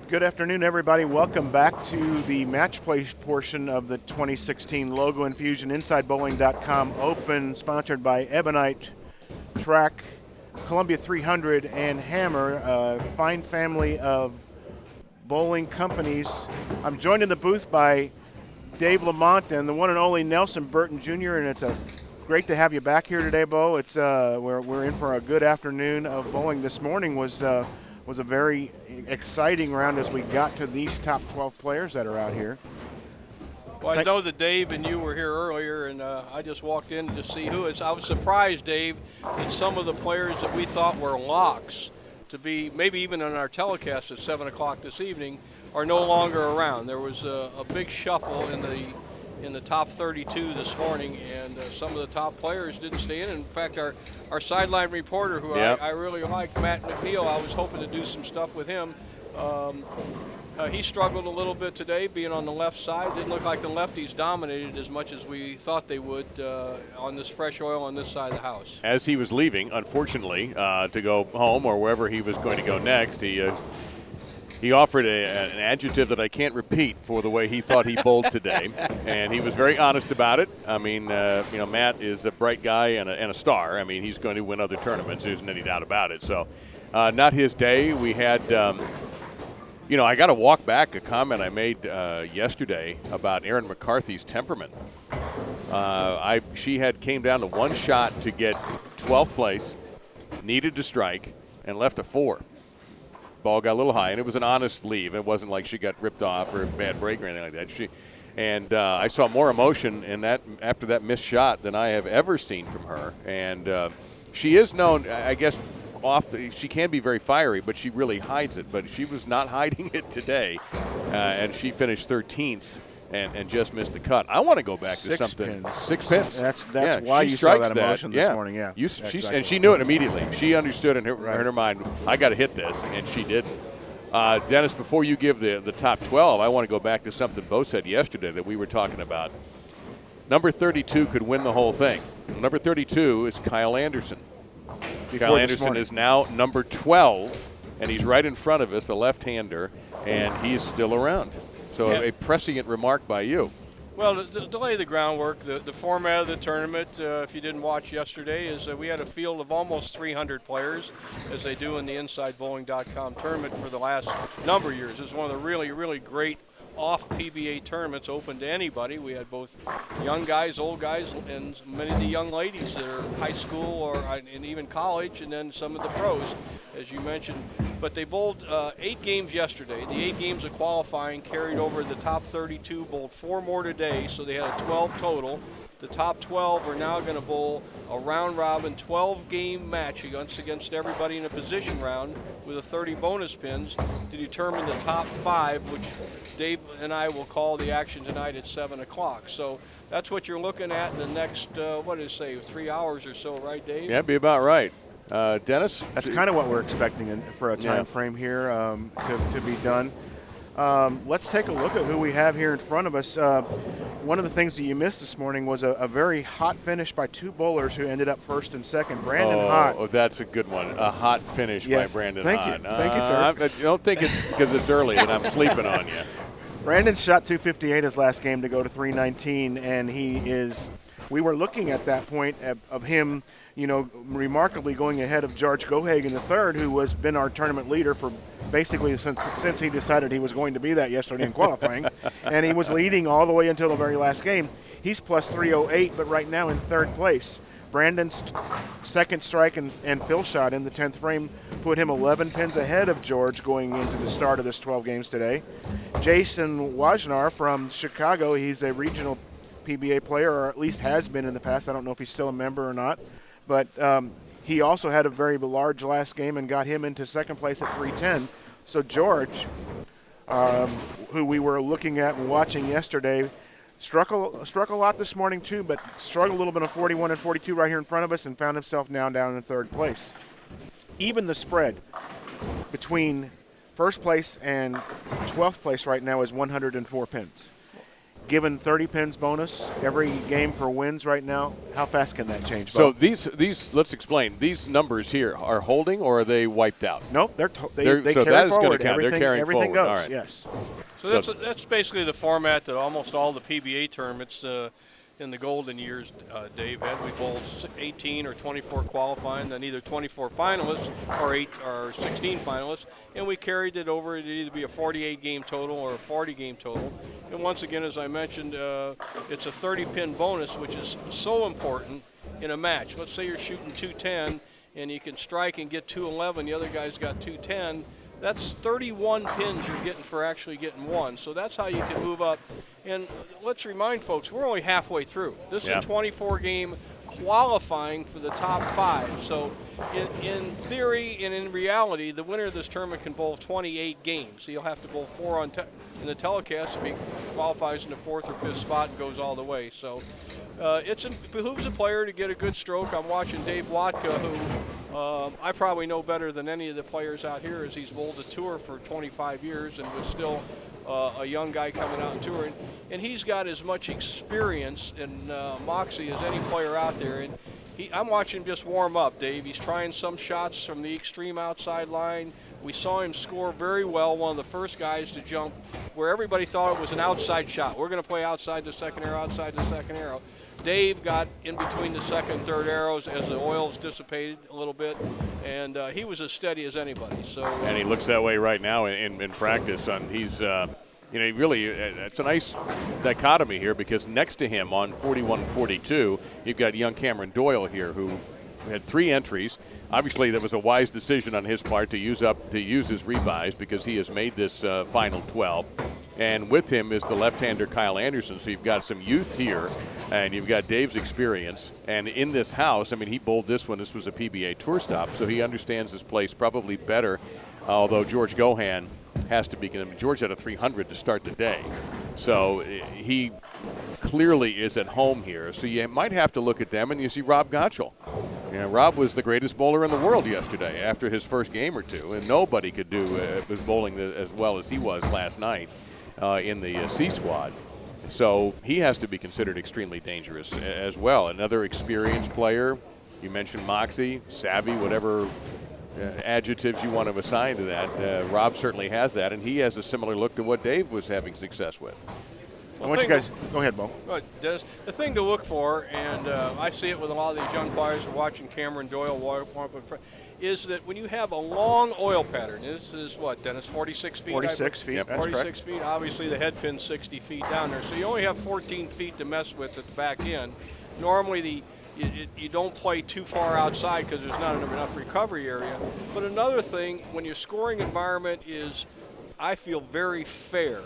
Good afternoon, everybody. Welcome back to the match play portion of the 2016 Logo Infusion InsideBowling.com Open, sponsored by Ebonite, Track, Columbia 300, and Hammer, a fine family of bowling companies. I'm joined in the booth by Dave Lamont and the one and only Nelson Burton Jr., and it's great to have you back here today, Bo. It's we're in for a good afternoon of bowling. This morning was a very exciting round as we got to these top 12 players that are out here. Well, I know that Dave and you were here earlier, and I just walked in to see who it's. I was surprised, Dave, that some of the players that we thought were locks to be maybe even on our telecast at 7 o'clock this evening are no longer around. There was a big shuffle in the top 32 this morning, and some of the top players didn't stay in. In fact, our sideline reporter, who I really like, Matt McNeil, I was hoping to do some stuff with him. He struggled a little bit today, being on the left side. Didn't look like the lefties dominated as much as we thought they would on this fresh oil on this side of the house. As he was leaving, unfortunately, to go home or wherever he was going to go next, he offered an adjective that I can't repeat for the way he thought he bowled today, and he was very honest about it. I mean, Matt is a bright guy and a star. I mean, he's going to win other tournaments. There's any doubt about it. So, not his day. We had, I got to walk back a comment I made yesterday about Erin McCarthy's temperament. She came down to one shot to get 12th place, needed to strike, and left a 4. Ball got a little high, and it was an honest leave. It wasn't like she got ripped off or a bad break or anything like that. I saw more emotion in that after that missed shot than I have ever seen from her. And she is known, I guess, she can be very fiery, but she really hides it. But she was not hiding it today, and she finished 13th. And just missed the cut. I want to go back to something. 6 pins. That's why you saw that emotion this morning. Yeah. Exactly. And she knew it immediately. She understood in her mind, I got to hit this, and she didn't. Dennis, before you give the top 12, I want to go back to something Bo said yesterday that we were talking about. Number 32 could win the whole thing. Number 32 is Kyle Anderson. Kyle Anderson is now number 12, and he's right in front of us, a left-hander, and he's still around. So a prescient remark by you. Well, to lay the groundwork, the format of the tournament, if you didn't watch yesterday, is we had a field of almost 300 players, as they do in the InsideBowling.com tournament for the last number of years. It's one of the really, really great off-PBA tournaments open to anybody. We had both young guys, old guys, and many of the young ladies that are high school and even college, and then some of the pros, as you mentioned. But they bowled 8 games yesterday. The 8 games of qualifying carried over the top 32, bowled 4 more today, so they had a 12 total. The top 12 are now going to bowl a round-robin 12-game match against everybody in a position round with a 30 bonus pins to determine the top 5, which Dave and I will call the action tonight at 7 o'clock. So that's what you're looking at in the next, 3 hours or so, right, Dave? Yeah, that'd be about right. Dennis? That's kind of what we're expecting for a time frame here to be done. Let's take a look at who we have here in front of us. One of the things that you missed this morning was a very hot finish by 2 bowlers who ended up first and second. Brandon Hott. Oh, that's a good one. A hot finish by Brandon Hott. Thank you, sir. I don't think it's because it's early and I'm sleeping on you. Brandon shot 258 his last game to go to 319, and we were looking at that point of him, remarkably going ahead of George Gohagen III, who has been our tournament leader for basically since he decided he was going to be that yesterday in qualifying. And he was leading all the way until the very last game. He's plus 308, but right now in 3rd place. Brandon's second strike and fill shot in the 10th frame put him 11 pins ahead of George going into the start of this 12 games today. Jason Wajnar from Chicago, he's a regional PBA player, or at least has been in the past. I don't know if he's still a member or not. But he also had a very large last game and got him into 2nd place at 310. So George, who we were looking at and watching yesterday, struck a lot this morning too, but struggled a little bit on 41 and 42 right here in front of us and found himself now down in 3rd place. Even the spread between 1st place and 12th place right now is 104 pins. given 30 pins bonus every game for wins right now. How fast can that change, So Bo? these let's explain. These numbers here are holding, or are they wiped out? Nope, they so carry that is forward. gonna count. They're Everything, carrying everything forward. goes. All right. Yes. So that's basically the format that almost all the PBA tournaments in the golden years, Dave, had. We bowled 18 or 24 qualifying, then either 24 finalists or 16 finalists, and we carried it over. It'd either be a 48-game total or a 40-game total. And once again, as I mentioned, it's a 30-pin bonus, which is so important in a match. Let's say you're shooting 210, and you can strike and get 211. The other guy's got 210. That's 31 pins you're getting for actually getting one. So that's how you can move up. And let's remind folks, we're only halfway through. This is a 24-game qualifying for the top 5. So in theory and in reality, the winner of this tournament can bowl 28 games. So you'll have to bowl 4 in the telecast if he qualifies in the 4th or 5th spot and goes all the way. So it behooves a player to get a good stroke. I'm watching Dave Watka, who I probably know better than any of the players out here, as he's bowled the tour for 25 years and was still a young guy coming out and touring. And he's got as much experience and moxie as any player out there. And I'm watching him just warm up, Dave. He's trying some shots from the extreme outside line. We saw him score very well, one of the first guys to jump where everybody thought it was an outside shot. We're going to play outside the second arrow, outside the second arrow. Dave got in between the second and third arrows as the oils dissipated a little bit, and he was as steady as anybody. So and he looks that way right now in practice. He's really it's a nice dichotomy here, because next to him on 41 and 42, you've got young Cameron Doyle here, who had 3 entries. Obviously, that was a wise decision on his part to use his revise, because he has made this final 12. And with him is the left-hander Kyle Anderson. So you've got some youth here, and you've got Dave's experience. And in this house, I mean, he bowled this one. This was a PBA tour stop, so he understands this place probably better. Although George Gohagen has to be. George had a 300 to start the day, so he clearly is at home here. So you might have to look at them, and you see Rob Gottschall. Rob was the greatest bowler in the world yesterday after his first game or two, and nobody could was bowling as well as he was last night in the C squad. So he has to be considered extremely dangerous as well. Another experienced player. You mentioned moxie, savvy, whatever adjectives you want to assign to that. Rob certainly has that, and he has a similar look to what Dave was having success with. I want you guys go ahead, Bo. The thing to look for, and I see it with a lot of these young players watching Cameron Doyle warm up, is that when you have a long oil pattern, this is what, Dennis, 46 feet? 46 feet, Yep. that's 46 correct. feet. Obviously, the head pin's 60 feet down there, so you only have 14 feet to mess with at the back end. Normally, you don't play too far outside because there's not enough recovery area. But another thing, when your scoring environment is, I feel, very fair,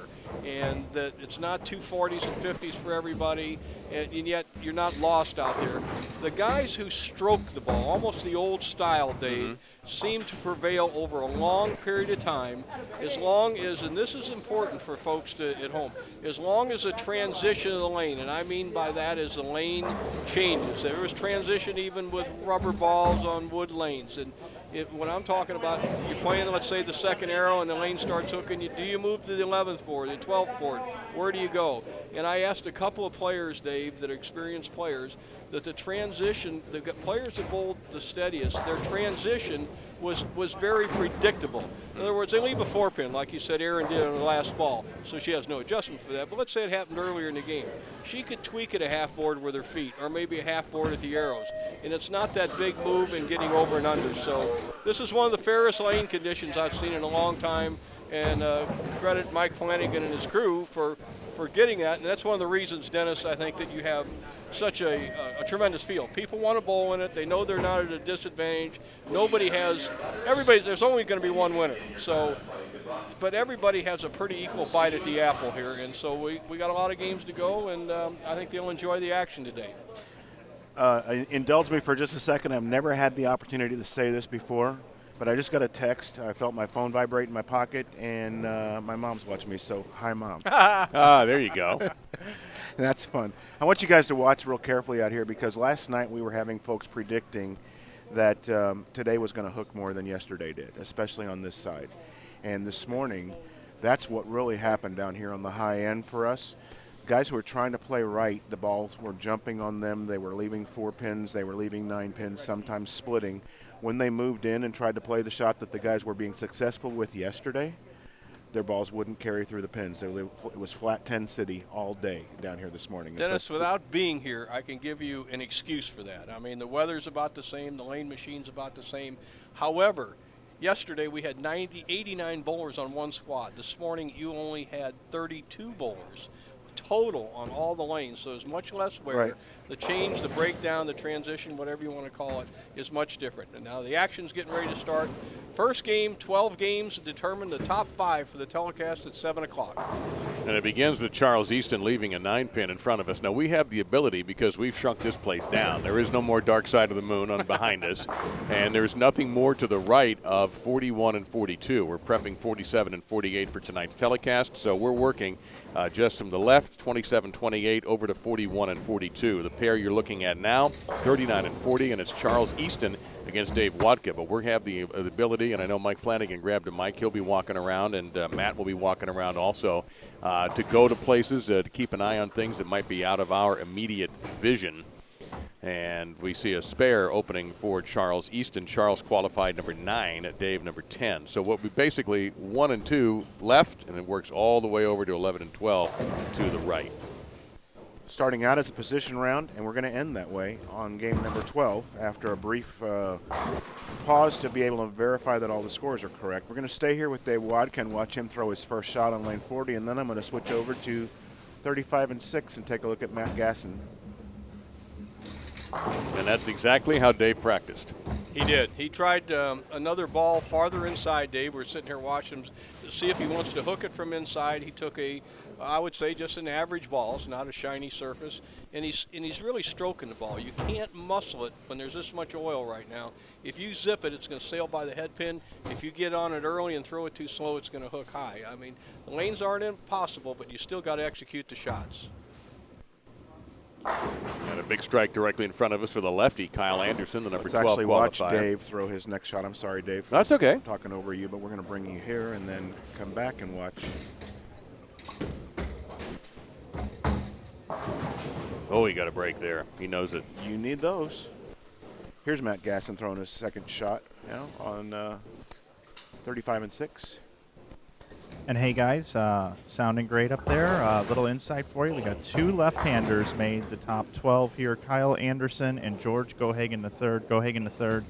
and that it's not 240s and 50s for everybody, and yet you're not lost out there. The guys who stroke the ball, almost the old style, Dave, seem to prevail over a long period of time, as long as, and this is important for folks at home, as long as the transition of the lane, and I mean by that is the lane changes. There was transition even with rubber balls on wood lanes, and when I'm talking about, you're playing, let's say, the second arrow and the lane starts hooking you, do you move to the 11th board, the 12th board? Where do you go? And I asked a couple of players, Dave, that are experienced players, that the transition, the players that bowled the steadiest, their transition was very predictable. In other words, they leave a 4-pin, like you said Erin did on the last ball, so she has no adjustment for that. But let's say it happened earlier in the game. She could tweak it a half board with her feet, or maybe a half board at the arrows. And it's not that big move in getting over and under. So this is one of the fairest lane conditions I've seen in a long time. And credit Mike Flanagan and his crew for getting that. And that's one of the reasons, Dennis, I think that you have such a tremendous field. People want to bowl in it. They know they're not at a disadvantage. There's only going to be one winner. So, but everybody has a pretty equal bite at the apple here. And so we got a lot of games to go, and I think they'll enjoy the action today. Indulge me for just a second. I've never had the opportunity to say this before, but I just got a text. I felt my phone vibrate in my pocket, and my mom's watching me, so hi, Mom. There you go. That's fun. I want you guys to watch real carefully out here, because last night we were having folks predicting that today was going to hook more than yesterday did, especially on this side. And this morning, that's what really happened down here on the high end for us. guys who were trying to play right, the balls were jumping on them. They were leaving 4 pins. They were leaving 9 pins, sometimes splitting. When they moved in and tried to play the shot that the guys were being successful with yesterday, their balls wouldn't carry through the pins. It was flat 10 city all day down here this morning. Dennis, without being here, I can give you an excuse for that. I mean, the weather's about the same. The lane machine's about the same. However, yesterday we had 89 bowlers on one squad. This morning you only had 32 bowlers total on all the lanes, so there's much less wear. Right. The change, the breakdown, the transition, whatever you want to call it, is much different. And now the action's getting ready to start. First game, 12 games to determine the top 5 for the telecast at 7 o'clock. And it begins with Charles Easton leaving a 9-pin in front of us. Now, we have the ability, because we've shrunk this place down. There is no more dark side of the moon on behind us, and there's nothing more to the right of 41 and 42. We're prepping 47 and 48 for tonight's telecast, so we're working just from the left, 27-28, over to 41 and 42. The pair you're looking at now, 39 and 40, and it's Charles Easton against Dave Watka. But we have the ability, and I know Mike Flanagan grabbed a mic. He'll be walking around, and Matt will be walking around also to go to places, to keep an eye on things that might be out of our immediate vision. And we see a spare opening for Charles Easton. Charles qualified number 9, Dave number 10. So what we basically 1 and 2 left, and it works all the way over to 11 and 12 to the right. Starting out as a position round, and we're going to end that way on game number 12 after a brief pause to be able to verify that all the scores are correct. We're going to stay here with Dave Watka and watch him throw his first shot on lane 40, and then I'm going to switch over to 35 and 6 and take a look at Matt Gasson. And that's exactly how Dave practiced. He did. He tried another ball farther inside, Dave. We're sitting here watching him to see if he wants to hook it from inside. He took I would say just an average ball. It's not a shiny surface. And he's really stroking the ball. You can't muscle it when there's this much oil right now. If you zip it, it's going to sail by the head pin. If you get on it early and throw it too slow, it's going to hook high. I mean, the lanes aren't impossible, but you still got to execute the shots. And a big strike directly in front of us for the lefty, Kyle Anderson, the number 12 actually watch qualifier. Dave throw his next shot. I'm sorry, Dave. That's okay. I'm talking over you, but we're going to bring you here and then come back and watch. Oh, he got a break there. He knows it. You need those. Here's Matt Gasson throwing his second shot now on 35 and 6. And hey guys, sounding great up there. Little insight for you. We got 2 left-handers made the top 12 here. Kyle Anderson and George Gohagen III. Gohagen III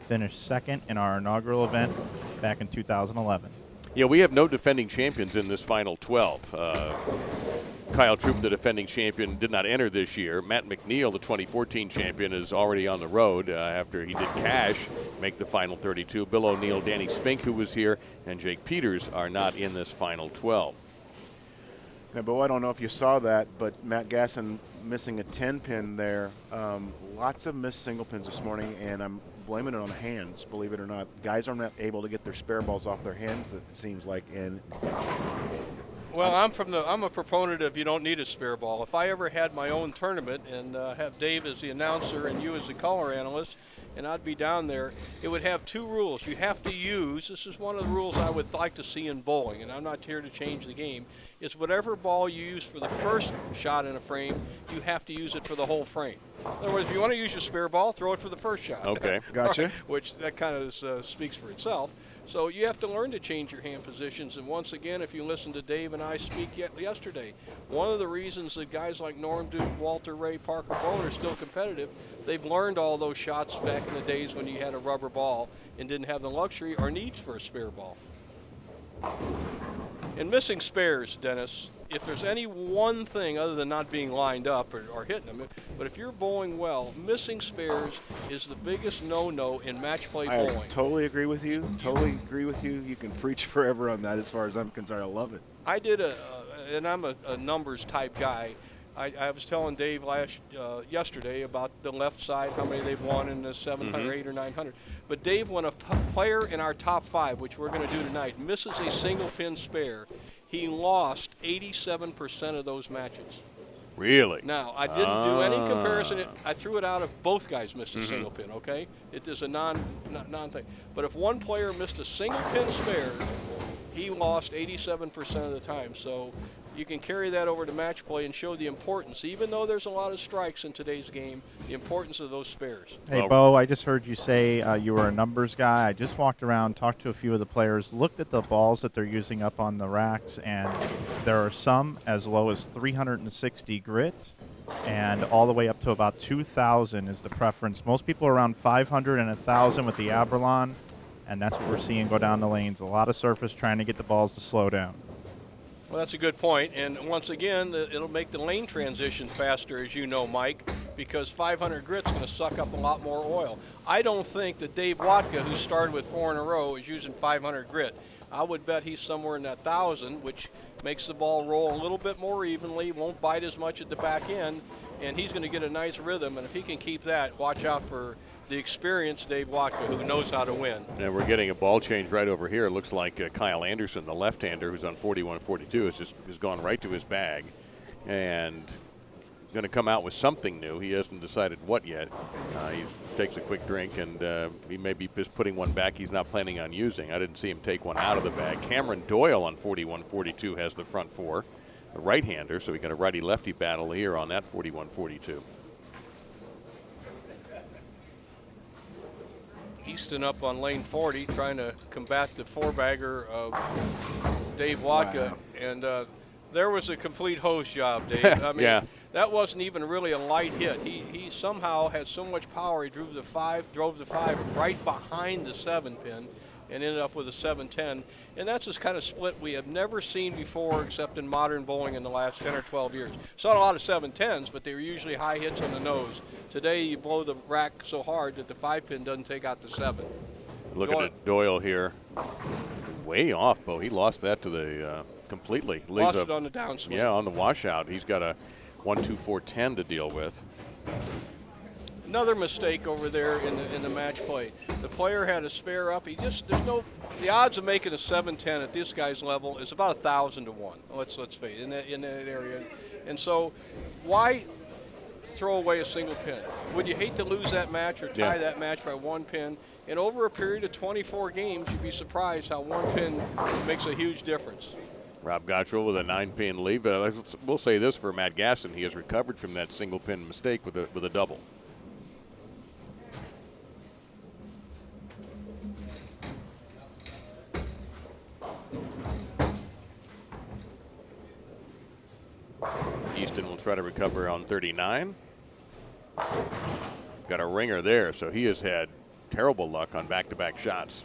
finished second in our inaugural event back in 2011. Yeah, we have no defending champions in this final 12. Kyle Troop, the defending champion, did not enter this year. Matt McNeil, the 2014 champion, is already on the road after he did cash, make the final 32. Bill O'Neill, Danny Spink, who was here, and Jake Peters are not in this final 12. Yeah, Bo, I don't know if you saw that, but Matt Gasson missing a 10-pin there. Lots of missed single pins this morning, and I'm blaming it on hands, believe it or not. Guys are not able to get their spare balls off their hands, it seems like, and well, I'm a proponent of you don't need a spare ball. If I ever had my own tournament and have Dave as the announcer and you as the color analyst, and I'd be down there, it would have 2 rules. You have to use, this is one of the rules I would like to see in bowling, and I'm not here to change the game, is whatever ball you use for the first shot in a frame, you have to use it for the whole frame. In other words, if you want to use your spare ball, throw it for the first shot. Okay. Gotcha. Right, which that kind of speaks for itself. So you have to learn to change your hand positions. And once again, if you listen to Dave and I speak yesterday, one of the reasons that guys like Norm Duke, Walter Ray, Parker Bowler are still competitive, they've learned all those shots back in the days when you had a rubber ball and didn't have the luxury or needs for a spare ball. And missing spares, Dennis, if there's any one thing other than not being lined up or hitting them, but if you're bowling well, missing spares is the biggest no-no in match play bowling. I totally agree with you. Totally agree with you. You can preach forever on that as far as I'm concerned. I love it. I did and I'm a numbers type guy. I was telling Dave yesterday about the left side, how many they've won in the 700, 800, or 900. But Dave, when a player in our top 5, which we're going to do tonight, misses a single pin spare, he lost 87% of those matches. Really? Now, I didn't do any comparison. I threw it out if both guys missed a single pin, okay? It is a non-thing. But if one player missed a single pin spare, he lost 87% of the time. So you can carry that over to match play and show the importance, even though there's a lot of strikes in today's game, the importance of those spares. Hey, Bo, I just heard you say you were a numbers guy. I just walked around, talked to a few of the players, looked at the balls that they're using up on the racks, and there are some as low as 360 grit, and all the way up to about 2,000 is the preference. Most people are around 500 and 1,000 with the Aberlon, and that's what we're seeing go down the lanes. A lot of surface trying to get the balls to slow down. Well, that's a good point. And once again, it'll make the lane transition faster, as you know, Mike, because 500 grit's going to suck up a lot more oil. I don't think that Dave Watka, who started with 4 in a row, is using 500 grit. I would bet he's somewhere in that 1,000, which makes the ball roll a little bit more evenly, won't bite as much at the back end, and he's going to get a nice rhythm. And if he can keep that, watch out for the experienced Dave Watka, who knows how to win. And we're getting a ball change right over here. It looks like Kyle Anderson, the left-hander, who's on 41-42, has gone right to his bag and going to come out with something new. He hasn't decided what yet. He takes a quick drink, and he may be just putting one back he's not planning on using. I didn't see him take one out of the bag. Cameron Doyle on 41-42 has the front four, the right-hander, so we got a righty-lefty battle here on that 41-42. Easton up on lane 40, trying to combat the four-bagger of Dave Watka. Wow. And there was a complete hose job, Dave. I mean, yeah. That wasn't even really a light hit. He somehow had so much power, he drove the five right behind the 7-pin and ended up with a 710. And that's this kind of split we have never seen before except in modern bowling in the last 10 or 12 years. Saw a lot of 710s, but they were usually high hits on the nose. Today you blow the rack so hard that the 5-pin doesn't take out the 7. Looking at Doyle here. Way off, Bo. He lost that to the completely. Lost it on the downswing. Yeah, on the washout. He's got a 1-2-4-10 to deal with. Another mistake over there in the match play. The player had a spare up. The odds of making a 710 at this guy's level is about 1,000 to 1. Let's face it, in that area. And so, why throw away a single pin? Would you hate to lose that match or tie that match by 1 pin? And over a period of 24 games, you'd be surprised how 1 pin makes a huge difference. Rob Gottrell with a 9-pin lead, but we'll say this for Matt Gasson: he has recovered from that single pin mistake with a double. Easton will try to recover on 39. Got a ringer there, so he has had terrible luck on back-to-back shots.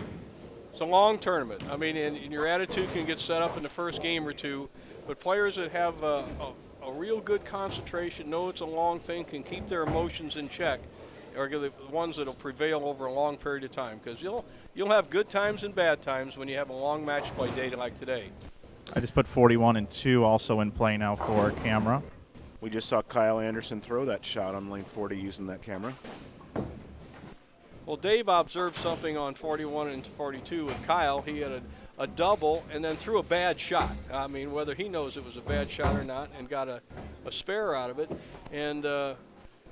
It's a long tournament. I mean, and your attitude can get set up in the first game or two, but players that have a real good concentration, know it's a long thing, can keep their emotions in check, are the ones that will prevail over a long period of time, because you'll have good times and bad times when you have a long match play day like today. I just put 41 and 2 also in play now for camera. We just saw Kyle Anderson throw that shot on lane 40 using that camera. Well, Dave observed something on 41 and 42 with Kyle. He had a double and then threw a bad shot. I mean, whether he knows it was a bad shot or not, and got a spare out of it. And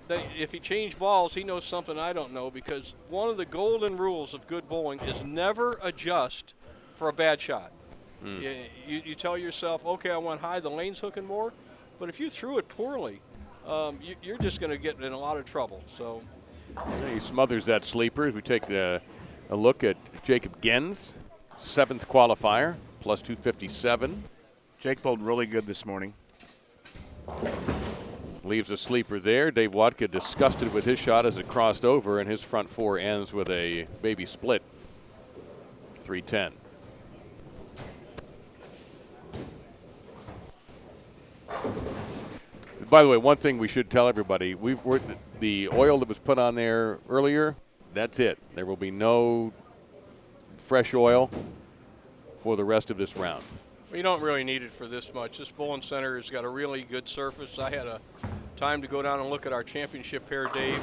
if he changed balls, he knows something I don't know, because one of the golden rules of good bowling is never adjust for a bad shot. You tell yourself, okay, I went high, the lane's hooking more. But if you threw it poorly, you're just going to get in a lot of trouble. So he smothers that sleeper. As we take a look at Jacob Gens, 7th qualifier, plus 257. Jake bowled really good this morning. Leaves a sleeper there. Dave Watka disgusted with his shot as it crossed over, and his front four ends with a baby split. 310. By the way, one thing we should tell everybody, the oil that was put on there earlier, that's it. There will be no fresh oil for the rest of this round. You don't really need it for this much. This bowling center has got a really good surface. I had a time to go down and look at our championship pair, Dave,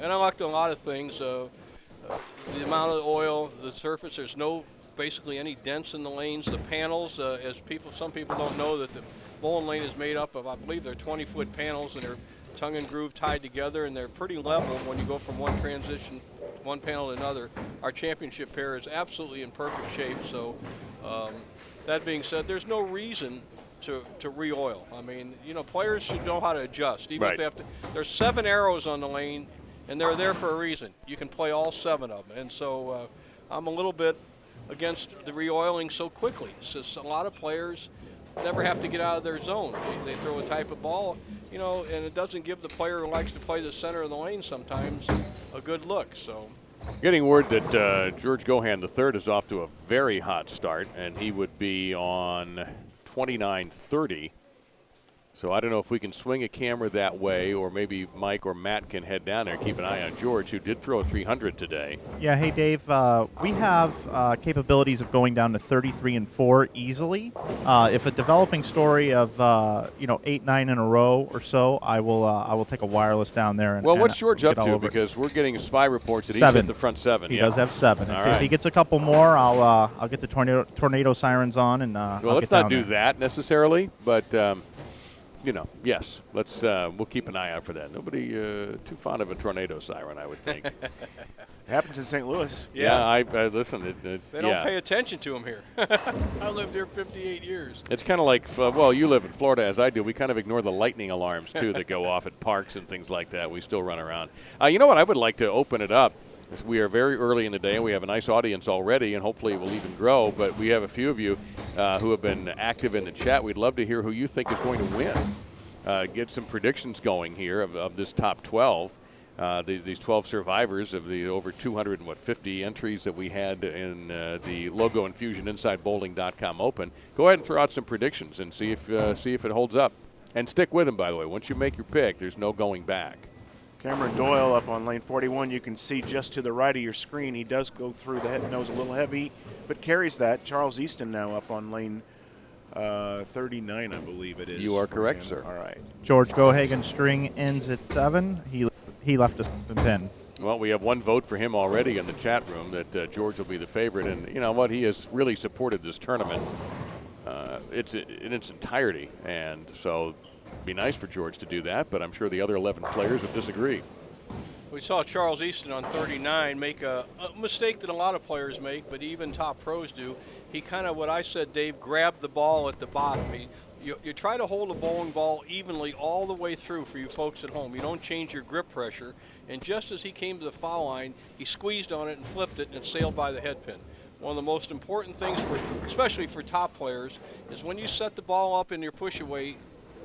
and I liked a lot of things. The amount of oil, the surface, there's no basically any dents in the lanes. The panels, some people don't know that the bowling lane is made up of, I believe they're 20-foot panels, and they're tongue and groove tied together, and they're pretty level when you go from one panel to another. Our championship pair is absolutely in perfect shape. So that being said, there's no reason to re-oil. I mean, players should know how to adjust. Even Right. if they have to. There's 7 arrows on the lane, and they're there for a reason. You can play all 7 of them. And so I'm a little bit against the re-oiling so quickly. It's just a lot of players never have to get out of their zone. They throw a type of ball, and it doesn't give the player who likes to play the center of the lane sometimes a good look. So. Getting word that George Gohagen III is off to a very hot start, and he would be on 29:30. So I don't know if we can swing a camera that way, or maybe Mike or Matt can head down there and keep an eye on George, who did throw a 300 today. Yeah, hey Dave, we have capabilities of going down to 33 and 4 easily. If a developing story of 8, 9 in a row or so, I will take a wireless down there. And, Well, what's George get up all to? over it. Because we're getting spy reports that he's 7. hit the front 7. He yeah. does have 7. All If right. he gets a couple more, I'll get the tornado sirens on and Well, let's not do that necessarily, but yes, let's we'll keep an eye out for that. Nobody too fond of a tornado siren, I would think. Happens in St. Louis. Yeah, I listen. They don't pay attention to him here. I lived here 58 years. It's kind of like, you live in Florida as I do. We kind of ignore the lightning alarms, too, that go off at parks and things like that. We still run around. You know what? I would like to open it up. We are very early in the day, and we have a nice audience already, and hopefully it will even grow. But we have a few of you who have been active in the chat. We'd love to hear who you think is going to win. Get some predictions going here of this top 12. These 12 survivors of the over 250 entries that we had in the Logo Infusion InsideBowling.com Open. Go ahead and throw out some predictions and see if it holds up. And stick with them, by the way. Once you make your pick, there's no going back. Cameron Doyle up on lane 41. You can see just to the right of your screen. He does go through the head nose a little heavy, but carries that. Charles Easton now up on lane 39, I believe it is. You are correct, sir. All right. George Gohagen string ends at 7. He left us the pin. Well, we have one vote for him already in the chat room that George will be the favorite. And you know what? He has really supported this tournament in its entirety. And so it'd be nice for George to do that, but I'm sure the other 11 players would disagree. We saw Charles Easton on 39 make a mistake that a lot of players make, but even top pros do. He kind of, what I said, Dave, grabbed the ball at the bottom. You try to hold a bowling ball evenly all the way through for you folks at home. You don't change your grip pressure. And just as he came to the foul line, he squeezed on it and flipped it, and it sailed by the head pin. One of the most important things, especially for top players, is when you set the ball up in your push-away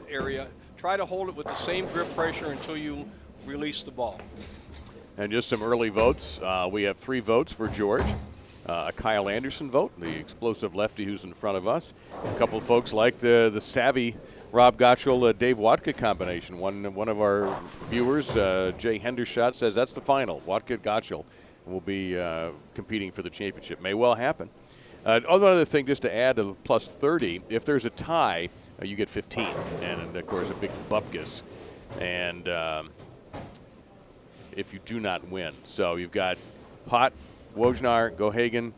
area, try to hold it with the same grip pressure until you release the ball. And just some early votes. We have 3 votes for George. A Kyle Anderson vote, the explosive lefty who's in front of us. A couple of folks like the savvy Rob Gottschall, Dave Watka combination. One of our viewers, Jay Hendershot, says that's the final. Watka Gottschall will be competing for the championship. May well happen. Other thing, just to add a plus 30, if there's a tie, you get 15. And, of course, a big bupkis. And if you do not win. So you've got Hot, Wojnar, Gohagen,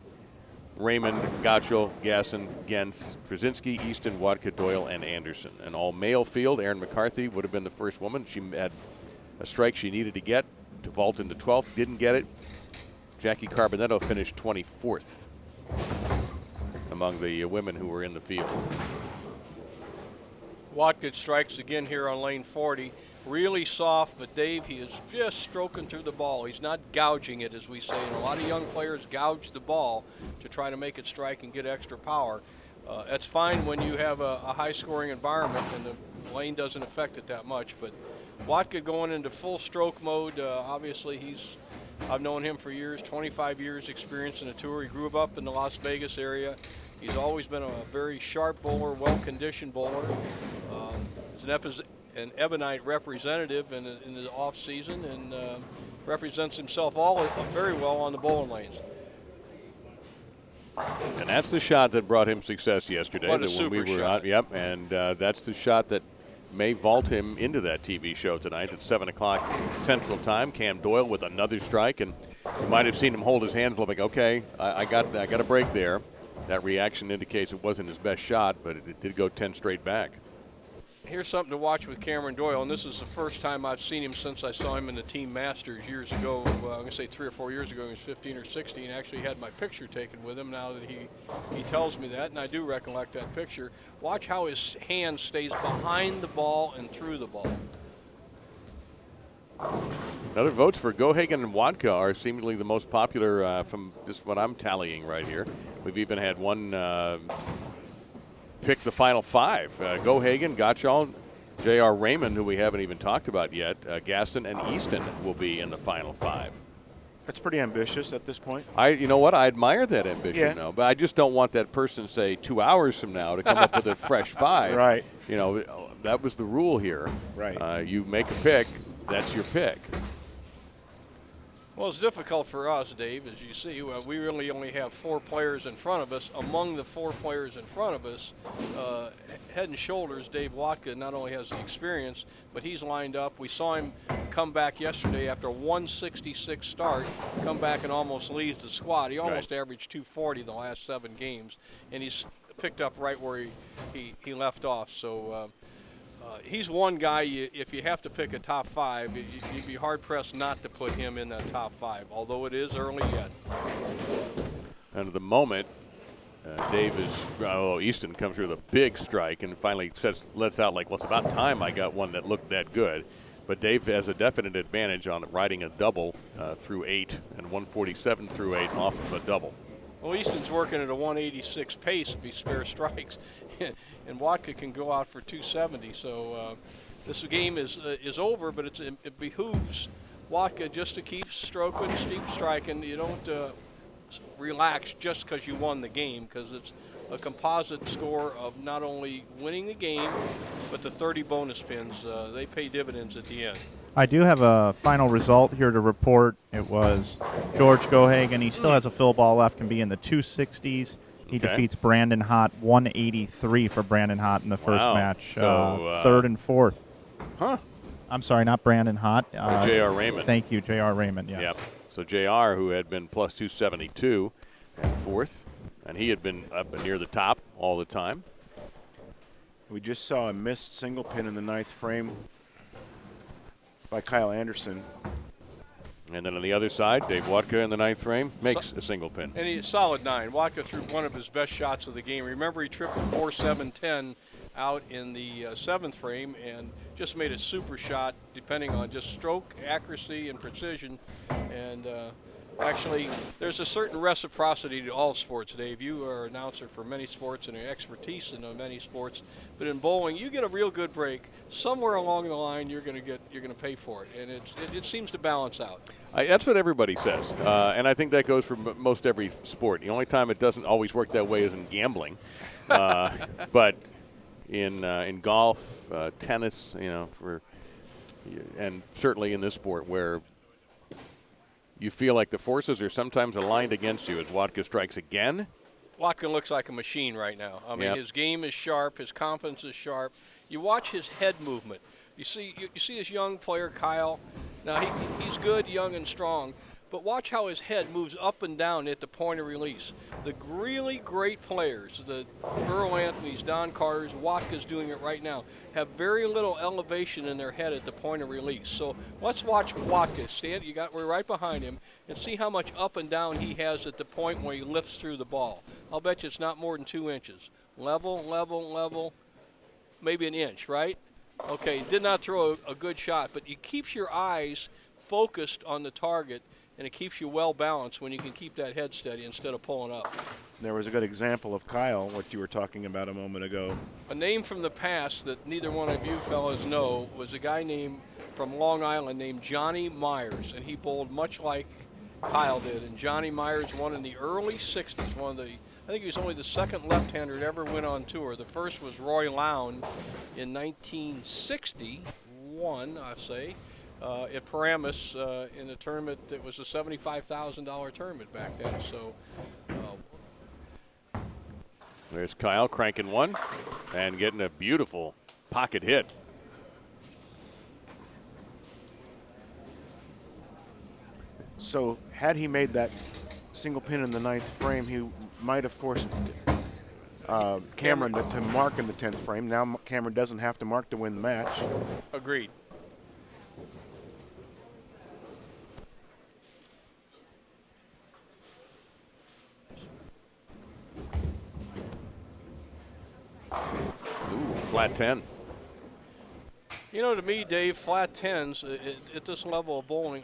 Raymond, Gottschall, Gasson, Gens, Krasinski, Easton, Watka, Doyle, and Anderson. An all-male field. Erin McCarthy would have been the first woman. She had a strike she needed to get to vault into 12th. Didn't get it. Jackie Carbonetto finished 24th among the women who were in the field. Watka strikes again here on lane 40. Really soft, but Dave, he is just stroking through the ball. He's not gouging it, as we say. And a lot of young players gouge the ball to try to make it strike and get extra power. That's fine when you have a high-scoring environment and the lane doesn't affect it that much. But Watka going into full stroke mode, obviously I've known him for years, 25 years experience in the tour. He grew up in the Las Vegas area. He's always been a very sharp bowler, well-conditioned bowler. He's an Ebonite representative in the off season and represents himself very well on the bowling lanes. And that's the shot that brought him success yesterday. What a super shot. Yep, and that's the shot that may vault him into that TV show tonight at 7 o'clock Central Time. Cam Doyle with another strike, and you might have seen him hold his hands like, okay, I got a break there. That reaction indicates it wasn't his best shot, but it did go 10 straight back. Here's something to watch with Cameron Doyle, and this is the first time I've seen him since I saw him in the Team Masters years ago. I'm going to say 3 or 4 years ago. He was 15 or 16. Actually had my picture taken with him now that he tells me that, and I do recollect that picture. Watch how his hand stays behind the ball and through the ball. Other votes for Gohagen and Watka are seemingly the most popular from just what I'm tallying right here. We've even had one pick the final 5. Gohagen, Gottschall, J.R. Raymond, who we haven't even talked about yet, Gaston, and Easton will be in the final 5. That's pretty ambitious at this point. You know what? I admire that ambition, Yeah. though. But I just don't want that person, say, 2 hours from now to come up with a fresh 5. Right. You know, that was the rule here. Right. You make a pick, that's your pick. Well, it's difficult for us, Dave, as you see. We really only have 4 players in front of us. Among the 4 players in front of us, head and shoulders, Dave Watka not only has the experience, but he's lined up. We saw him come back yesterday after a 166 start, come back and almost leads the squad. He almost averaged 240 the last 7 games, and he's picked up right where he left off. So he's one guy, if you have to pick a top 5, you'd be hard-pressed not to put him in that top 5, although it is early yet. And at the moment, Dave Easton comes through with a big strike and finally lets out like, well, it's about time I got one that looked that good. But Dave has a definite advantage on riding a double through 8 and 147 through 8 off of a double. Well, Easton's working at a 186 pace if he spare strikes. And Watka can go out for 270. So this game is over, but it behooves Watka just to keep stroking, keep striking. You don't relax just because you won the game, because it's a composite score of not only winning the game, but the 30 bonus pins. They pay dividends at the end. I do have a final result here to report. It was George Gohagen. He still has a fill ball left, can be in the 260s. He defeats Brandon Hott, 183 for Brandon Hott in the first match. So, 3rd and 4th. Huh. I'm sorry, not Brandon Hott. J.R. Raymond. Thank you, J.R. Raymond, yes. Yep. So J.R., who had been plus 272 at 4th, and he had been up near the top all the time. We just saw a missed single pin in the 9th frame by Kyle Anderson. And then on the other side, Dave Watka in the 9th frame makes a single pin. And he's solid 9. Watka threw one of his best shots of the game. Remember, he tripped a 4-7-10 out in the 7th frame and just made a super shot depending on just stroke, accuracy, and precision. And actually, there's a certain reciprocity to all sports, Dave. You are an announcer for many sports and an expertise in many sports. But in bowling, you get a real good break. Somewhere along the line, you're going to pay for it, and it seems to balance out. That's what everybody says, and I think that goes for most every sport. The only time it doesn't always work that way is in gambling, but in golf, tennis, and certainly in this sport where you feel like the forces are sometimes aligned against you as Watka strikes again. Watka looks like a machine right now. I mean, his game is sharp, his confidence is sharp. You watch his head movement. You see this young player, Kyle. Now, he's good, young, and strong, but watch how his head moves up and down at the point of release. The really great players, the Earl Anthony's, Don Carter's, Watka's doing it right now, have very little elevation in their head at the point of release. So let's watch Watka. We're right behind him, and see how much up and down he has at the point where he lifts through the ball. I'll bet you it's not more than 2 inches. Level, level, level, maybe an inch, right? Okay, did not throw a good shot, but it keeps your eyes focused on the target, and it keeps you well balanced when you can keep that head steady instead of pulling up. There was a good example of Kyle, what you were talking about a moment ago. A name from the past that neither one of you fellas know was a guy from Long Island named Johnny Myers, and he bowled much like Kyle did. And Johnny Myers won in the early 60s, I think he was only the second left-hander to ever win on tour. The first was Roy Lown in 1961, I say, at Paramus in the tournament that was a $75,000 tournament back then. So there's Kyle cranking one and getting a beautiful pocket hit. So had he made that single pin in the 9th frame, he might have forced Cameron to mark in the 10th frame. Now Cameron doesn't have to mark to win the match. Agreed. Ooh, flat 10. You know, to me, Dave, flat 10s at this level of bowling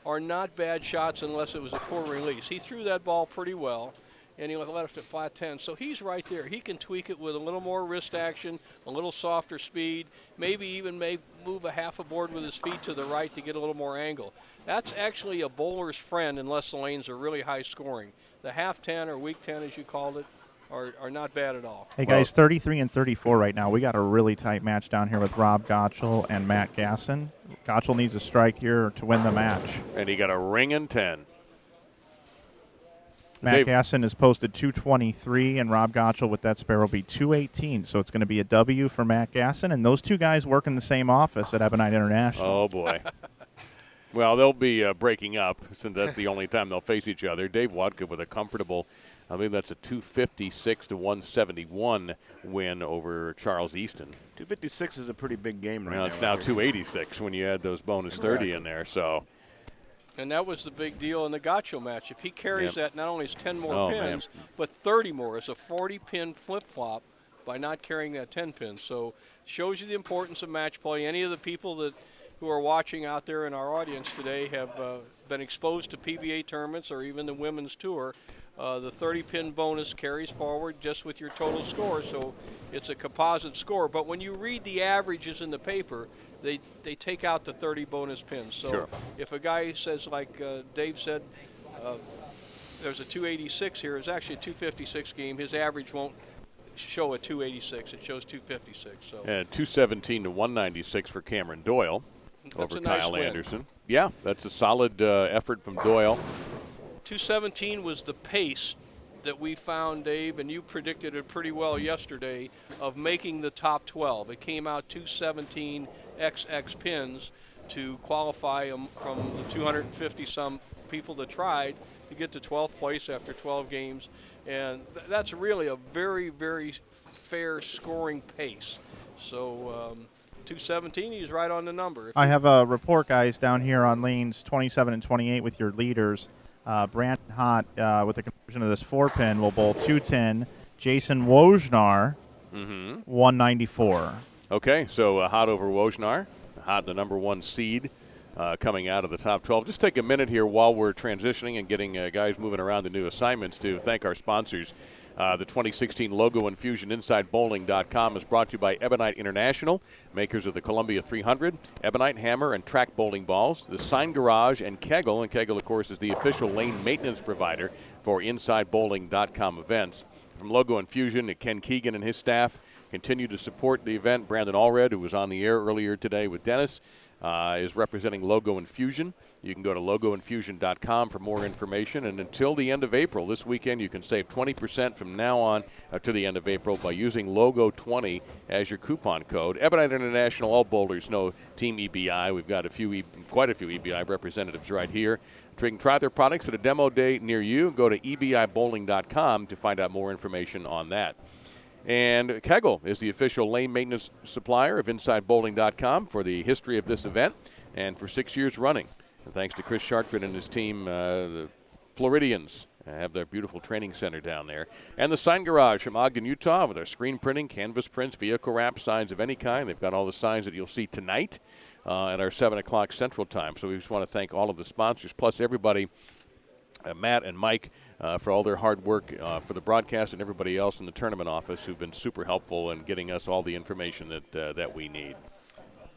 are not bad shots unless it was a poor release. He threw that ball pretty well, and he left it flat 10. So he's right there. He can tweak it with a little more wrist action, a little softer speed, maybe even move a half a board with his feet to the right to get a little more angle. That's actually a bowler's friend unless the lanes are really high scoring. The half 10 or weak 10, as you called it, are not bad at all. Hey, guys, 33 and 34 right now. We got a really tight match down here with Rob Gottschall and Matt Gasson. Gottschall needs a strike here to win the match. And he got a ringing 10. Matt Dave. Gasson has posted 223, and Rob Gottschall with that spare will be 218. So it's going to be a W for Matt Gasson, and those two guys work in the same office at Ebonite International. Oh, boy. Well, they'll be breaking up since that's the only time they'll face each other. Dave Watka with a comfortable, I believe that's a 256 to 171 win over Charles Easton. 256 is a pretty big game right now. Well, it's now 286 when you add those bonus 30 in there. So. And that was the big deal in the Gottschall match. If he carries that, not only is 10 more pins, man. but 30 more. It's a 40-pin flip-flop by not carrying that 10 pin. So shows you the importance of match play. Any of the people who are watching out there in our audience today have been exposed to PBA tournaments or even the women's tour. The 30-pin bonus carries forward just with your total score, so it's a composite score. But when you read the averages in the paper, they take out the 30 bonus pins. So if a guy says, like Dave said, there's a 286 here, it's actually a 256 game. His average won't show a 286. It shows 256. So. And 217 to 196 for Cameron Doyle over Kyle Anderson. Yeah, that's a solid effort from Doyle. 217 was the pace that we found, Dave, and you predicted it pretty well yesterday, of making the top 12. It came out 217 XX pins to qualify from the 250-some people that tried to get to 12th place after 12 games. And that's really a very, very fair scoring pace. So 217, he's right on the number. I have a report, guys, down here on lanes 27 and 28 with your leaders. Brandon Hott, with the conversion of this 4-pin, will bowl 210. Jason Wojnar, 194. Okay, so Hott over Wojnar. Hott, the number 1 seed, coming out of the top 12. Just take a minute here while we're transitioning and getting guys moving around the new assignments to thank our sponsors. The 2016 logo Infusion InsideBowling.com is brought to you by Ebonite International, makers of the Columbia 300, Ebonite Hammer, and Track Bowling Balls, the Sign Garage, and Kegel. And Kegel, of course, is the official lane maintenance provider for InsideBowling.com events. From Logo Infusion to Ken Keegan and his staff, continue to support the event. Brandon Allred, who was on the air earlier today with Dennis, is representing Logo Infusion. You can go to logoinfusion.com for more information. And until the end of April, this weekend, you can save 20% from now on to the end of April by using Logo20 as your coupon code. Ebonite International, all bowlers know Team EBI. We've got quite a few EBI representatives right here. You can try their products at a demo day near you. Go to ebibowling.com to find out more information on that. And Kegel is the official lane maintenance supplier of InsideBowling.com for the history of this event and for 6 years running. And thanks to Chris Chartrand and his team, the Floridians have their beautiful training center down there. And the Sign Garage from Ogden, Utah, with our screen printing, canvas prints, vehicle wrap, signs of any kind. They've got all the signs that you'll see tonight at our 7 o'clock Central Time. So we just want to thank all of the sponsors, plus everybody, Matt and Mike, for all their hard work for the broadcast, and everybody else in the tournament office who've been super helpful in getting us all the information that we need.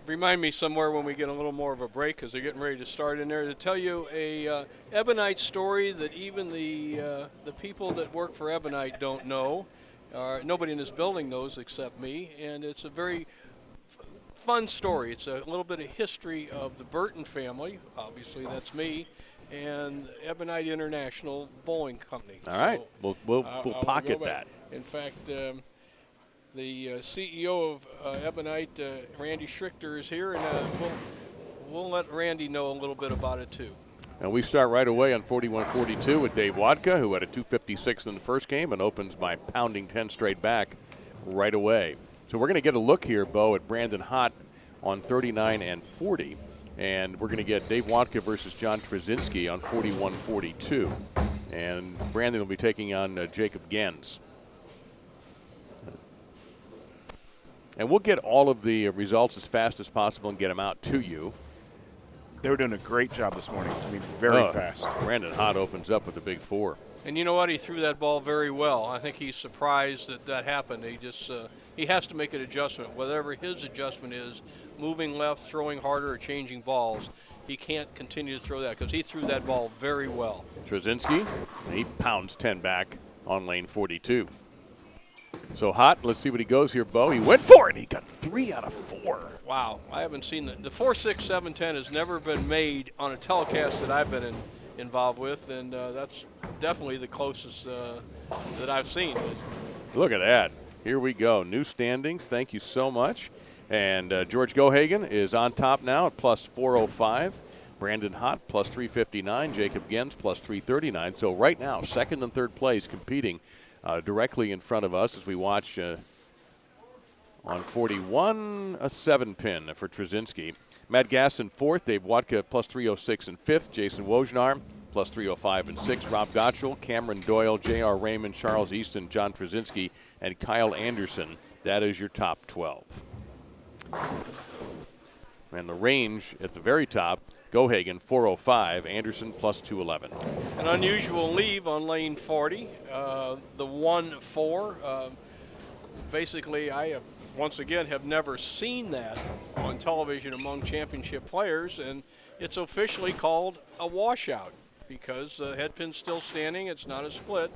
Remind me somewhere when we get a little more of a break, because they're getting ready to start in there, to tell you a Ebonite story that even the people that work for Ebonite don't know. Nobody in this building knows except me, and it's a very fun story. It's a little bit of history of the Burton family. Obviously, that's me. And Ebonite International Bowling Company. All right, so, we'll pocket that. In fact, the CEO of Ebonite, Randy Schrichter, is here, and we'll let Randy know a little bit about it too. And we start right away on 41-42 with Dave Watka, who had a 256 in the first game and opens by pounding 10 straight back right away. So we're going to get a look here, Bo, at Brandon Hott on 39 and 40. And we're going to get Dave Watka versus John Trzynski on 41-42. And Brandon will be taking on Jacob Gens. And we'll get all of the results as fast as possible and get them out to you. They were doing a great job this morning. I mean, very fast. Brandon Hott opens up with a big 4. And you know what? He threw that ball very well. I think he's surprised that that happened. He has to make an adjustment. Whatever his adjustment is, moving left, throwing harder, or changing balls, he can't continue to throw that because he threw that ball very well. Trzynski, he pounds 10 back on lane 42. So Hott, let's see what he goes here, Bo. He went for it. He got 3 out of 4. Wow, I haven't seen the 4.6.710 has never been made on a telecast that I've been involved with, and that's definitely the closest that I've seen. Look at that. Here we go. New standings. Thank you so much. And George Gohagen is on top now at plus 405. Brandon Hott plus 359. Jacob Gens plus 339. So right now, second and third place competing directly in front of us as we watch on 41, a 7-pin for Trzynski. Matt Gasson fourth, Dave Watka plus 306 in fifth, Jason Wojnar plus 305 in sixth, Rob Gottschall, Cameron Doyle, J.R. Raymond, Charles Easton, John Trzynski, and Kyle Anderson. That is your top 12. And the range at the very top, Gohagen 405, Anderson plus 211. An unusual leave on lane 40, the 1-4. Basically, I have once again have never seen that on television among championship players, and it's officially called a washout because the headpin's still standing. It's not a split.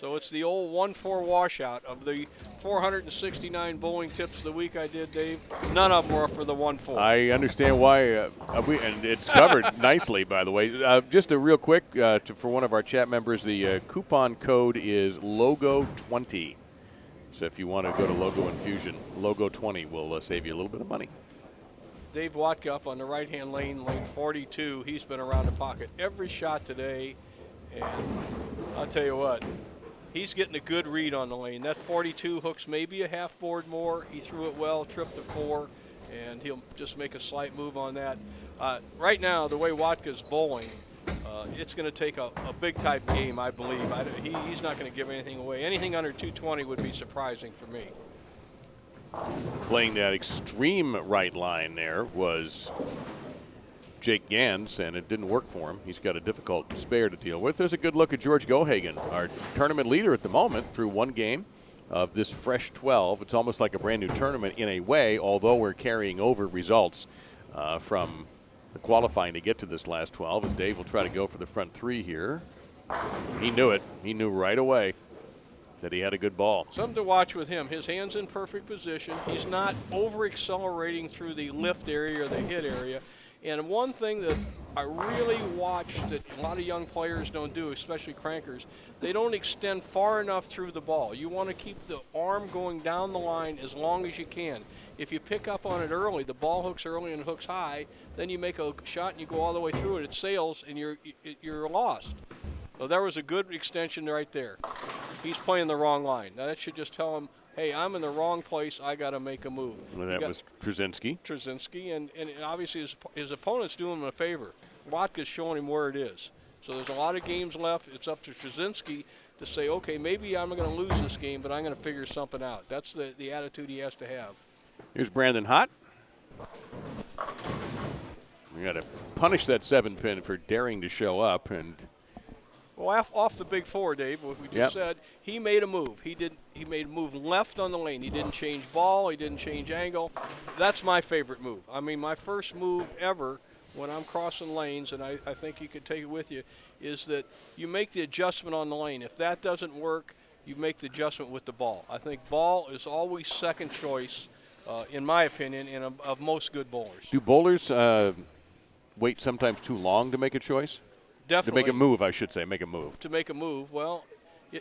So it's the old 1-4 washout. Of the 469 bowling tips the week I did, Dave, none of them were for the 1-4. I understand why, and it's covered nicely, by the way. Just a real quick, for one of our chat members, the coupon code is LOGO20. So if you want to go to Logo Infusion, LOGO20 will save you a little bit of money. Dave Watka up on the right-hand lane, lane 42. He's been around the pocket every shot today, and I'll tell you what, he's getting a good read on the lane. That 42 hooks maybe a half board more. He threw it well, tripped the 4, and he'll just make a slight move on that. Right now, the way Watka's bowling, it's going to take a big-type game, I believe. He's not going to give anything away. Anything under 220 would be surprising for me. Playing that extreme right line there was Jake Gens, and it didn't work for him. He's got a difficult spare to deal with. There's a good look at George Gohagen, our tournament leader at the moment, through one game of this fresh 12. It's almost like a brand new tournament in a way, although we're carrying over results from the qualifying to get to this last 12, as Dave will try to go for the front 3 here. He knew it. He knew right away that he had a good ball. Something to watch with him. His hand's in perfect position. He's not over-accelerating through the lift area or the hit area. And one thing that I really watch that a lot of young players don't do, especially crankers, they don't extend far enough through the ball. You want to keep the arm going down the line as long as you can. If you pick up on it early, the ball hooks early and hooks high, then you make a shot and you go all the way through it. It sails and you're lost. So there was a good extension right there. He's playing the wrong line. Now that should just tell him, hey, I'm in the wrong place. I got to make a move. Well, that was Trzynski. And obviously his opponent's doing him a favor. Watka's showing him where it is. So there's a lot of games left. It's up to Trzynski to say, okay, maybe I'm going to lose this game, but I'm going to figure something out. That's the attitude he has to have. Here's Brandon Hott. We got to punish that 7-pin for daring to show up. And well, off the big 4, Dave, what we just said, he made a move. He made a move left on the lane. He didn't change ball. He didn't change angle. That's my favorite move. I mean, my first move ever when I'm crossing lanes, and I think you could take it with you, is that you make the adjustment on the lane. If that doesn't work, you make the adjustment with the ball. I think ball is always second choice, in my opinion, of most good bowlers. Do bowlers wait sometimes too long to make a choice? Definitely. To make a move, I should say. Make a move. To make a move, well,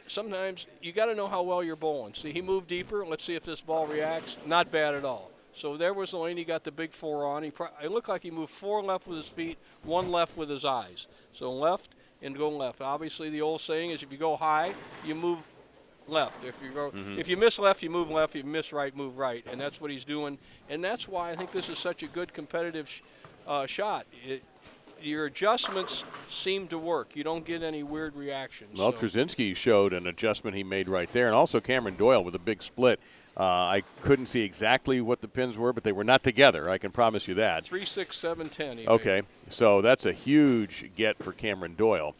sometimes you got to know how well you're bowling. See, he moved deeper. Let's see if this ball reacts. Not bad at all. So there was the lane he got the big 4 on. It looked like he moved 4 left with his feet, 1 left with his eyes. So left and go left. Obviously, the old saying is if you go high, you move left. If you go, if you miss left, you move left. If you miss right, move right. And that's what he's doing. And that's why I think this is such a good competitive shot. Your adjustments seem to work. You don't get any weird reactions. Well, Trzynski showed an adjustment he made right there, and also Cameron Doyle with a big split. I couldn't see exactly what the pins were, but they were not together. I can promise you that. 3, 6, 7, 10. Okay, so that's a huge get for Cameron Doyle.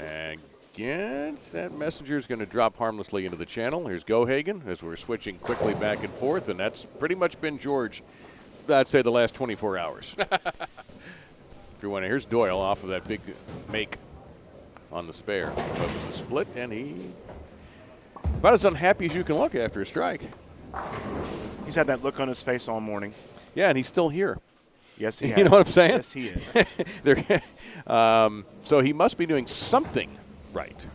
And against that messenger is going to drop harmlessly into the channel. Here's Gohagen as we're switching quickly back and forth, and that's pretty much been George, I'd say, the last 24 hours. If you want to, here's Doyle off of that big make on the spare. But it was a split, and he about as unhappy as you can look after a strike. He's had that look on his face all morning. Yeah, and he's still here. Yes, he has. You know what I'm saying? Yes, he is. So he must be doing something right.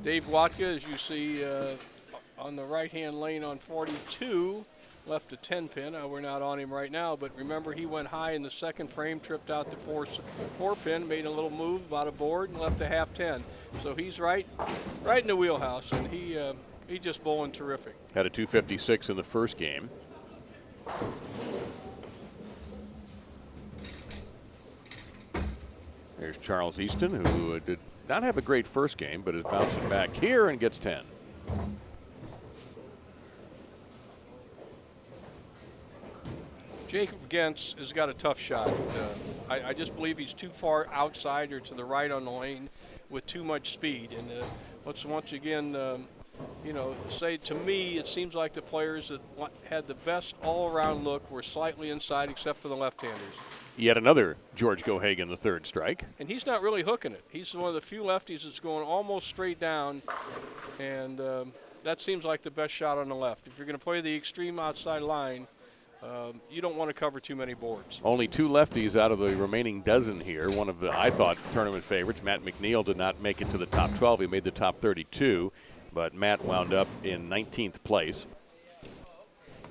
Dave Watka, as you see on the right-hand lane on 42, left a 10-pin. We're not on him right now, but remember he went high in the second frame, tripped out the 4-pin, made a little move about a board, and left a half 10. So he's right in the wheelhouse, and he's just bowling terrific. Had a 256 in the first game. There's Charles Easton, who did not have a great first game, but is bouncing back here and gets 10. Jacob Gentz has got a tough shot. I just believe he's too far outside or to the right on the lane with too much speed. And let's once again, say to me, it seems like the players that had the best all-around look were slightly inside except for the left-handers. Yet another George Gohagen, the third strike. And he's not really hooking it. He's one of the few lefties that's going almost straight down, and that seems like the best shot on the left. If you're going to play the extreme outside line, you don't want to cover too many boards. Only 2 lefties out of the remaining dozen here. One of the, I thought, tournament favorites, Matt McNeil, did not make it to the top 12. He made the top 32, but Matt wound up in 19th place.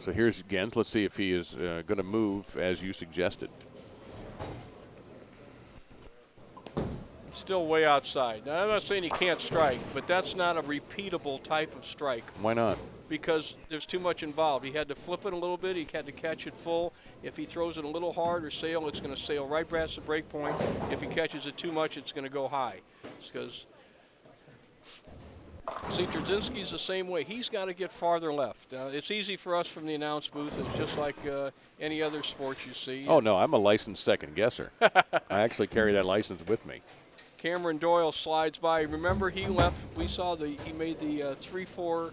So here's Gens. Let's see if he is going to move as you suggested. Still way outside. Now, I'm not saying he can't strike, but that's not a repeatable type of strike. Why not? Because there's too much involved. He had to flip it a little bit. He had to catch it full. If he throws it a little hard or sail, it's going to sail right past the break point. If he catches it too much, it's going to go high. Because see, Trzynski's the same way. He's got to get farther left. It's easy for us from the announce booth. It's just like any other sport you see. Oh, no, I'm a licensed second guesser. I actually carry that license with me. Cameron Doyle slides by. Remember, he left. We saw he made the 3-4,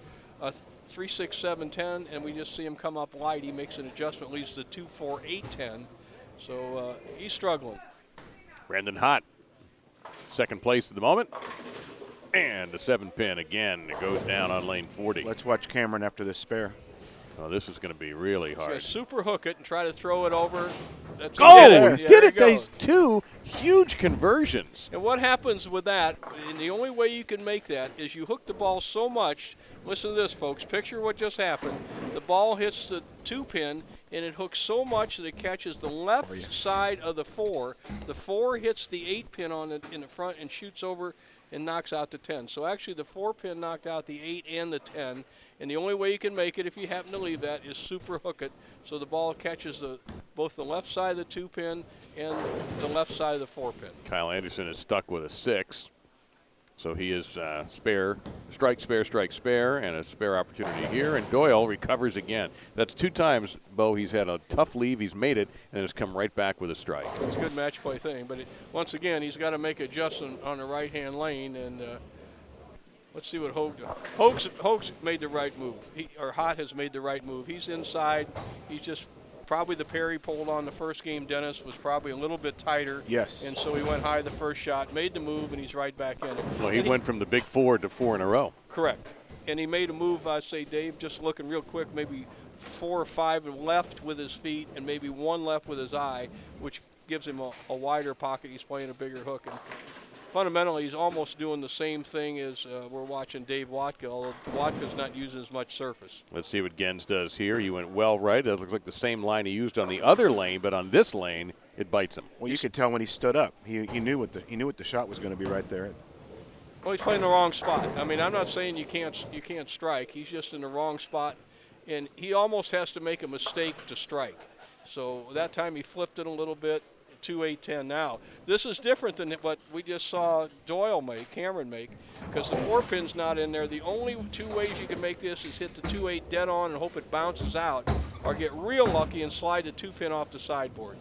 3-6-7-10, and we just see him come up light. He makes an adjustment, leads to 2-4-8-10. So he's struggling. Brandon Hott, second place at the moment. And the 7-pin again. It goes down on lane 40. Let's watch Cameron after this spare. Oh, this is going to be really He's hard. going to super hook it and try to throw it over. That's Oh, yeah, did it. there you These 2 huge conversions. And what happens with that, and the only way you can make that is you hook the ball so much. Listen to this, folks. Picture what just happened. The ball hits the 2-pin, and it hooks so much that it catches the left side of the 4. The 4 hits the 8-pin in the front and shoots over and knocks out the 10. So actually the 4-pin knocked out the 8 and the 10. And the only way you can make it, if you happen to leave that, is super hook it so the ball catches both the left side of the 2-pin and the left side of the 4-pin. Kyle Anderson is stuck with a 6. So he is spare, strike, spare, and a spare opportunity here. And Doyle recovers again. That's 2 times, Bo, he's had a tough leave. He's made it, and has come right back with a strike. It's a good match play thing. But once again, he's got to make adjustment on the right-hand lane. And let's see what Hogue does. Hogue's made the right move. Hott has made the right move. He's inside. He's just probably the pair he pulled on the first game, Dennis, was probably a little bit tighter. Yes. And so he went high the first shot, made the move, and he's right back in it. Well, he went from the big 4 to 4 in a row. Correct. And he made a move, I'd say, Dave, just looking real quick, maybe 4 or 5 left with his feet and maybe 1 left with his eye, which gives him a wider pocket. He's playing a bigger hook. And fundamentally, he's almost doing the same thing as we're watching Dave Watka, although Watka's not using as much surface. Let's see what Gens does here. He went well right. That looks like the same line he used on the other lane, but on this lane, it bites him. Well, you could tell when he stood up. He knew what the shot was going to be right there. Well, he's playing the wrong spot. I mean, I'm not saying you can't strike. He's just in the wrong spot, and he almost has to make a mistake to strike. So that time he flipped it a little bit. 2-8-10 now. This is different than what we just saw Cameron make, because the 4-pin's not in there. The only two ways you can make this is hit the 2-8 dead on and hope it bounces out, or get real lucky and slide the 2-pin off the sideboard.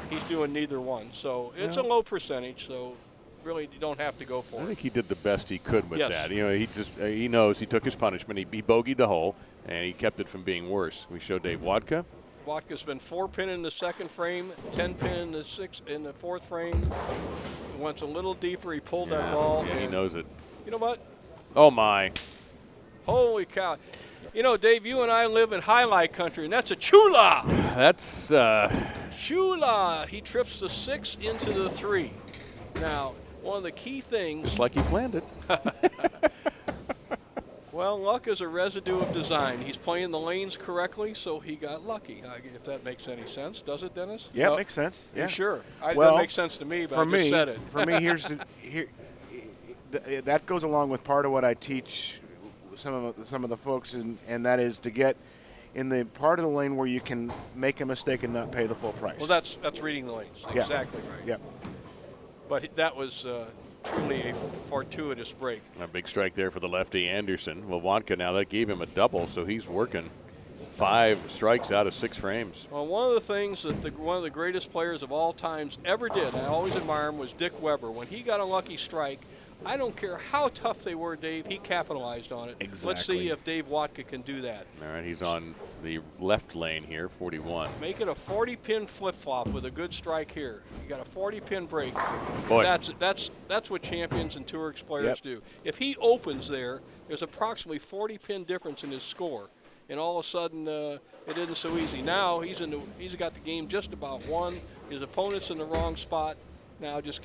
He's doing neither one. So it's a low percentage, so really you don't have to go for it. I think he did the best he could with Yes. that. You know, he knows he took his punishment. He bogeyed the hole, and he kept it from being worse. We show Dave Watka. Watka's been 4-pin in the second frame, 10-pin in the fourth frame. He went a little deeper. He pulled that ball. Yeah, he knows it. You know what? Oh, my. Holy cow. You know, Dave, you and I live in highlight country, and that's a chula. That's Chula. He trips the 6 into the 3. Now, one of the key things. just like he planned it. Well, luck is a residue of design. He's playing the lanes correctly, so he got lucky. If that makes any sense, does it, Dennis? Yeah, it makes sense. Yeah. You sure? Well, that makes sense to me, but for I just me, said it. For me, that goes along with part of what I teach some of the folks, and that is to get in the part of the lane where you can make a mistake and not pay the full price. Well, that's reading the lanes. Yeah. Exactly right. Yeah. But that was truly a fortuitous break. A big strike there for the lefty Anderson. Well, Watka now, that gave him a double, so he's working 5 strikes out of 6 frames. Well, one of the things that one of the greatest players of all times ever did, and I always admire him, was Dick Weber. When he got a lucky strike, I don't care how tough they were, Dave, he capitalized on it. Exactly. Let's see if Dave Watka can do that. All right, he's on the left lane here, 41. Make it a 40-pin flip-flop with a good strike here. You got a 40-pin break. Boy. That's what champions and Turek's players do. If he opens there, there's approximately 40-pin difference in his score, and all of a sudden it isn't so easy. Now he's got the game just about won. His opponent's in the wrong spot. Now just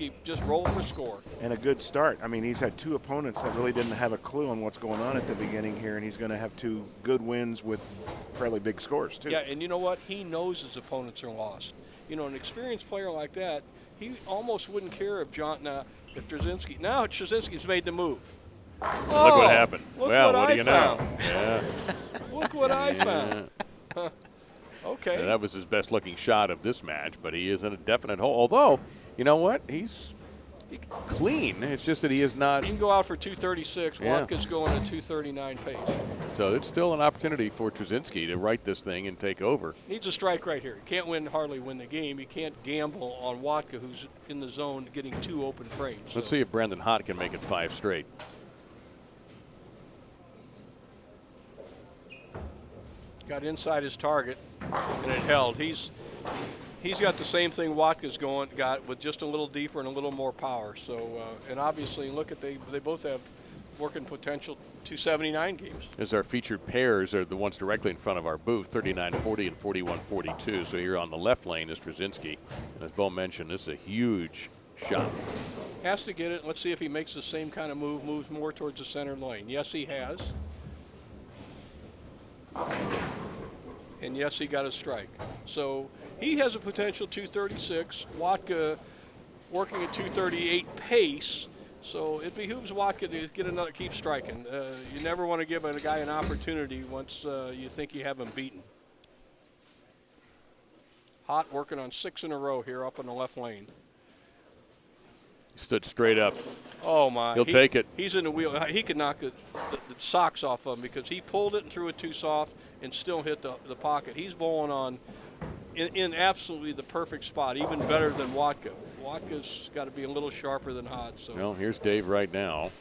roll for score. And a good start. I mean, he's had 2 opponents that really didn't have a clue on what's going on at the beginning here, and he's going to have 2 good wins with fairly big scores, too. Yeah, and you know what? He knows his opponents are lost. You know, an experienced player like that, he almost wouldn't care if Trzynski. Now Trzynski's made the move. Oh, Look what happened. Look well, what do I you found. know? Yeah. Look what I found. Huh. Okay. So that was his best looking shot of this match, but he is in a definite hole. Although, you know what? He's clean. It's just that he is not. He can go out for 236. Yeah. Watka's going at 239 pace. So it's still an opportunity for Trzynski to right this thing and take over. Needs a strike right here. Can't hardly win the game. You can't gamble on Watka, who's in the zone, getting 2 open frames. Let's see if Brandon Hott can make it 5 straight. Got inside his target, and it held. He's got the same thing Watka's got with just a little deeper and a little more power. So, and obviously, look at they both have working potential 279 games. As our featured pairs are the ones directly in front of our booth, 39-40 and 41-42. So here on the left lane is Trzynski. And as Bo mentioned, this is a huge shot. Has to get it. Let's see if he makes the same kind of move, moves more towards the center lane. Yes, he has. And yes, he got a strike. So he has a potential 236. Watka working at 238 pace. So it behooves Watka to keep striking. You never want to give a guy an opportunity once you think you have him beaten. Hot working on 6 in a row here up in the left lane. Stood straight up. Oh, my. He'll take it. He's in the wheel. He could knock the socks off of him because he pulled it and threw it too soft and still hit the pocket. He's bowling on in absolutely the perfect spot, even better than Watka. Watka's got to be a little sharper than Hot. So. Well, here's Dave right now.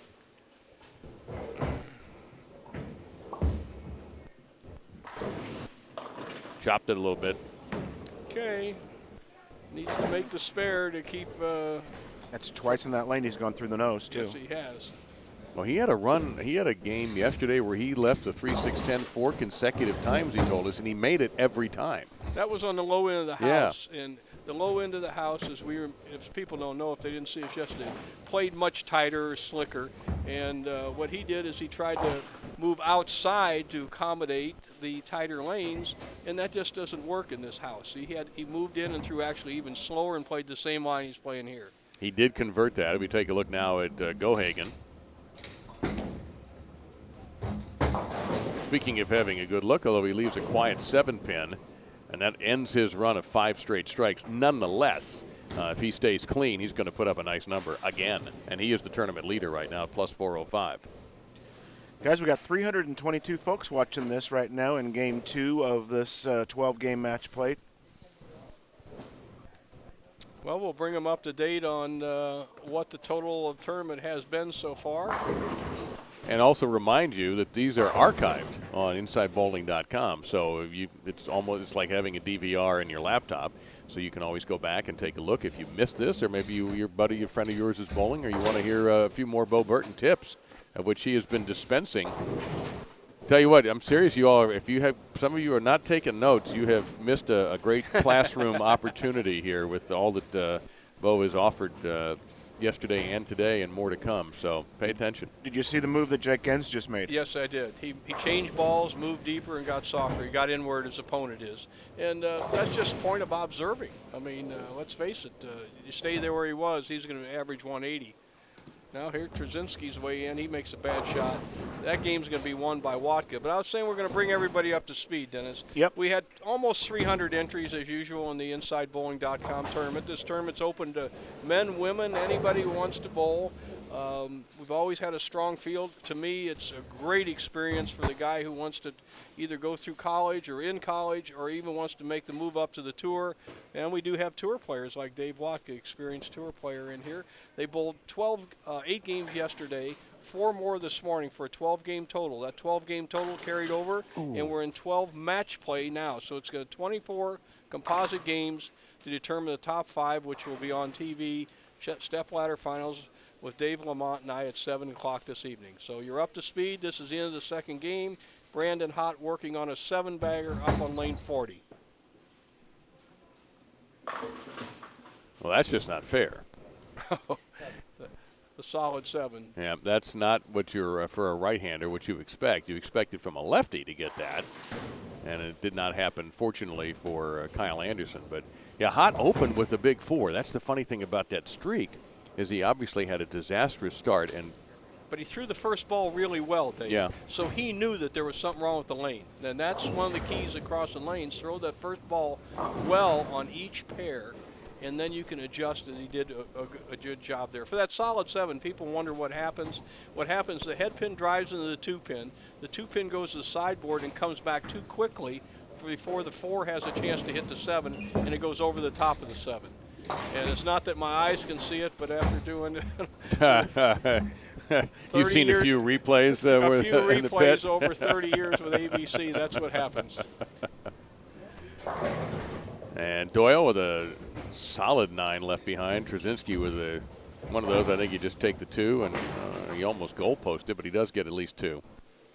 Chopped it a little bit. Okay. Needs to make the spare to keep. That's twice in that lane he's gone through the nose, too. Yes, he has. Well, he had a run. He had a game yesterday where he left the 3-6-10 4 consecutive times, he told us, and he made it every time. That was on the low end of the house. And the low end of the house, as if people don't know, if they didn't see us yesterday, played much tighter, slicker. And what he did is he tried to move outside to accommodate the tighter lanes, and that just doesn't work in this house. He moved in and threw actually even slower and played the same line he's playing here. He did convert that. We take a look now at Gohagen. Speaking of having a good look, although he leaves a quiet 7-pin, and that ends his run of 5 straight strikes. Nonetheless, if he stays clean, he's going to put up a nice number again, and he is the tournament leader right now, plus 405. Guys, we got 322 folks watching this right now in Game 2 of this 12-game match plate. Well, we'll bring them up to date on what the total of tournament has been so far. And also remind you that these are archived on InsideBowling.com. So it's like having a DVR in your laptop. So you can always go back and take a look if you missed this, or maybe your friend of yours is bowling, or you want to hear a few more Bo Burton tips, of which he has been dispensing. Tell you what, I'm serious, you all. If you have, some of you are not taking notes, you have missed a great classroom opportunity here with all that Bo has offered yesterday and today, and more to come. So pay attention. Did you see the move that Jake Gens just made? Yes, I did. He changed balls, moved deeper, and got softer. He got in where his opponent is, and that's just a point of observing. I mean, let's face it. You stay there where he was, he's going to average 180. Now here, Trzynski's way in. He makes a bad shot. That game's going to be won by Watka. But I was saying we're going to bring everybody up to speed, Dennis. Yep. We had almost 300 entries, as usual, in the InsideBowling.com tournament. This tournament's open to men, women, anybody who wants to bowl. We've always had a strong field. To me, it's a great experience for the guy who wants to either go through college or in college, or even wants to make the move up to the tour. And we do have tour players like Dave Watka, experienced tour player in here. They bowled 8 games yesterday, 4 more this morning for a 12-game total. That 12-game total carried over, and we're in 12 match play now. So it's got 24 composite games to determine the top 5, which will be on TV, stepladder finals, with Dave Lamont and I at 7 o'clock this evening. So you're up to speed. This is the end of the second game. Brandon Hott working on a 7-bagger up on lane 40. Well, that's just not fair. The solid 7. Yeah, that's not what you're, for a right-hander, what you expect. You expected from a lefty to get that, and it did not happen, fortunately, for Kyle Anderson. But, yeah, Hott opened with a big 4. That's the funny thing about that streak, is he obviously had a disastrous start. But he threw the first ball really well, Dave. Yeah. So he knew that there was something wrong with the lane. And that's one of the keys across the lanes. Throw that first ball well on each pair, and then you can adjust, and he did a good job there. For that solid 7, people wonder what happens. What happens, the head pin drives into the 2-pin. The 2-pin goes to the sideboard and comes back too quickly before the 4 has a chance to hit the 7, and it goes over the top of the 7. And it's not that my eyes can see it, but after doing You've seen a few replays a few in the pit. replays over 30 years with ABC. That's what happens. And Doyle with a solid 9 left behind. Trzynski with one of those. I think you just take the 2, and he almost goal-posted, but he does get at least 2.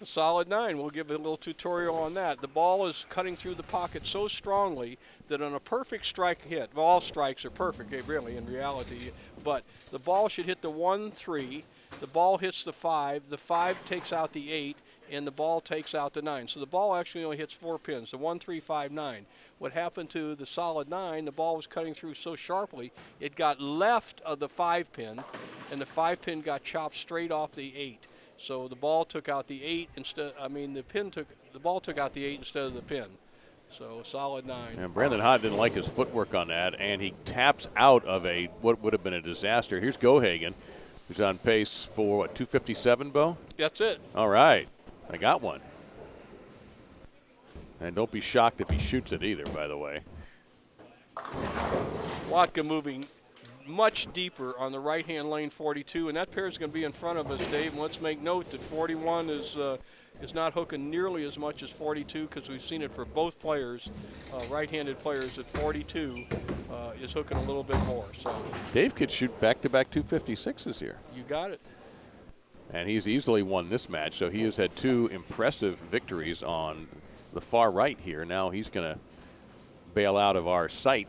A solid 9. We'll give a little tutorial on that. The ball is cutting through the pocket so strongly that on a perfect strike hit, well, all strikes are perfect, really, in reality, but the ball should hit the 1-3. The ball hits the 5. The 5 takes out the 8, and the ball takes out the 9. So the ball actually only hits 4 pins, the 1, 3, 5, 9. What happened to the solid 9, the ball was cutting through so sharply, it got left of the 5 pin, and the 5 pin got chopped straight off the 8. So the ball took out the 8 instead. I mean, the ball took out the 8 instead of the pin. So solid 9. And Brandon Hott didn't like his footwork on that, and he taps out of what would have been a disaster. Here's Gohagen, who's on pace for, what, 257, Bo? That's it. All right. I got one. And don't be shocked if he shoots it either, by the way. Watka moving much deeper on the right-hand lane 42, and that pair is going to be in front of us, Dave. And let's make note that 41 is not hooking nearly as much as 42, because we've seen it for both players, right-handed players, that 42 is hooking a little bit more. So Dave could shoot back-to-back 256s here. You got it. And he's easily won this match, so he has had 2 impressive victories on the far right here. Now he's going to bail out of our sight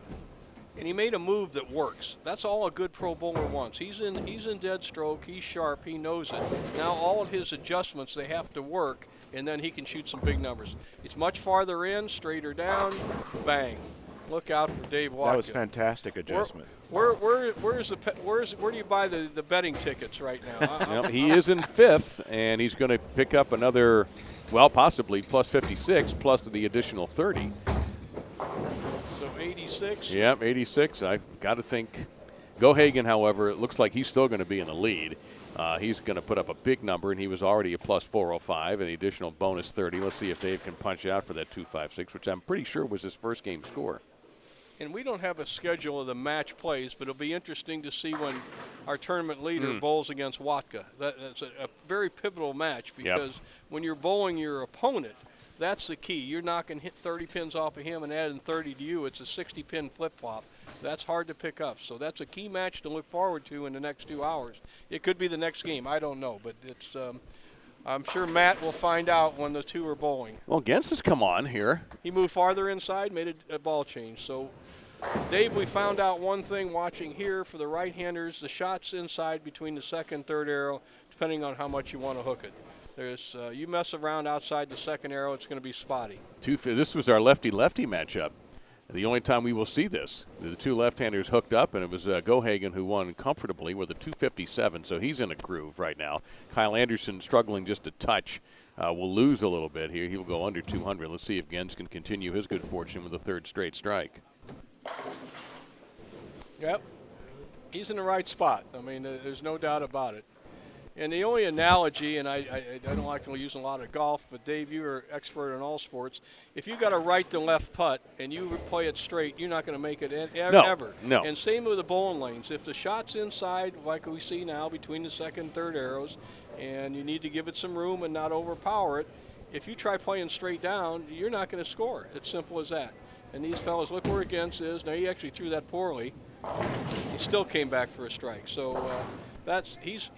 and he made a move that works. That's all a good pro bowler wants. He's in dead stroke. He's sharp. He knows it. Now all of his adjustments, they have to work, and then he can shoot some big numbers. He's much farther in, straighter down, bang. Look out for Dave Watka. That was fantastic adjustment. Where do you buy the betting tickets right now? Well, he is in 5th, and he's going to pick up another, well, possibly plus 56, plus the additional 30. So 86? Yep, 86. I've got to think. Gohagen, however, it looks like he's still going to be in the lead. He's going to put up a big number, and he was already a plus 405, and the additional bonus 30. Let's see if Dave can punch out for that 256, which I'm pretty sure was his first game score. And we don't have a schedule of the match plays, but it'll be interesting to see when our tournament leader bowls against Watka. That's a very pivotal match because when you're bowling your opponent, that's the key. You're not going to hit 30 pins off of him and adding 30 to you. It's a 60-pin flip-flop. That's hard to pick up. So that's a key match to look forward to in the next 2 hours. It could be the next game. I don't know, but it's I'm sure Matt will find out when the two are bowling. Well, Gens has come on here. He moved farther inside, made a ball change. So, Dave, we found out one thing watching here for the right-handers, the shots inside between the second and third arrow, depending on how much you want to hook it. There's you mess around outside the second arrow, it's going to be spotty. This was our lefty-lefty matchup. The only time we will see this. The two left-handers hooked up, and it was Gohagen who won comfortably with a 257, so he's in a groove right now. Kyle Anderson struggling just a touch. Will lose a little bit here. He'll go under 200. Let's see if Gens can continue his good fortune with a third straight strike. Yep. He's in the right spot. I mean, there's no doubt about it. And the only analogy, and I don't like to use a lot of golf, but Dave, you're expert in all sports. If you got a right to left putt and you play it straight, you're not going to make it ever. No. And same with the bowling lanes. If the shot's inside, like we see now, between the second and third arrows, and you need to give it some room and not overpower it, if you try playing straight down, you're not going to score. It's simple as that. And these fellas, look where Gens is. Now, he actually threw that poorly. He still came back for a strike. So he's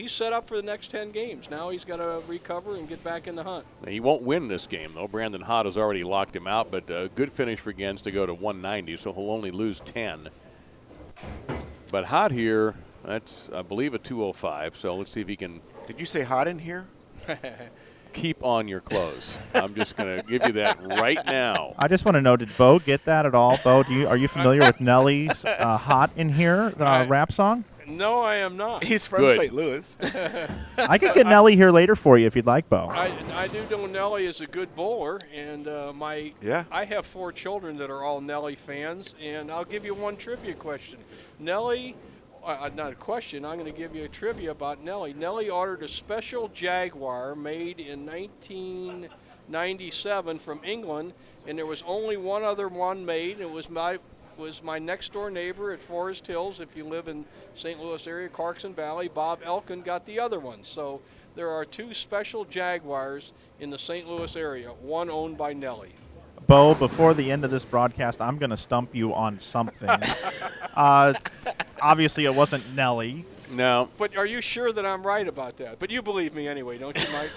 set up for the next 10 games. Now he's got to recover and get back in the hunt. He won't win this game, though. Brandon Hott has already locked him out, but a good finish for Gens to go to 190, so he'll only lose 10. But Hott here, that's, I believe, a 205, so let's see if he can. Did you say hot in here? Keep on your clothes. I'm just going to give you that right now. I just want to know, did Bo get that at all? Bo, are you familiar with Nelly's Hot in Here rap song? No, I am not. He's from Good. St. Louis. I could get Nelly here later for you if you'd like, Bo. I do know Nelly is a good bowler, and I have 4 children that are all Nelly fans, and I'll give you one trivia question. Nelly, not a question, I'm going to give you a trivia about Nelly. Nelly ordered a special Jaguar made in 1997 from England, and there was only one other one made, and it was my next door neighbor at Forest Hills. If you live in St. Louis area, Clarkson Valley, Bob Elkin got the other one. So there are 2 special Jaguars in the St. Louis area, one owned by Nelly. Bo, before the end of this broadcast, I'm going to stump you on something. Obviously, it wasn't Nelly. No. But are you sure that I'm right about that? But you believe me anyway, don't you, Mike?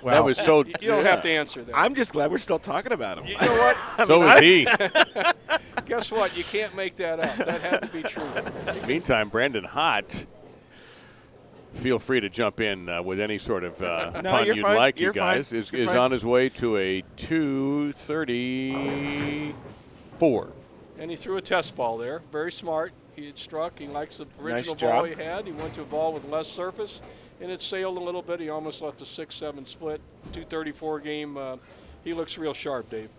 Well, that was so. You don't have to answer that. I'm just glad we're still talking about him. You know what? So is he. Guess what? You can't make that up. That had to be true. Meantime, Brandon Hott, feel free to jump in with any sort of pun you're you'd fine. like, You're you guys. fine. Is You're fine. on his way to a 234. And he threw a test ball there. Very smart. He had struck. He likes the original Nice ball job. he had. He went to a ball with less surface, and it sailed a little bit. He almost left a 6-7 split, 234 game. He looks real sharp, Dave.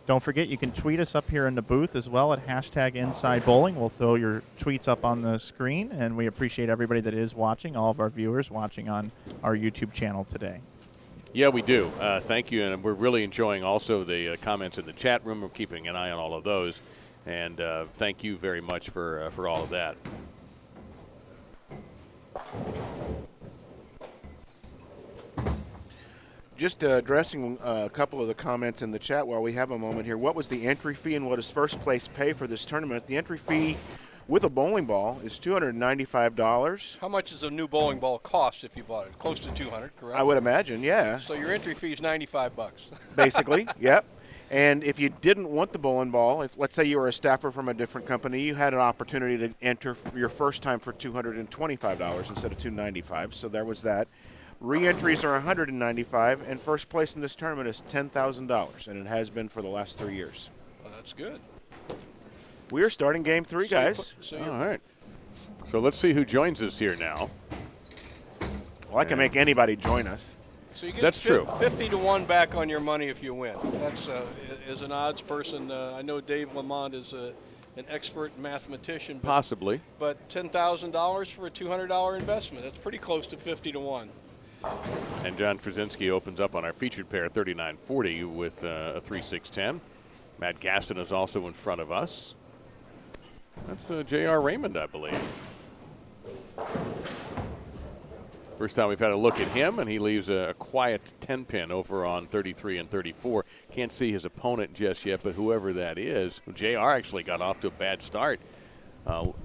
Don't forget, you can tweet us up here in the booth as well at #InsideBowling. We'll throw your tweets up on the screen, and we appreciate everybody that is watching, all of our viewers watching on our YouTube channel today. Yeah, we do. Thank you, and we're really enjoying also the comments in the chat room. We're keeping an eye on all of those, and thank you very much for all of that. Just addressing a couple of the comments in the chat while we have a moment here. What was the entry fee and what does first place pay for this tournament? The entry fee with a bowling ball is $295. How much does a new bowling ball cost if you bought it? Close to $200, correct? I would imagine, yeah. So your entry fee is $95. Basically, yep. And if you didn't want the bowling ball, if let's say you were a staffer from a different company, you had an opportunity to enter your first time for $225 instead of $295. So there was that. Re-entries are $195, and first place in this tournament is $10,000, and it has been for the last 3 years. Well, that's good. We are starting game 3, guys. All right. So let's see who joins us here now. Well, I can make anybody join us. So you get That's true. 50 to 1 back on your money if you win. That's as an odds person. I know Dave Lamont is an expert mathematician. But, Possibly. But $10,000 for a $200 investment. That's pretty close to 50 to 1. And John Krasinski opens up on our featured pair 3940 with a 3-6-10. Matt Gaston is also in front of us. That's J.R. Raymond, I believe. First time we've had a look at him, and he leaves a quiet 10-pin over on 33 and 34. Can't see his opponent just yet, but whoever that is. J.R. actually got off to a bad start.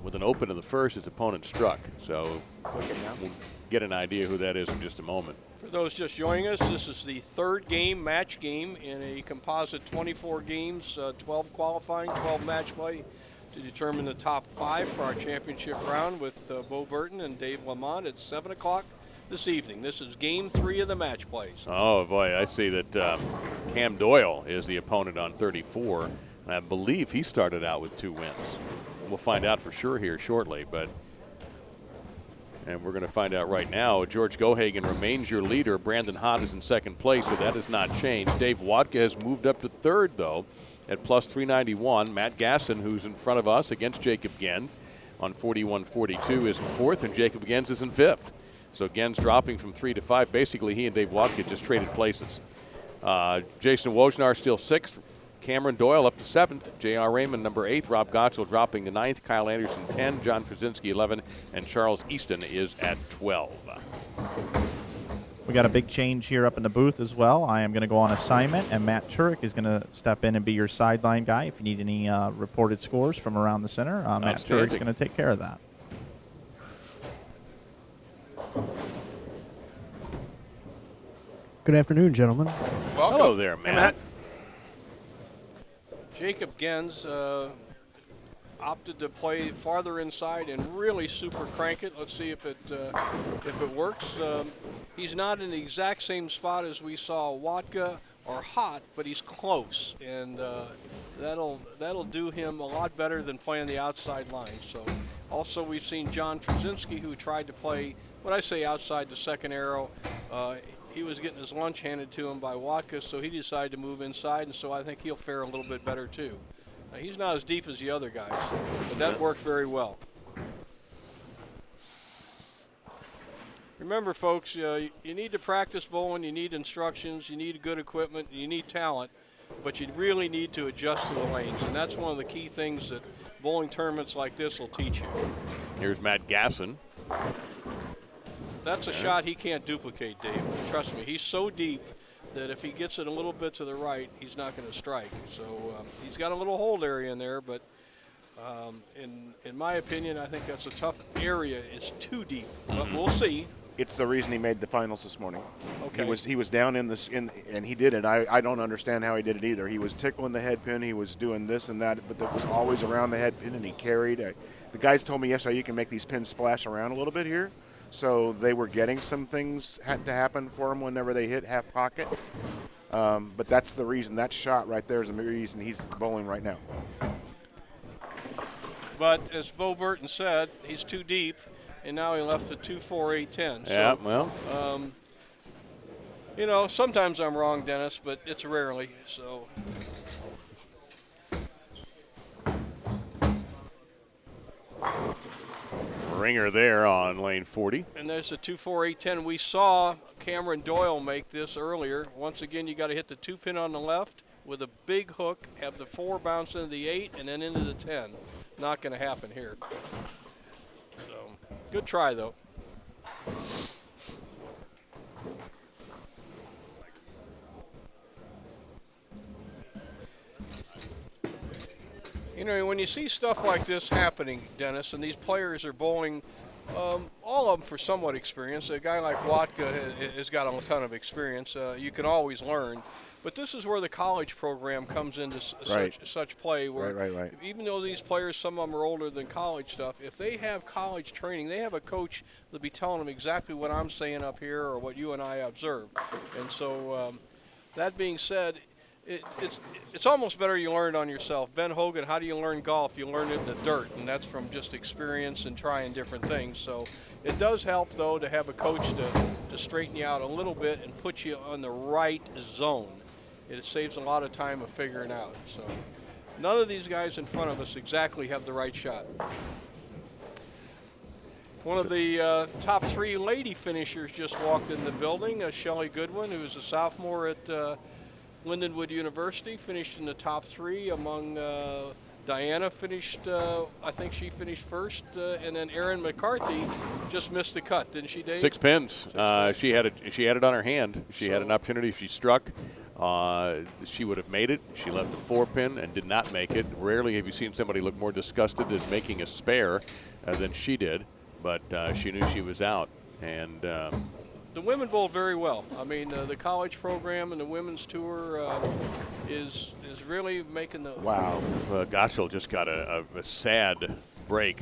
With an open in the first, his opponent struck. So we'll get an idea who that is in just a moment. For those just joining us, this is the third game, match game, in a composite 24 games, 12 qualifying, 12 match play to determine the top 5 for our championship round with Bo Burton and Dave Lamont at 7 o'clock this evening. This is game 3 of the match plays. Oh, boy, I see that Cam Doyle is the opponent on 34. And I believe he started out with 2 wins. We'll find out for sure here shortly, and we're going to find out right now. George Gohagen remains your leader. Brandon Hott is in second place, so that has not changed. Dave Watka has moved up to third, though, at plus 391. Matt Gasson, who's in front of us against Jacob Gens on 41.42, is in fourth, and Jacob Gens is in fifth. So Gens dropping from 3 to 5. Basically, he and Dave Watka just traded places. Jason Wojnar still sixth. Cameron Doyle up to 7th. J.R. Raymond number 8th. Rob Gottsel dropping to 9th. Kyle Anderson 10. John Krasinski 11. And Charles Easton is at 12. We got a big change here up in the booth as well. I am going to go on assignment, and Matt Turek is going to step in and be your sideline guy. If you need any reported scores from around the center, Matt Turek is going to take care of that. Good afternoon, gentlemen. Welcome. Hello there, Matt. Jacob Gens opted to play farther inside and really super crank it. Let's see if it works. He's not in the exact same spot as we saw Watka or Hot, but he's close, and that'll do him a lot better than playing the outside line. So, also we've seen John Krasinski, who tried to play when I say outside the second arrow. He was getting his lunch handed to him by Watka, so he decided to move inside, and so I think he'll fare a little bit better too. He's not as deep as the other guys, but that worked very well. Remember, folks, you need to practice bowling, you need instructions, you need good equipment, you need talent, but you really need to adjust to the lanes, and that's one of the key things that bowling tournaments like this will teach you. Here's Matt Gasson. That's a shot he can't duplicate, Dave. Trust me, he's so deep that if he gets it a little bit to the right, he's not going to strike. So he's got a little hold area in there, but in my opinion, I think that's a tough area. It's too deep, but we'll see. It's the reason he made the finals this morning. Okay. He was down in this, and he did it. I don't understand how he did it either. He was tickling the head pin. He was doing this and that, but that was always around the head pin, and he carried. The guys told me yesterday you can make these pins splash around a little bit here. So they were getting some things had to happen for him whenever they hit half pocket. But that's the reason. That shot right there is the reason he's bowling right now. But as Bo Burton said, he's too deep, and now he left the 2-4-8-10. Yeah, So, well. sometimes I'm wrong, Dennis, but it's rarely. So. Ringer there on lane 40. And there's the 2-4-8-10. We saw Cameron Doyle make this earlier. Once again, you got to hit the 2-pin on the left with a big hook, have the 4 bounce into the 8, and then into the 10. Not going to happen here. So, good try, though. When you see stuff like this happening, Dennis, and these players are bowling, all of them for somewhat experience. A guy like Watka has got a ton of experience. You can always learn. But this is where the college program comes into Right. such play, where Right. even though these players, some of them are older than college stuff, if they have college training, they have a coach that'll be telling them exactly what I'm saying up here or what you and I observe. And so that being said, it's almost better you learn it on yourself. Ben Hogan, how do you learn golf? You learn it in the dirt, and that's from just experience and trying different things. So it does help, though, to have a coach to straighten you out a little bit and put you on the right zone. It saves a lot of time of figuring out. So none of these guys in front of us exactly have the right shot. One of the top 3 lady finishers just walked in the building, Shelley Goodwin, who's a sophomore at Lindenwood University, finished in the top 3 among Diana finished, I think she finished first, and then Erin McCarthy just missed the cut, didn't she, Dave? 6 pins. She had it on her hand. She had an opportunity. If she struck, she would have made it. She left a 4-pin and did not make it. Rarely have you seen somebody look more disgusted at making a spare than she did, but she knew she was out. And the women bowled very well. I mean, the college program and the women's tour is really making the. Wow. Goschel just got a sad break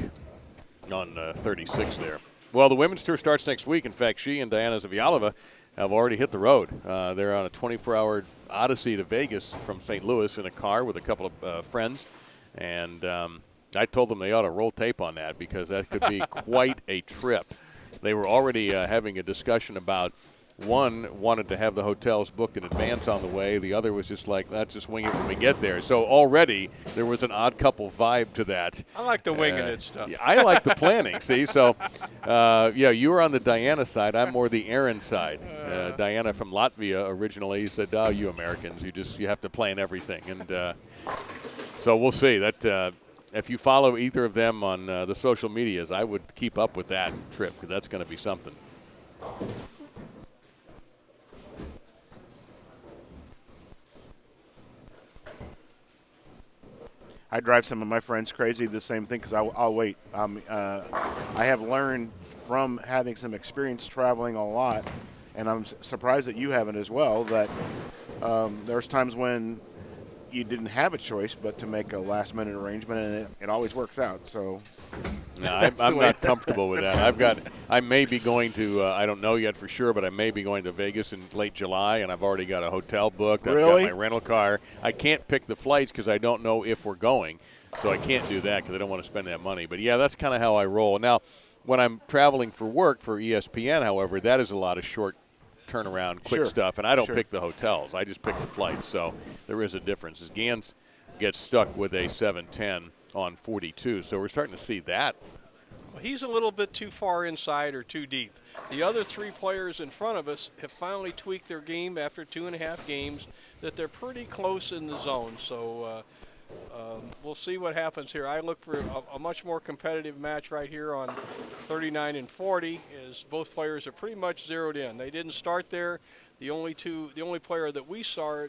on 36 there. Well, the women's tour starts next week. In fact, she and Diana Zavialova have already hit the road. They're on a 24-hour odyssey to Vegas from St. Louis in a car with a couple of friends. And I told them they ought to roll tape on that because that could be quite a trip. They were already having a discussion about, one wanted to have the hotels booked in advance on the way. The other was just like, let's just wing it when we get there. So already there was an odd couple vibe to that. I like the winging it stuff. Yeah, I like the planning, see? So, yeah, you were on the Diana side. I'm more the Aaron side. Diana from Latvia originally said, oh, you Americans, you have to plan everything. And so we'll see. That if you follow either of them on the social medias, I would keep up with that trip because that's going to be something. I drive some of my friends crazy, the same thing, because I'll wait. I have learned from having some experience traveling a lot, and I'm surprised that you haven't as well, that there's times when you didn't have a choice but to make a last-minute arrangement, and it always works out. So, no, I'm not comfortable with that. I may be going to, I don't know yet for sure, but I may be going to Vegas in late July, and I've already got a hotel booked. Really? I've got my rental car. I can't pick the flights because I don't know if we're going, so I can't do that because I don't want to spend that money. But, yeah, that's kind of how I roll. Now, when I'm traveling for work for ESPN, however, that is a lot of short turnaround, quick stuff, and I don't pick the hotels. I just pick the flights, so there is a difference. As Gans gets stuck with a 7-10 on 42, so we're starting to see that. Well, he's a little bit too far inside or too deep. The other 3 players in front of us have finally tweaked their game after 2.5 games that they're pretty close in the zone, so we'll see what happens here. I look for a much more competitive match right here on 39 and 40 as both players are pretty much zeroed in. They didn't start there. The only player that we saw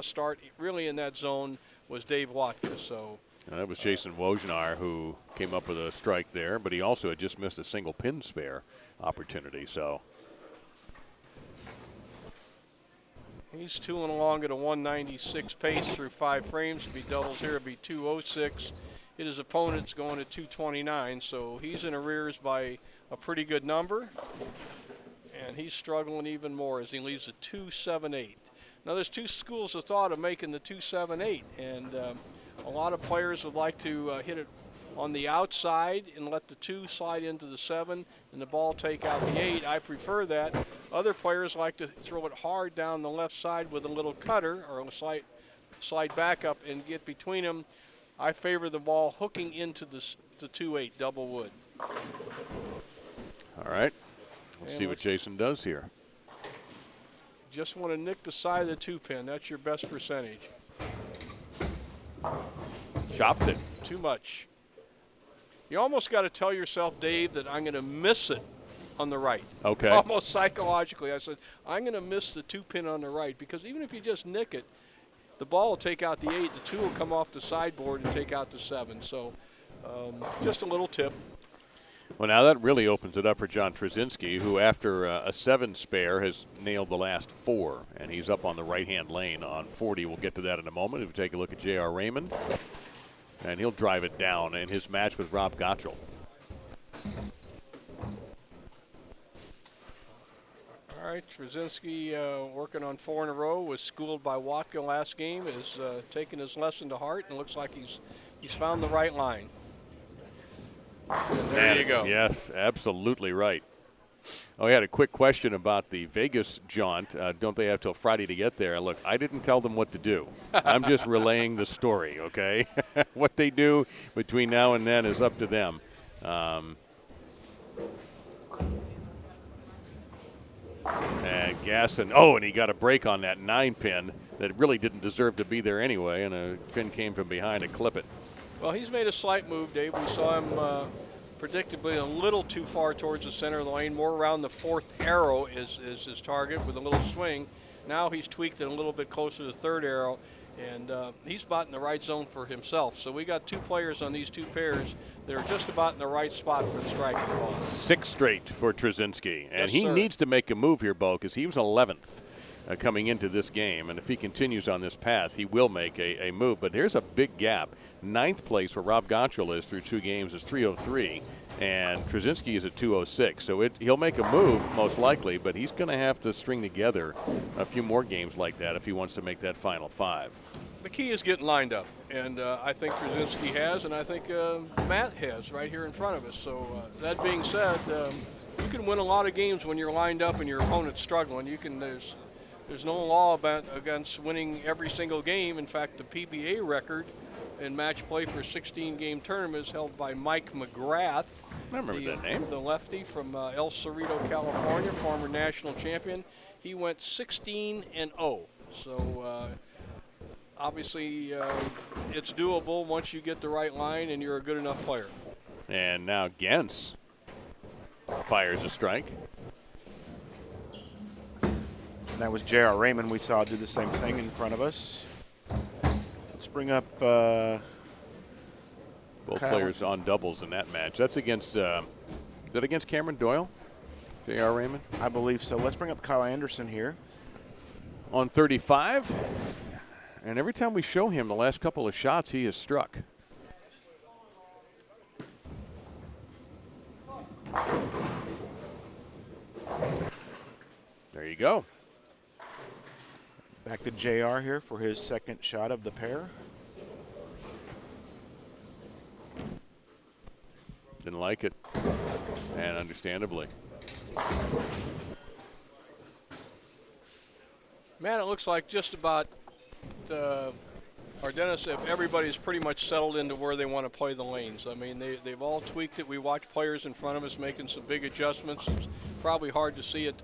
start really in that zone was Dave Watka. So that was Jason Wojnar who came up with a strike there, but he also had just missed a single pin spare opportunity. So he's tooling along at a 196 pace through 5 frames. If he doubles here, it'd be 206. Hit his opponent's going at 229, so he's in arrears by a pretty good number. And he's struggling even more as he leaves a 278. Now, there's 2 schools of thought of making the 278, and a lot of players would like to hit it on the outside and let the 2 slide into the 7 and the ball take out the 8. I prefer that. Other players like to throw it hard down the left side with a little cutter or a slide back up and get between them. I favor the ball hooking into the 2-8 double wood. All right. We'll see what Jason does here. Just want to nick the side of the 2-pin. That's your best percentage. Chopped it. Too much. You almost got to tell yourself, Dave, that I'm going to miss it on the right. Okay. Almost psychologically. I said, I'm going to miss the 2-pin on the right because even if you just nick it, the ball will take out the 8. The 2 will come off the sideboard and take out the 7. So just a little tip. Well, now that really opens it up for John Trzynski, who after a 7 spare has nailed the last 4, and he's up on the right-hand lane on 40. We'll get to that in a moment. If we take a look at J.R. Raymond, and he'll drive it down in his match with Rob Gottschall. All right, Trzynski working on 4 in a row, was schooled by Watka last game, has taken his lesson to heart, and looks like he's found the right line. And there you go. Yes, absolutely right. Oh, I had a quick question about the Vegas jaunt. Don't they have till Friday to get there? Look, I didn't tell them what to do. I'm just relaying the story, okay? What they do between now and then is up to them. And Gasson, and he got a break on that 9-pin that really didn't deserve to be there anyway, and a pin came from behind to clip it. Well, he's made a slight move, Dave. We saw him predictably a little too far towards the center of the lane. More around the 4th arrow is his target with a little swing. Now he's tweaked it a little bit closer to the 3rd arrow, and he's about in the right zone for himself. So we got 2 players on these 2 pairs that are just about in the right spot for the striking ball. 6 straight for Trzynski, and Yes, he sir. needs to make a move here, Bo, because he was 11th. Coming into this game, and if he continues on this path, he will make a move. But here's a big gap. 9th place where Rob Gottschall is through 2 games is 303, and Trzynski is at 206. So he'll make a move, most likely, but he's going to have to string together a few more games like that if he wants to make that final 5. The key is getting lined up, and I think Trzynski has, and I think Matt has right here in front of us. So that being said, you can win a lot of games when you're lined up and your opponent's struggling. There's no law against winning every single game. In fact, the PBA record in match play for 16-game tournament is held by Mike McGrath. I remember that name. The lefty from El Cerrito, California, former national champion. He went 16-0. So obviously it's doable once you get the right line and you're a good enough player. And now Gens fires a strike. That was J.R. Raymond we saw do the same thing in front of us. Let's bring up Both Kyle. players on doubles in that match. That's against, is that against Cameron Doyle? J.R. Raymond? I believe so. Let's bring up Kyle Anderson here. On 35. And every time we show him the last couple of shots, he has struck. There you go. Back to JR here for his 2nd shot of the pair. Didn't like it. And understandably. Man, it looks like just about Ardennis, everybody's pretty much settled into where they want to play the lanes. I mean, they've all tweaked it. We watch players in front of us making some big adjustments. It's probably hard to see it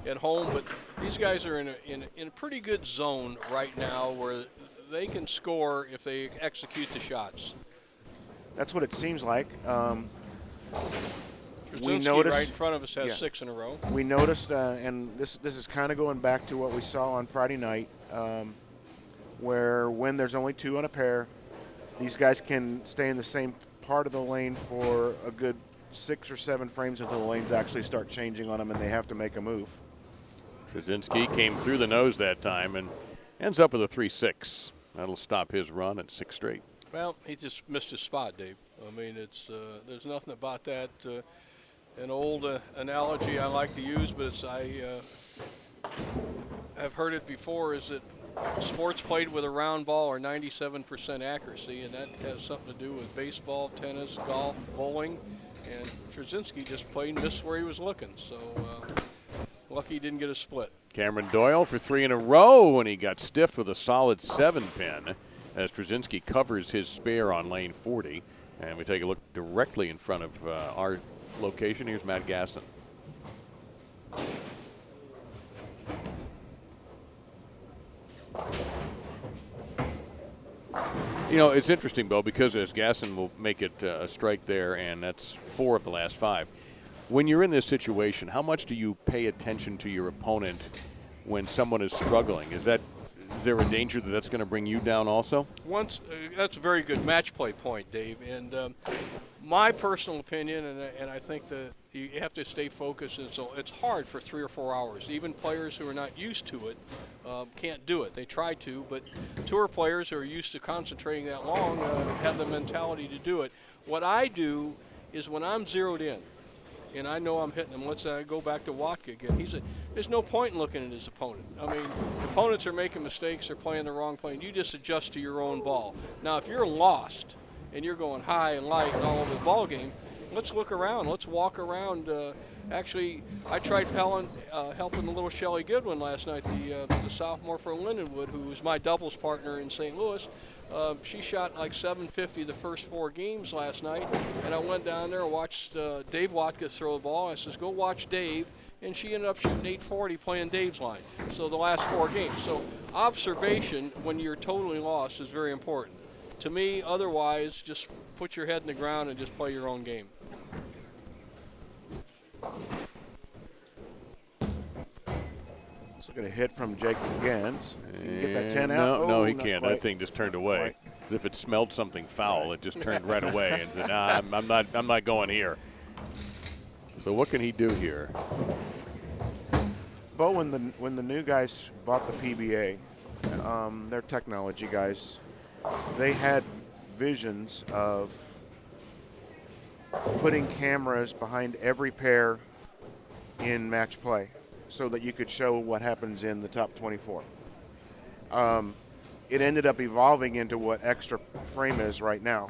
at home, but these guys are in a pretty good zone right now where they can score if they execute the shots. That's what it seems like. We noticed right in front of us has 6 in a row. We noticed, and this is kind of going back to what we saw on Friday night, where when there's only 2 on a pair, these guys can stay in the same part of the lane for a good 6 or 7 frames until the lanes actually start changing on them and they have to make a move. Trzynski came through the nose that time and ends up with a 3-6. That'll stop his run at 6 straight. Well, he just missed his spot, Dave. I mean, it's there's nothing about that. An old analogy I like to use, but I've heard it before, is that sports played with a round ball are 97% accuracy, and that has something to do with baseball, tennis, golf, bowling. And Trzynski just played and missed where he was looking. So lucky he didn't get a split. Cameron Doyle for 3 in a row, and he got stiffed with a solid 7-pin as Trzynski covers his spare on lane 40. And we take a look directly in front of our location. Here's Matt Gasson. You know, it's interesting, Bo, because as Gasson will make it a strike there, and that's 4 of the last 5. When you're in this situation, how much do you pay attention to your opponent when someone is struggling? Is that is there a danger that that's going to bring you down also? That's a very good match play point, Dave. And my personal opinion, and I think that you have to stay focused, and so it's hard for 3 or 4 hours. Even players who are not used to it can't do it. They try to, but tour players who are used to concentrating that long have the mentality to do it. What I do is when I'm zeroed in, and I know I'm hitting him, let's go back to Watka again. There's no point in looking at his opponent. I mean, opponents are making mistakes, they're playing the wrong play, and you just adjust to your own ball. Now, if you're lost and you're going high and light and all over the ball game, let's look around. Let's walk around. Actually, I tried helping the little Shelly Goodwin last night, the sophomore from Lindenwood, who was my doubles partner in St. Louis. She shot like 750 the first 4 games last night, and I went down there and watched Dave Watka throw the ball. I says, go watch Dave, and she ended up shooting 840 playing Dave's line. So the last 4 games. So observation when you're totally lost is very important. To me, otherwise, just put your head in the ground and just play your own game. Let's look at a hit from Jacob Gans. He can get that 10 out. No, he not can't. quite. That thing just turned away. Quite. As if it smelled something foul. It just turned right away and said, nah, I'm not going here. So what can he do here? Bo, when the new guys bought the PBA, they're technology guys. They had visions of putting cameras behind every pair in match play so that you could show what happens in the top 24. It ended up evolving into what Extra Frame is right now,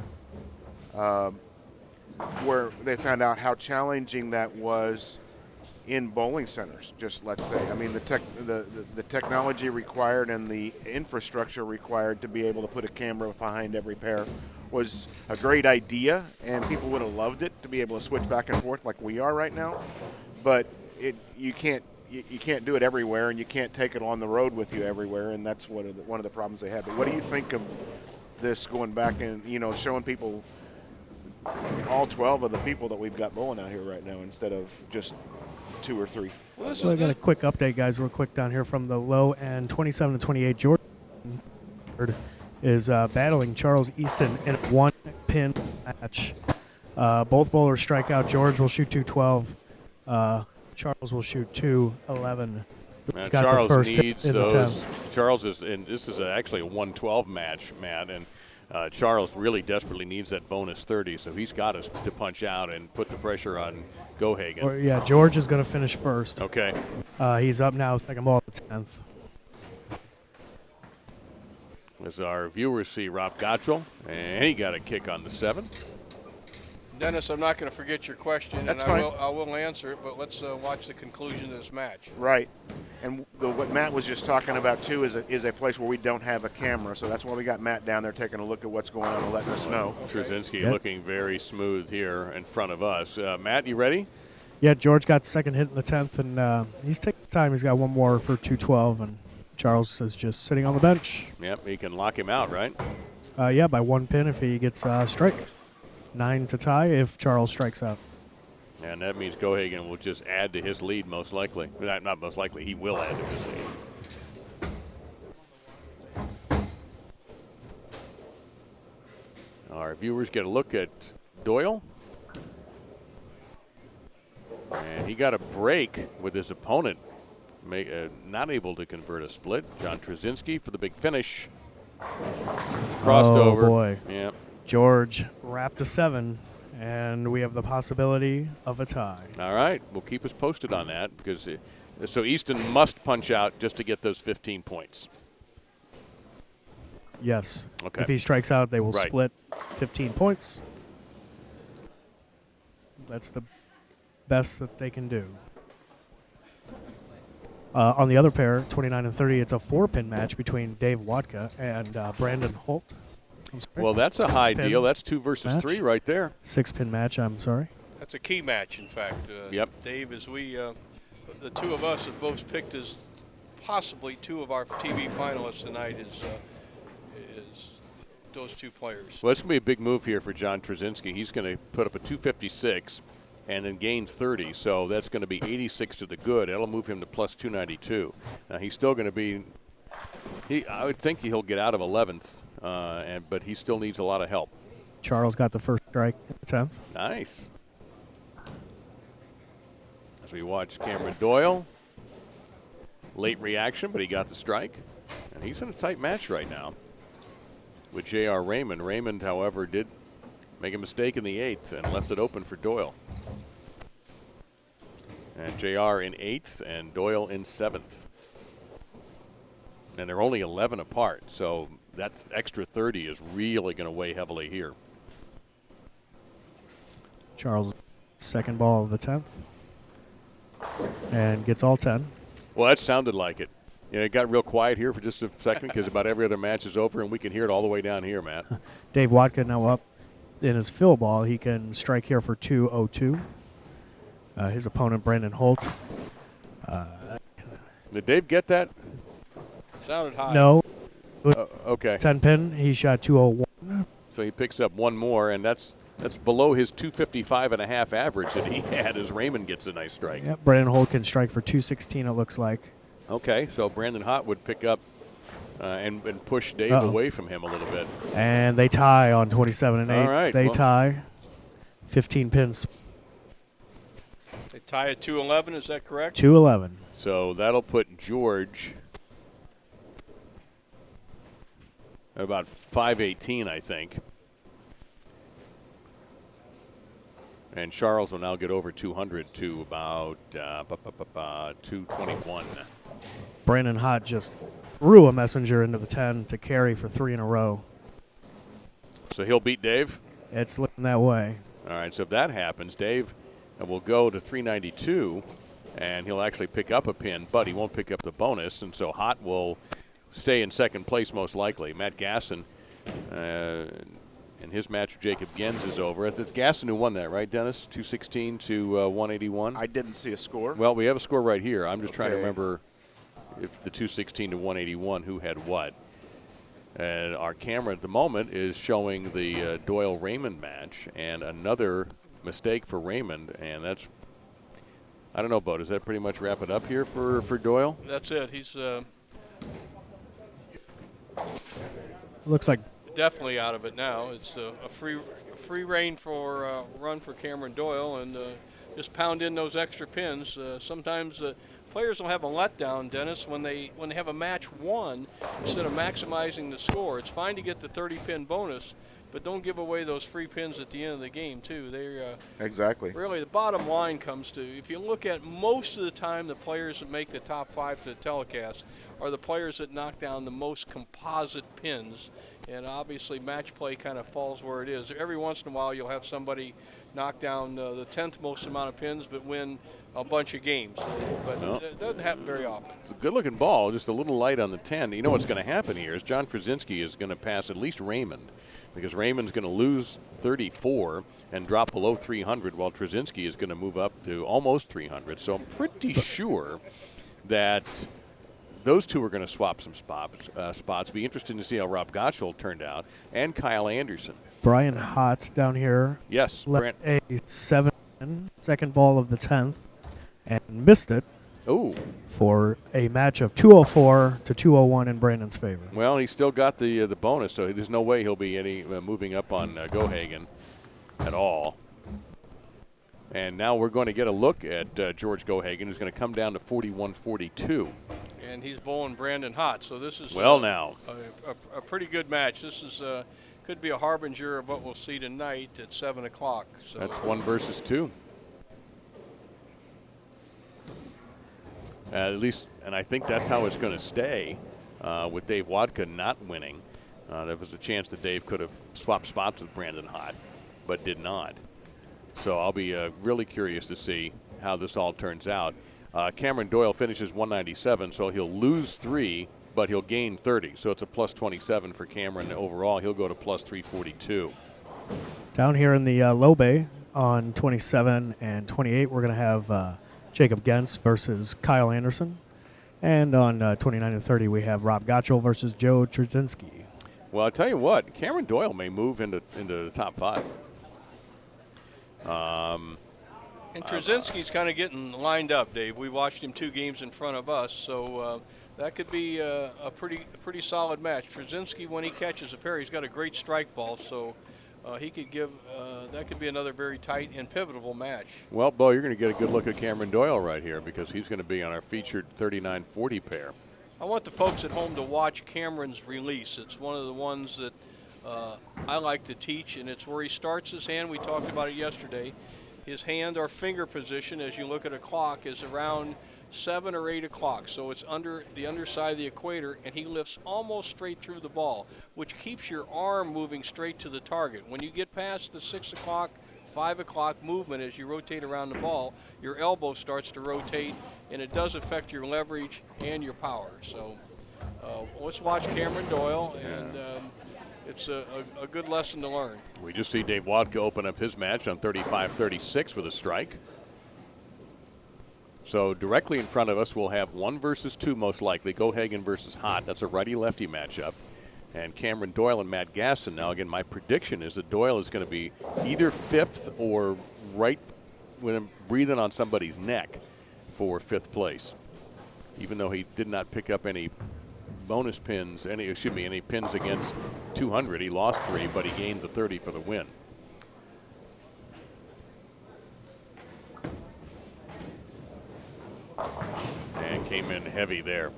where they found out how challenging that was in bowling centers, just let's say. I mean, the technology required and the infrastructure required to be able to put a camera behind every pair was a great idea, and people would have loved it to be able to switch back and forth like we are right now. But you can't do it everywhere, and you can't take it on the road with you everywhere, and that's one of the problems they had. But what do you think of this going back and showing people all 12 of the people that we've got bowling out here right now instead of just 2 or 3? Well, So I got a quick update, guys, real quick down here from the low end. 27-28, George is battling Charles Easton in a 1-pin match. Both bowlers strike out. George will shoot 212. Charles will shoot 211. Charles needs those. Charles is, and this is actually a 112 match, Matt, and Charles really desperately needs that bonus 30, so he's got to punch out and put the pressure on Gohagen. George is going to finish first. Okay. He's up now, second ball at the 10th. As our viewers see Rob Gottschall, and he got a kick on the 7. Dennis, I'm not going to forget your question, That's and fine. I will answer it, but let's watch the conclusion of this match. Right. And what Matt was just talking about, too, is a place where we don't have a camera. So that's why we got Matt down there taking a look at what's going on and letting us know. Trzynski looking very smooth here in front of us. Matt, you ready? Yeah, George got the second hit in the 10th, and he's taking time. He's got one more for 212, and Charles is just sitting on the bench. Yep, he can lock him out, right? By 1 pin if he gets a strike. 9 to tie if Charles strikes out. And that means Gohagen will just add to his lead most likely. Not most likely, he will add to his lead. Our viewers get a look at Doyle. And he got a break with his opponent, not able to convert a split. John Trzynski for the big finish. Crossed over. Oh, boy. Yeah. George wrapped a 7, and we have the possibility of a tie. All right. We'll keep us posted on that because so Easton must punch out just to get those 15 points. Yes. Okay. If he strikes out, they will Right. split 15 points. That's the best that they can do. On the other pair, 29 and 30, it's a 4-pin match between Dave Watka and Brandon Holt. I'm sorry. Well, that's a high Pin deal. That's 2 versus match. 3 right there. 6-pin match, I'm sorry. That's a key match, in fact. Yep. Dave, as we, the two of us have both picked as possibly 2 of our TV finalists tonight is those 2 players. Well, it's going to be a big move here for John Trzynski. He's going to put up a 256 and then gain 30, so that's going to be 86 to the good. That'll move him to plus 292. Now, he's still going to be I would think he'll get out of 11th, but he still needs a lot of help. Charles got the first strike in the 10th. Nice. As we watch Cameron Doyle. Late reaction, but he got the strike. And he's in a tight match right now with J.R. Raymond. Raymond, however, did make a mistake in the 8th and left it open for Doyle. And J.R. in 8th and Doyle in 7th. And they're only 11 apart, so that extra 30 is really going to weigh heavily here. Charles, second ball of the 10th. And gets all 10. Well, that sounded like it. You know, it got real quiet here for just a second because about every other match is over, and we can hear it all the way down here, Matt. Dave Watka now up in his fill ball. He can strike here for 2-0-2. His opponent, Brandon Holt. Did Dave get that? Sounded high. No. Okay. 10 pin. He shot 201. So he picks up one more, and that's below his 255.5 average that he had as Raymond gets a nice strike. Yep, Brandon Holt can strike for 216, it looks like. Okay, so Brandon Hott would pick up and push Dave away from him a little bit. And they tie on 27 and 8. All right. They tie. 15 pins. They tie at 211, is that correct? 211. So that'll put George at about 518, I think. And Charles will now get over 200 to about 221. Brandon Hott just threw a messenger into the 10 to carry for 3 in a row. So he'll beat Dave? It's looking that way. All right, so if that happens, Dave will go to 392, and he'll actually pick up a pin, but he won't pick up the bonus, and so Hott will stay in second place most likely. Matt Gasson and his match with Jacob Gens is over. It's Gasson who won that, right, Dennis? 216 to 181? I didn't see a score. Well, we have a score right here. I'm just trying to Okay. remember if the 216 to 181, who had what. And our camera at the moment is showing the Doyle-Raymond match, and another mistake for Raymond, and that's, I don't know, Bo, does that pretty much wrap it up here for Doyle? That's it. He's Looks like definitely out of it now. It's a free reign for run for Cameron Doyle, and just pound in those extra pins. Sometimes players will have a letdown, Dennis, when they have a match won instead of maximizing the score. It's fine to get the 30-pin bonus, but don't give away those free pins at the end of the game too. They're Exactly. really, the bottom line comes to, if you look at most of the time, the players that make the top 5 to the telecast are the players that knock down the most composite pins. And obviously match play kind of falls where it is. Every once in a while you'll have somebody knock down the 10th most amount of pins but win a bunch of games. But it doesn't happen very often. It's a good-looking ball, just a little light on the 10. You know what's going to happen here is John Krasinski is going to pass at least Raymond, because Raymond's going to lose 34 and drop below 300, while Trzynski is going to move up to almost 300. So I'm pretty sure that those two are going to swap some spots. Be interesting to see how Rob Gottschall turned out, and Kyle Anderson. Brian Hott down here. Yes, Left a 7 second ball of the 10th and missed it. Oh, For a match of 204 to 201 in Brandon's favor. well, he still got the bonus, so there's no way he'll be any moving up on Gohagen at all. And now we're going to get a look at George Gohagen, who's going to come down to 41-42. And he's bowling Brandon Hott, so this is now a pretty good match. This is could be a harbinger of what we'll see tonight at 7 o'clock. So that's 1 versus 2. At least, and I think that's how it's going to stay with Dave Watka not winning. There was a chance that Dave could have swapped spots with Brandon Hott, but did not. So I'll be really curious to see how this all turns out. Cameron Doyle finishes 197, so he'll lose 3, but he'll gain 30. So it's a plus 27 for Cameron overall. He'll go to plus 342. Down here in the low bay on 27 and 28, we're going to have Jacob Gens versus Kyle Anderson. And on 29 and 30, we have Rob Gottschall versus Joe Trzynski. Well, I'll tell you what, Cameron Doyle may move into the top 5. And Trzynski's kind of getting lined up, Dave. We watched him 2 games in front of us, so That could be a pretty solid match. Trzynski, when he catches a pair, he's got a great strike ball, so he could give that could be another very tight and pivotal match. Well, Bo, you're going to get a good look at Cameron Doyle right here because he's going to be on our featured 39-40 pair. I want the folks at home to watch Cameron's release. It's one of the ones that I like to teach, and it's where he starts his hand. We talked about it yesterday. His hand or finger position, as you look at a clock, is around 7 or 8 o'clock, so it's under the underside of the equator, and he lifts almost straight through the ball, which keeps your arm moving straight to the target. When you get past the 6 o'clock, 5 o'clock movement as you rotate around the ball, your elbow starts to rotate, and it does affect your leverage and your power. So let's watch Cameron Doyle, and it's a good lesson to learn. We just see Dave Watka open up his match on 35-36 with a strike. So directly in front of us, we'll have 1 versus 2 most likely, Gohagen versus Hot. That's a righty-lefty matchup. And Cameron Doyle and Matt Gasson. Now, again, my prediction is that Doyle is going to be either 5th or right with him breathing on somebody's neck for 5th place. Even though he did not pick up any bonus pins, any pins against 200. He lost 3, but he gained the 30 for the win. And came in heavy there.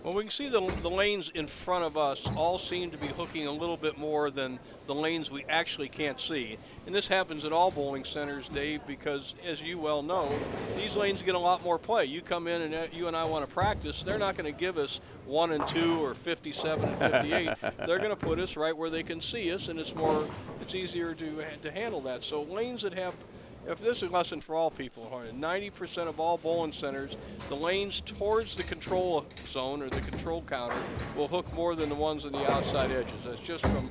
Well, we can see the lanes in front of us all seem to be hooking a little bit more than the lanes we actually can't see. And this happens at all bowling centers, Dave, because as you well know, these lanes get a lot more play. You come in and you and I want to practice, they're not going to give us 1 and 2 or 57 and 58. They're going to put us right where they can see us, and it's easier to handle that. So lanes that have, if this is a lesson for all people, 90% of all bowling centers, the lanes towards the control zone or the control counter will hook more than the ones on the outside edges. That's just from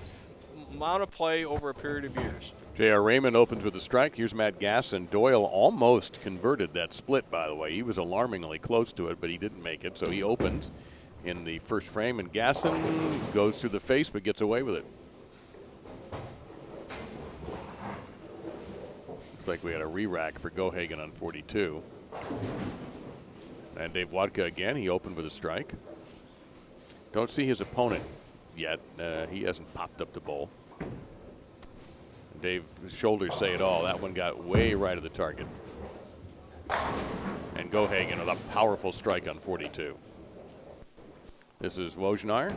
amount of play over a period of years. J.R. Raymond opens with a strike. Here's Matt Gasson. Doyle almost converted that split, by the way. He was alarmingly close to it, but he didn't make it. So he opens in the first frame, and Gasson goes through the face but gets away with it. Looks like we had a re-rack for Gohagen on 42. And Dave Watka again, he opened with a strike. Don't see his opponent yet. He hasn't popped up the bowl. Dave's shoulders say it all. That one got way right of the target. And Gohagen with a powerful strike on 42. This is Wojnar.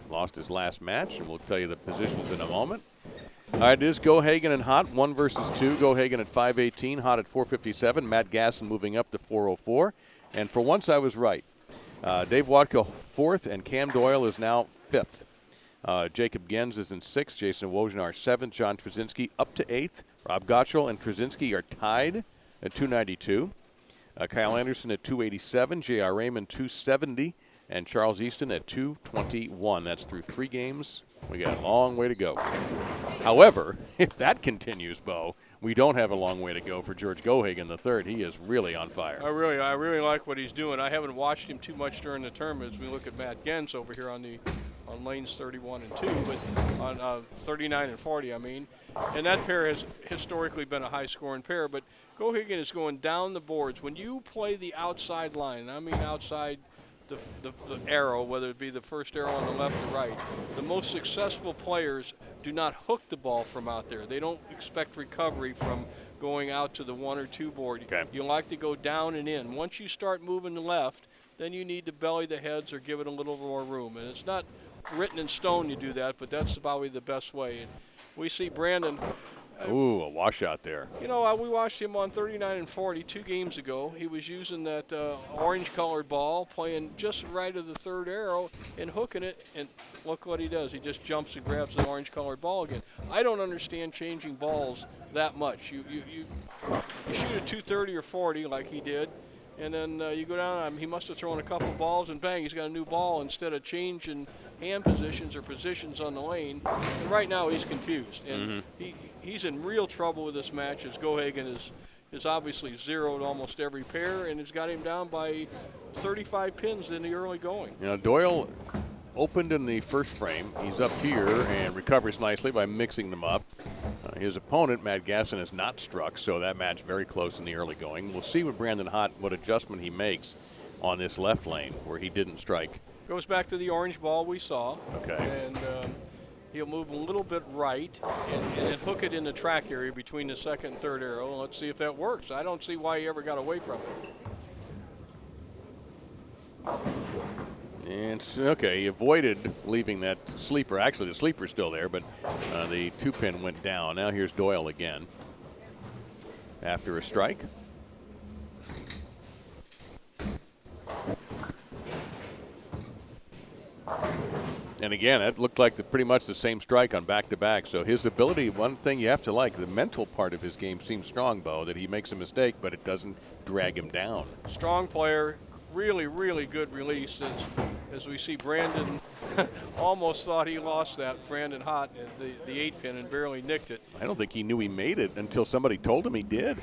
Lost his last match, and we'll tell you the positions in a moment. All right, it is Gohagen and Hot, 1 versus 2. Gohagen at 518, Hot at 457. Matt Gasson moving up to 404. And for once, I was right. Dave Watka 4th, and Cam Doyle is now 5th. Jacob Gens is in 6th. Jason Wojnar 7th. John Trzynski up to 8th. Rob Gottschall and Trzynski are tied at 292. Kyle Anderson at 287. J.R. Raymond 270. And Charles Easton at 221. That's through 3 games. We got a long way to go. However, if that continues, Bo, we don't have a long way to go for George Gohagen III. He is really on fire. I really like what he's doing. I haven't watched him too much during the tournament as we look at Matt Gens over here on lanes 31 and 2, but on 39 and 40, I mean. And that pair has historically been a high-scoring pair, but Gohagen is going down the boards. When you play the outside line, and I mean outside the arrow, whether it be the first arrow on the left or right, the most successful players do not hook the ball from out there. They don't expect recovery from going out to the 1 or 2 board. Okay. You like to go down and in. Once you start moving left, then you need to belly the heads or give it a little more room. And it's not written in stone you do that, but that's probably the best way. And we see Brandon. Ooh, a washout there. You know, we watched him on 39 and 40 2 games ago. He was using that orange-colored ball, playing just right of the 3rd arrow and hooking it, and look what he does. He just jumps and grabs the orange-colored ball again. I don't understand changing balls that much. You shoot a 230 or 40 like he did, and then you go down. He must have thrown a couple balls, and bang, he's got a new ball instead of changing hand positions or positions on the lane. And right now he's confused, and he's in real trouble with this match as Gohagen is obviously zeroed almost every pair and has got him down by 35 pins in the early going. You know, Doyle opened in the first frame. He's up here and recovers nicely by mixing them up. His opponent, Matt Gasson, has not struck, so that match very close in the early going. We'll see with Brandon Hott what adjustment he makes on this left lane where he didn't strike. Goes back to the orange ball we saw. Okay. And he'll move a little bit right and then hook it in the track area between the second and third arrow. Let's see if that works. I don't see why he ever got away from it. And okay, he avoided leaving that sleeper. Actually, the sleeper's still there, but the 2-pin went down. Now here's Doyle again after a strike. And again, it looked like pretty much the same strike on back-to-back. So his ability, one thing you have to like, the mental part of his game seems strong, Bo, that he makes a mistake, but it doesn't drag him down. Strong player, really, really good release. As we see Brandon almost thought he lost that, Brandon Hot, the 8-pin, and barely nicked it. I don't think he knew he made it until somebody told him he did.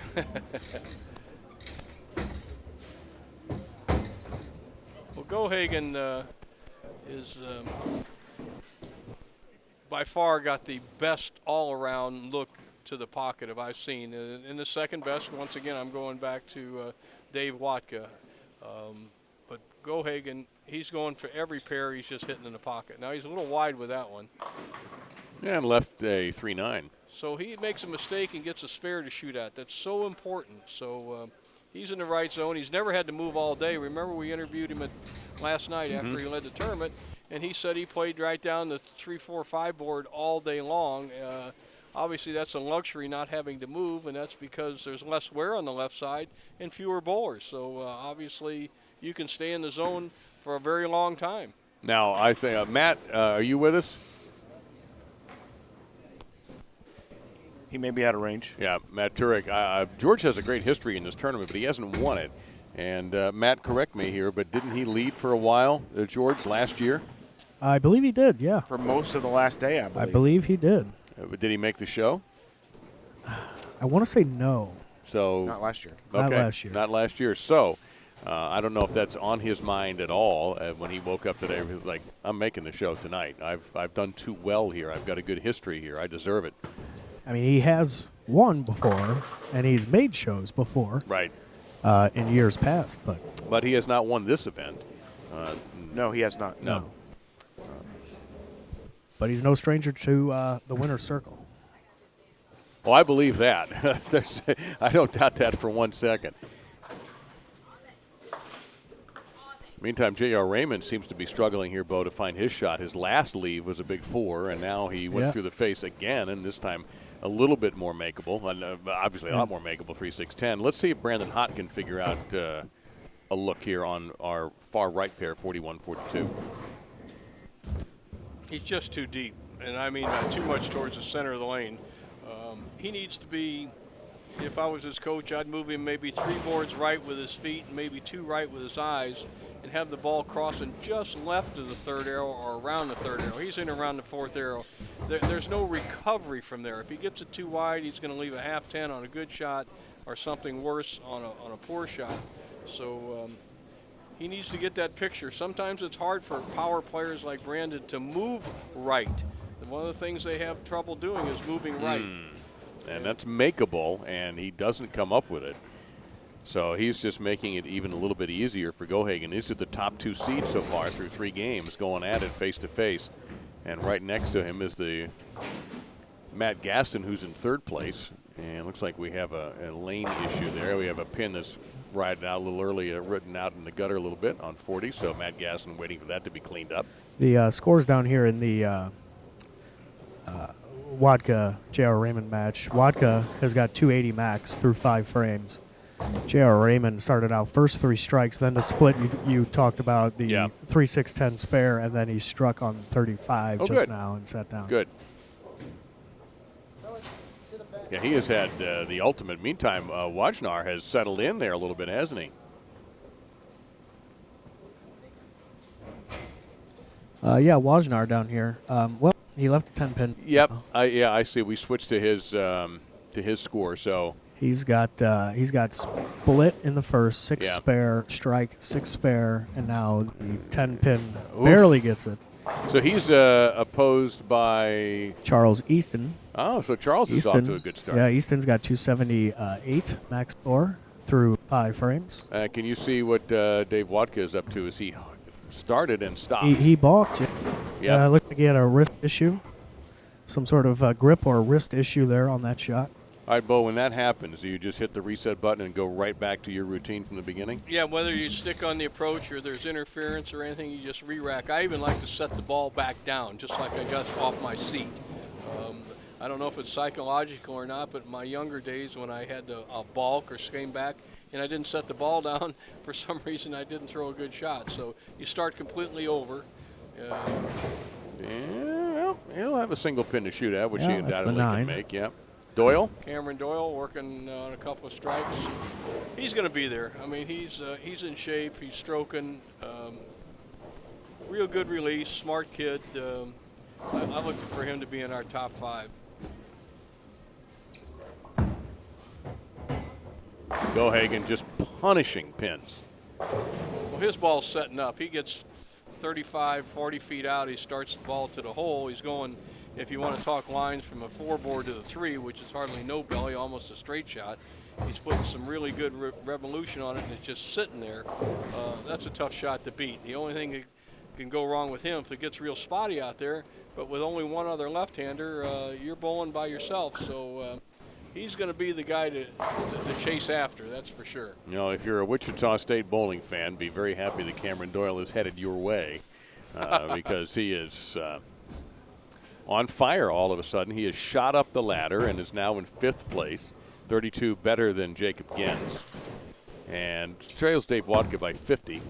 Well, Gohagen is by far got the best all-around look to the pocket I've seen. In the second best, once again, I'm going back to Dave Watka. But Gohagen, he's going for every pair he's just hitting in the pocket. Now he's a little wide with that one. Yeah, and left a 3-9. So he makes a mistake and gets a spare to shoot at. That's so important. So he's in the right zone. He's never had to move all day. Remember, we interviewed him last night after he led the tournament, and he said he played right down the 3-4-5 board all day long. Obviously, that's a luxury, not having to move, and that's because there's less wear on the left side and fewer bowlers. So obviously, you can stay in the zone for a very long time. Now, I think, Matt, are you with us? He may be out of range. Yeah, Matt Turek. George has a great history in this tournament, but he hasn't won it. And Matt, correct me here, but didn't he lead for a while, George, last year? I believe he did, yeah. For most of the last day, I believe. I believe he did. Did he make the show? I want to say no. So Not last year. Okay, Not last year. Not last year. So I don't know if that's on his mind at all. When he woke up today, he was like, I'm making the show tonight. I've done too well here. I've got a good history here. I deserve it. I mean, he has won before, and he's made shows before. Right. In years past, But he has not won this event. No, he has not. No. But he's no stranger to the winner's circle. Well, I believe that. I don't doubt that for 1 second. Meantime, J.R. Raymond seems to be struggling here, Bo, to find his shot. His last leave was a big 4, and now he went through the face again, and this time a little bit more makeable, and obviously a lot more makeable, 3-6-10. Let's see if Brandon Hott can figure out a look here on our far right pair, 41-42. He's just too deep, and I mean too much towards the center of the lane. He needs to be, if I was his coach, I'd move him maybe 3 boards right with his feet and maybe 2 right with his eyes and have the ball crossing just left of the third arrow or around the third arrow. He's in around the fourth arrow. There's no recovery from there. If he gets it too wide, he's going to leave a half 10 on a good shot or something worse on a poor shot. So he needs to get that picture. Sometimes it's hard for power players like Brandon to move right. And one of the things they have trouble doing is moving right. And that's makeable, and he doesn't come up with it. So he's just making it even a little bit easier for Gohagen. These are the top 2 seeds so far through 3 games going at it face-to-face. And right next to him is the Matt Gaston, who's in 3rd place. And looks like we have a lane issue there. We have a pin that's riding out a little early, written out in the gutter a little bit on 40. So Matt Gaston waiting for that to be cleaned up. The scores down here in the Watka J.R. Raymond match. Watka has got 280 max through 5 frames. J.R. Raymond started out first 3 strikes, then the split you talked about, the 3-6-10 spare, and then he struck on 35 now and sat down. Good. Yeah, he has had the ultimate. Meantime, Wajnar has settled in there a little bit, hasn't he? Wajnar down here. Well, he left the 10-pin. Yep. I see. We switched to his score. So he's got split in the first, 6 spare, strike, 6 spare, and now the 10-pin barely gets it. So he's opposed by Charles Easton. Oh, so Charles is off to a good start. Yeah, Easton's got 278 max score through 5 frames. Can you see what Dave Watka is up to? Is he started and stopped? He balked. Yeah. Looked like he had a wrist issue, some sort of grip or wrist issue there on that shot. All right, Bo, when that happens, do you just hit the reset button and go right back to your routine from the beginning? Yeah, whether you stick on the approach or there's interference or anything, you just re-rack. I even like to set the ball back down, just like I got off my seat. I don't know if it's psychological or not, but in my younger days when I had a balk or came back and I didn't set the ball down, for some reason I didn't throw a good shot. So you start completely over. Yeah, he'll have a single pin to shoot at, which he Yeah, that's the undoubtedly 9. can make, yeah. Doyle? Cameron Doyle working on a couple of strikes. He's going to be there. I mean, he's in shape. He's stroking. Real good release. Smart kid. I looked for him to be in our top 5. Gohagen just punishing pins. Well, his ball's setting up. He gets 35, 40 feet out. He starts the ball to the hole. He's going, if you want to talk lines, from a 4 board to the 3, which is hardly no belly, almost a straight shot. He's putting some really good revolution on it, and it's just sitting there. That's a tough shot to beat. The only thing that can go wrong with him if it gets real spotty out there, but with only one other left-hander, you're bowling by yourself. So he's going to be the guy to chase after, that's for sure. You know, if you're a Wichita State bowling fan, be very happy that Cameron Doyle is headed your way because he is on fire all of a sudden. He has shot up the ladder and is now in 5th place, 32 better than Jacob Gens, and trails Dave Watka by 50.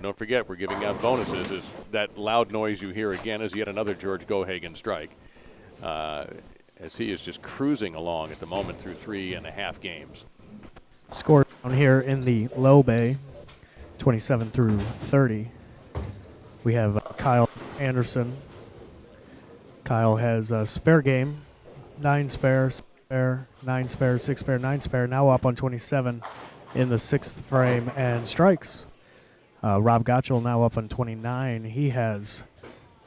Don't forget, we're giving out bonuses. Is that loud noise you hear again is yet another George Gohagen strike, as he is just cruising along at the moment through 3.5 games. Score down here in the low bay, 27 through 30. We have Kyle Anderson. Kyle has a spare game, 9 spare, 6 spare, 9 spare, 6 spare, 9 spare, now up on 27 in the 6th frame and strikes. Rob Gottschall now up on 29. He has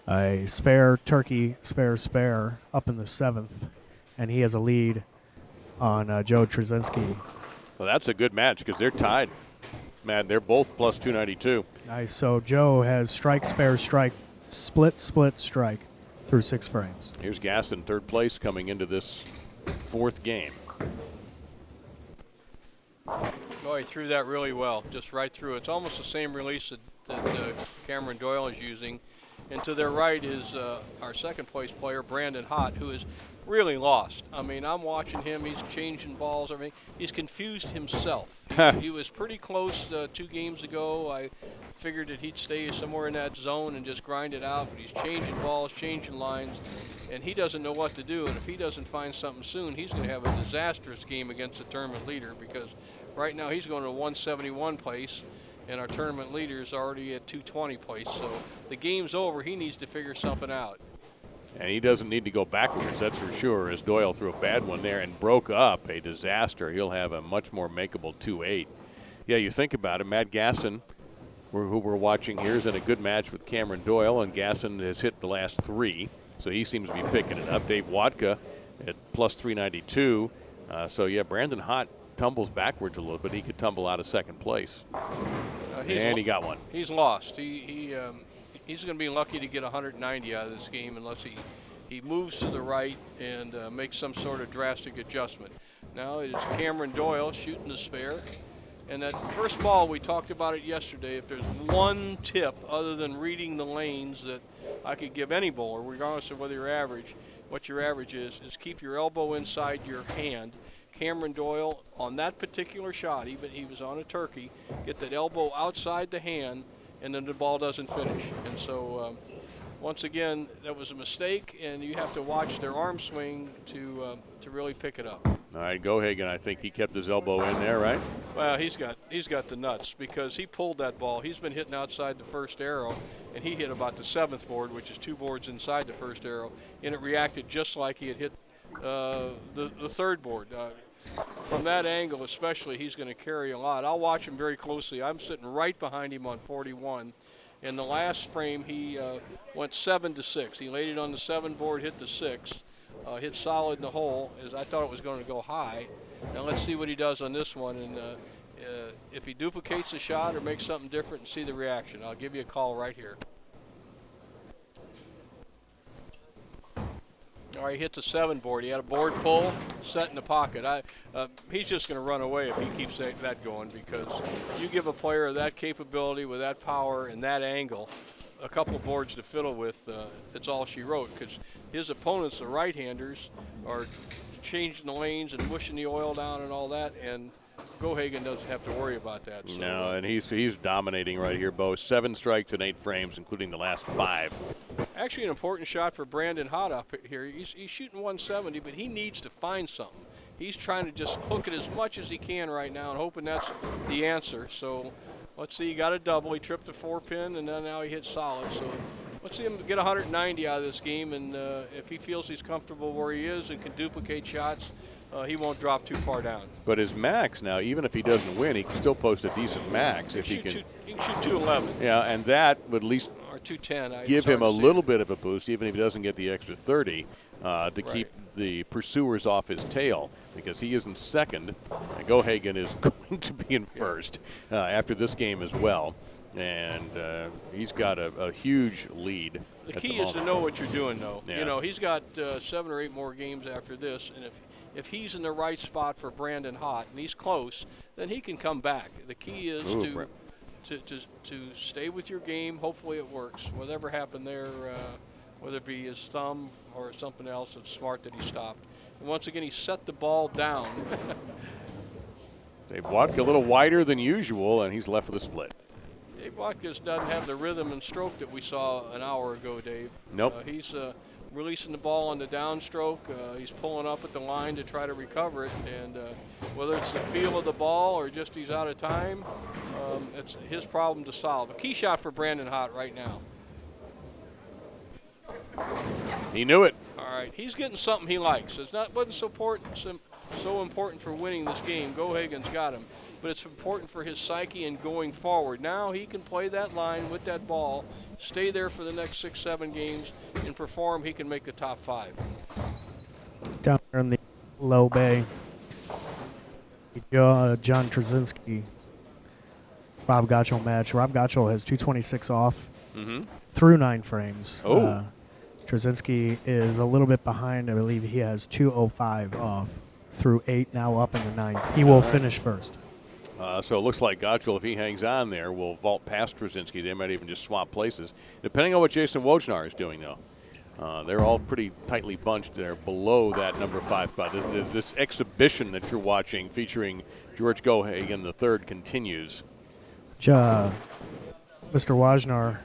a spare, turkey, spare up in the 7th, and he has a lead on Joe Trzynski. Well, that's a good match because they're tied. Man, they're both plus 292. Nice. So Joe has strike, spare, strike, split, strike through 6 frames. Here's Gass in 3rd place coming into this 4th game. Oh, he threw that really well, just right through. It's almost the same release that Cameron Doyle is using. And to their right is our 2nd place player, Brandon Hott, who is really lost. I mean, I'm watching him. He's changing balls, everything. He's confused himself. He was pretty close 2 games ago. I figured that he'd stay somewhere in that zone and just grind it out, but he's changing balls, changing lines, and he doesn't know what to do. And if he doesn't find something soon, he's going to have a disastrous game against the tournament leader, because right now he's going to 171 place, and our tournament leader is already at 220 place. So the game's over. He needs to figure something out. And he doesn't need to go backwards, that's for sure, as Doyle threw a bad one there and broke up a disaster. He'll have a much more makeable 2-8. Yeah, you think about it, Matt Gasson, who we're watching here, is in a good match with Cameron Doyle, and Gasson has hit the last 3, so he seems to be picking it up. Dave Watka at plus 392. So, yeah, Brandon Hott tumbles backwards a little bit. He could tumble out of 2nd place. And he got one. He's lost. He's going to be lucky to get 190 out of this game unless he moves to the right and makes some sort of drastic adjustment. Now it's Cameron Doyle shooting the spare. And that first ball, we talked about it yesterday. If there's one tip other than reading the lanes that I could give any bowler, regardless of whether you're average, what your average is keep your elbow inside your hand. Cameron Doyle, on that particular shot, even he was on a turkey, get that elbow outside the hand, and then the ball doesn't finish. And so, once again, that was a mistake, and you have to watch their arm swing to really pick it up. All right, Gohagen, I think he kept his elbow in there, right? Well, he's got the nuts, because he pulled that ball. He's been hitting outside the 1st arrow, and he hit about the 7th board, which is 2 boards inside the 1st arrow, and it reacted just like he had hit the 3rd board. From that angle especially, he's going to carry a lot. I'll watch him very closely. I'm sitting right behind him on 41. In the last frame, he went 7-6. He laid it on the 7 board, hit the 6, hit solid in the hole, as I thought it was going to go high. Now let's see what he does on this one. And if he duplicates the shot or makes something different and see the reaction, I'll give you a call right here. All right, he hits a 7 board. He had a board pull, set in the pocket. He's just going to run away if he keeps that going, because you give a player that capability with that power and that angle a couple of boards to fiddle with, it's all she wrote, because his opponents, the right-handers, are changing the lanes and mushing the oil down and all that, and Gohagen doesn't have to worry about that. So, no, and he's dominating right here, Bo. 7 strikes and 8 frames, including the last 5. Actually, an important shot for Brandon Hott up here. He's shooting 170, but he needs to find something. He's trying to just hook it as much as he can right now and hoping that's the answer. So let's see, he got a double. He tripped the 4-pin, and then now he hit solid. So let's see him get 190 out of this game, and if he feels he's comfortable where he is and can duplicate shots, he won't drop too far down. But his max now, even if he doesn't win, he can still post a decent max if he can. He can shoot 211. Yeah, and that would at least or 210. give him a little bit of a boost, even if he doesn't get the extra 30, to Right. keep the pursuers off his tail, because he is in second, and Gohagen is going to be in first after this game as well. And he's got a huge lead. The key is to know what you're doing, though. Yeah. You know, he's got 7 or 8 more games after this, and if he's in the right spot for Brandon Hott and he's close, then he can come back. The key is to stay with your game. Hopefully it works. Whatever happened there, whether it be his thumb or something else, it's smart that he stopped. And once again, he set the ball down. Dave Watka a little wider than usual, and he's left with a split. Dave Watka doesn't have the rhythm and stroke that we saw an hour ago, Dave. Nope. He's releasing the ball on the downstroke. He's pulling up at the line to try to recover it, and whether it's the feel of the ball or just he's out of time, it's his problem to solve. A key shot for Brandon Hott right now. He knew it. All right, he's getting something he likes. Wasn't so important for winning this game. Gohagen's got him, but it's important for his psyche and going forward. Now he can play that line with that ball, stay there for the next 6-7 games, and perform. He can make the top 5. Down there in the low bay, John Trzynski, Rob Gottschall match. Rob Gottschall has 226 off through 9 frames. Oh. Trzynski is a little bit behind. I believe he has 205 off through 8, now up in the 9th. He will finish first. So it looks like Gottschall, if he hangs on there, will vault past Trzynski. They might even just swap places, depending on what Jason Wojnar is doing, though. They're all pretty tightly bunched there below that number 5 spot. This exhibition that you're watching featuring George Gohagen III continues. Mr. Wojnar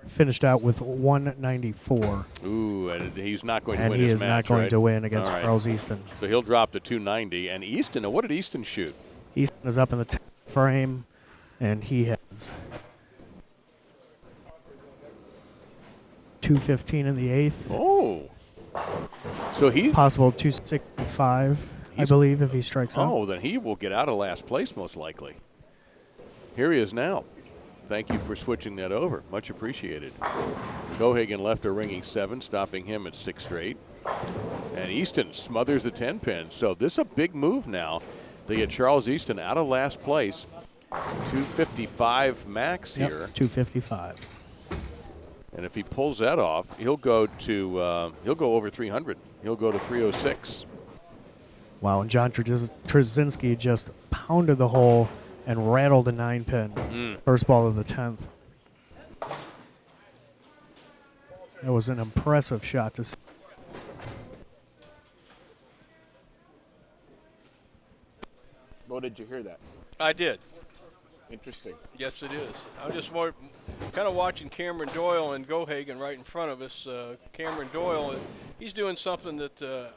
finished out with 194. Ooh, and he's not going to and win he this is match, not going right? to win against All right. Charles Easton. So he'll drop to 290. And Easton, what did Easton shoot? Easton is up in the 10th frame, and he has 215 in the 8th. Oh. So he... Possible 265, I believe, if he strikes out. Oh, then he will get out of last place most likely. Here he is now. Thank you for switching that over. Much appreciated. Gohagen left a ringing 7, stopping him at 6 straight. And Easton smothers the 10-pin. So this is a big move now. They get Charles Easton out of last place. 255 max Yep, here. 255. And if he pulls that off, he'll go over 300. He'll go to 306. Wow, and John Trzynski just pounded the hole and rattled a 9-pin. First ball of the 10th. It was an impressive shot to see. Well, did you hear that? I did. Interesting. Yes, it is. I'm just more kind of watching Cameron Doyle and Gohagen right in front of us. Cameron Doyle, he's doing something that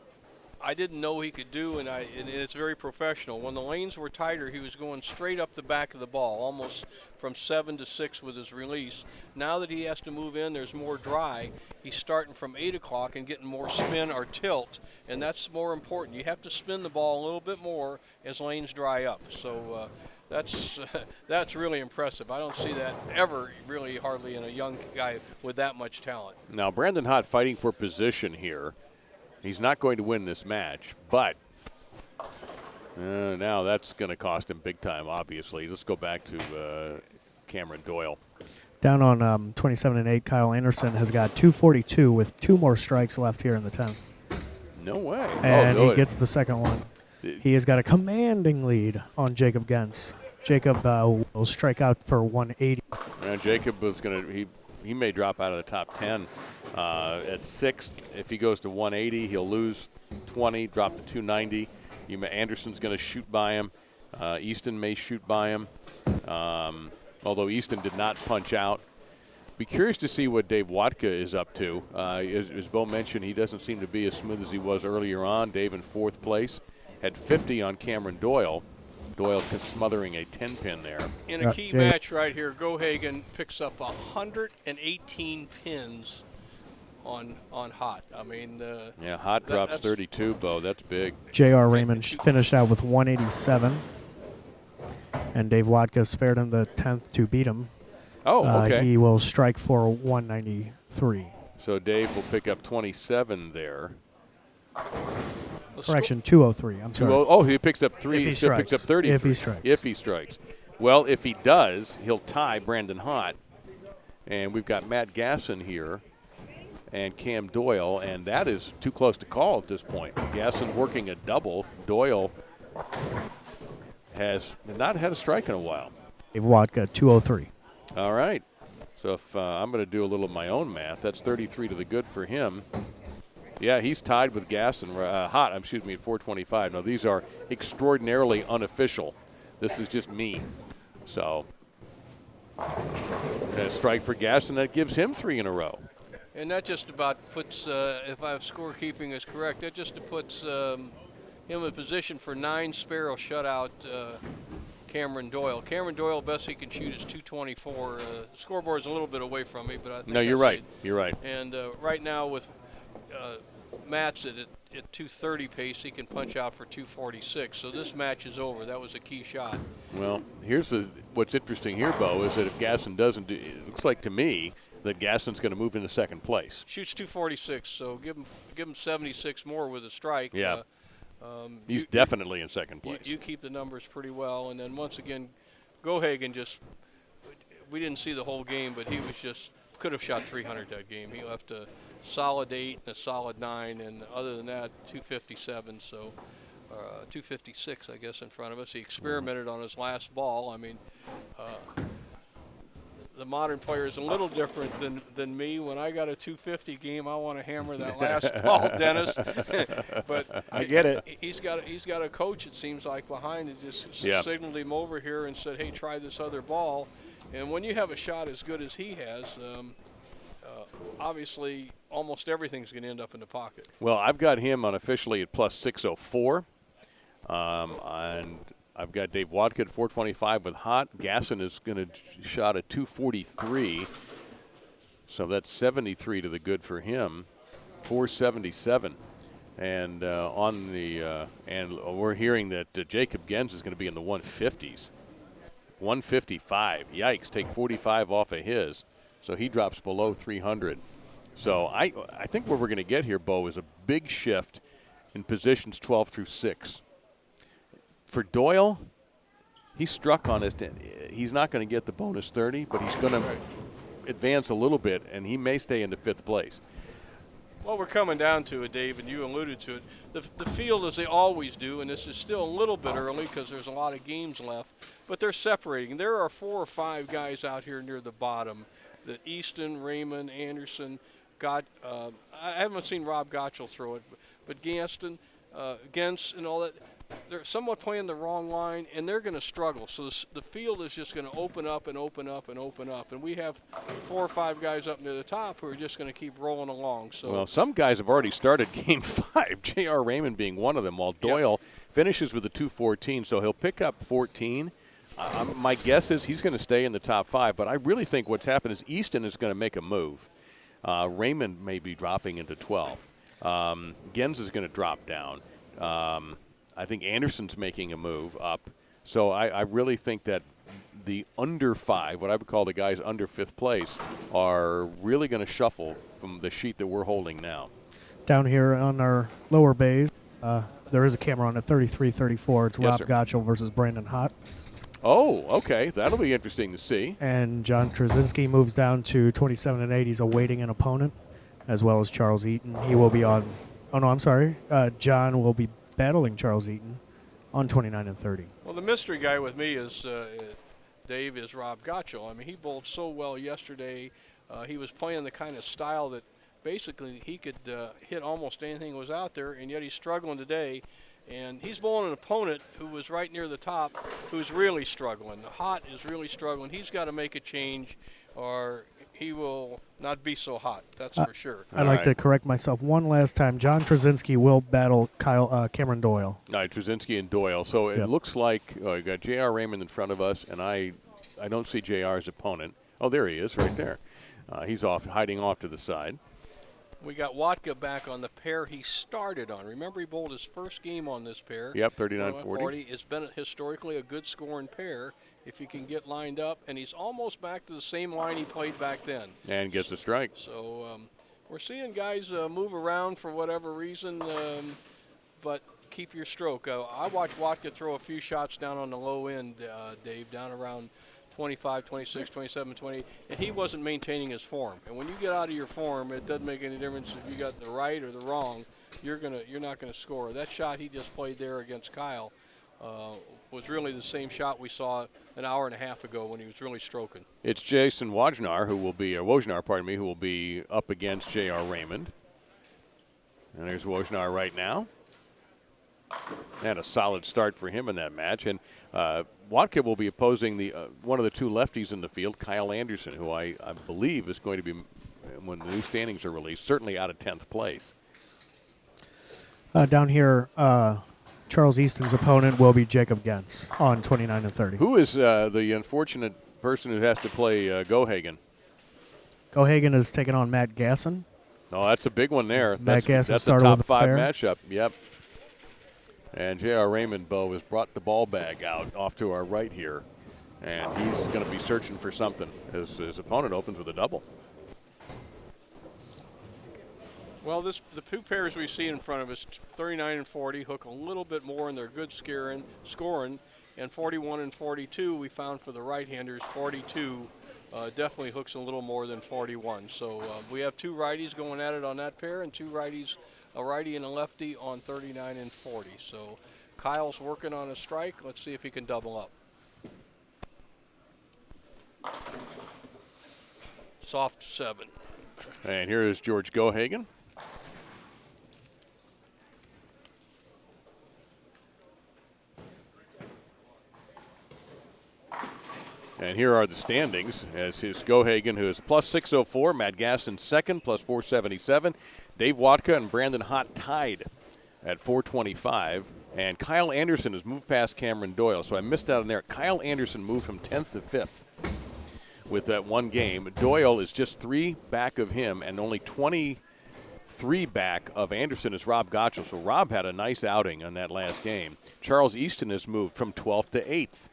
I didn't know he could do, and it's very professional. When the lanes were tighter, he was going straight up the back of the ball, almost from 7 to 6 with his release. Now that he has to move in, there's more dry. He's starting from 8 o'clock and getting more spin or tilt, and that's more important. You have to spin the ball a little bit more as lanes dry up. So that's really impressive. I don't see that ever really hardly in a young guy with that much talent. Now, Brandon Hott fighting for position here. He's not going to win this match, but Now that's going to cost him big time, obviously. Let's go back to Cameron Doyle. Down on 27 and 8, Kyle Anderson has got 242 with 2 more strikes left here in the 10th. No way. And oh, he gets the second one. He has got a commanding lead on Jacob Gens. Jacob will strike out for 180. Jacob was going to he may drop out of the top 10 at 6th. If he goes to 180, he'll lose 20, drop to 290. Anderson's going to shoot by him. Easton may shoot by him. Although Easton did not punch out. Be curious to see what Dave Watka is up to. As Bo mentioned, he doesn't seem to be as smooth as he was earlier on. Dave in 4th place. Had 50 on Cameron Doyle. Doyle smothering a 10-pin there. In a key match right here, Gohagen picks up 118 pins on Hot. I mean, Hot drops 32, Bo. That's big. J.R. Raymond finished out with 187. And Dave Watka spared him the 10th to beat him. Oh, okay. He will strike for 193. So Dave will pick up 27 there. Correction, 203. I'm sorry. Oh, he picks up 3. If he still picks up 30. If he strikes. If he strikes. Well, if he does, he'll tie Brandon Hott. And we've got Matt Gasson here and Cam Doyle, and that is too close to call at this point. Gasson working a double. Doyle has not had a strike in a while. Dave Watka, 203. All right. So if I'm going to do a little of my own math, that's 33 to the good for him. Yeah, he's tied with Gasson, Hot, at 425. Now, these are extraordinarily unofficial. This is just me. So, a strike for Gasson, that gives him 3 in a row. And that just about puts, if I have scorekeeping is correct, that just puts him in position for 9 Sparrow shutout Cameron Doyle. Cameron Doyle, best he can shoot is 224. The scoreboard's a little bit away from me, but I think no, you're right. You're right. And right now with Matt's at 230 pace, he can punch out for 246. So this match is over. That was a key shot. Well, here's what's interesting here, Bo, is that if Gasson doesn't do, it looks like to me that Gasson's going to move into 2nd place. Shoots 246, so give him 76 more with a strike. Yeah. He's definitely in 2nd place. You keep the numbers pretty well, and then once again, Gohagen we didn't see the whole game, but he was could have shot 300 that game. He left a solid 8 and a solid 9, and other than that, 257. So 256, I guess, in front of us. He experimented on his last ball. I mean, the modern player is a little different than me. When I got a 250 game, I want to hammer that last ball, Dennis. But I get it. He's got a coach, it seems like, behind it, just signaled him over here and said, hey, try this other ball. And when you have a shot as good as he has, obviously almost everything's going to end up in the pocket. Well, I've got him unofficially at plus 604. And I've got Dave Watka at 425 with Hot. Gasson is going to shot at 243. So that's 73 to the good for him. 477. And and we're hearing that Jacob Gens is going to be in the 150s. 155. Yikes, take 45 off of his. So he drops below 300. So I think what we're going to get here, Bo, is a big shift in positions 12 through 6. For Doyle, he struck on it. He's not going to get the bonus 30, but he's going to advance a little bit, and he may stay into 5th place. Well, we're coming down to it, Dave, and you alluded to it. The field, as they always do, and this is still a little bit early because there's a lot of games left, but they're separating. There are 4 or 5 guys out here near the bottom that Easton, Raymond, Anderson, I haven't seen Rob Gottschall throw it, but Gaston, Gens, and all that, they're somewhat playing the wrong line, and they're going to struggle. So the field is just going to open up and open up and open up. And we have 4 or 5 guys up near the top who are just going to keep rolling along. So well, some guys have already started Game 5, J.R. Raymond being one of them, while Doyle finishes with a 214, so he'll pick up 14. My guess is he's going to stay in the top 5, but I really think what's happened is Easton is going to make a move. Raymond may be dropping into 12th. Gens is going to drop down. I think Anderson's making a move up. So I really think that the under 5, what I would call the guys under 5th place, are really going to shuffle from the sheet that we're holding now. Down here on our lower bays, There is a camera on at 33-34. It's Yes, Rob sir. Gottschall versus Brandon Hott. Oh, okay. That'll be interesting to see. And John Trzynski moves down to 27-8. He's awaiting an opponent, as well as Charles Eaton. He will be on. Oh no, I'm sorry. John will be battling Charles Eaton on 29-30. Well, the mystery guy with me is Dave is Rob Gottschall. I mean, he bowled so well yesterday. He was playing the kind of style that basically he could hit almost anything that was out there, and yet he's struggling today. And he's bowling an opponent who was right near the top, who's really struggling. Hot is really struggling. He's got to make a change, or he will not be so hot. That's for sure. I'd like to correct myself one last time. John Trzynski will battle Cameron Doyle. All right, Trzynski and Doyle. So it looks like you got J.R. Raymond in front of us, and I don't see J.R.'s opponent. Oh, there he is, right there. He's hiding off to the side. We got Watka back on the pair he started on. Remember, he bowled his first game on this pair. Yep, 39-40. It's been historically a good scoring pair if you can get lined up, and he's almost back to the same line he played back then. And gets a strike. So we're seeing guys move around for whatever reason, but keep your stroke. I watched Watka throw a few shots down on the low end, Dave, down around 25, 26, 27, 20, and he wasn't maintaining his form. And when you get out of your form, it doesn't make any difference if you got the right or the wrong. You're not gonna score. That shot he just played there against Kyle was really the same shot we saw an hour and a half ago when he was really stroking. It's Jason Wojnar who will be up against J.R. Raymond. And there's Wojnar right now. And a solid start for him in that match. And Watka will be opposing the one of the two lefties in the field, Kyle Anderson, who I believe is going to be, when the new standings are released, certainly out of 10th place. Down here, Charles Easton's opponent will be Jacob Gens on 29-30. Who is the unfortunate person who has to play Gohagen? Gohagen is taking on Matt Gasson. Oh, that's a big one there. Matt Gasson that's a started top with five pair. matchup. Yep. And J.R. Raymond, Bo, has brought the ball bag out off to our right here. And he's going to be searching for something. His opponent opens with a double. Well, the two pairs we see in front of us, 39 and 40, hook a little bit more, and they're good scoring. And 41 and 42, we found for the right-handers, 42 definitely hooks a little more than 41. So we have two righties going at it on that pair, and two righties, a righty and a lefty on 39 and 40. So Kyle's working on a strike. Let's see if he can double up. Soft 7. And here is George Gohagen. And here are the standings as his Gohagen, who is plus 604, Matt Gasson second, plus 477. Dave Watka and Brandon Hott tied at 425. And Kyle Anderson has moved past Cameron Doyle, so I missed out on there. Kyle Anderson moved from 10th to 5th with that one game. Doyle is just 3 back of him, and only 23 back of Anderson is Rob Gottschall. So Rob had a nice outing on that last game. Charles Easton has moved from 12th to 8th.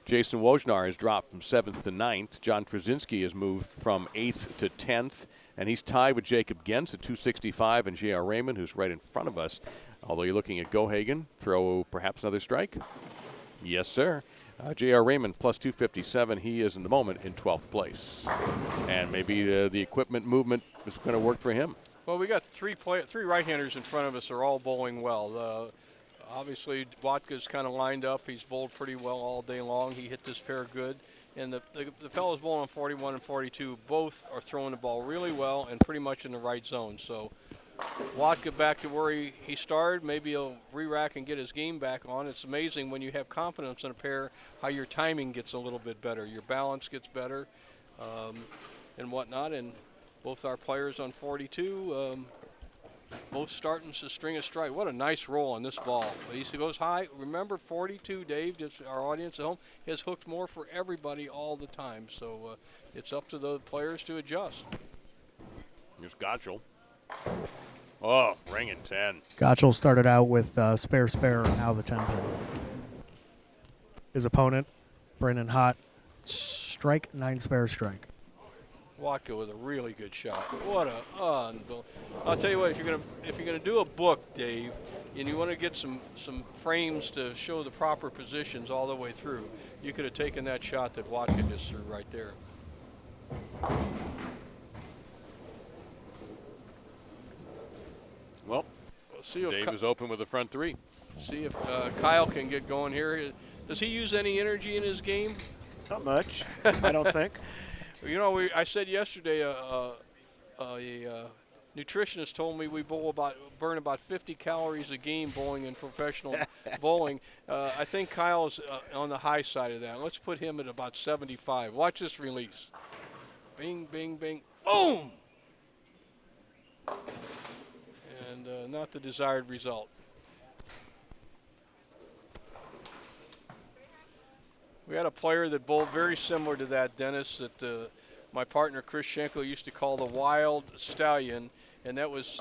Jason Wojnar has dropped from 7th to 9th. John Trzynski has moved from 8th to 10th. And he's tied with Jacob Gens at 265 and J.R. Raymond, who's right in front of us. Although you're looking at Gohagen, throw perhaps another strike? Yes, sir. J.R. Raymond plus 257. He is in the moment in 12th place. And maybe the equipment movement is going to work for him. Well, we got three right-handers in front of us are all bowling well. Obviously, Watka's kind of lined up. He's bowled pretty well all day long. He hit this pair good. And the fellows bowling on 41 and 42 both are throwing the ball really well and pretty much in the right zone. So Watka back to where he started. Maybe he'll re-rack and get his game back on. It's amazing when you have confidence in a pair how your timing gets a little bit better. Your balance gets better and whatnot. And both our players on 42 both starting to string a strike. What a nice roll on this ball. He goes high. Remember, 42, Dave, just our audience at home, has hooked more for everybody all the time. So it's up to the players to adjust. Here's Gottschall. Oh, ringing 10. Gottschall started out with spare, out of the 10 pin. His opponent, Brandon Hott, strike, 9 spare strike. Watka with a really good shot. What a unbelievable! I'll tell you what, if you're gonna do a book, Dave, and you want to get some frames to show the proper positions all the way through, you could have taken that shot that Watka just threw right there. Well, See if Dave is open with the front three. see if Kyle can get going here. Does he use any energy in his game? Not much, I don't think. You know, I said yesterday a nutritionist told me we burn about 50 calories a game bowling in professional bowling. I think Kyle's on the high side of that. Let's put him at about 75. Watch this release. Bing, bing, bing. Boom! And not the desired result. We had a player that bowled very similar to that, Dennis, that my partner Chris Schenkel used to call the Wild Stallion, and that was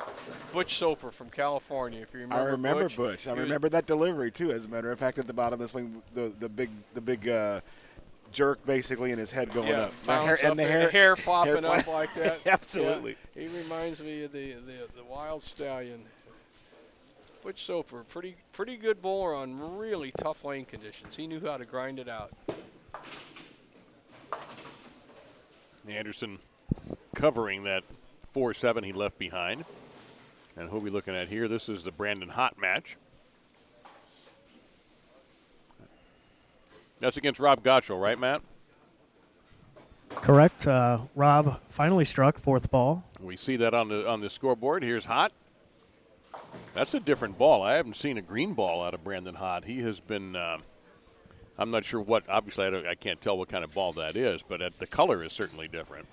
Butch Soper from California. If you remember, I remember Butch. I remember that delivery too. As a matter of fact, at the bottom of the swing, the big jerk basically, and his head going up. The hair flopping up like that. Absolutely. Yeah, he reminds me of the Wild Stallion. Butch Soper, pretty good bowler on really tough lane conditions. He knew how to grind it out. Anderson covering that 4-7 he left behind. And who are we looking at here? This is the Brandon Hott match. That's against Rob Gottschall, right, Matt? Correct. Rob finally struck, fourth ball. We see that on the scoreboard. Here's Hott. That's a different ball. I haven't seen a green ball out of Brandon Hott. He has been, I'm not sure what, obviously I can't tell what kind of ball that is, but the color is certainly different.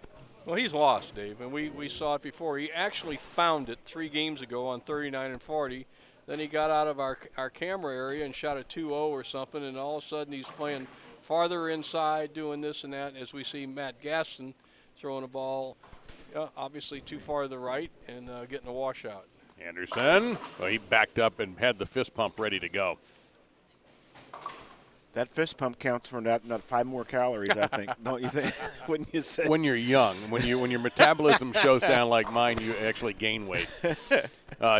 Well, he's lost, Dave, and we saw it before. He actually found it 3 games ago on 39 and 40. Then he got out of our camera area and shot a 2-0 or something, and all of a sudden he's playing farther inside, doing this and that, as we see Matt Gaston throwing a ball obviously too far to the right and getting a washout. Anderson, well, he backed up and had the fist pump ready to go. That fist pump counts for not 5 more calories, I think. Don't you think? Wouldn't you say? When you're young, when your metabolism shows down like mine, you actually gain weight.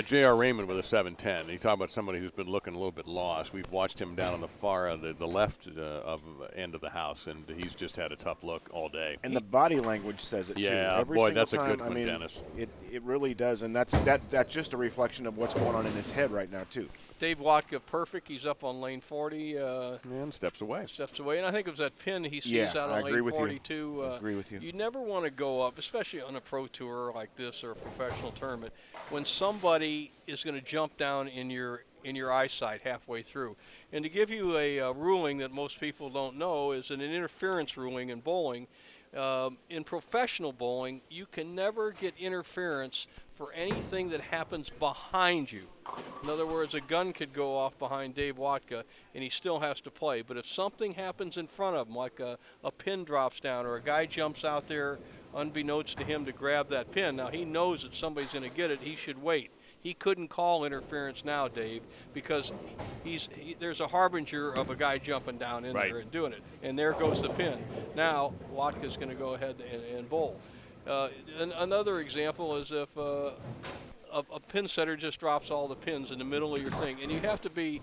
J.R. Raymond with a 7-10. You talk about somebody who's been looking a little bit lost. We've watched him down on the far the left end of the house, and he's just had a tough look all day. And the body language says it too. Yeah, Every boy, single that's a time, good one, I mean, Dennis. It really does, and that's just a reflection of what's going on in his head right now too. Dave Watka, perfect. He's up on lane 40. And steps away. And I think it was that pin he sees out I on agree lane with 42. You. I agree with you. You never want to go up, especially on a pro tour like this or a professional tournament, when somebody is going to jump down in your eyesight halfway through. And to give you a ruling that most people don't know is an interference ruling in bowling. In professional bowling, you can never get interference for anything that happens behind you. In other words, a gun could go off behind Dave Watka, and he still has to play. But if something happens in front of him, like a pin drops down or a guy jumps out there unbeknownst to him to grab that pin, now he knows that somebody's going to get it, he should wait. He couldn't call interference now, Dave, because there's a harbinger of a guy jumping down in there and doing it. And there goes the pin. Now, Watka's going to go ahead and bowl. Another example is if a pin setter just drops all the pins in the middle of your thing, and you have to be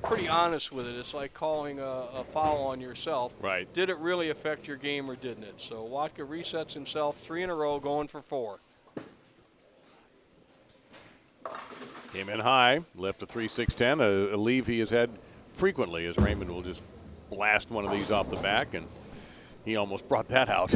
pretty honest with it. It's like calling a foul on yourself. Right. Did it really affect your game or didn't it? So Watka resets himself 3 in a row, going for 4. Came in high, left a 3-6-10, a leave he has had frequently, as Raymond will just blast one of these off the back, and he almost brought that out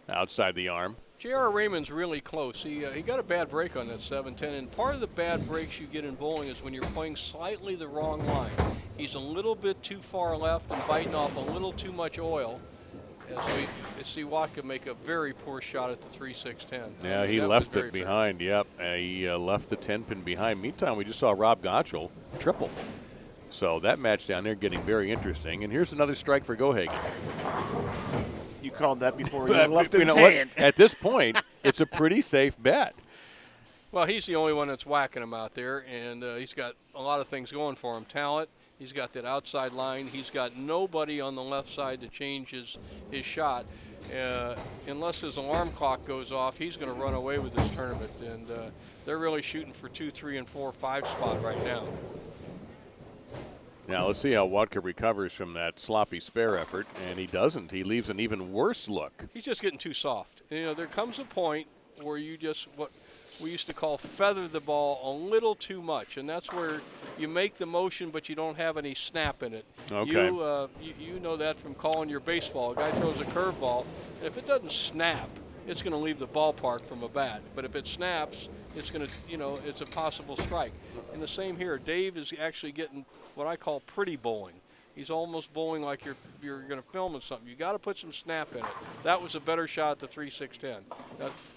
outside the arm. J.R. Raymond's really close. He got a bad break on that 7-10, and part of the bad breaks you get in bowling is when you're playing slightly the wrong line. He's a little bit too far left and biting off a little too much oil. As we see Watka make a very poor shot at the 3-6-10. Yeah, he left it behind. Yep, he left the 10-pin behind. Meantime, we just saw Rob Gottschall triple. So that match down there getting very interesting. And here's another strike for Gohagen. You called that before he left his hand. At this point, it's a pretty safe bet. Well, he's the only one that's whacking him out there, and he's got a lot of things going for him. Talent. He's got that outside line. He's got nobody on the left side to change his shot. unless his alarm clock goes off, he's going to run away with this tournament. And they're really shooting for 2, 3, and 4, 5 spot right now. Now let's see how Watka recovers from that sloppy spare effort, and he doesn't. He leaves an even worse look. He's just getting too soft. You know, there comes a point where you just, what we used to call, feather the ball a little too much, and that's where you make the motion but you don't have any snap in it. Okay. You know that from calling your baseball. A guy throws a curveball, and if it doesn't snap, it's going to leave the ballpark from a bat. But if it snaps, it's going to, it's a possible strike. And the same here. Dave is actually getting what I call pretty bowling. He's almost bowling like you're going to film it something. You got to put some snap in it. That was a better shot to 3-6-10.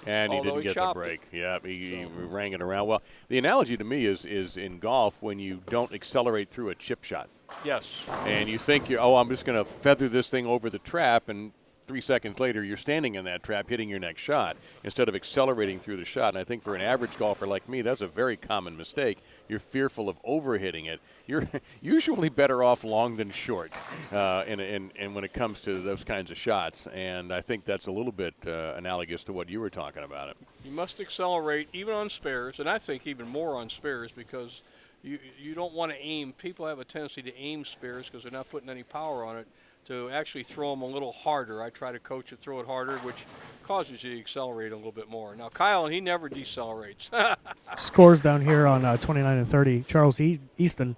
And he didn't get the break. Yeah, he rang it around. Well, the analogy to me is in golf when you don't accelerate through a chip shot. Yes. And you think, I'm just going to feather this thing over the trap, and 3 seconds later you're standing in that trap hitting your next shot instead of accelerating through the shot. And I think for an average golfer like me, that's a very common mistake. You're fearful of overhitting it. You're usually better off long than short and when it comes to those kinds of shots. And I think that's a little bit analogous to what you were talking about. You must accelerate even on spares, and I think even more on spares because you don't want to aim. People have a tendency to aim spares because they're not putting any power on it, to actually throw them a little harder. I try to coach it, throw it harder, which causes you to accelerate a little bit more. Now, Kyle, he never decelerates. Scores down here on 29 and 30. Charles Easton,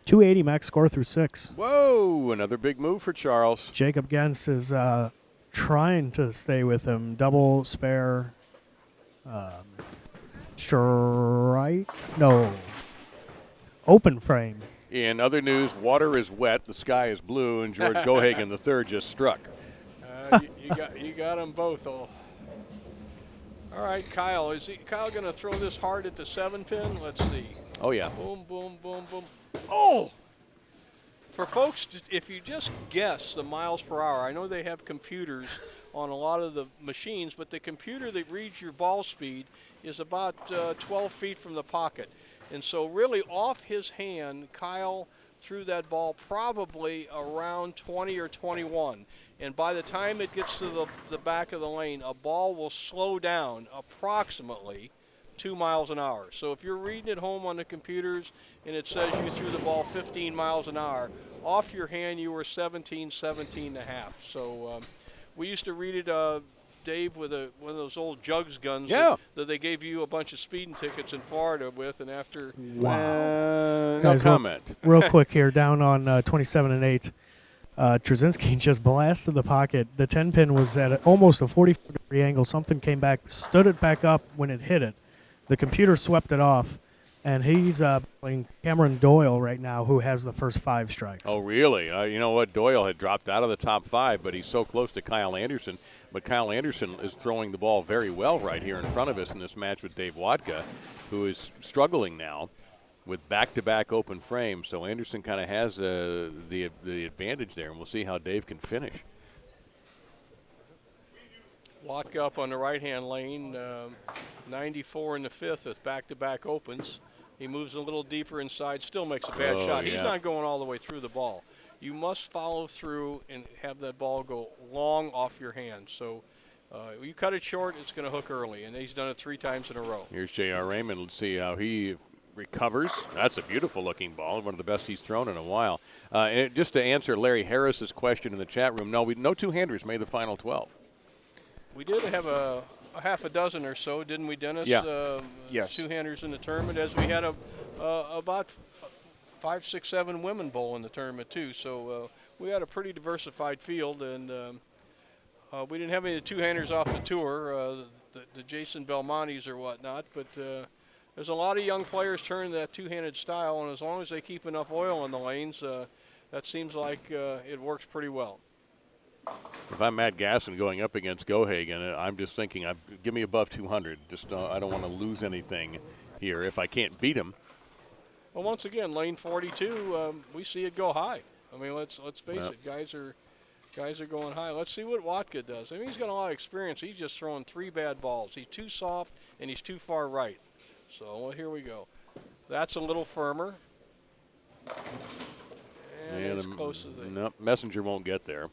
280 max score through 6. Whoa, another big move for Charles. Jacob Gens is trying to stay with him. Double, spare, strike? No. Open frame. In other news, water is wet, the sky is blue, and George Gohagen III just struck. You got them both. All right, Kyle. Is Kyle going to throw this hard at the 7-pin? Let's see. Oh, yeah. Boom, boom, boom, boom. Oh! For folks, if you just guess the miles per hour, I know they have computers on a lot of the machines, but the computer that reads your ball speed is about 12 feet from the pocket. And so really off his hand, Kyle threw that ball probably around 20 or 21. And by the time it gets to the back of the lane, a ball will slow down approximately 2 miles an hour. So if you're reading at home on the computers and it says you threw the ball 15 miles an hour, off your hand you were 17 and a half. So we used to read it, Dave, with one of those old jugs guns that they gave you a bunch of speeding tickets in Florida with, and after... Wow. No Guys, comment. Real quick here, down on 27 and 8. Trzynski just blasted the pocket. The 10-pin was at almost a 45-degree angle. Something came back, stood it back up when it hit it. The computer swept it off, and he's playing Cameron Doyle right now, who has the first 5 strikes. Oh, really? You know what? Doyle had dropped out of the top 5, but he's so close to Kyle Anderson. But Kyle Anderson is throwing the ball very well right here in front of us in this match with Dave Watka, who is struggling now with back-to-back open frames. So Anderson kind of has the advantage there, and we'll see how Dave can finish. Watka up on the right-hand lane, 94 in the 5th with back-to-back opens. He moves a little deeper inside, still makes a bad shot. He's not going all the way through the ball. You must follow through and have that ball go long off your hand. So you cut it short, it's going to hook early, and he's done it 3 times in a row. Here's J.R. Raymond. Let's see how he recovers. That's a beautiful-looking ball, one of the best he's thrown in a while. And just to answer Larry Harris's question in the chat room, no two-handers made the final 12. We did have a half a dozen or so, didn't we, Dennis? Yeah. Yes. Two-handers in the tournament, as we had about 5, 6, 7 women bowl in the tournament too. So we had a pretty diversified field, and we didn't have any of the two-handers off the tour, the Jason Belmontes or whatnot. But there's a lot of young players turning that two-handed style, and as long as they keep enough oil in the lanes, that seems like it works pretty well. If I'm Matt Gasson going up against Gohagen, I'm just thinking, give me above 200. Just I don't want to lose anything here if I can't beat him. Well, once again, lane 42, we see it go high. I mean, let's face it, guys are going high. Let's see what Watka does. I mean, he's got a lot of experience. He's just throwing 3 bad balls. He's too soft and he's too far right. So well, here we go. That's a little firmer. And as close as they. No, Messenger won't get there.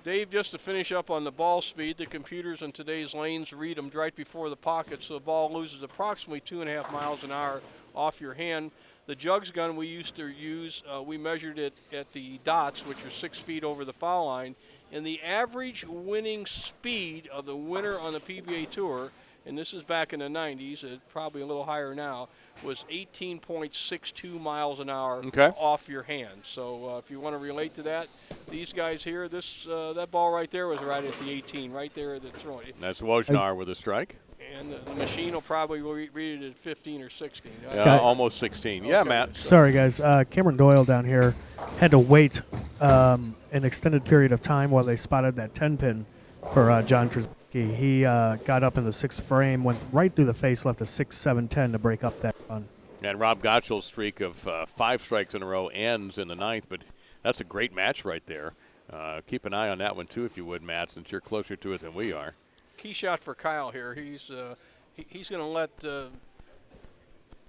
Dave, just to finish up on the ball speed, the computers in today's lanes read them right before the pocket, so the ball loses approximately 2.5 miles an hour off your hand. The jugs gun we used to use, we measured it at the dots, which are 6 feet over the foul line, and the average winning speed of the winner on the PBA Tour, and this is back in the 90s, probably a little higher now, was 18.62 miles an hour off your hand. So if you want to relate to that, these guys here, that ball right there was right at the 18, right there at the throw. That's Wojnar with a strike. And the machine will probably read it at 15 or 16. Almost 16. Yeah, Okay. Matt. Sorry, guys. Cameron Doyle down here had to wait an extended period of time while they spotted that 10-pin for John Trzynski. He got up in the 6th frame, went right through the face, left a 6-7-10 to break up that run. And Rob Gottschall's streak of 5 strikes in a row ends in the 9th, but that's a great match right there. Keep an eye on that one, too, if you would, Matt, since you're closer to it than we are. Key shot for Kyle here. He's going to let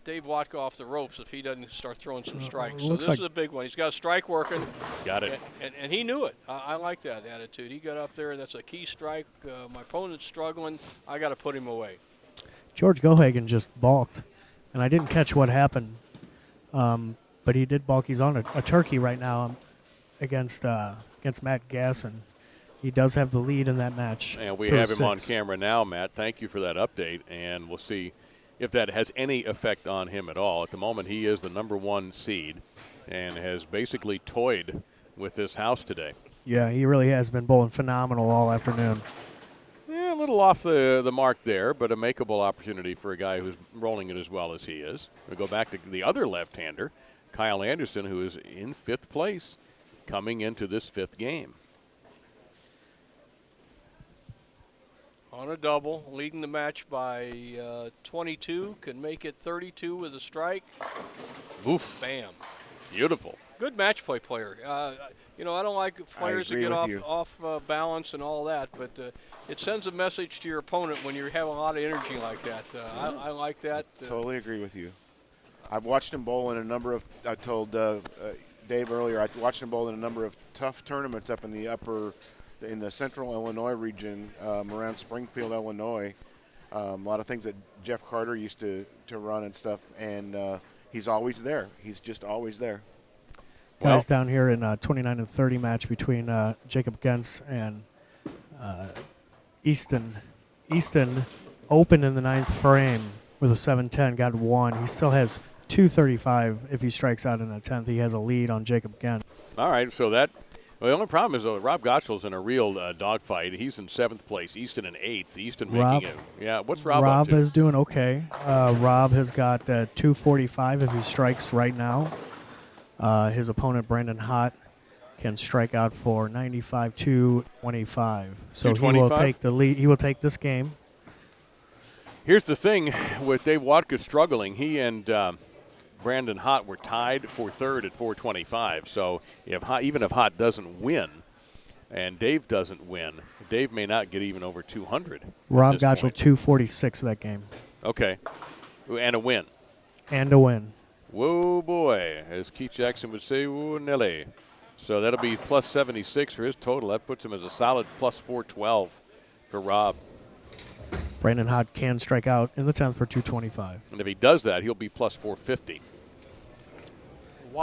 Dave Watka off the ropes if he doesn't start throwing some strikes. So this is a big one. He's got a strike working. Got it. And he knew it. I like that attitude. He got up there. That's a key strike. My opponent's struggling. I got to put him away. George Gohagen just balked, and I didn't catch what happened, but he did balk. He's on a turkey right now against Matt Gasson. He does have the lead in that match. And we have him on camera now, Matt. Thank you for that update, and we'll see if that has any effect on him at all. At the moment, he is the #1 seed and has basically toyed with this house today. Yeah, he really has been bowling phenomenal all afternoon. Yeah, a little off the mark there, but a makeable opportunity for a guy who's rolling it as well as he is. We'll go back to the other left-hander, Kyle Anderson, who is in 5th place coming into this 5th game. On a double, leading the match by 22, can make it 32 with a strike. Oof. Bam. Beautiful. Good match play player. I don't like players that get off balance and all that, but it sends a message to your opponent when you have a lot of energy like that. I like that. Totally agree with you. I've watched him bowl in a number of, I told Dave earlier, I watched him bowl in a number of tough tournaments up in the central Illinois region, around Springfield, Illinois. A lot of things that Jeff Carter used to run and stuff, and he's always there. He's just always there. Guys down here in 29 and 30 match between Jacob Gens and Easton. Easton opened in the 9th frame with a 7-10, got 1. He still has 235 if he strikes out in the 10th. He has a lead on Jacob Gens. All right, so the only problem is, though, Rob Gottschall's in a real dogfight. He's in 7th place. Easton in 8th. Easton making it. Yeah, what's Rob up to? Rob is doing okay. Rob has got 245 if he strikes right now. His opponent, Brandon Hott, can strike out for 95-25. So he will take the lead. He will take this game. Here's the thing with Dave Watka struggling. He and Brandon Hott were tied for 3rd at 425. So even if Hott doesn't win and Dave doesn't win, Dave may not get even over 200. Rob Gottschall 246 that game. Okay. And a win. And a win. Whoa, boy, as Keith Jackson would say, whoa, Nelly. So that'll be plus 76 for his total. That puts him as a solid plus 412 for Rob. Brandon Hott can strike out in the 10th for 225. And if he does that, he'll be plus 450.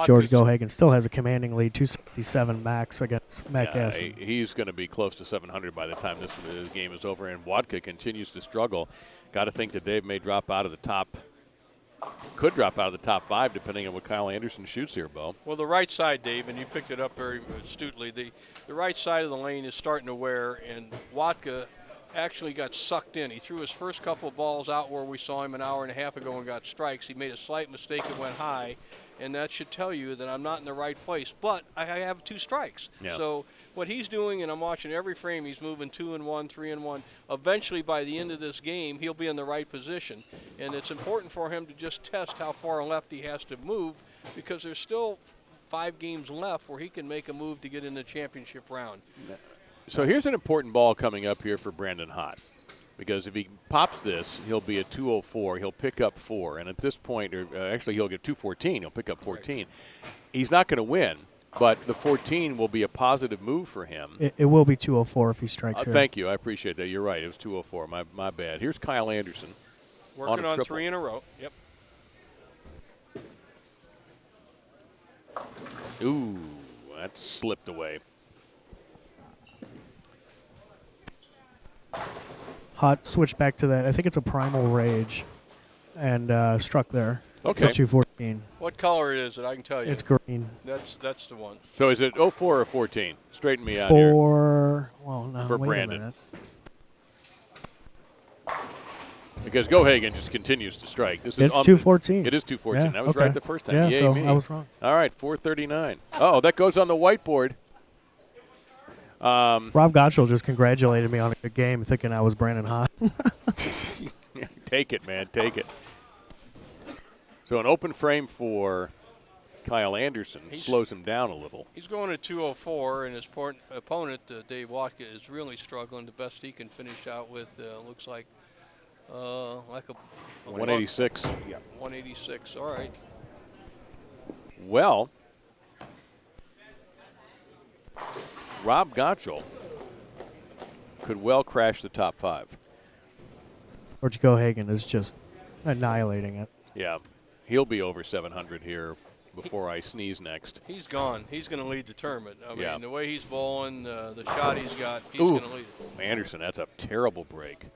George Gohagen still has a commanding lead, 267 max against Matt Gasson. He's going to be close to 700 by the time this game is over, and Watka continues to struggle. Got to think that Dave may drop out of the top. Could drop out of the top 5 depending on what Kyle Anderson shoots here, Bo. Well, the right side, Dave, and you picked it up very astutely, the right side of the lane is starting to wear, and Watka actually got sucked in. He threw his first couple of balls out where we saw him an hour and a half ago and got strikes. He made a slight mistake that went high, and that should tell you that I'm not in the right place. But I have 2 strikes. Yeah. So what he's doing, and I'm watching every frame, he's moving 2-1, 3-1. Eventually, by the end of this game, he'll be in the right position. And it's important for him to just test how far left he has to move, because there's still 5 games left where he can make a move to get in the championship round. So here's an important ball coming up here for Brandon Hott, because if he pops this, he'll be at 204. He'll pick up 4, and at this point, actually he'll get 214. He'll pick up 14. He's not going to win, But the 14 will be a positive move for him. It will be 204 if he strikes here. Thank you. I appreciate that. You're right. It was 204. My bad. Here's Kyle Anderson. Working on triple. 3 in a row. Yep. Ooh, that slipped away. Hot switched back to that. I think it's a Primal Rage, and struck there. Okay. For 214. What color is it? I can tell you. It's green. That's the one. So is it 04 or 14? Straighten me out here. Well, no, For wait Brandon. a minute. Because Gohagen just continues to strike. This It's is 214. It is 214. Yeah, I was okay. right the first time. Yeah, Yay so me. I was wrong. All right, 439. Oh, that goes on the whiteboard. Rob Gottschall just congratulated me on a good game, thinking I was Brandon Hot. Take it, man. Take it. So an open frame for Kyle Anderson slows him down a little. He's going to 204, and his opponent, Dave Watka, is really struggling. The best he can finish out with looks like a 186. Yeah. 186. All right. Well, Rob Gottschall could well crash the top 5. George Gohagen is just annihilating it. Yeah, he'll be over 700 here before I sneeze next. He's gone. He's going to lead the tournament. I Yeah. mean, the way he's bowling, the shot he's got, he's Ooh. going to lead it. Anderson, that's a terrible break.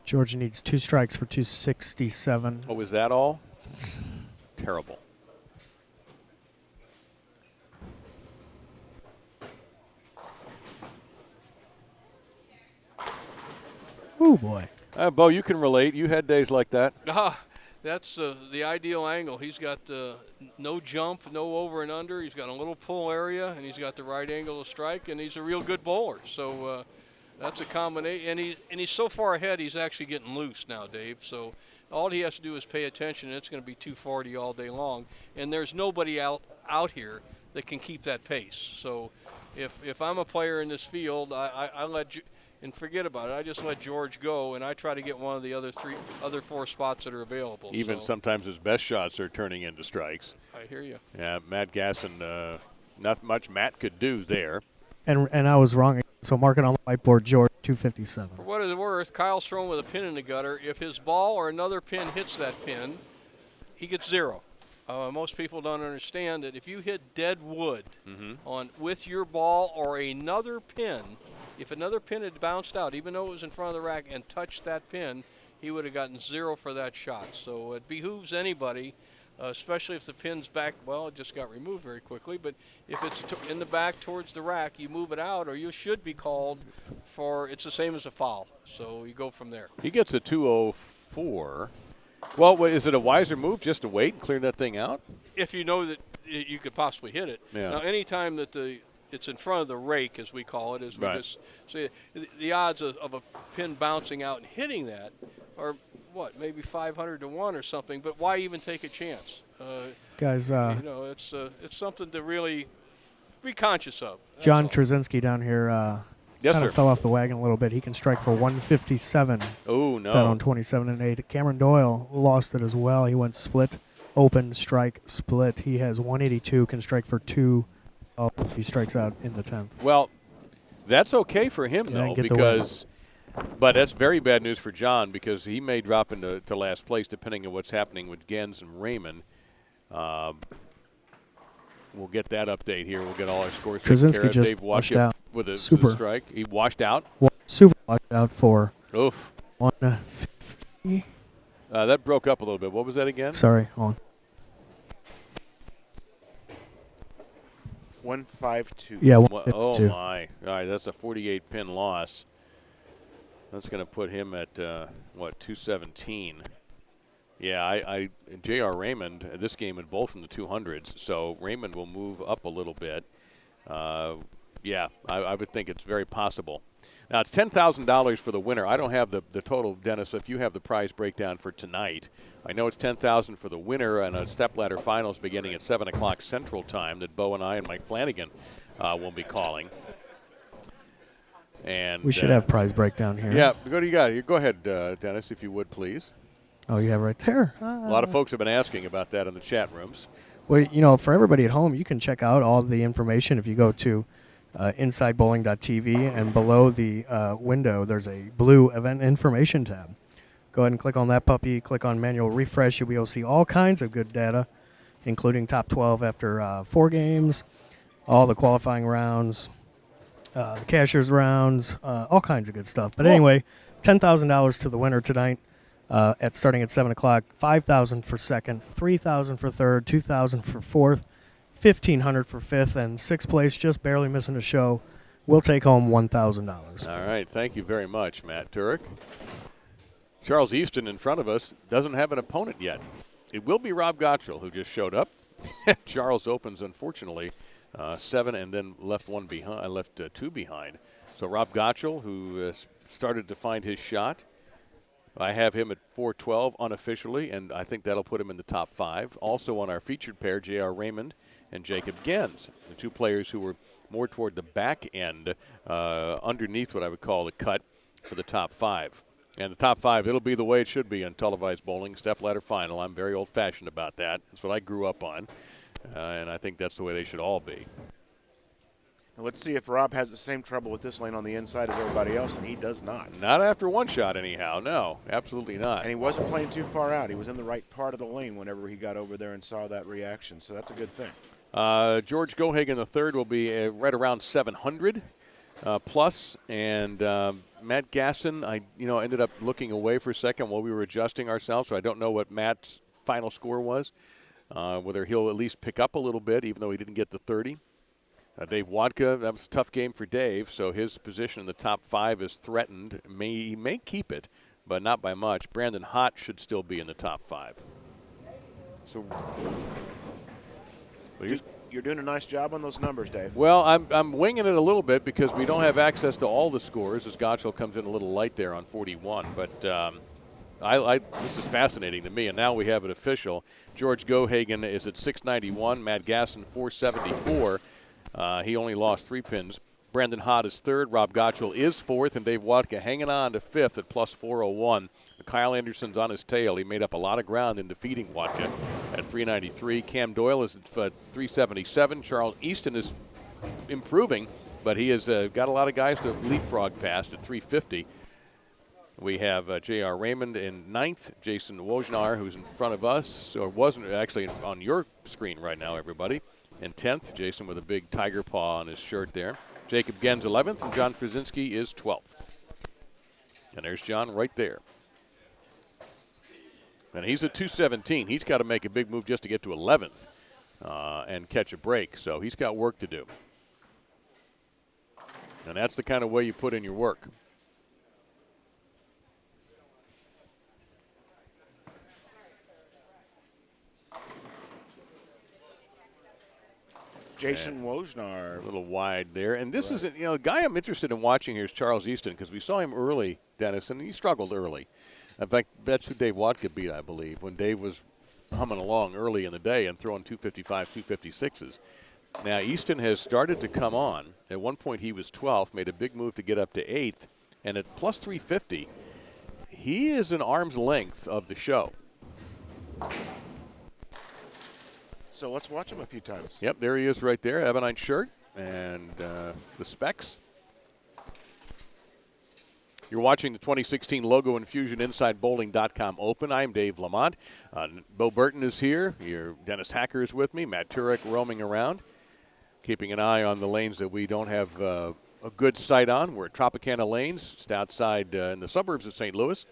George needs 2 strikes for 267. Oh, is that all? Terrible. Oh, boy. Bo, you can relate. You had days like that. That's the ideal angle. He's got no jump, no over and under. He's got a little pull area, and he's got the right angle to strike, and he's a real good bowler. So that's a combination. And he's so far ahead, he's actually getting loose now, Dave. So all he has to do is pay attention, and it's going to be 240 all day long. And there's nobody out here that can keep that pace. So if I'm a player in this field, I let you – and forget about it. I just let George go, and I try to get one of the other 4 spots that are available. Even sometimes his best shots are turning into strikes. I hear you. Yeah, Matt Gasson, not much Matt could do there. And I was wrong. So mark it on the whiteboard, George, 257. For what it's worth, Kyle's thrown with a pin in the gutter. If his ball or another pin hits that pin, he gets 0. Most people don't understand that if you hit dead wood with your ball or another pin, if another pin had bounced out, even though it was in front of the rack, and touched that pin, he would have gotten 0 for that shot. So it behooves anybody, especially if the pin's back. Well, it just got removed very quickly. But if it's in the back towards the rack, you move it out, or you should be called for. It's the same as a foul. So you go from there. He gets a 204. Well, is it a wiser move just to wait and clear that thing out? If you know that you could possibly hit it. Yeah. Now, anytime that it's in front of the rake, as we call it, as we Right. just say, the odds of a pin bouncing out and hitting that are maybe 500 to 1 or something. But why even take a chance? Guys, it's something to really be conscious of. That's John all. Trzynski down here Yes, kind sir. of fell off the wagon a little bit. He can strike for 157. Oh, Bet no. on 27 and 8. Cameron Doyle lost it as well. He went split, open, strike, split. He has 182, can strike for 2. Oh, he strikes out in the 10th. Well, that's okay for him, Yeah, though, get the win. but that's very bad news for John because he may drop into last place depending on what's happening with Gens and Raymond. We'll get that update here. We'll get all our scores. taken Trzynski care of. just Dave washed Watka out. with a Super. strike. He washed out. Super locked out for Oof. 150. That broke up a little bit. What was that again? Sorry, hold on. 152. Yeah, Oh, 152. my. All right, that's a 48-pin loss. That's going to put him at, 217. Yeah, J.R. Raymond, this game had both in the 200s, so Raymond will move up a little bit. Yeah, I would think it's very possible. Now, it's $10,000 for the winner. I don't have the total, Dennis, if you have the prize breakdown for tonight. I know it's $10,000 for the winner and a stepladder finals beginning at 7 o'clock Central Time that Bo and I and Mike Flanagan will be calling. And We should have prize breakdown here. Yeah, what do you got? Go ahead, Dennis, if you would, please. Oh, you have right there. A lot of folks have been asking about that in the chat rooms. Well, you know, for everybody at home, you can check out all the information if you go to insidebowling.tv, and below the window there's a blue event information tab. Go ahead and click on that puppy, click on manual refresh. You'll be able to see all kinds of good data, including top 12 after 4 games, all the qualifying rounds, the cashier's rounds, all kinds of good stuff. But anyway, $10,000 to the winner tonight. Starting at 7 o'clock, $5,000 for second, $3,000 for third, $2,000 for fourth, $1,500 for fifth, and sixth place, just barely missing a show, will take home $1,000. All right, thank you very much, Matt Turek. Charles Easton in front of us doesn't have an opponent yet. It will be Rob Gottschall, who just showed up. Charles opens, unfortunately, 7 and then left 2 behind. So Rob Gottschall, who started to find his shot. I have him at 412 unofficially, and I think that'll put him in the top 5. Also on our featured pair, J.R. Raymond and Jacob Gens, the 2 players who were more toward the back end, underneath what I would call the cut for the top 5. And the top 5, it'll be the way it should be on televised bowling, step ladder final. I'm very old-fashioned about that. That's what I grew up on, and I think that's the way they should all be. Let's see if Rob has the same trouble with this lane on the inside as everybody else, and he does not. Not after one shot, anyhow. No, absolutely not. And he wasn't playing too far out. He was in the right part of the lane whenever he got over there and saw that reaction, so that's a good thing. George Gohagen III will be right around 700 plus, and Matt Gasson, I ended up looking away for a second while we were adjusting ourselves, so I don't know what Matt's final score was, whether he'll at least pick up a little bit, even though he didn't get the 30. Dave Watka, that was a tough game for Dave, so his position in the top 5 is threatened. He may keep it, but not by much. Brandon Hott should still be in the top 5. So you're doing a nice job on those numbers, Dave. Well, I'm winging it a little bit because we don't have access to all the scores, as Gottschall comes in a little light there on 41. But this is fascinating to me, and now we have it official. George Gohagen is at 691, Matt Gasson 474. He only lost 3 pins. Brandon Hott is 3rd. Rob Gottschall is 4th. And Dave Watka hanging on to 5th at plus 401. Kyle Anderson's on his tail. He made up a lot of ground in defeating Watka at 393. Cam Doyle is at 377. Charles Easton is improving, but he has got a lot of guys to leapfrog past at 350. We have J.R. Raymond in 9th. Jason Wojnar, who's in front of us, or wasn't actually on your screen right now, everybody. In 10th, Jason with a big tiger paw on his shirt there. Jacob Gens 11th, and John Krasinski is 12th. And there's John right there. And he's at 217. He's got to make a big move just to get to 11th and catch a break. So he's got work to do. And that's the kind of way you put in your work. Jason Wojnar. A little wide there. And this isn't, a guy I'm interested in watching here is Charles Easton, because we saw him early, Dennis, and he struggled early. In fact, that's who Dave Watka beat, I believe, when Dave was humming along early in the day and throwing 255s, 256s. Now, Easton has started to come on. At one point, he was 12th, made a big move to get up to 8th, and at plus 350, he is an arm's length of the show. So let's watch him a few times. Yep, there he is right there, ebonite shirt and the specs. You're watching the 2016 Logo Infusion InsideBowling.com Open. I'm Dave Lamont. Bo Burton is here. Dennis Hacker is with me. Matt Turek roaming around, keeping an eye on the lanes that we don't have a good sight on. We're at Tropicana Lanes, just outside in the suburbs of St. Louis.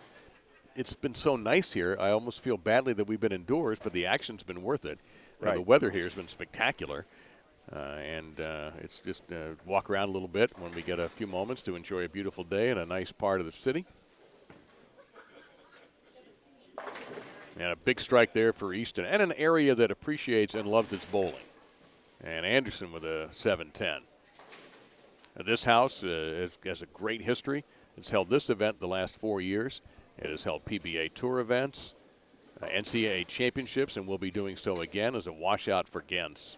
It's been so nice here. I almost feel badly that we've been indoors, but the action's been worth it. Right. The weather here has been spectacular, and it's just walk around a little bit when we get a few moments to enjoy a beautiful day in a nice part of the city. And a big strike there for Easton, and an area that appreciates and loves its bowling. And Anderson with a 710. This house has a great history. It's held this event the last 4 years. It has held PBA Tour events, NCAA championships, and will be doing so again as a washout for Gens.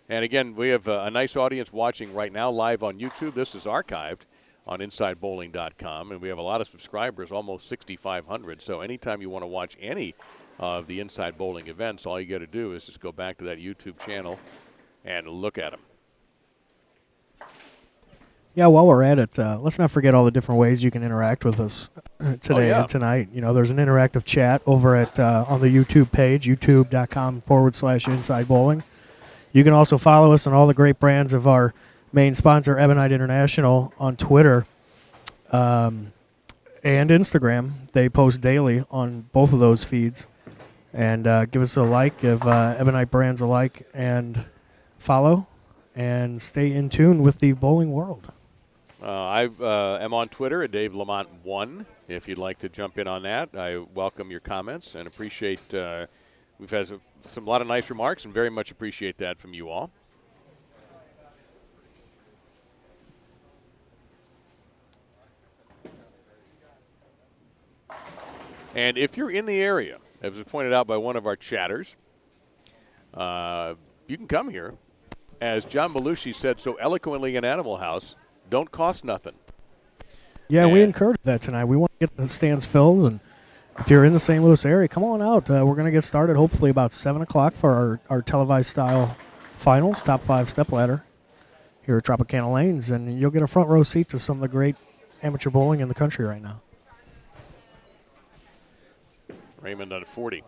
And again, we have a nice audience watching right now live on YouTube. This is archived on InsideBowling.com, and we have a lot of subscribers, almost 6,500. So anytime you want to watch any of the Inside Bowling events, all you got to do is just go back to that YouTube channel and look at them. Yeah, while we're at it, let's not forget all the different ways you can interact with us today yeah. and tonight. You know, there's an interactive chat over at on the YouTube page, youtube.com/Inside Bowling. You can also follow us on all the great brands of our main sponsor, Ebonite International, on Twitter and Instagram. They post daily on both of those feeds. And give us a like, give Ebonite brands a like, and follow, and stay in tune with the bowling world. I am on Twitter at Dave Lamont 1. If you'd like to jump in on that, I welcome your comments and appreciate. We've had a lot of nice remarks and very much appreciate that from you all. And if you're in the area, as was pointed out by one of our chatters, you can come here. As John Belushi said so eloquently in Animal House, don't cost nothing. Yeah, we encourage that tonight. We want to get the stands filled, and if you're in the St. Louis area, come on out. We're going to get started hopefully about 7 o'clock for our televised-style finals, top 5 stepladder here at Tropicana Lanes, and you'll get a front row seat to some of the great amateur bowling in the country right now. Raymond at 40.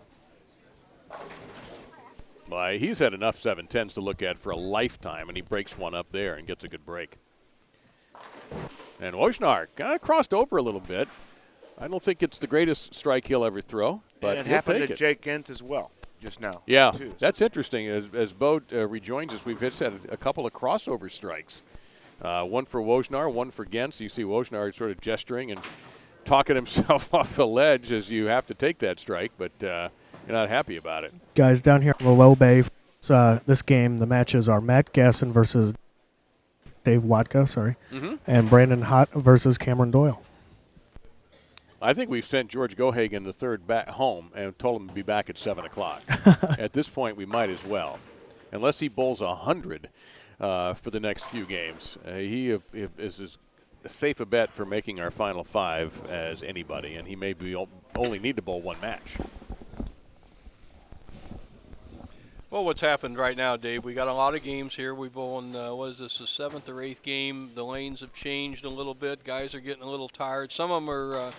Well, he's had enough 7-10s to look at for a lifetime, and he breaks one up there and gets a good break. And Wojnar kind of crossed over a little bit. I don't think it's the greatest strike he'll ever throw, but and it happened to Jake Gentz as well just now. Yeah, too, so. That's interesting. As Bo rejoins us, we've had a couple of crossover strikes. One for Wojnar, one for Gentz. You see Wojnar sort of gesturing and talking himself off the ledge as you have to take that strike, but you're not happy about it. Guys, down here in the low bay, this game, the matches are Matt Gasson versus Dave Watka, and Brandon Hott versus Cameron Doyle. I think we've sent George Gohagen the third back home and told him to be back at 7 o'clock. At this point, we might as well. Unless he bowls 100 for the next few games. He is as safe a bet for making our final 5 as anybody, and he may only need to bowl one match. Well, what's happened right now, Dave, we got a lot of games here. We bowl in, the 7th or 8th game. The lanes have changed a little bit. Guys are getting a little tired. Some of them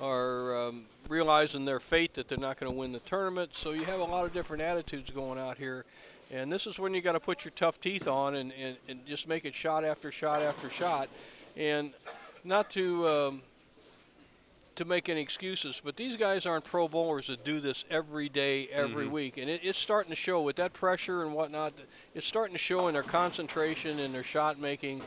are realizing their fate that they're not going to win the tournament. So you have a lot of different attitudes going out here. And this is when you got to put your tough teeth on and just make it shot after shot after shot. And not to make any excuses, but these guys aren't pro bowlers that do this every day, every week. And it's starting to show with that pressure and whatnot. It's starting to show in their concentration and their shot making.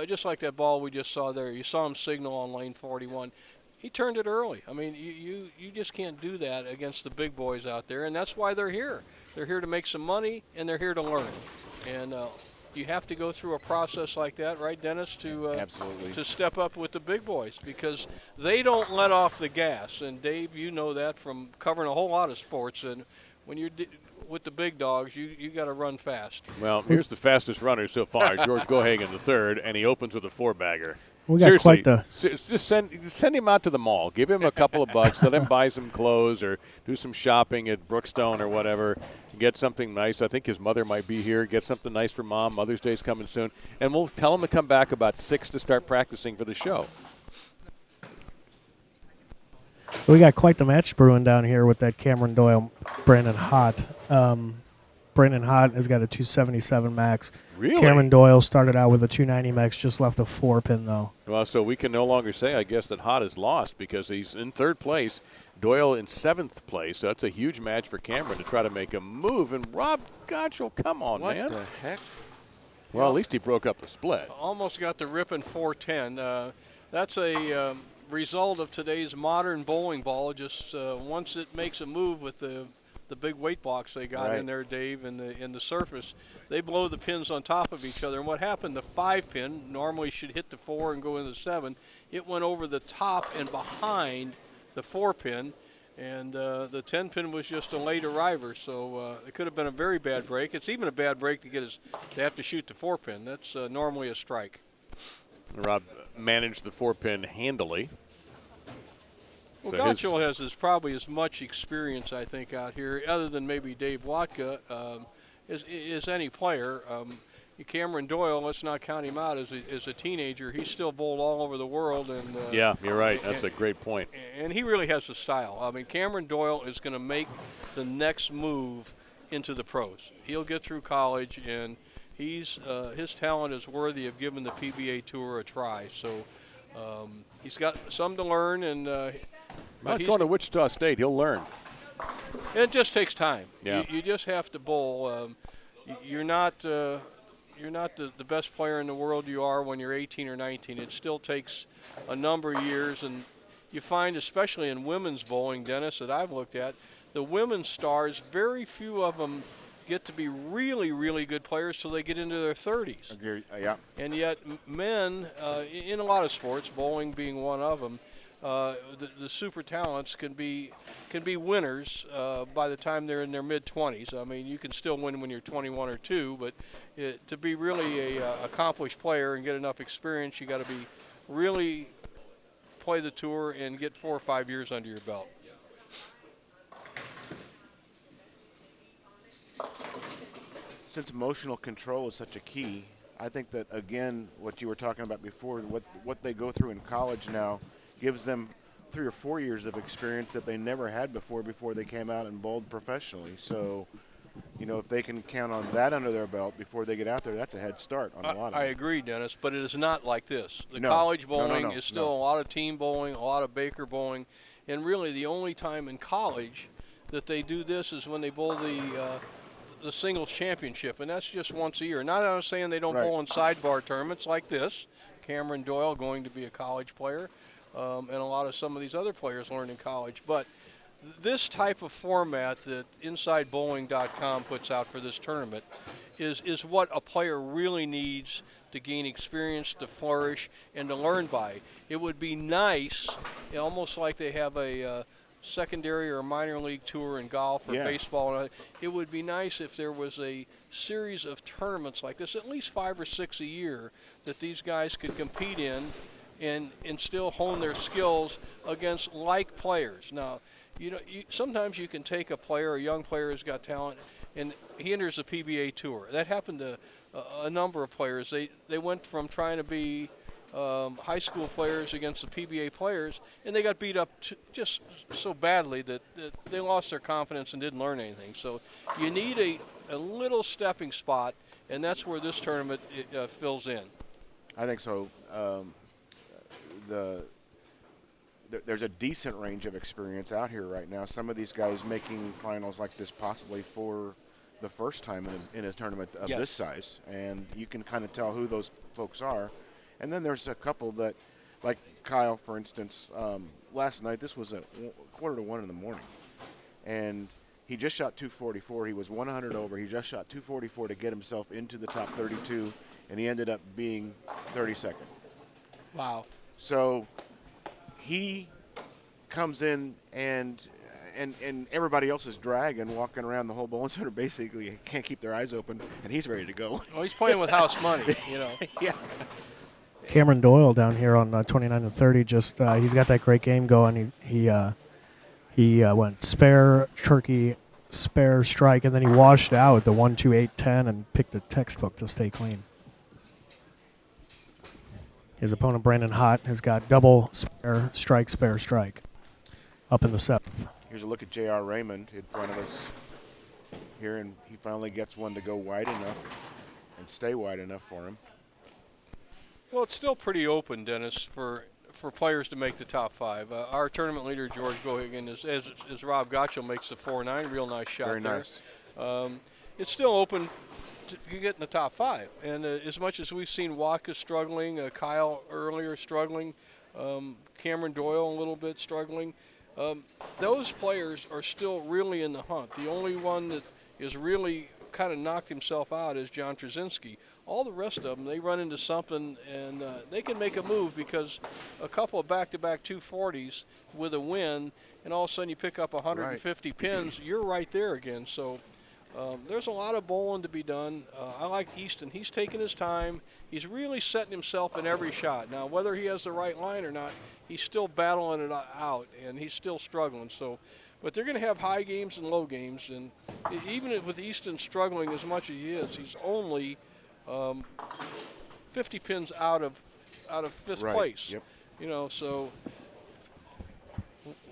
Just like that ball we just saw there. You saw him signal on lane 41. He turned it early. I mean, you just can't do that against the big boys out there, and that's why they're here. They're here to make some money, and they're here to learn. And you have to go through a process like that, right, Dennis, Absolutely. to step up with the big boys because they don't let off the gas. And, Dave, you know that from covering a whole lot of sports. And when you're with the big dogs, you got to run fast. Well, here's the fastest runner so far, George Gohagen the third, and he opens with a 4-bagger. We got quite the. Just send him out to the mall. Give him a couple of bucks. Let him buy some clothes or do some shopping at Brookstone or whatever. Get something nice. I think his mother might be here. Get something nice for Mom. Mother's Day's coming soon. And we'll tell him to come back about 6 to start practicing for the show. We got quite the match brewing down here with that Cameron Doyle, Brandon Hott. Brandon Hott has got a 277 max. Really? Cameron Doyle started out with a 290 max, just left a 4-pin, though. Well, so we can no longer say, I guess, that Hott is lost because he's in 3rd place. Doyle in 7th place. So that's a huge match for Cameron to try to make a move. And Rob Gottschall, come on, man. What the heck? Well, at least he broke up the split. Almost got the ripping 410. That's a result of today's modern bowling ball. Just once it makes a move with the big weight box they got in there, Dave, in the surface, they blow the pins on top of each other. And what happened, the 5-pin normally should hit the 4 and go into the 7. It went over the top and behind the 4-pin, and the 10-pin was just a late arriver. So it could have been a very bad break. It's even a bad break to have to shoot the 4-pin. That's normally a strike. Rob managed the 4-pin handily. Well, So Gotcho has probably as much experience, I think, out here, other than maybe Dave Watka, as any player. Cameron Doyle, let's not count him out as a teenager. He's still bowled all over the world. And yeah, you're right. That's a great point. And he really has a style. I mean, Cameron Doyle is going to make the next move into the pros. He'll get through college, and his talent is worthy of giving the PBA Tour a try. So he's got some to learn, and He's going to Wichita State. He'll learn. It just takes time. Yeah. You just have to bowl. You're not the best player in the world you are when you're 18 or 19. It still takes a number of years, and you find, especially in women's bowling, Dennis, that I've looked at, the women's stars, very few of them get to be really, really good players till they get into their 30s. Agree. Yeah. And yet men, in a lot of sports, bowling being one of them, the super talents can be winners by the time they're in their mid-20s. I mean, you can still win when you're 21 or 2, but to be really a accomplished player and get enough experience, you got to be really play the tour and get 4 or 5 years under your belt. Since emotional control is such a key, I think that, again, what you were talking about before, what they go through in college now gives them 3 or 4 years of experience that they never had before they came out and bowled professionally. So, if they can count on that under their belt before they get out there, that's a head start on a lot of them. I agree, Dennis, but it is not like this. The No. college bowling No. is still a lot of team bowling, a lot of Baker bowling, and really the only time in college that they do this is when they bowl the singles championship, and that's just once a year. Not I'm saying they don't bowl in sidebar tournaments like this. Cameron Doyle going to be a college player, and a lot of some of these other players learn in college. But this type of format that InsideBowling.com puts out for this tournament is what a player really needs to gain experience, to flourish, and to learn by. It would be nice, almost like they have a secondary or minor league tour in golf or baseball. It would be nice if there was a series of tournaments like this, at least 5 or 6 a year, that these guys could compete in and still hone their skills against like players. Now, sometimes you can take a young player who's got talent, and he enters the PBA Tour. That happened to a number of players. They went from trying to be high school players against the PBA players, and they got beat up just so badly that they lost their confidence and didn't learn anything. So you need a little stepping spot, and that's where this tournament fills in. I think so. There's a decent range of experience out here right now. Some of these guys making finals like this possibly for the first time in a tournament of this size, and you can kind of tell who those folks are. And then there's a couple that, like Kyle, for instance, last night, this was at 1:45 in the morning, and he just shot 244. He was 100 over. He just shot 244 to get himself into the top 32, and he ended up being 32nd. Wow. So he comes in and everybody else is dragging, walking around the whole bowling center, basically can't keep their eyes open, and he's ready to go. Well, he's playing with house money, Yeah. Cameron Doyle down here on 29 and 30. Just he's got that great game going. He went spare, turkey, spare, strike, and then he washed out the 1, 2, 8, 10 and picked the textbook to stay clean. His opponent Brandon Hott has got double, spare, strike up in the 7th. Here's a look at J.R. Raymond in front of us here, and he finally gets one to go wide enough and stay wide enough for him. Well, it's still pretty open, Dennis, for players to make the top 5. Our tournament leader, George Gohagen, as Rob Gotcho makes the 4-9, real nice shot Very there. nice. It's still open to get in the top 5. And as much as we've seen Watka struggling, Kyle earlier struggling, Cameron Doyle a little bit struggling, those players are still really in the hunt. The only one that is really kind of knocked himself out is John Trzynski. All the rest of them, they run into something, and they can make a move because a couple of back-to-back 240s with a win, and all of a sudden you pick up 150 pins, you're right there again. So There's a lot of bowling to be done. I like Easton. He's taking his time. He's really setting himself in every shot. Now, whether he has the right line or not, he's still battling it out, and he's still struggling. So, but they're going to have high games and low games, and even with Easton struggling as much as he is, he's only 50 pins out of fifth place. Yep. You know, so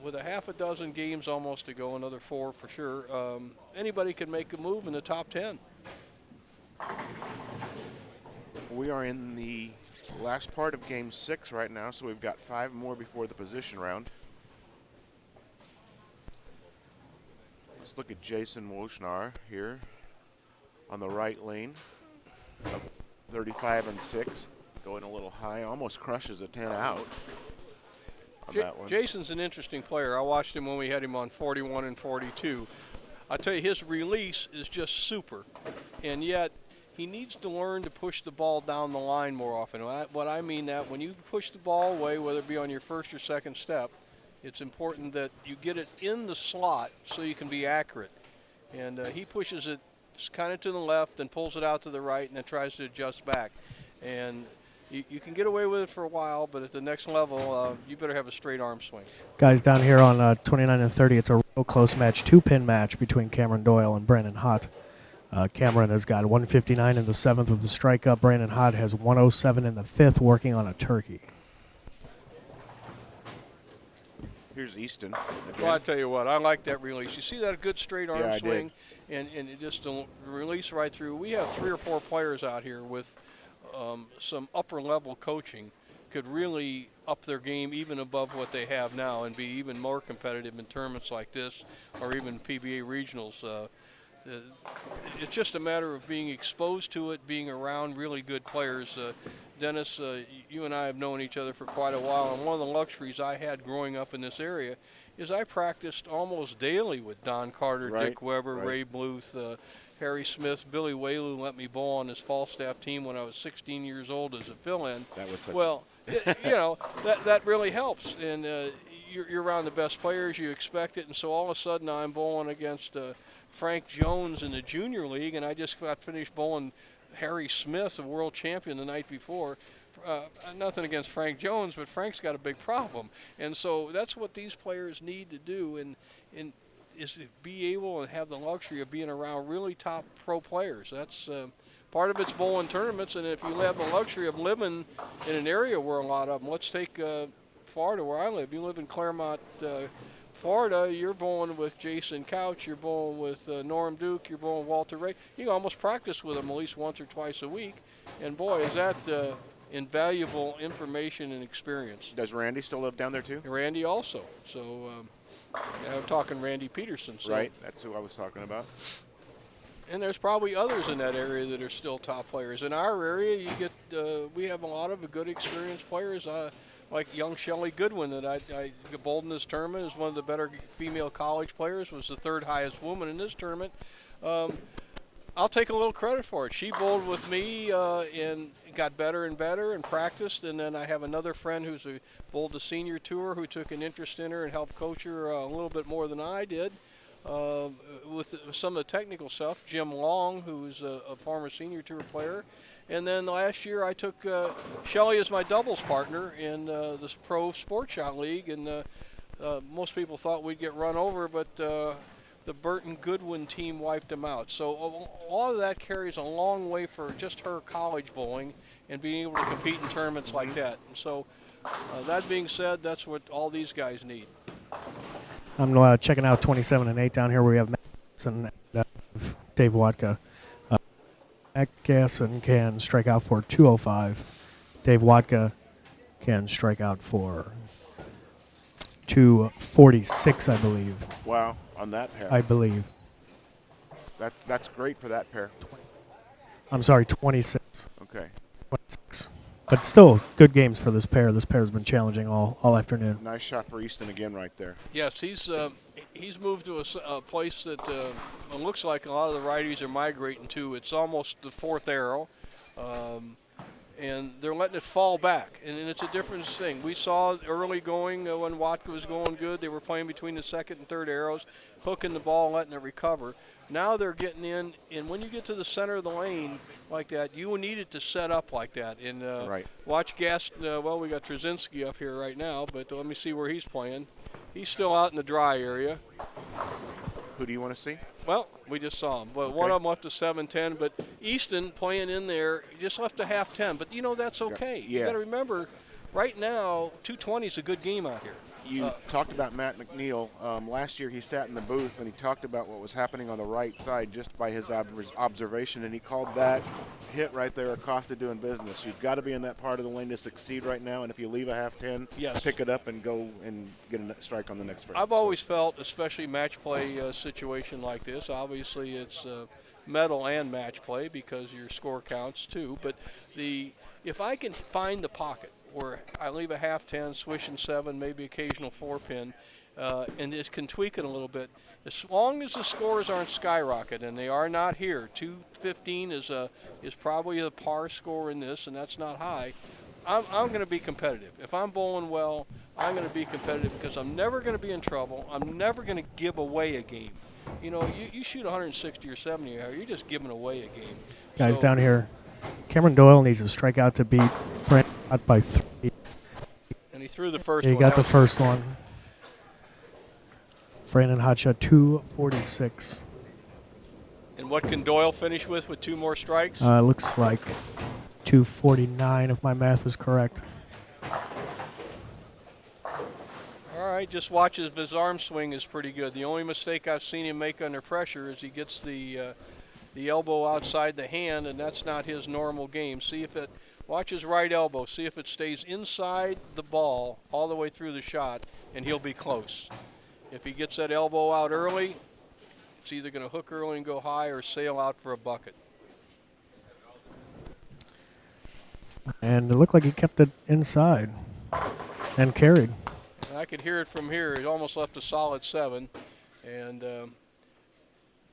with a half a dozen games almost to go, another 4 for sure, anybody can make a move in the top 10. We are in the last part of Game 6 right now, so we've got 5 more before the position round. Let's look at Jason Woshnar here on the right lane. 35-6, going a little high, almost crushes a 10 out. That one. Jason's an interesting player. I watched him when we had him on 41 and 42. I tell you, his release is just super, and yet he needs to learn to push the ball down the line more often. What I mean that when you push the ball away, whether it be on your first or second step, it's important that you get it in the slot so you can be accurate. And he pushes it kind of to the left and pulls it out to the right and then tries to adjust back. And you can get away with it for a while, but at the next level, you better have a straight arm swing. Guys, down here on 29 and 30, it's a real close match, 2-pin match between Cameron Doyle and Brandon Hott. Cameron has got 159 in the 7th with the strike up. Brandon Hott has 107 in the 5th, working on a turkey. Here's Easton. Well, I tell you what, I like that release. You see that good straight arm swing, and it just release right through. We have 3 or 4 players out here with some upper level coaching could really up their game even above what they have now and be even more competitive in tournaments like this or even PBA regionals. It's just a matter of being exposed to it, being around really good players. Dennis, you and I have known each other for quite a while, and one of the luxuries I had growing up in this area is I practiced almost daily with Don Carter, Dick Weber, Ray Bluth, Harry Smith. Billy Whaley let me bowl on his Falstaff team when I was 16 years old as a fill-in. That was well, you know, that really helps. And you're around the best players, you expect it, and so all of a sudden I'm bowling against Frank Jones in the junior league, and I just got finished bowling Harry Smith, a world champion, the night before. Nothing against Frank Jones, but Frank's got a big problem. And so that's what these players need to do, and is to be able and have the luxury of being around really top pro players. That's part of it's bowling tournaments, and if you have the luxury of living in an area where a lot of them, let's take Florida where I live. You live in Claremont, Florida, you're bowling with Jason Couch, you're bowling with Norm Duke, you're bowling with Walter Ray. You can almost practice with them at least once or twice a week, and boy, is that invaluable information and experience. Does Randy still live down there too? Randy also. So I'm talking Randy Peterson. So. Right, that's who I was talking about. And there's probably others in that area that are still top players. In our area, you get we have a lot of good experienced players. Like young Shelley Goodwin that I bowled in this tournament is one of the better female college players, was the 3rd highest woman in this tournament. I'll take a little credit for it. She bowled with me and got better and better and practiced, and then I have another friend who's bowled the senior tour who took an interest in her and helped coach her a little bit more than I did with some of the technical stuff. Jim Long, who's a former senior tour player. And then last year I took Shelley as my doubles partner in this pro sports shot league, and most people thought we'd get run over, but the Burton Goodwin team wiped them out. So all of that carries a long way for just her college bowling and being able to compete in tournaments like that. And so that being said, that's what all these guys need. I'm checking out 27 and 8 down here. We have Matt and Dave Watka. Matt Gasson can strike out for 205. Dave Watka can strike out for 246, I believe. Wow, on that pair. I believe. That's great for that pair. I'm sorry, 26. Okay. 26. But still, good games for this pair. This pair has been challenging all afternoon. Nice shot for Easton again right there. Yes, he's moved to a place that it looks like a lot of the righties are migrating to. It's almost the 4th arrow, and they're letting it fall back, and it's a different thing. We saw early going when Watka was going good. They were playing between the 2nd and 3rd arrows, hooking the ball and letting it recover. Now they're getting in, and when you get to the center of the lane like that, you need it to set up like that. And Right. watch Gast. Well, we got Trzynski up here right now, but let me see where he's playing. He's still out in the dry area. Who do you want to see? Well, we just saw him. But one of them left a 7-10. But Easton playing in there just left a half 10. But, that's okay. Yeah. You got to remember, right now, 220 is a good game out here. You talked about Matt McNeil. Last year he sat in the booth and he talked about what was happening on the right side just by his observation, and he called that hit right there a cost of doing business. You've got to be in that part of the lane to succeed right now, and if you leave a half 10, pick it up and go and get a strike on the next frame. I've always felt, especially match play situation like this, obviously it's medal and match play because your score counts too, but if I can find the pocket where I leave a half 10, swish and 7, maybe occasional 4-pin, and just can tweak it a little bit. As long as the scores aren't skyrocket, and they are not here, 215 is probably the par score in this, and that's not high. I'm going to be competitive. If I'm bowling well, I'm going to be competitive because I'm never going to be in trouble. I'm never going to give away a game. You shoot 160 or 70, you're just giving away a game. Guys down here, Cameron Doyle needs a strikeout to beat Brandon Hot by 3. And he threw the first He one. got the first one. Brandon Hot shot 246. And what can Doyle finish with 2 more strikes? Looks like 249 if my math is correct. All right, just watch his arm swing is pretty good. The only mistake I've seen him make under pressure is he gets the elbow outside the hand, and that's not his normal game. Watch his right elbow. See if it stays inside the ball all the way through the shot, and he'll be close. If he gets that elbow out early, it's either going to hook early and go high or sail out for a bucket. And it looked like he kept it inside and carried. And I could hear it from here. He almost left a solid 7. And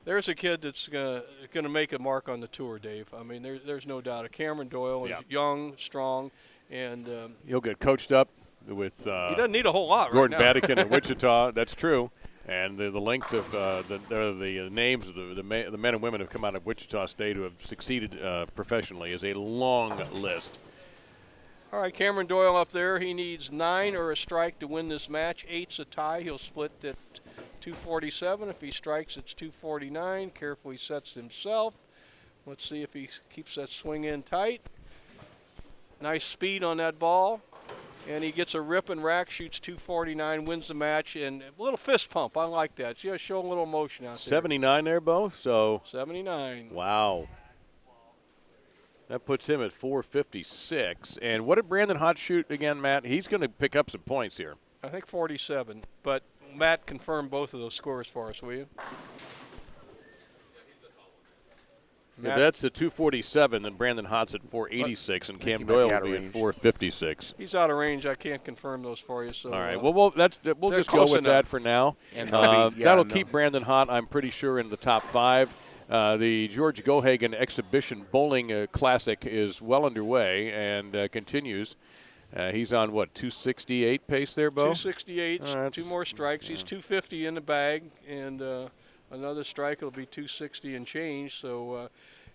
there's a kid that's going to make a mark on the tour, Dave. I mean, there's no doubt. Cameron Doyle is young, strong, and he'll get coached up with he doesn't need a whole lot Gordon right now. Vatican in Wichita. That's true. And the length of the names of the men and women who have come out of Wichita State who have succeeded professionally is a long list. All right, Cameron Doyle up there. He needs 9 or a strike to win this match. 8's a tie. He'll split at 247. If he strikes, it's 249. Carefully sets himself. Let's see if he keeps that swing in tight. Nice speed on that ball. And he gets a rip and rack, shoots 249, wins the match, and a little fist pump. I like that. Just show a little motion out there. 79 there, Bo. So 79. Wow. That puts him at 456. And what did Brandon Hot shoot again, Matt? He's going to pick up some points here. I think 47. But Matt confirmed both of those scores for us, will you? If that's at 247, then Brandon Hott's at 486, and Cam Doyle will be at 456. He's out of range. I can't confirm those for you. So all right. Well, we'll just go with that for now. And that'll keep Brandon Hott, I'm pretty sure, in the top 5. The George Gohagen Exhibition Bowling Classic is well underway and continues. He's on, 268 pace there, Bo? 268, 2 more strikes. He's 250 in the bag, and another strike will be 260 and change. So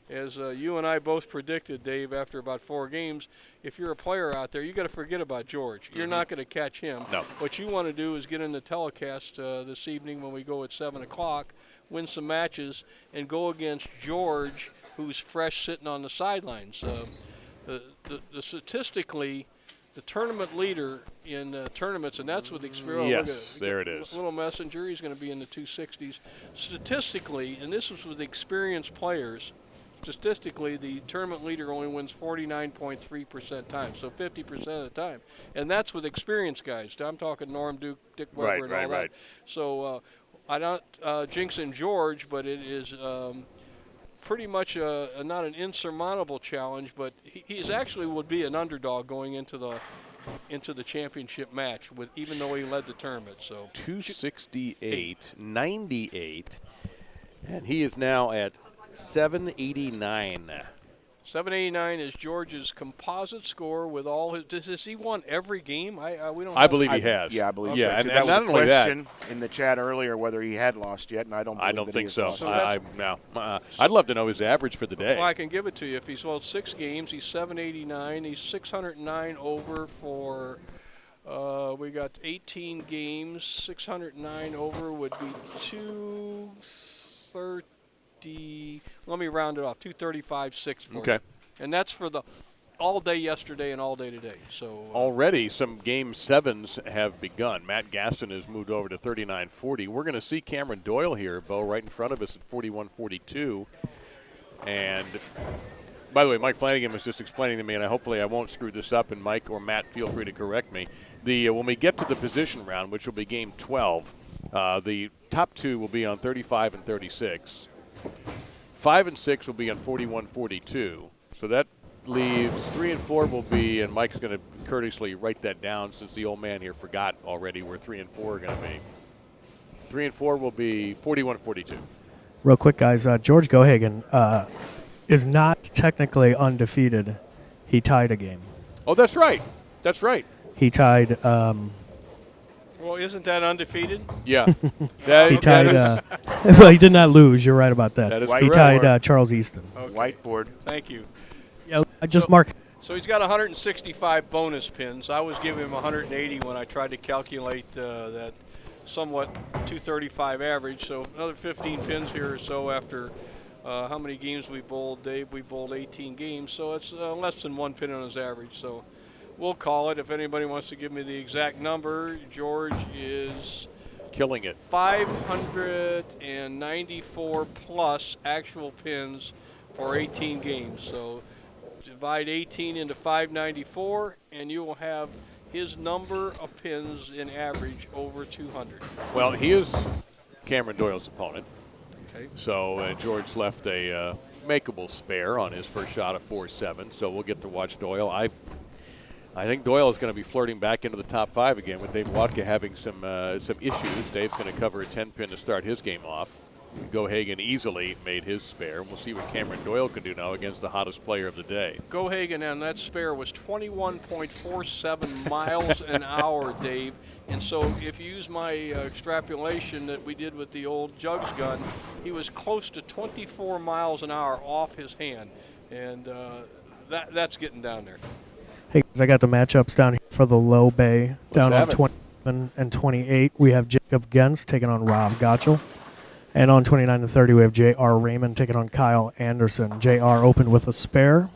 as you and I both predicted, Dave, after about 4 games, if you're a player out there, you got to forget about George. You're not going to catch him. No. What you want to do is get in the telecast this evening when we go at 7 o'clock, win some matches, and go against George, who's fresh sitting on the sidelines. Statistically, the tournament leader in tournaments, and that's with experience. Yes, there it is. Little messenger, he's going to be in the 260s. Statistically, and this is with experienced players, statistically, the tournament leader only wins 49.3% time, so 50% of the time. And that's with experienced guys. I'm talking Norm, Duke, Dick Weber, and all that. So I don't jinx in George, but it is pretty much not an insurmountable challenge, but he actually would be an underdog going into the championship match, even though he led the tournament. So 268, 98, and he is now at 789. 789 is George's composite score with all his. Has he won every game? We don't. I believe he has. Yeah, I believe Yeah, so. and, That and was not a only that, question in the chat earlier whether he had lost yet, and I don't. I believe don't that think he so. has lost. No. I'd love to know his average for the day. Well, I can give it to you. If he's won 6 games, he's 789. He's 609 over for. We got 18 games. 609 over would be 230. Let me round it off. 235.6 for Okay. you. And that's for the all day yesterday and all day today. So Already some game 7s have begun. Matt Gaston has moved over to 39.40. We're going to see Cameron Doyle here, Bo, right in front of us at 41.42. And by the way, Mike Flanagan was just explaining to me, and hopefully I won't screw this up, and Mike or Matt, feel free to correct me. When we get to the position round, which will be game 12, the top 2 will be on 35 and 36. 5 and 6 will be on 41.42. So that leaves 3 and 4 will be, and Mike's going to courteously write that down since the old man here forgot already where 3 and 4 are going to be. 3 and 4 will be 41.42. Real quick, guys. George Gohagen is not technically undefeated. He tied a game. Oh, that's right. That's right. He tied. well, isn't that undefeated? Yeah. He tied. Well, he did not lose. You're right about that. That is he tied Charles Easton. Okay. Whiteboard. Thank you. Yeah, I just marked. So he's got 165 bonus pins. I was giving him 180 when I tried to calculate that somewhat 235 average. So another 15 pins here or so after how many games we bowled, Dave? We bowled 18 games, so it's less than 1 pin on his average. So we'll call it. If anybody wants to give me the exact number, George is killing it. 594 plus actual pins for 18 games. So divide 18 into 594, and you will have his number of pins in average over 200. Well, he is Cameron Doyle's opponent. Okay. So George left a makeable spare on his first shot of 4-7. So we'll get to watch Doyle. I think Doyle is going to be flirting back into the top 5 again with Dave Watka having some issues. Dave's going to cover a 10-pin to start his game off. Gohagen easily made his spare. We'll see what Cameron Doyle can do now against the hottest player of the day. Gohagen on that spare was 21.47 miles an hour, Dave. And so if you use my extrapolation that we did with the old jugs gun, he was close to 24 miles an hour off his hand. And that's getting down there. Hey, guys, I got the matchups down here for the low bay. Down on 27 and 28, we have Jacob Gens taking on Rob Gottschall. And on 29 and 30, we have J.R. Raymond taking on Kyle Anderson. J.R. opened with a spare,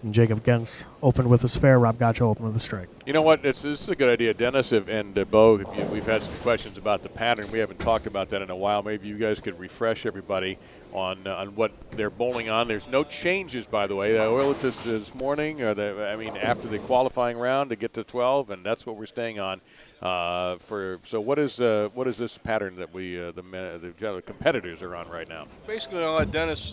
and Jacob Gens opened with a spare. Rob Gottschall opened with a strike. You know what? This is a good idea. Dennis and Bo, we've had some questions about the pattern. We haven't talked about that in a while. Maybe you guys could refresh everybody on what they're bowling on. There's no changes, by the way. I oiled it this morning, after the qualifying round to get to 12, and that's what we're staying on. So what is this pattern that the competitors are on right now? Basically, I'll let Dennis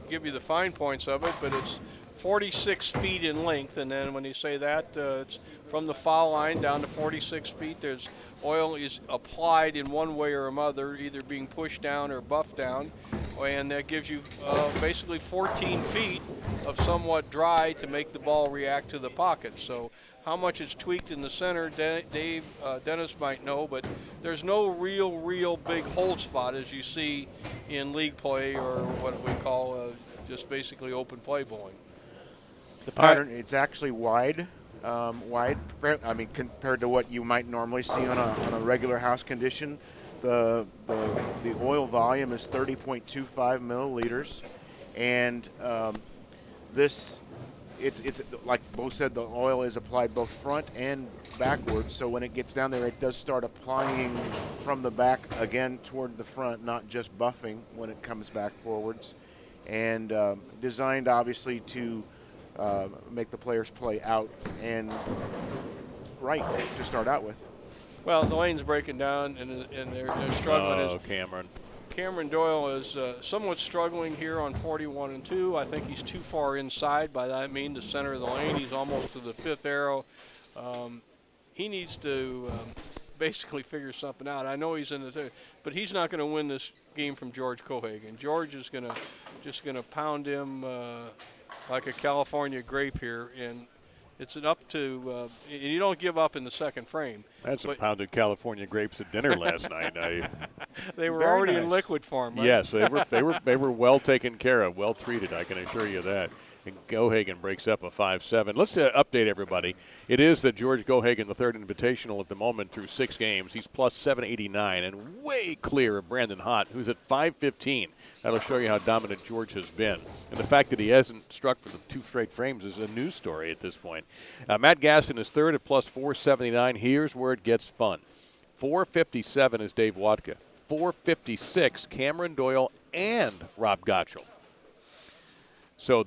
give you the fine points of it, but it's 46 feet in length, and then when you say that, it's from the foul line down to 46 feet. There's oil is applied in one way or another, either being pushed down or buffed down, and that gives you basically 14 feet of somewhat dry to make the ball react to the pocket. So how much it's tweaked in the center, Dennis might know, but there's no real big hold spot as you see in league play or what we call just basically open play bowling. The pattern, it's actually wide, compared to what you might normally see on a regular house condition. The oil volume is 30.25 milliliters, and it's like Bo said, the oil is applied both front and backwards. So when it gets down there, it does start applying from the back again toward the front, not just buffing when it comes back forwards, and designed obviously to make the players play out and right to start out with. Well, the lane's breaking down, and they're struggling. Oh, Cameron Doyle is somewhat struggling here on 41 and 2. I think he's too far inside. By that I mean the center of the lane. He's almost to the 5th arrow. He needs to basically figure something out. I know he's in the third, but he's not going to win this game from George Gohagen. George is just going to pound him like a California grape here, and it's an up to, and you don't give up in the second frame. I had some pounded California grapes at dinner last night. They were Very already nice. in liquid form, right? Yes, they were well taken care of, well treated. I can assure you that. And Gohagen breaks up a 5-7. Let's update everybody. It is the George Gohagen III Invitational at the moment through 6 games. He's plus 789 and way clear of Brandon Hott, who's at 515. That'll show you how dominant George has been. And the fact that he hasn't struck for the 2 straight frames is a news story at this point. Matt Gaston is third at plus 479. Here's where it gets fun. 457 is Dave Watka. 456, Cameron Doyle and Rob Gottschall. So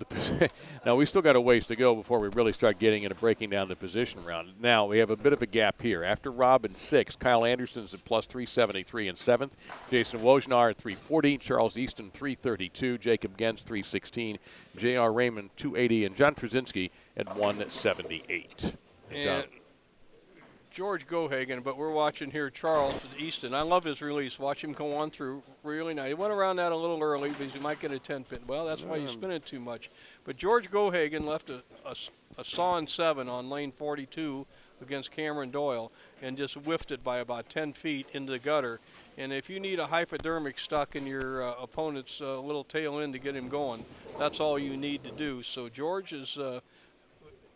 now we still got a ways to go before we really start getting into breaking down the position round. Now we have a bit of a gap here. After Rob in 6, Kyle Anderson's at plus 373 in 7th. Jason Wojnar at 340, Charles Easton 332, Jacob Gens 316, J.R. Raymond 280, and John Trzynski at 178. And George Gohagen, but we're watching here Charles Easton. I love his release. Watch him go on through really nice. He went around that a little early because he might get a 10-pin. Well, that's why you spin it too much. But George Gohagen left a saw and 7 on lane 42 against Cameron Doyle and just whiffed it by about 10 feet into the gutter. And if you need a hypodermic stuck in your opponent's little tail end to get him going, that's all you need to do. So George is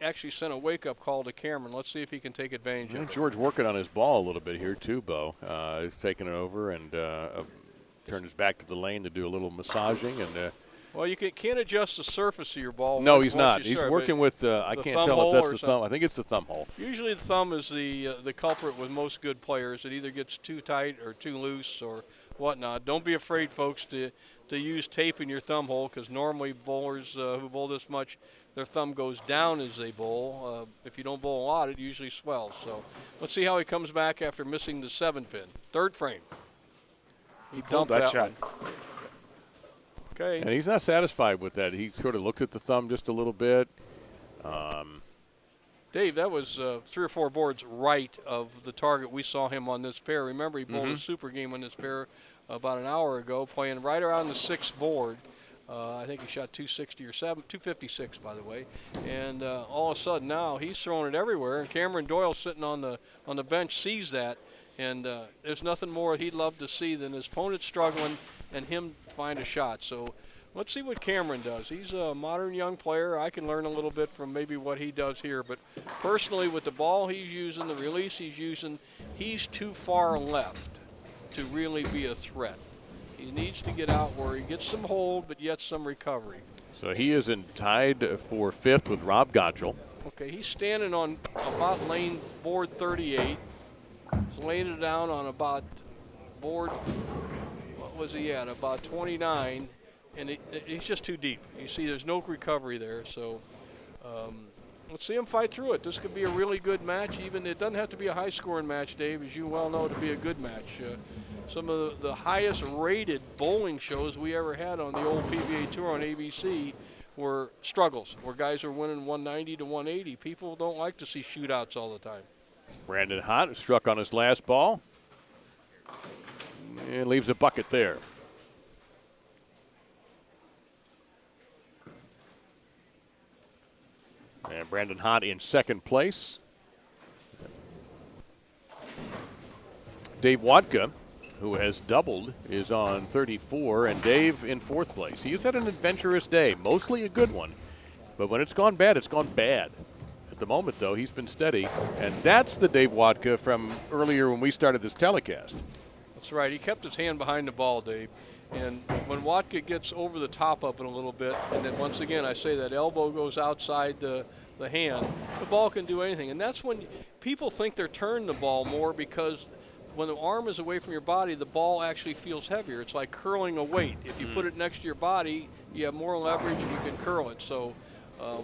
actually sent a wake-up call to Cameron. Let's see if he can take advantage of it. George working on his ball a little bit here too, Bo. He's taking it over and turned his back to the lane to do a little massaging. And well, you can't adjust the surface of your ball. no, he's not. He's working with, I can't tell if that's the thumb. I think it's the thumb hole. Usually the thumb is the culprit with most good players. It either gets too tight or too loose or whatnot. Don't be afraid, folks, to use tape in your thumb hole, because normally bowlers who bowl this much, their thumb goes down as they bowl. If you don't bowl a lot, it usually swells. So let's see how he comes back after missing the 7-pin. 3rd frame. He dumped that shot. one. Okay. And he's not satisfied with that. He sort of looked at the thumb just a little bit. Dave, that was 3 or 4 boards right of the target we saw him on this pair. Remember, he bowled a super game on this pair about an hour ago, playing right around the 6th board. I think he shot 260 or 256, by the way. And all of a sudden now he's throwing it everywhere. And Cameron Doyle sitting on the bench sees that. And there's nothing more he'd love to see than his opponent struggling and him find a shot. So let's see what Cameron does. He's a modern young player. I can learn a little bit from maybe what he does here. But personally, with the ball he's using, the release he's using, he's too far left to really be a threat. He needs to get out where he gets some hold, but yet some recovery. So he is tied for 5th with Rob Gottschall. Okay, he's standing on about lane board 38. He's laying it down on about board, what was he at, about 29, and he's just too deep. You see there's no recovery there, so let's see him fight through it. This could be a really good match. Even it doesn't have to be a high-scoring match, Dave, as you well know, to be a good match. Some of the highest-rated bowling shows we ever had on the old PBA Tour on ABC were struggles, where guys are winning 190 to 180. People don't like to see shootouts all the time. Brandon Hott struck on his last ball and leaves a bucket there. And Brandon Hott in 2nd place. Dave Watka, who has doubled, is on 34, and Dave in 4th place. He has had an adventurous day, mostly a good one, but when it's gone bad, it's gone bad. At the moment, though, he's been steady, and that's the Dave Watka from earlier when we started this telecast. That's right. He kept his hand behind the ball, Dave. And when Watka gets over the top of it a little bit, and then once again I say that elbow goes outside the hand, the ball can do anything. And that's when people think they're turning the ball more, because when the arm is away from your body, the ball actually feels heavier. It's like curling a weight. If you put it next to your body, you have more leverage and you can curl it. So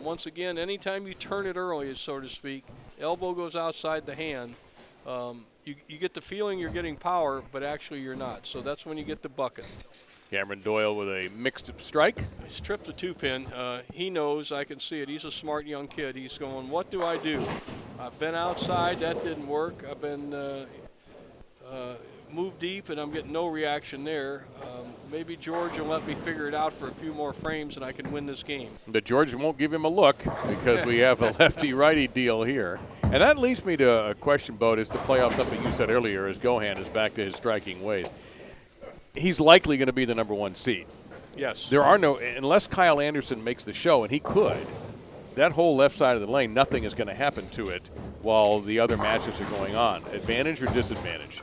once again, anytime you turn it early, so to speak, elbow goes outside the hand, you get the feeling you're getting power, but actually you're not. So that's when you get the bucket. Cameron Doyle with a mixed strike. He's tripped the 2-pin. He knows, I can see it. He's a smart young kid. He's going, what do I do? I've been outside, that didn't work. I've been moved deep, and I'm getting no reaction there. Maybe George will let me figure it out for a few more frames and I can win this game. But George won't give him a look because we have a lefty-righty deal here. And that leads me to a question, Bo. Is the playoff something you said earlier as Gohagen is back to his striking ways? He's likely going to be the number 1 seed. Yes. There are no, unless Kyle Anderson makes the show, and he could, that whole left side of the lane, nothing is going to happen to it while the other matches are going on. Advantage or disadvantage?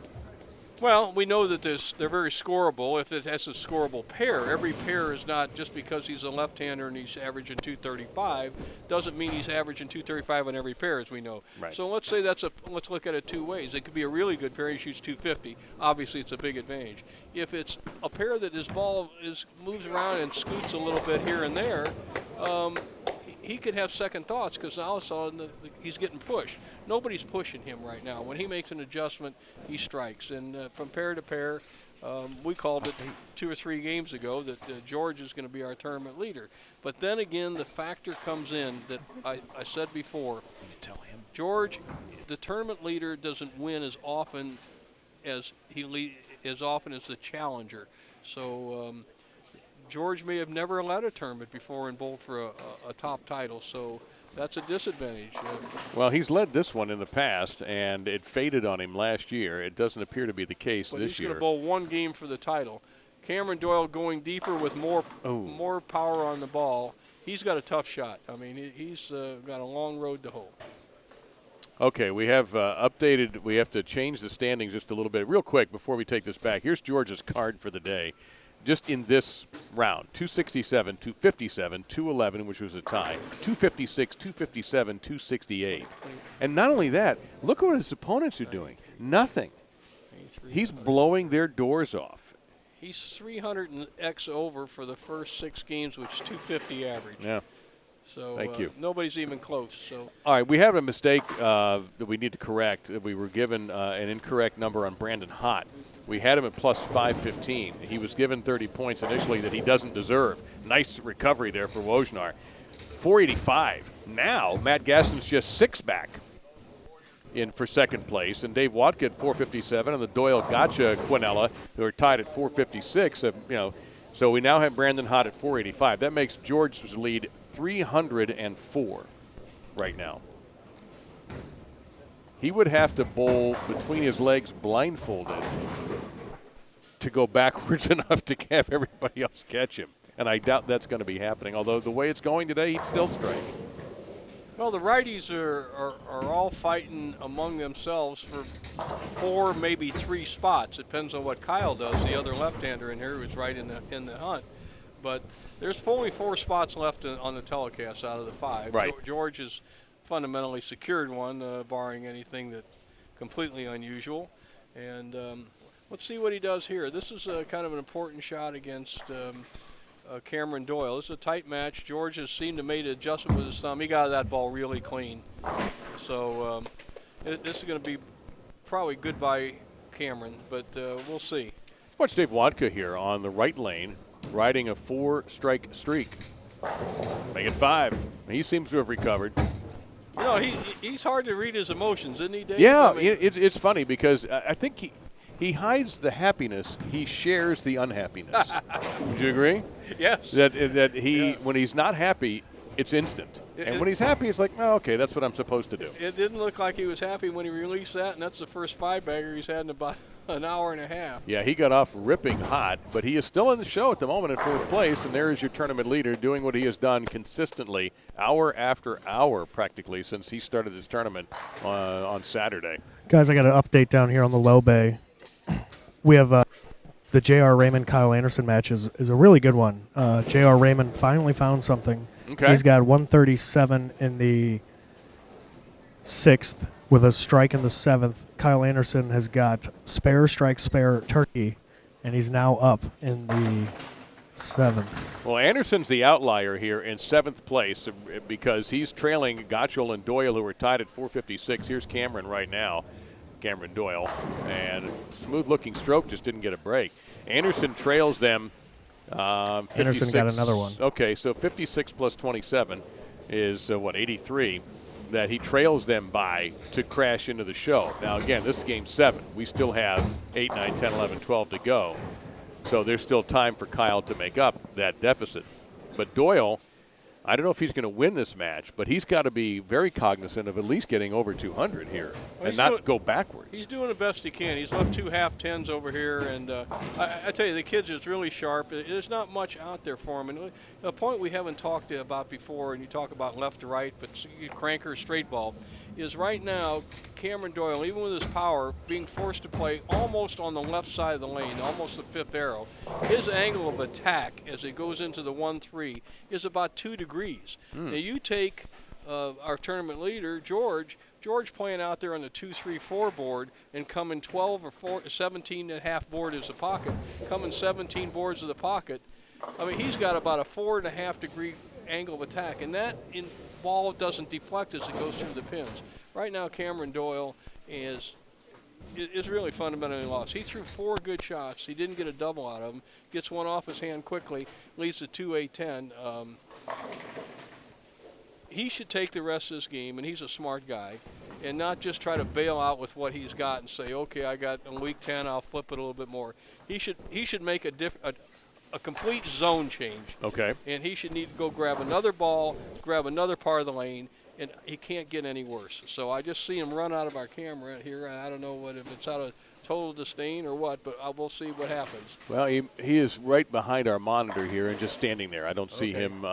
Well, we know that they're very scoreable if it has a scoreable pair. Every pair is not just because he's a left-hander and he's averaging 235 doesn't mean he's averaging 235 on every pair, as we know. Right. So let's say let's look at it two ways. It could be a really good pair. He shoots 250. Obviously, it's a big advantage. If it's a pair that his ball moves around and scoots a little bit here and there, he could have second thoughts because all of a sudden he's getting pushed. Nobody's pushing him right now. When he makes an adjustment, he strikes. And from pair to pair, we called it 2 or 3 games ago that George is going to be our tournament leader. But then again, the factor comes in that I said before. Tell him. George, the tournament leader, doesn't win as often as the challenger. So George may have never led a tournament before and bowled for a top title, so that's a disadvantage. Well, he's led this one in the past, and it faded on him last year. It doesn't appear to be the case but this he's going year. to bowl 1 game for the title. Cameron Doyle going deeper with more power on the ball. He's got a tough shot. I mean, he's got a long road to hoe. Okay, we have updated. We have to change the standings just a little bit. Real quick before we take this back, here's George's card for the day. Just in this round, 267, 257, 211, which was a tie, 256, 257, 268. And not only that, look at what his opponents are doing. Nothing. He's blowing their doors off. He's 300 and X over for the first 6 games, which is 250 average. Yeah. So Thank you. Nobody's even close. So all right, we have a mistake that we need to correct. We were given an incorrect number on Brandon Hott. We had him at plus 515. He was given 30 points initially that he doesn't deserve. Nice recovery there for Wojnar. 485. Now, Matt Gaston's just 6 back in for second place, and Dave Watka at 457, and the Doyle-Gotcha Quinella, who are tied at 456. So we now have Brandon Hott at 485. That makes George's lead 304 right now. He would have to bowl between his legs blindfolded to go backwards enough to have everybody else catch him. And I doubt that's going to be happening, although the way it's going today, he'd still strike. Well, the righties are all fighting among themselves for 4, maybe 3 spots. It depends on what Kyle does, the other left-hander in here who's right in the hunt. But there's only 4 spots left on the telecast out of the 5. Right. George has fundamentally secured one, barring anything that completely unusual. And let's see what he does here. This is kind of an important shot against Cameron Doyle. This is a tight match. George has seemed to make an adjustment with his thumb. He got that ball really clean. So this is going to be probably good by Cameron, but we'll see. Let's watch Dave Watka here on the right lane, riding a 4-strike streak. Make it 5. He seems to have recovered. You know, he's hard to read his emotions, isn't he, Dave? Yeah, I mean, it's funny because I think he hides the happiness. He shares the unhappiness. Would you agree? Yes. That he when he's not happy, it's instant. And when he's happy, it's like, oh, okay, that's what I'm supposed to do. It didn't look like he was happy when he released that, and that's the first 5-bagger he's had in about an hour and a half. Yeah, he got off ripping hot, but he is still in the show at the moment in 4th place, and there is your tournament leader doing what he has done consistently, hour after hour practically, since he started this tournament on Saturday. Guys, I got an update down here on the low bay. We have the J.R. Raymond-Kyle Anderson match is a really good one. J.R. Raymond finally found something. Okay. He's got 137 in the 6th with a strike in the 7th. Kyle Anderson has got spare, strike, spare, turkey, and he's now up in the 7th. Well, Anderson's the outlier here in 7th place because he's trailing Gottschall and Doyle, who are tied at 456. Here's Cameron right now, Cameron Doyle, and smooth-looking stroke just didn't get a break. Anderson trails them. Anderson got another one. Okay, so 56 plus 27 is, 83 that he trails them by to crash into the show. Now, again, this is game 7. We still have 8, 9, 10, 11, 12 to go. So there's still time for Kyle to make up that deficit. But Doyle, I don't know if he's going to win this match, but he's got to be very cognizant of at least getting over 200 here and not go backwards. He's doing the best he can. He's left 2 half-tens over here, and I tell you, the kid's is really sharp. There's not much out there for him. And a point we haven't talked about before, and you talk about left to right, but you cranker straight ball, is right now Cameron Doyle, even with his power, being forced to play almost on the left side of the lane, almost the fifth arrow. His angle of attack as it goes into the 1-3 is about 2 degrees. Now you take our tournament leader, George playing out there on the 2-3-4 board and coming 12 or 17 and a half board as the pocket, coming 17 boards of the pocket. I mean, he's got about a 4.5 degree angle of attack, and that ball doesn't deflect as it goes through the pins. Right now, Cameron Doyle is really fundamentally lost. He threw 4 good shots. He didn't get a double out of them. Gets one off his hand quickly, leads to 2-8-10. He should take the rest of this game, and he's a smart guy, and not just try to bail out with what he's got and say, okay, I got a week 10, I'll flip it a little bit more. He should make a complete zone change. Okay. And he should need to go grab another ball, grab another part of the lane, and he can't get any worse. So I just see him run out of our camera here. I don't know if it's out of total disdain or what, but we'll see what happens. Well, he is right behind our monitor here and just standing there. I don't see him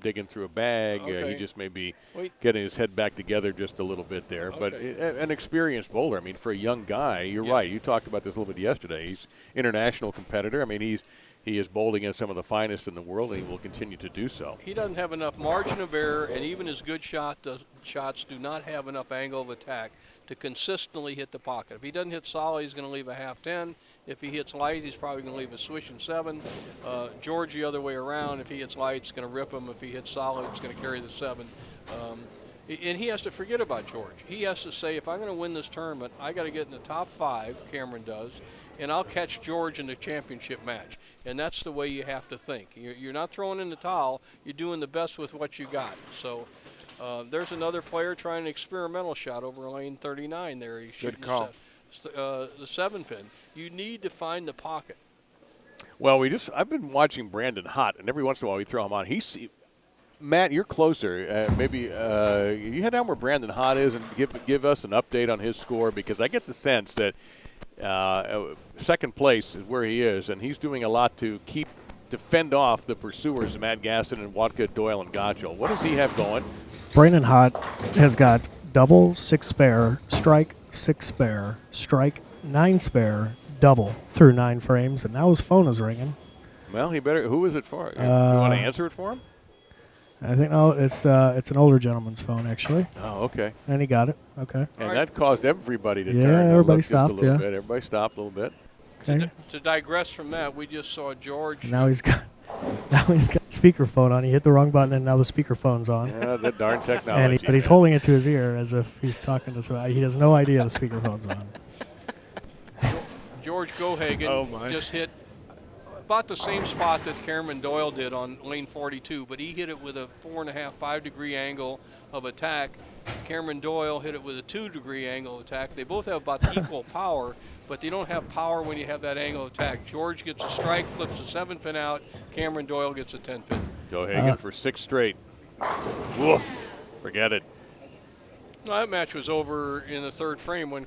digging through a bag. He just may be getting his head back together just a little bit there. But an experienced bowler. I mean, for a young guy, you're right. You talked about this a little bit yesterday. He's international competitor. I mean, he is bowled against some of the finest in the world, and he will continue to do so. He doesn't have enough margin of error, and even his good shots do not have enough angle of attack to consistently hit the pocket. If he doesn't hit solid, he's going to leave a half-10. If he hits light, he's probably going to leave a swish and 7. George the other way around. If he hits light, it's going to rip him. If he hits solid, it's going to carry the 7. And he has to forget about George. He has to say, if I'm going to win this tournament, I got to get in the top 5, Cameron does, and I'll catch George in the championship match. And that's the way you have to think. You're not throwing in the towel. You're doing the best with what you got. So there's another player trying an experimental shot over lane 39 there. He's shooting the 7-pin. You need to find the pocket. Well, I've been watching Brandon Hott, and every once in a while we throw him on. Matt, you're closer. Maybe you head down where Brandon Hott is and give us an update on his score, because I get the sense that second place is where he is, and he's doing a lot to fend off the pursuers, Matt Gaston and Watka, Doyle, and Gottschall. What does he have going? Brandon Hott has got double, 6 spare, strike, 6 spare, strike, 9 spare, double through 9 frames, and now his phone is ringing. Well, he better. Who is it for? You want to answer it for him? I think it's an older gentleman's phone, actually. Oh, okay. And he got it. Okay. And that caused everybody to turn. Yeah, everybody stopped. Just a little bit. Everybody stopped a little bit. Okay. To digress from that, we just saw George. Now he's got speakerphone on. He hit the wrong button, and now the speakerphone's on. Yeah, that darn technology. But he's holding it to his ear as if he's talking to somebody. He has no idea the speakerphone's on. George Gohagen just hit about the same spot that Cameron Doyle did on lane 42, but he hit it with a 4.5, 5 degree angle of attack. Cameron Doyle hit it with a 2 degree angle of attack. They both have about equal power, but they don't have power when you have that angle of attack. George gets a strike, flips a 7-pin out. Cameron Doyle gets a 10-pin. Gohagen for 6 straight. Woof. Forget it. No, that match was over in the 3rd frame when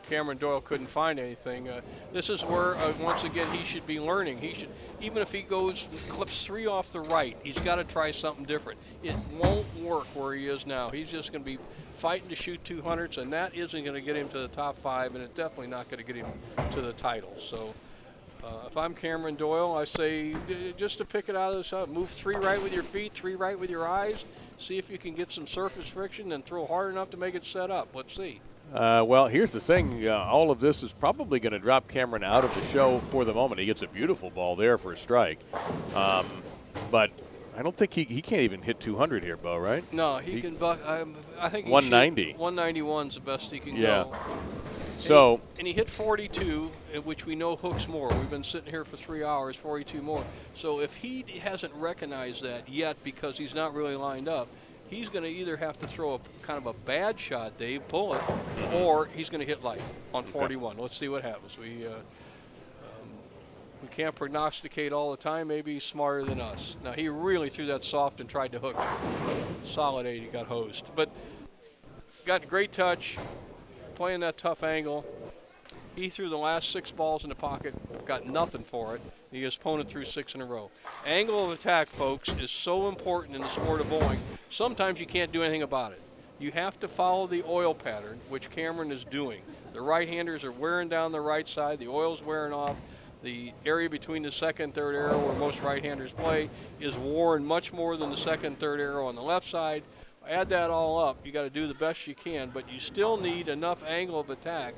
Cameron Doyle couldn't find anything. This is where, once again, he should be learning. He should, even if he clips 3 off the right, he's got to try something different. It won't work where he is now. He's just going to be fighting to shoot 200s, and that isn't going to get him to the top 5, and it's definitely not going to get him to the title. So if I'm Cameron Doyle, I say just to pick it out of this up, move 3 right with your feet, 3 right with your eyes, see if you can get some surface friction and throw hard enough to make it set up. Let's see. Well, here's the thing. All of this is probably going to drop Cameron out of the show for the moment. He gets a beautiful ball there for a strike. But I don't think he can't even hit 200 here, Bo, right? No, he can. I think 190. 191 is the best he can go. So and he hit 42, which we know hooks more. We've been sitting here for 3 hours, 42 more. So if he hasn't recognized that yet because he's not really lined up, he's going to either have to throw a kind of a bad shot, Dave, pull it, or he's going to hit light on 41. Let's see what happens. We can't prognosticate all the time. Maybe he's smarter than us. Now, he really threw that soft and tried to hook it. Solid 8, he got hosed. But got great touch, playing that tough angle. He threw the last 6 balls in the pocket, got nothing for it. His opponent threw 6 in a row. Angle of attack, folks, is so important in the sport of bowling. Sometimes you can't do anything about it. You have to follow the oil pattern, which Cameron is doing. The right-handers are wearing down the right side. The oil's wearing off. The area between the second and third arrow where most right-handers play is worn much more than the second and third arrow on the left side. Add that all up. You got to do the best you can, but you still need enough angle of attack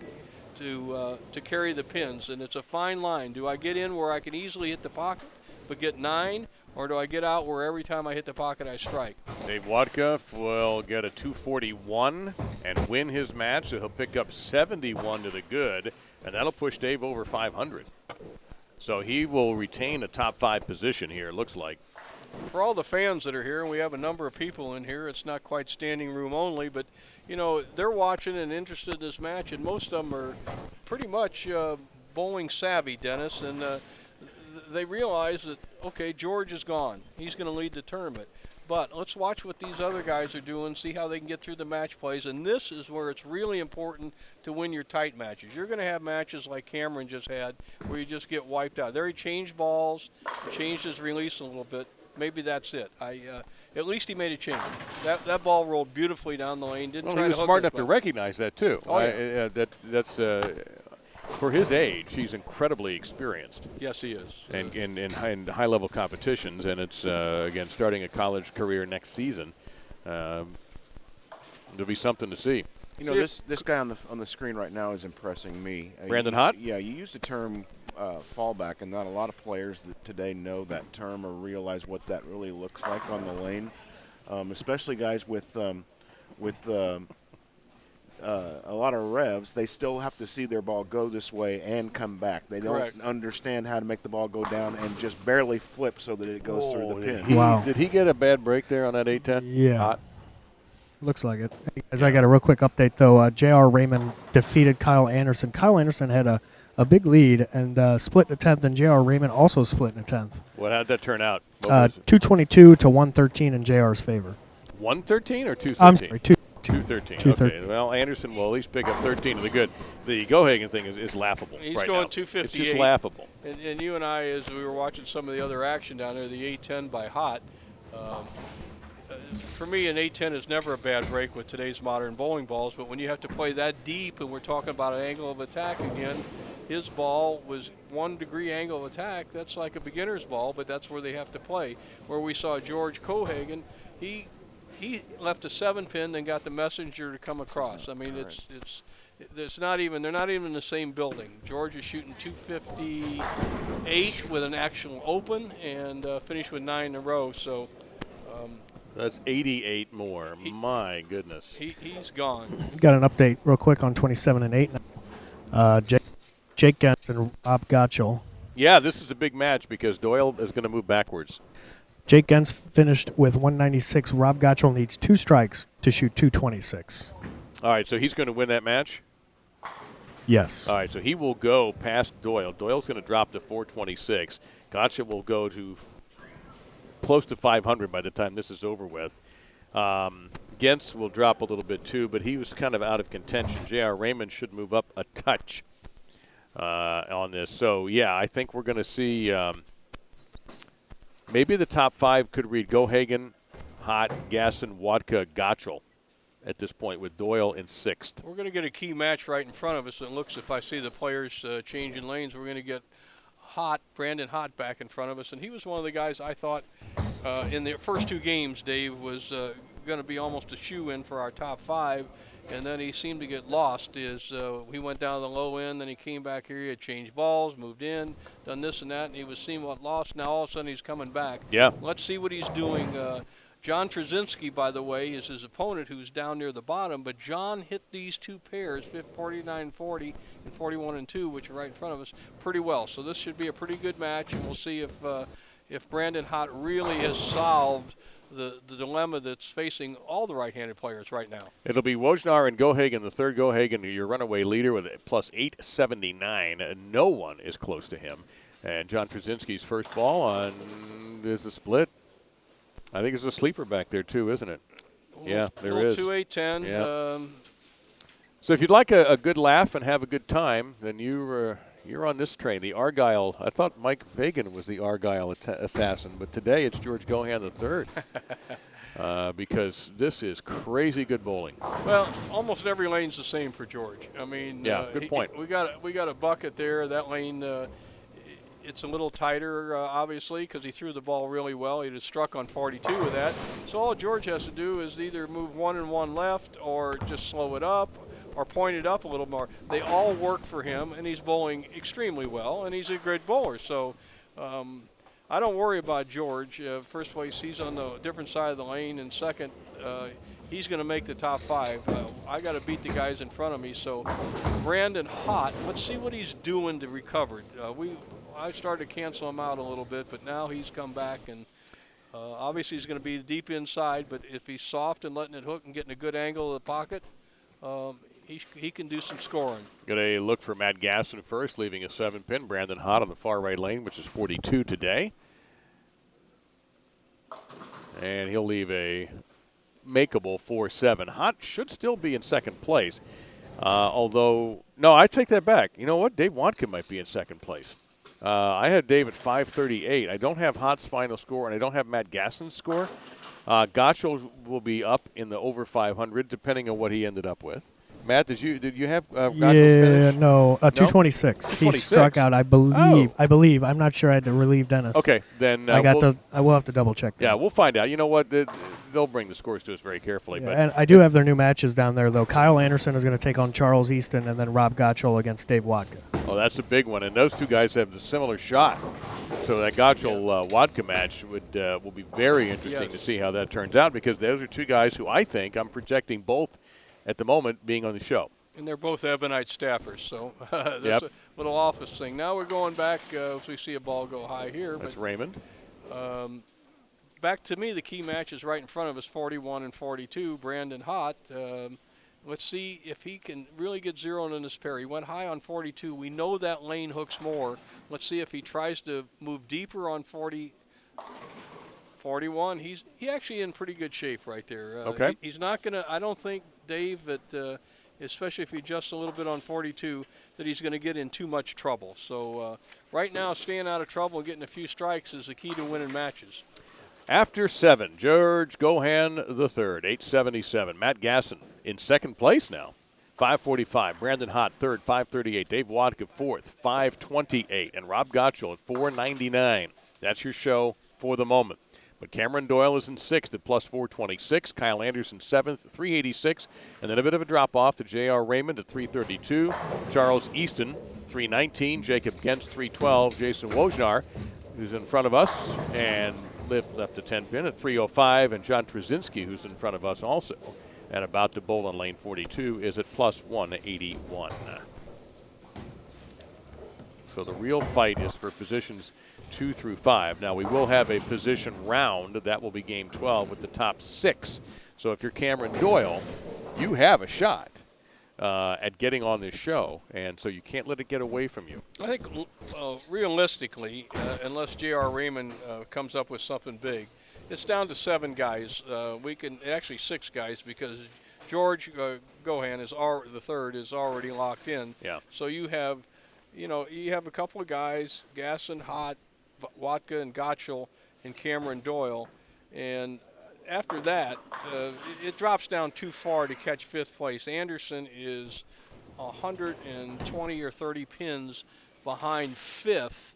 to carry the pins, and it's a fine line. Do I get in where I can easily hit the pocket but get 9, or do I get out where every time I hit the pocket I strike? Dave Watka will get a 241 and win his match, so he'll pick up 71 to the good, and that'll push Dave over 500. So he will retain a top 5 position here, it looks like. For all the fans that are here, and we have a number of people in here, it's not quite standing room only, but you know, they're watching and interested in this match, and most of them are pretty much bowling savvy, Dennis, and they realize that, okay, George is gone. He's going to lead the tournament. But let's watch what these other guys are doing, see how they can get through the match plays, and this is where it's really important to win your tight matches. You're going to have matches like Cameron just had where you just get wiped out. There he changed balls, changed his release a little bit. Maybe that's it. At least he made a change. That ball rolled beautifully down the lane. Didn't try he was to hook smart it, enough to recognize that too. Oh, yeah. That's for his age, he's incredibly experienced. Yes, he is. And in high-level competitions, and it's again starting a college career next season. There'll be something to see. You know, this guy on the screen right now is impressing me. Brandon Hott? Yeah, you used the term fallback, and not a lot of players today know that term or realize what that really looks like on the lane, especially guys with a lot of revs. They still have to see their ball go this way and come back. They don't understand how to make the ball go down and just barely flip so that it goes through the pin. Wow. Did he get a bad break there on that 8-10? Yeah. Hot? Looks like it. As I got a real quick update, though, J.R. Raymond defeated Kyle Anderson. Kyle Anderson had a big lead and split in the 10th, and J.R. Raymond also split in the 10th. How'd that turn out? 222 to 113 in J.R.'s favor. 113 or 213? I'm sorry, 213. 213. Okay. Well, Anderson will at least pick up 13 to the good. The Gohagen thing is laughable. He's right going now. 258. It's just laughable. And you and I, as we were watching some of the other action down there, the 810 by Hot. For me, an 810 is never a bad break with today's modern bowling balls, but when you have to play that deep and we're talking about an angle of attack again, his ball was 1 degree angle of attack. That's like a beginner's ball, but that's where they have to play. Where we saw George Gohagen, he left a 7-pin, then got the messenger to come across. I mean, it's not even, they're not even in the same building. George is shooting 258 with an actual open and finished with 9 in a row. So that's 88 more. My goodness. He's gone. Got an update real quick on 27 and 8. Jake Gens and Rob Gottschall. Yeah, this is a big match because Doyle is going to move backwards. Jake Gens finished with 196. Rob Gottschall needs 2 strikes to shoot 226. All right, so he's going to win that match? Yes. All right, so he will go past Doyle. Doyle's going to drop to 426. Gottschall will go to close to 500 by the time this is over with. Gens will drop a little bit too, but he was kind of out of contention. J.R. Raymond should move up a touch on this. So, yeah, I think we're going to see maybe the top 5 could read Gohagen, Hot, Gasson, Watka, Gottschall at this point with Doyle in 6th. We're going to get a key match right in front of us. It looks, if I see the players changing lanes, we're going to get Brandon Hott back in front of us. And he was one of the guys I thought in the first 2 games, Dave, was going to be almost a shoe-in for our top 5. And then he seemed to get lost. He went down to the low end, then he came back here. He had changed balls, moved in, done this and that, and he was seeing what lost. Now all of a sudden he's coming back. Yeah. Let's see what he's doing. John Trzynski, by the way, is his opponent who's down near the bottom, but John hit these 2 pairs, 49-40 and 41-2, which are right in front of us, pretty well. So this should be a pretty good match, and we'll see if Brandon Hott really has solved the dilemma that's facing all the right-handed players right now. It'll be Wojnar and Gohagen, the third Gohagen, your runaway leader with a plus 879. No one is close to him. And John Trzynski's first ball on is a split. I think it's a sleeper back there too, isn't it? Yeah, there is. 2-8-10. Yeah. So if you'd like a good laugh and have a good time, then you're on this train. The Argyle. I thought Mike Fagan was the Argyle assassin, but today it's George Gohan III. Because this is crazy good bowling. Well, almost every lane's the same for George. I mean, yeah, good point. We got a bucket there. That lane, it's a little tighter, obviously, because he threw the ball really well. He just struck on 42 with that. So all George has to do is either move 1 and 1 left, or just slow it up, or point it up a little more. They all work for him, and he's bowling extremely well, and he's a great bowler. So I don't worry about George. First place, he's on the different side of the lane, and second, he's going to make the top 5. I got to beat the guys in front of me. So Brandon Hot, let's see what he's doing to recover. I started to cancel him out a little bit, but now he's come back, and obviously he's going to be deep inside, but if he's soft and letting it hook and getting a good angle of the pocket, he can do some scoring. Got a look for Matt Gasson first, leaving a 7-pin. Brandon Hot on the far right lane, which is 42 today. And he'll leave a makeable 4-7. Hot should still be in second place. Although, no, I take that back. You know what? Dave Watka might be in second place. I had Dave at 538. I don't have Hot's final score, and I don't have Matt Gasson's score. Gotchel will be up in the over 500, depending on what he ended up with. Matt, did you have Gotchel's finish? No, 226. He struck out, I believe. Oh. I believe. I'm not sure I had to relieve Dennis. Okay, then I will have to double check that. Yeah, we'll find out. You know what? They'll bring the scores to us very carefully. Yeah, but and I do have their new matches down there, though. Kyle Anderson is going to take on Charles Easton, and then Rob Gotchel against Dave Watka. Oh, that's a big one, and those two guys have the similar shot. So that Gotchel-Watka match will be very interesting to see how that turns out, because those are two guys who I'm projecting both at the moment being on the show. And they're both Ebonite staffers, so that's a little office thing. Now we're going back as we see a ball go high here. That's Raymond. Back to me, the key match is right in front of us, 41 and 42, Brandon Hot. Let's see if he can really get zeroed in this pair. He went high on 42. We know that lane hooks more. Let's see if he tries to move deeper on 41. He's actually in pretty good shape right there. Okay. He's not going to – I don't think, Dave, that especially if he adjusts a little bit on 42, that he's going to get in too much trouble. So right now, staying out of trouble and getting a few strikes is the key to winning matches. After 7, George Gohan III, 877. Matt Gasson in second place now, 545. Brandon Hot third, 538. Dave Watka fourth, 528. And Rob Gotchel at 499. That's your show for the moment. But Cameron Doyle is in sixth at plus 426. Kyle Anderson seventh, 386. And then a bit of a drop-off to J.R. Raymond at 332. Charles Easton, 319. Jacob Gens, 312. Jason Wojnar, who's in front of us, and left a 10-pin at 305. And John Trzynski, who's in front of us also, and about to bowl on lane 42, is at plus 181. So the real fight is for positions 2 through 5. Now, we will have a position round. That will be game 12 with the top 6. So if you're Cameron Doyle, you have a shot at getting on this show, and so you can't let it get away from you. I think realistically, unless J.R. Raymond comes up with something big, it's down to 7 guys. We can actually 6 guys, because George Gohan the third is already locked in. Yeah. So you have a couple of guys, Gasson, Hot, Watka, and Gotchel, and Cameron Doyle, and after that, it drops down too far to catch 5th place. Anderson is 120 or 30 pins behind 5th,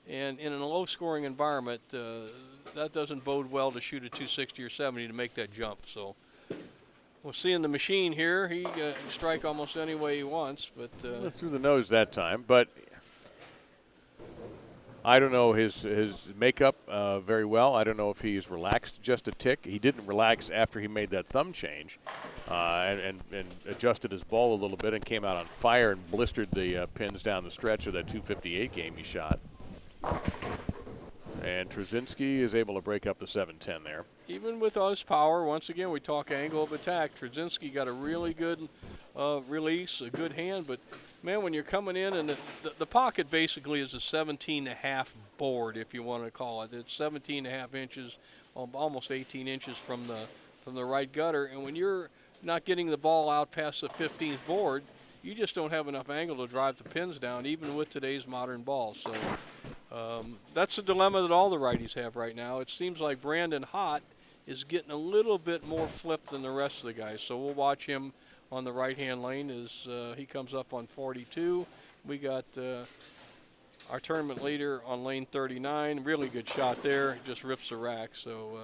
and in a low-scoring environment, that doesn't bode well to shoot a 260 or 70 to make that jump. So we'll see in the machine here. He can strike almost any way he wants, but through the nose that time. But I don't know his makeup very well. I don't know if he's relaxed just a tick. He didn't relax after he made that thumb change and adjusted his ball a little bit and came out on fire and blistered the pins down the stretch of that 258 game he shot. And Trzynski is able to break up the 7-10 there. Even with all his power, once again, we talk angle of attack. Trzynski got a really good release, a good hand, but Man, when you're coming in, and the pocket basically is a 17.5 board, if you want to call it. It's 17.5 inches, almost 18 inches from the right gutter. And when you're not getting the ball out past the 15th board, you just don't have enough angle to drive the pins down, even with today's modern balls. So that's the dilemma that all the righties have right now. It seems like Brandon Hott is getting a little bit more flip than the rest of the guys. So we'll watch him on the right-hand lane as he comes up on 42. We got our tournament leader on lane 39. Really good shot there. Just rips the rack. So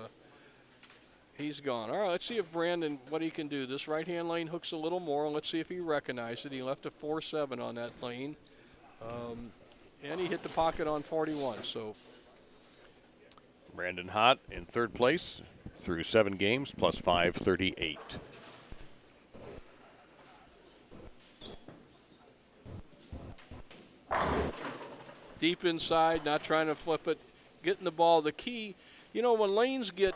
he's gone. All right, let's see if Brandon, what he can do. This right-hand lane hooks a little more. Let's see if he recognized it. He left a 4-7 on that lane. And he hit the pocket on 41. So Brandon Hott in third place through 7 games, plus 538. Deep inside, not trying to flip it, getting the ball. The key, you know, when lanes get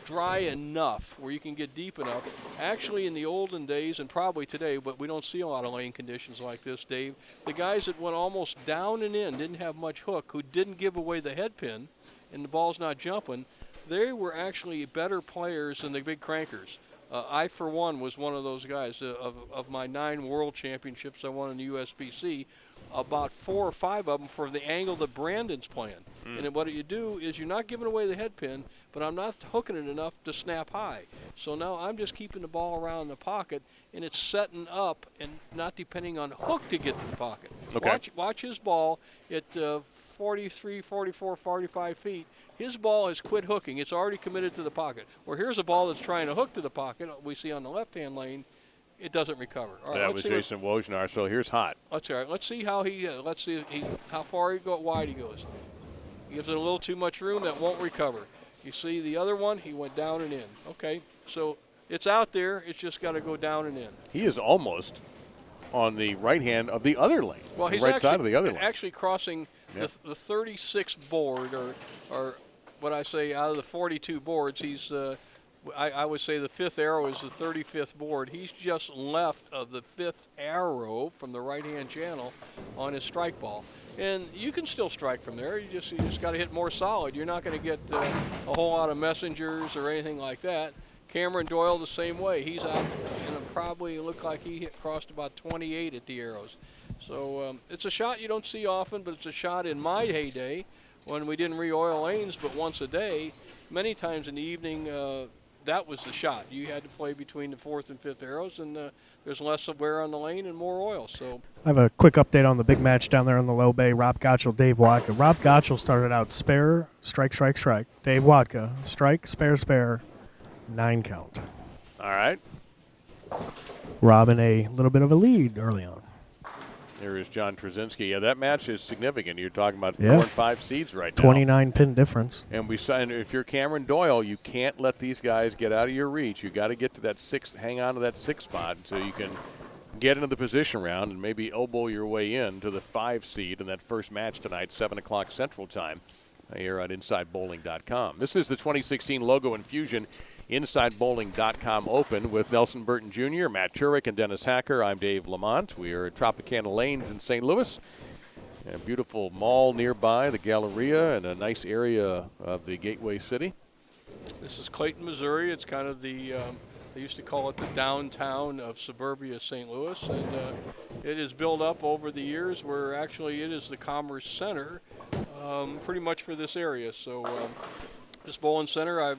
dry enough where you can get deep enough, actually in the olden days and probably today, but we don't see a lot of lane conditions like this, Dave, the guys that went almost down and in, didn't have much hook, who didn't give away the head pin and the ball's not jumping, they were actually better players than the big crankers. I, for one, was one of those guys. Of my 9 world championships I won in the USBC, about 4 or 5 of them for the angle that Brandon's playing. And what you do is you're not giving away the head pin, but I'm not hooking it enough to snap high. So now I'm just keeping the ball around the pocket, and it's setting up and not depending on hook to get to the pocket. Okay. Watch his ball at 43, 44, 45 feet. His ball has quit hooking. It's already committed to the pocket. Where here's a ball that's trying to hook to the pocket, we see on the left-hand lane, it doesn't recover. All right, that was Jason Wojnar, so here's Hott. Let's see how how far wide he goes. He gives it a little too much room, that won't recover. You see the other one, he went down and in. Okay, so it's out there. It's just got to go down and in. He is almost on the right hand of the other lane. Well, he's right side of the other lane. Actually crossing the 36th board, or what I say, out of the 42 boards, he's I would say the 5th arrow is the 35th board. He's just left of the 5th arrow from the right-hand channel on his strike ball. And you can still strike from there. You just got to hit more solid. You're not going to get a whole lot of messengers or anything like that. Cameron Doyle the same way. He's out, and probably looked like he crossed about 28 at the arrows. So it's a shot you don't see often, but it's a shot in my heyday when we didn't re-oil lanes but once a day. Many times in the evening, that was the shot. You had to play between the 4th and 5th arrows, and there's less wear on the lane and more oil. So I have a quick update on the big match down there on the low bay. Rob Gottschall, Dave Watka. Rob Gottschall started out spare, strike, strike, strike. Dave Watka, strike, spare, spare, 9 count. All right. Rob in a little bit of a lead early on. There is John Trzynski. Yeah, that match is significant. You're talking about 4 Yeah. and 5 seeds right now. 29 pin difference. And if you're Cameron Doyle, you can't let these guys get out of your reach. You got to get to that 6th, hang on to that 6th spot so you can get into the position round and maybe elbow your way in to the 5 seed in that first match tonight, 7 o'clock Central Time, here on InsideBowling.com. This is the 2016 Logo Infusion InsideBowling.com Open with Nelson Burton Jr., Matt Turek, and Dennis Hacker. I'm Dave Lamont. We are at Tropicana Lanes in St. Louis. A beautiful mall nearby, the Galleria, and a nice area of the Gateway City. this is Clayton, Missouri. It's kind of the they used to call it the downtown of suburbia St. Louis, and it is built up over the years where actually it is the commerce center pretty much for this area. So this bowling center, I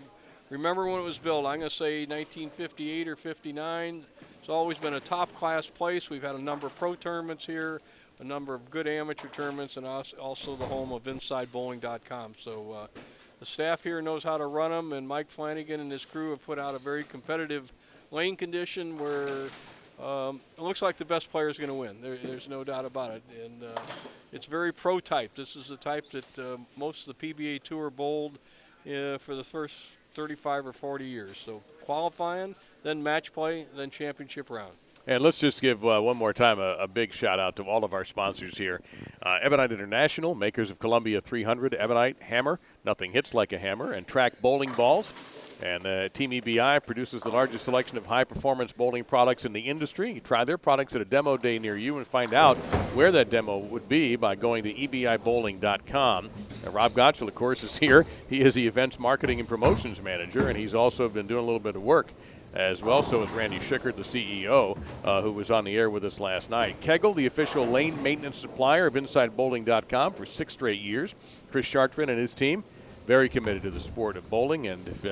remember when it was built. I'm going to say 1958 or 59. It's always been a top-class place. We've had a number of pro tournaments here, a number of good amateur tournaments, and also the home of InsideBowling.com. So the staff here knows how to run them, and Mike Flanagan and his crew have put out a very competitive lane condition where it looks like the best player is going to win. There's no doubt about it. And it's very pro-type. This is the type that most of the PBA Tour bowled for the first 35 or 40 years. So qualifying, then match play, then championship round. And let's just give one more time a big shout-out to all of our sponsors here. Ebonite International, makers of Columbia 300, Ebonite, Hammer, nothing hits like a hammer, and Track bowling balls. And Team EBI produces the largest selection of high-performance bowling products in the industry. You try their products at a demo day near you and find out where that demo would be by going to ebibowling.com. Rob Gottschall, of course, is here. He is the events marketing and promotions manager, and he's also been doing a little bit of work as well. So is Randy Schickert, the CEO, who was on the air with us last night. Kegel, the official lane maintenance supplier of InsideBowling.com for 6 straight years. Chris Chartrand and his team, very committed to the sport of bowling. And if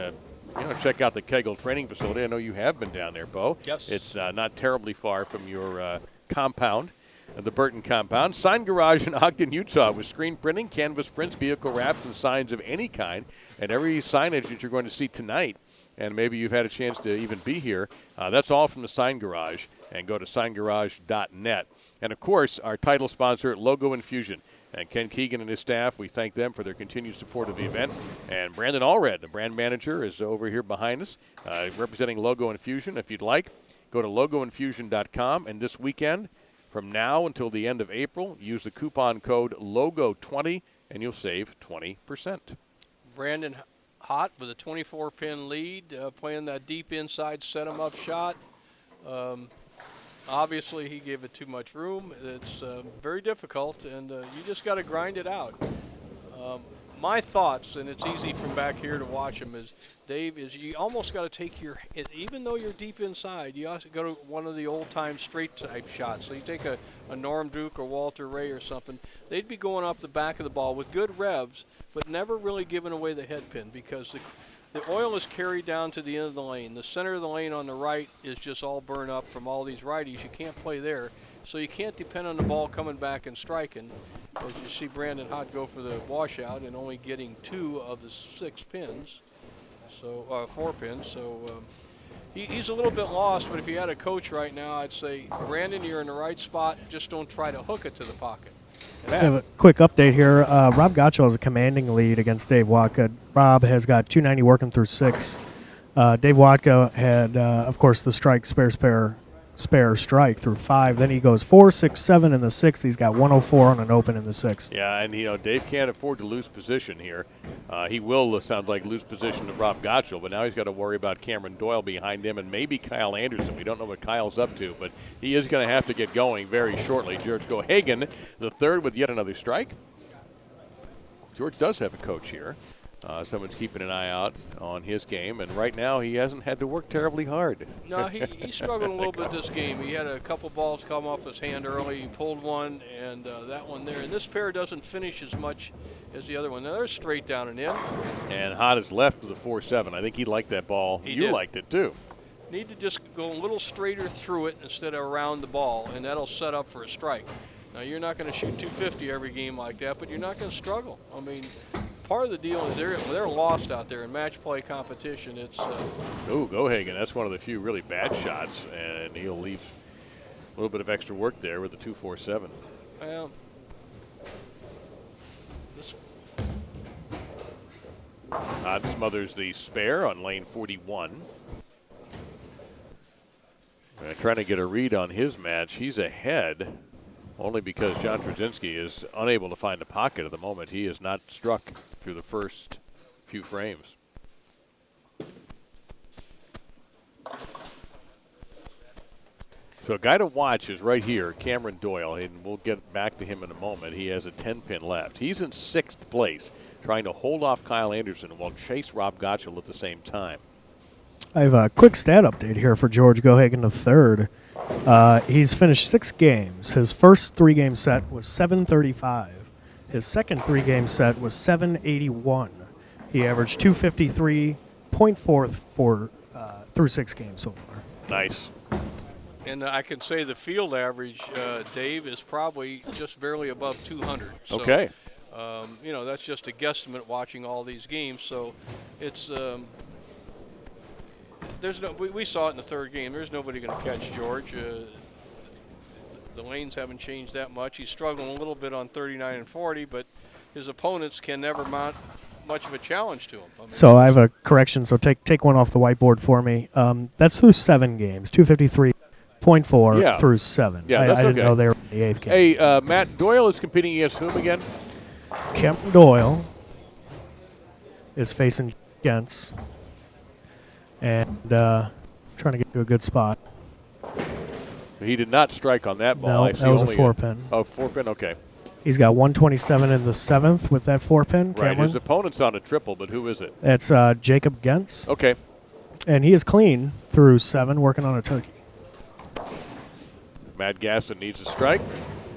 check out the Kegel training facility. I know you have been down there, Bo. Yes. It's not terribly far from your compound, the Burton compound. Sign Garage in Ogden, Utah, with screen printing, canvas prints, vehicle wraps, and signs of any kind. And every signage that you're going to see tonight, and maybe you've had a chance to even be here, that's all from the Sign Garage. And go to signgarage.net. And, of course, our title sponsor, Logo Infusion. And Ken Keegan and his staff, we thank them for their continued support of the event. And Brandon Allred, the brand manager, is over here behind us, representing Logo Infusion. If you'd like, go to logoinfusion.com. And this weekend, from now until the end of April, use the coupon code LOGO20, and you'll save 20%. Brandon Hot with a 24-pin lead, playing that deep inside set-em-up shot. Obviously, he gave it too much room. It's very difficult, and you just got to grind it out. My thoughts, and it's easy from back here to watch him, is, Dave, is you almost got to take even though you're deep inside, you also go to one of the old-time straight-type shots. So you take a Norm Duke or Walter Ray or something, they'd be going off the back of the ball with good revs, but never really giving away the head pin because the oil is carried down to the end of the lane. The center of the lane on the right is just all burned up from all these righties. You can't play there. So you can't depend on the ball coming back and striking. As you see Brandon Hott go for the washout and only getting 2 of the 6 pins. So 4 pins. So he's a little bit lost, but if you had a coach right now, I'd say, Brandon, you're in the right spot. Just don't try to hook it to the pocket. I have a quick update here. Rob Gottschall has a commanding lead against Dave Watka. Rob has got 290 working through 6. Dave Watka had, of course, the strike, spare strike through 5. Then he goes 4, 6, 7 in the 6th. He's got 104 on an open in the 6th. Yeah, and, Dave can't afford to lose position here. He will, sounds like, lose position to Rob Gottschall, but now he's got to worry about Cameron Doyle behind him and maybe Kyle Anderson. We don't know what Kyle's up to, but he is going to have to get going very shortly. George Gohagen, the third, with yet another strike. George does have a coach here. Someone's keeping an eye out on his game, and right now he hasn't had to work terribly hard. No, he struggled a little bit this game. He had a couple balls come off his hand early. He pulled one, and that one there. And this pair doesn't finish as much as the other one. Now, they're straight down and in. And Hott is left with a 4-7. I think he liked that ball. You liked it, too. Need to just go a little straighter through it instead of around the ball, and that'll set up for a strike. Now, you're not going to shoot 250 every game like that, but you're not going to struggle. I mean, part of the deal is they're lost out there in match play competition. It's Gohagen, that's one of the few really bad shots, and he'll leave a little bit of extra work there with the 2-4-7. Well, Hott smothers the spare on lane 41. Trying to get a read on his match. He's ahead only because John Trzynski is unable to find a pocket at the moment. He is not struck through the first few frames. So a guy to watch is right here, Cameron Doyle, and we'll get back to him in a moment. He has a 10-pin left. He's in 6th place, trying to hold off Kyle Anderson while chase Rob Gottschall at the same time. I have a quick stat update here for George Gohagen III. He's finished 6 games. His first 3-game set was 735. His second 3-game set was 781. He averaged 253.4 through 6 games so far. Nice. And I can say the field average, Dave, is probably just barely above 200. So, okay. That's just a guesstimate watching all these games. So it's we saw it in the 3rd game. There's nobody going to catch George. The lanes haven't changed that much. He's struggling a little bit on 39 and 40, but his opponents can never mount much of a challenge to him. So I have a correction. So take one off the whiteboard for me. That's through 7 games. 253.4 through 7. Yeah, I didn't know they were in the 8th game. Hey, Matt, Doyle is competing against whom again? Cameron Doyle is facing against and trying to get to a good spot. He did not strike on that ball. No, I see that was a only 4-pin. Oh, 4-pin, okay. He's got 127 in the 7th with that 4-pin. Right, Cameron. his opponent's on a triple, but who is it? That's Jacob Gens. Okay. And he is clean through 7, working on a turkey. Matt Gaston needs a strike.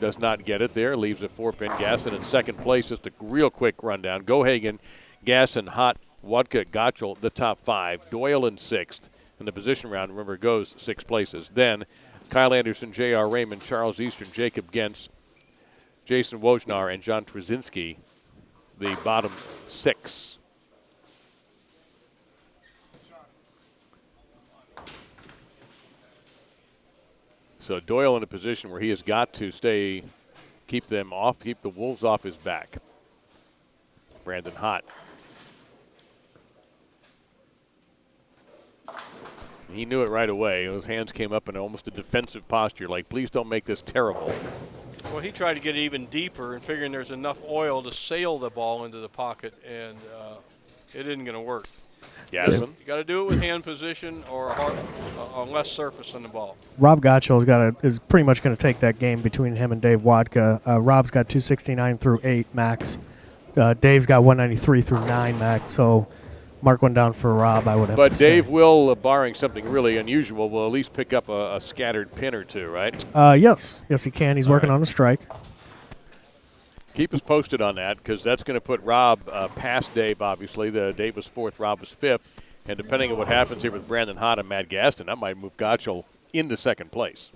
Does not get it there. Leaves a 4-pin. Gaston in second place. Just a real quick rundown. Gohagen, Gaston, Hot, Watka, Gottschall, the top 5. Doyle in 6th. In the position round, remember, goes 6 places. Then Kyle Anderson, J.R. Raymond, Charles Eastern, Jacob Gens, Jason Wojnar, and John Trzynski, the bottom 6. So Doyle in a position where he has got to keep them off, keep the Wolves off his back. Brandon Hott. He knew it right away. His hands came up in almost a defensive posture, like, please don't make this terrible. Well, he tried to get even deeper and figuring there's enough oil to sail the ball into the pocket, and it isn't going to work. Gasson. You got to do it with hand position or on less surface on the ball. Rob Gottschall is pretty much going to take that game between him and Dave Watka. Rob's got 269 through 8 max. Dave's got 193 through 9 max. So mark one down for Rob, I would have to But say. Dave will, barring something really unusual, will at least pick up a scattered pin or two, right? Yes, he can. He's working on a strike. Keep us posted on that, because that's going to put Rob past Dave, obviously. Dave was 4th, Rob was 5th. And depending on what happens here with Brandon Hott and Matt Gaston, that might move Gottschall into 2nd place.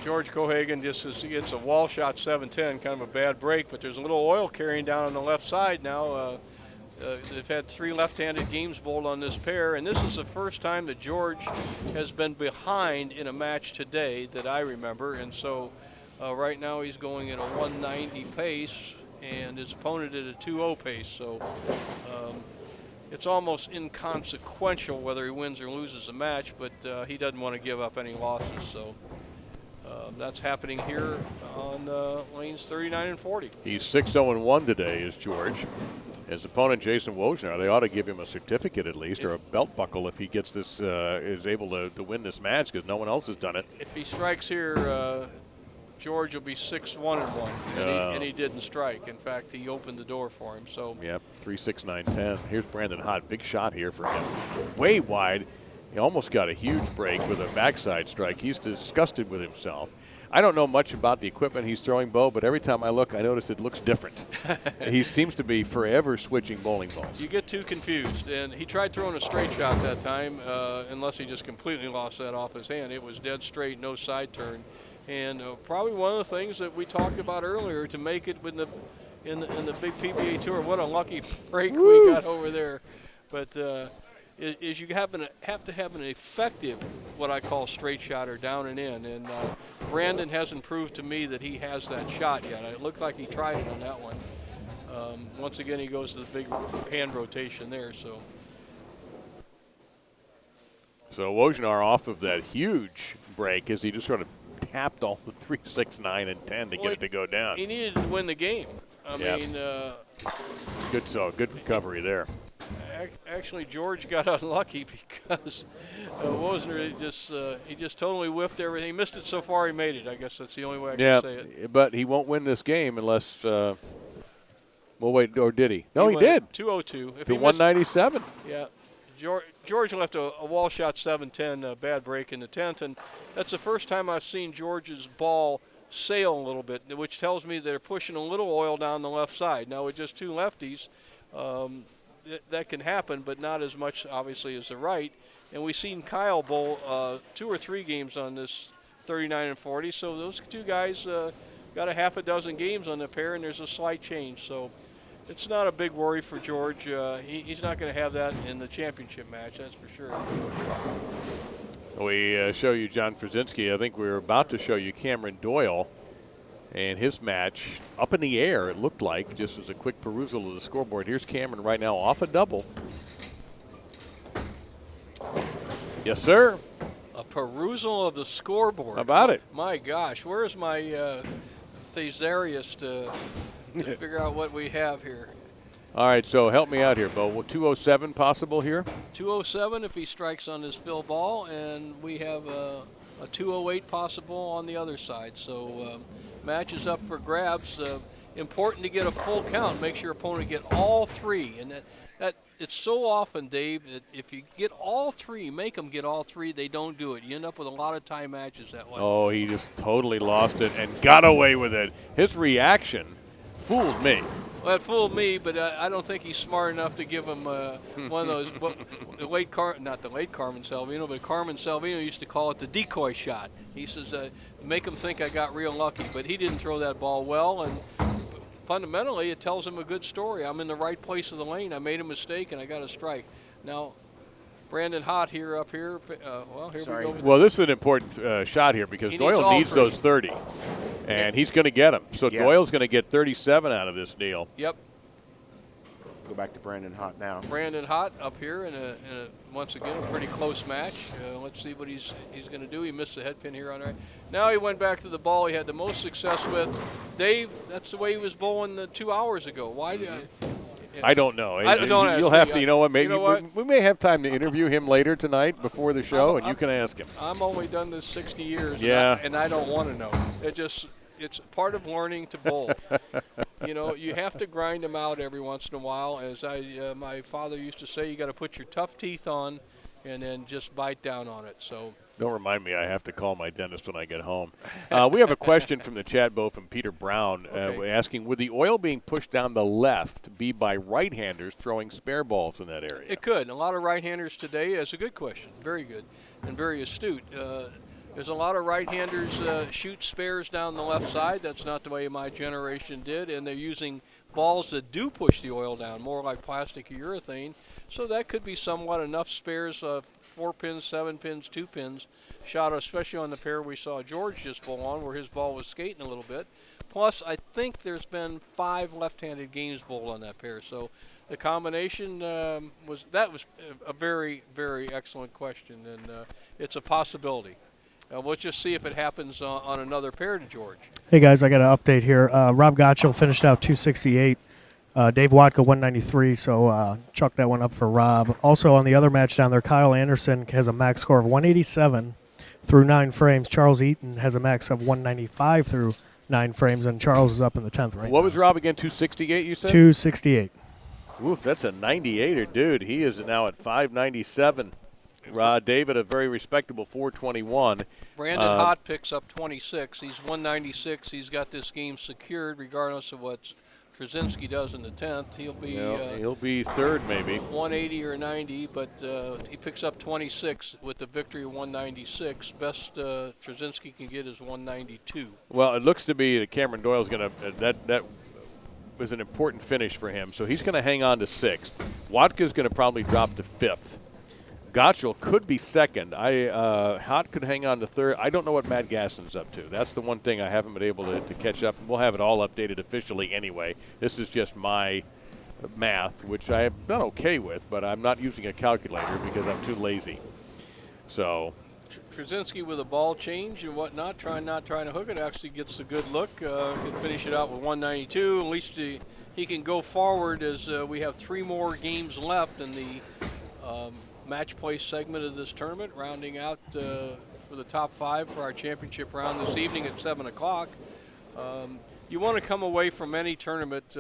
George Gohagen just gets a wall shot 7-10, kind of a bad break, but there's a little oil carrying down on the left side now. They've had 3 left-handed games bowled on this pair, and this is the first time that George has been behind in a match today that I remember. And so right now he's going at a 190 pace, and his opponent at a 2-0 pace. So it's almost inconsequential whether he wins or loses the match, but he doesn't want to give up any losses. So that's happening here on lanes 39 and 40. He's 6-0-1 today, is George. His opponent, Jason Wojnar, they ought to give him a certificate at least, or a belt buckle if he gets this, is able to win this match, because no one else has done it. If he strikes here, George will be 6-1-1, and he didn't strike. In fact, he opened the door for him. So yep, 3-6-9-10. Here's Brandon Hott, big shot here for him. Way wide. He almost got a huge break with a backside strike. He's disgusted with himself. I don't know much about the equipment he's throwing, Bo, but every time I look, I notice it looks different. He seems to be forever switching bowling balls. You get too confused, and he tried throwing a straight shot that time, unless he just completely lost that off his hand. It was dead straight, no side turn, and probably one of the things that we talked about earlier to make it in the big PBA tour. What a lucky break we got over there, but. Is you have to have an effective, what I call straight shot or down and in, and Brandon hasn't proved to me that he has that shot yet. It looked like he tried it on that one. Once again, he goes to the big hand rotation there. So Wojnar off of that huge break as he just sort of tapped all the 3, 6, 9, and 10 to get it to go down. He needed to win the game. I mean, good recovery there. Actually, George got unlucky because Wojnar he just totally whiffed everything. He missed it so far, he made it. I guess that's the only way I can say it. But he won't win this game unless. Well, wait, or did he? No, he did. 202. To 197. Yeah. George left a wall shot 7-10, a bad break in the 10th, and that's the first time I've seen George's ball sail a little bit, which tells me they're pushing a little oil down the left side. Now, with just 2 lefties, that can happen, but not as much, obviously, as the right. And we've seen Kyle bowl 2 or 3 games on this 39 and 40, so those 2 guys got a half a dozen games on the pair, and there's a slight change. So it's not a big worry for George. He's not going to have that in the championship match, that's for sure. We show you John Trzynski. I think we were about to show you Cameron Doyle and his match up in the air, it looked like, just as a quick perusal of the scoreboard. Here's Cameron right now off a double. Yes, sir. A perusal of the scoreboard. How about it? My gosh, where's my thesaurus to figure out what we have here? All right, so help me out here, Bo. Well, 207 possible here? 207 if he strikes on his fill ball, and we have a 208 possible on the other side. So match is up for grabs. Important to get a full count. Make sure your opponent get all three. And that it's so often, Dave, that if you get all three, make them get all three, they don't do it. You end up with a lot of tie matches that way. Oh, he just totally lost it and got away with it. His reaction fooled me. Well, it fooled me, but I don't think he's smart enough to give him one of those. Not the late Carmen Salvino, but Carmen Salvino used to call it the decoy shot. He says, make him think I got real lucky, but he didn't throw that ball well, and fundamentally it tells him a good story. I'm in the right place of the lane. I made a mistake, and I got a strike. Now, Brandon Hott up here. Sorry. We go. Well, this is an important shot here because Doyle needs those 30, and he's going to get them. So Doyle's going to get 37 out of this deal. Yep. Go back to Brandon Hott now. Brandon Hott up here in a once again a pretty close match. Let's see what he's going to do. He missed the head pin here on right. Now he went back to the ball he had the most success with. Dave, that's the way he was bowling 2 hours ago. Why did I don't know. Don't You'll have to. You know what? Maybe you know what? we may have time to interview him later tonight before the show, and you can ask him. I'm only done this 60 years, Yeah. and I don't want to know. It's part of learning to bowl. You have to grind them out every once in a while. As my father used to say, you got to put your tough teeth on, and then just bite down on it. So. Don't remind me. I have to call my dentist when I get home. We have a question from the chat, Bo, from Peter Brown, asking, would the oil being pushed down the left be by right-handers throwing spare balls in that area? It could. A lot of right-handers today. That's a good question. Very good and very astute. There's a lot of right-handers shoot spares down the left side. That's not the way my generation did, and they're using balls that do push the oil down, more like plastic or urethane. So that could be somewhat enough spares, 4 pins, 7 pins, 2 pins, shot especially on the pair we saw George just bowl on, where his ball was skating a little bit. Plus, I think there's been 5 left-handed games bowled on that pair. So the combination was a very, very excellent question, and it's a possibility. We'll just see if it happens on another pair to George. Hey, guys, I got an update here. Rob Gottschall finished out 268. Dave Watka 193, so chuck that one up for Rob. Also on the other match down there, Kyle Anderson has a max score of 187 through 9 frames. Charles Eaton has a max of 195 through 9 frames, and Charles is up in the 10th right What now. was Rob again, 268 you said? 268. Oof, that's a 98er, dude. He is now at 597. David, a very respectable 421. Brandon Hott picks up 26. He's 196. He's got this game secured regardless of what Trzynski does in the 10th. He'll be third maybe. 180 or 90, but he picks up 26 with the victory of 196. Best Trzynski can get is 192. Well, it looks to be that Cameron Doyle's going to that was an important finish for him, so he's going to hang on to 6th. Watka's going to probably drop to 5th. Gottschall could be 2nd. Hott could hang on to 3rd. I don't know what Matt Gasson's up to. That's the one thing I haven't been able to catch up. We'll have it all updated officially anyway. This is just my math, which I am not okay with, but I'm not using a calculator because I'm too lazy. So Trzynski with a ball change and whatnot, not trying to hook it, actually gets a good look. Can finish it out with 192. At least he can go forward as we have 3 more games left in the match play segment of this tournament, rounding out for the top 5 for our championship round this evening at 7 o'clock. You want to come away from any tournament,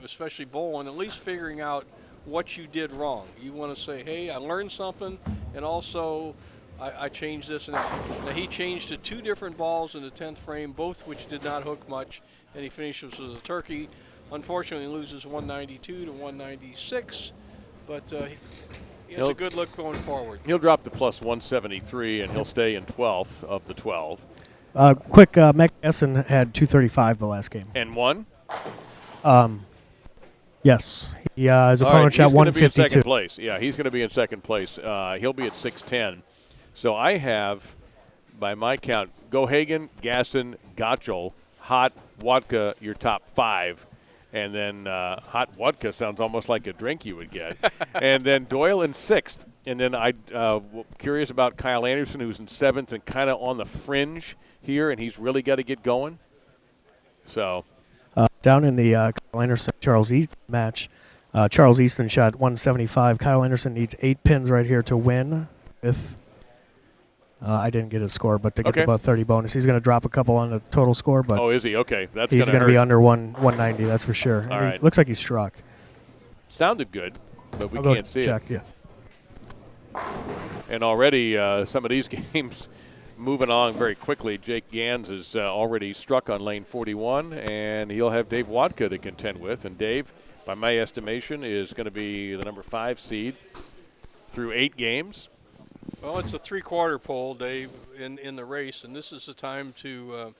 especially bowling, at least figuring out what you did wrong. You want to say, hey, I learned something, and also I changed this and that. Now, he changed to 2 different balls in the 10th frame, both which did not hook much, and he finishes with a turkey. Unfortunately, loses 192 to 196, but he has a good look going forward. He'll drop to plus 173, and he'll stay in 12th of the 12. Quick, Matt Gasson had 235 the last game. And won? Yes. His opponent shot 152. He's going to be in second place. Yeah, he's going to be in second place. He'll be at 610. So I have, by my count, Gohagen, Gasson, Gottschall, Hott, Watka, your top 5. And then Hot Watka sounds almost like a drink you would get. And then Doyle in 6th. And then I'm curious about Kyle Anderson, who's in 7th and kind of on the fringe here, and he's really got to get going. So down in the Kyle Anderson-Charles East match, Charles Easton shot 175. Kyle Anderson needs 8 pins right here to win. I didn't get his score, but to get Okay. about 30 bonus. He's going to drop a couple on the total score, but Oh, is he? Okay. That's he's going to be hurt. under 190, that's for sure. All right. Looks like he struck. Sounded good, but we I'll go can't see check, it. Yeah. And already some of these games moving on very quickly. Jake Gans is already struck on lane 41, and he'll have Dave Watka to contend with. And Dave, by my estimation, is going to be the number 5 seed through 8 games. Well, it's a 3/4 pole, Dave, in the race, and this is the time to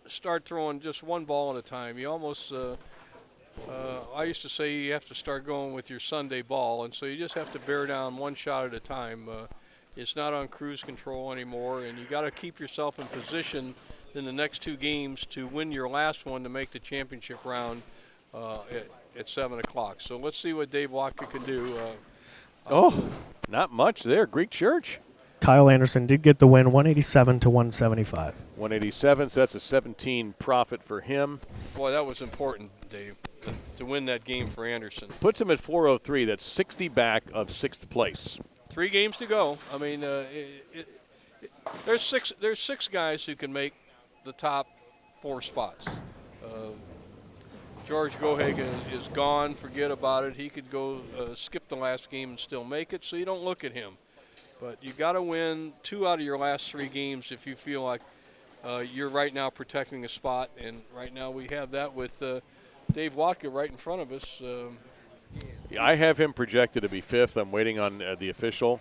start throwing just one ball at a time. You almost, I used to say you have to start going with your Sunday ball, and so you just have to bear down one shot at a time. It's not on cruise control anymore, and you got to keep yourself in position in the next 2 games to win your last one to make the championship round at 7 o'clock. So let's see what Dave Watka can do. Not much there. Greek Church. Kyle Anderson did get the win, 187 to 175. 187, so that's a 17 profit for him. Boy, that was important, Dave, to win that game for Anderson. Puts him at 403. That's 60 back of 6th place. 3 games to go. I mean, there's six guys who can make the top 4 spots. George Gohagen is gone. Forget about it. He could go skip the last game and still make it, so you don't look at him. But you got to win 2 out of your last 3 games if you feel like you're right now protecting a spot. And right now we have that with Dave Watka right in front of us. Yeah, I have him projected to be 5th. I'm waiting on the official.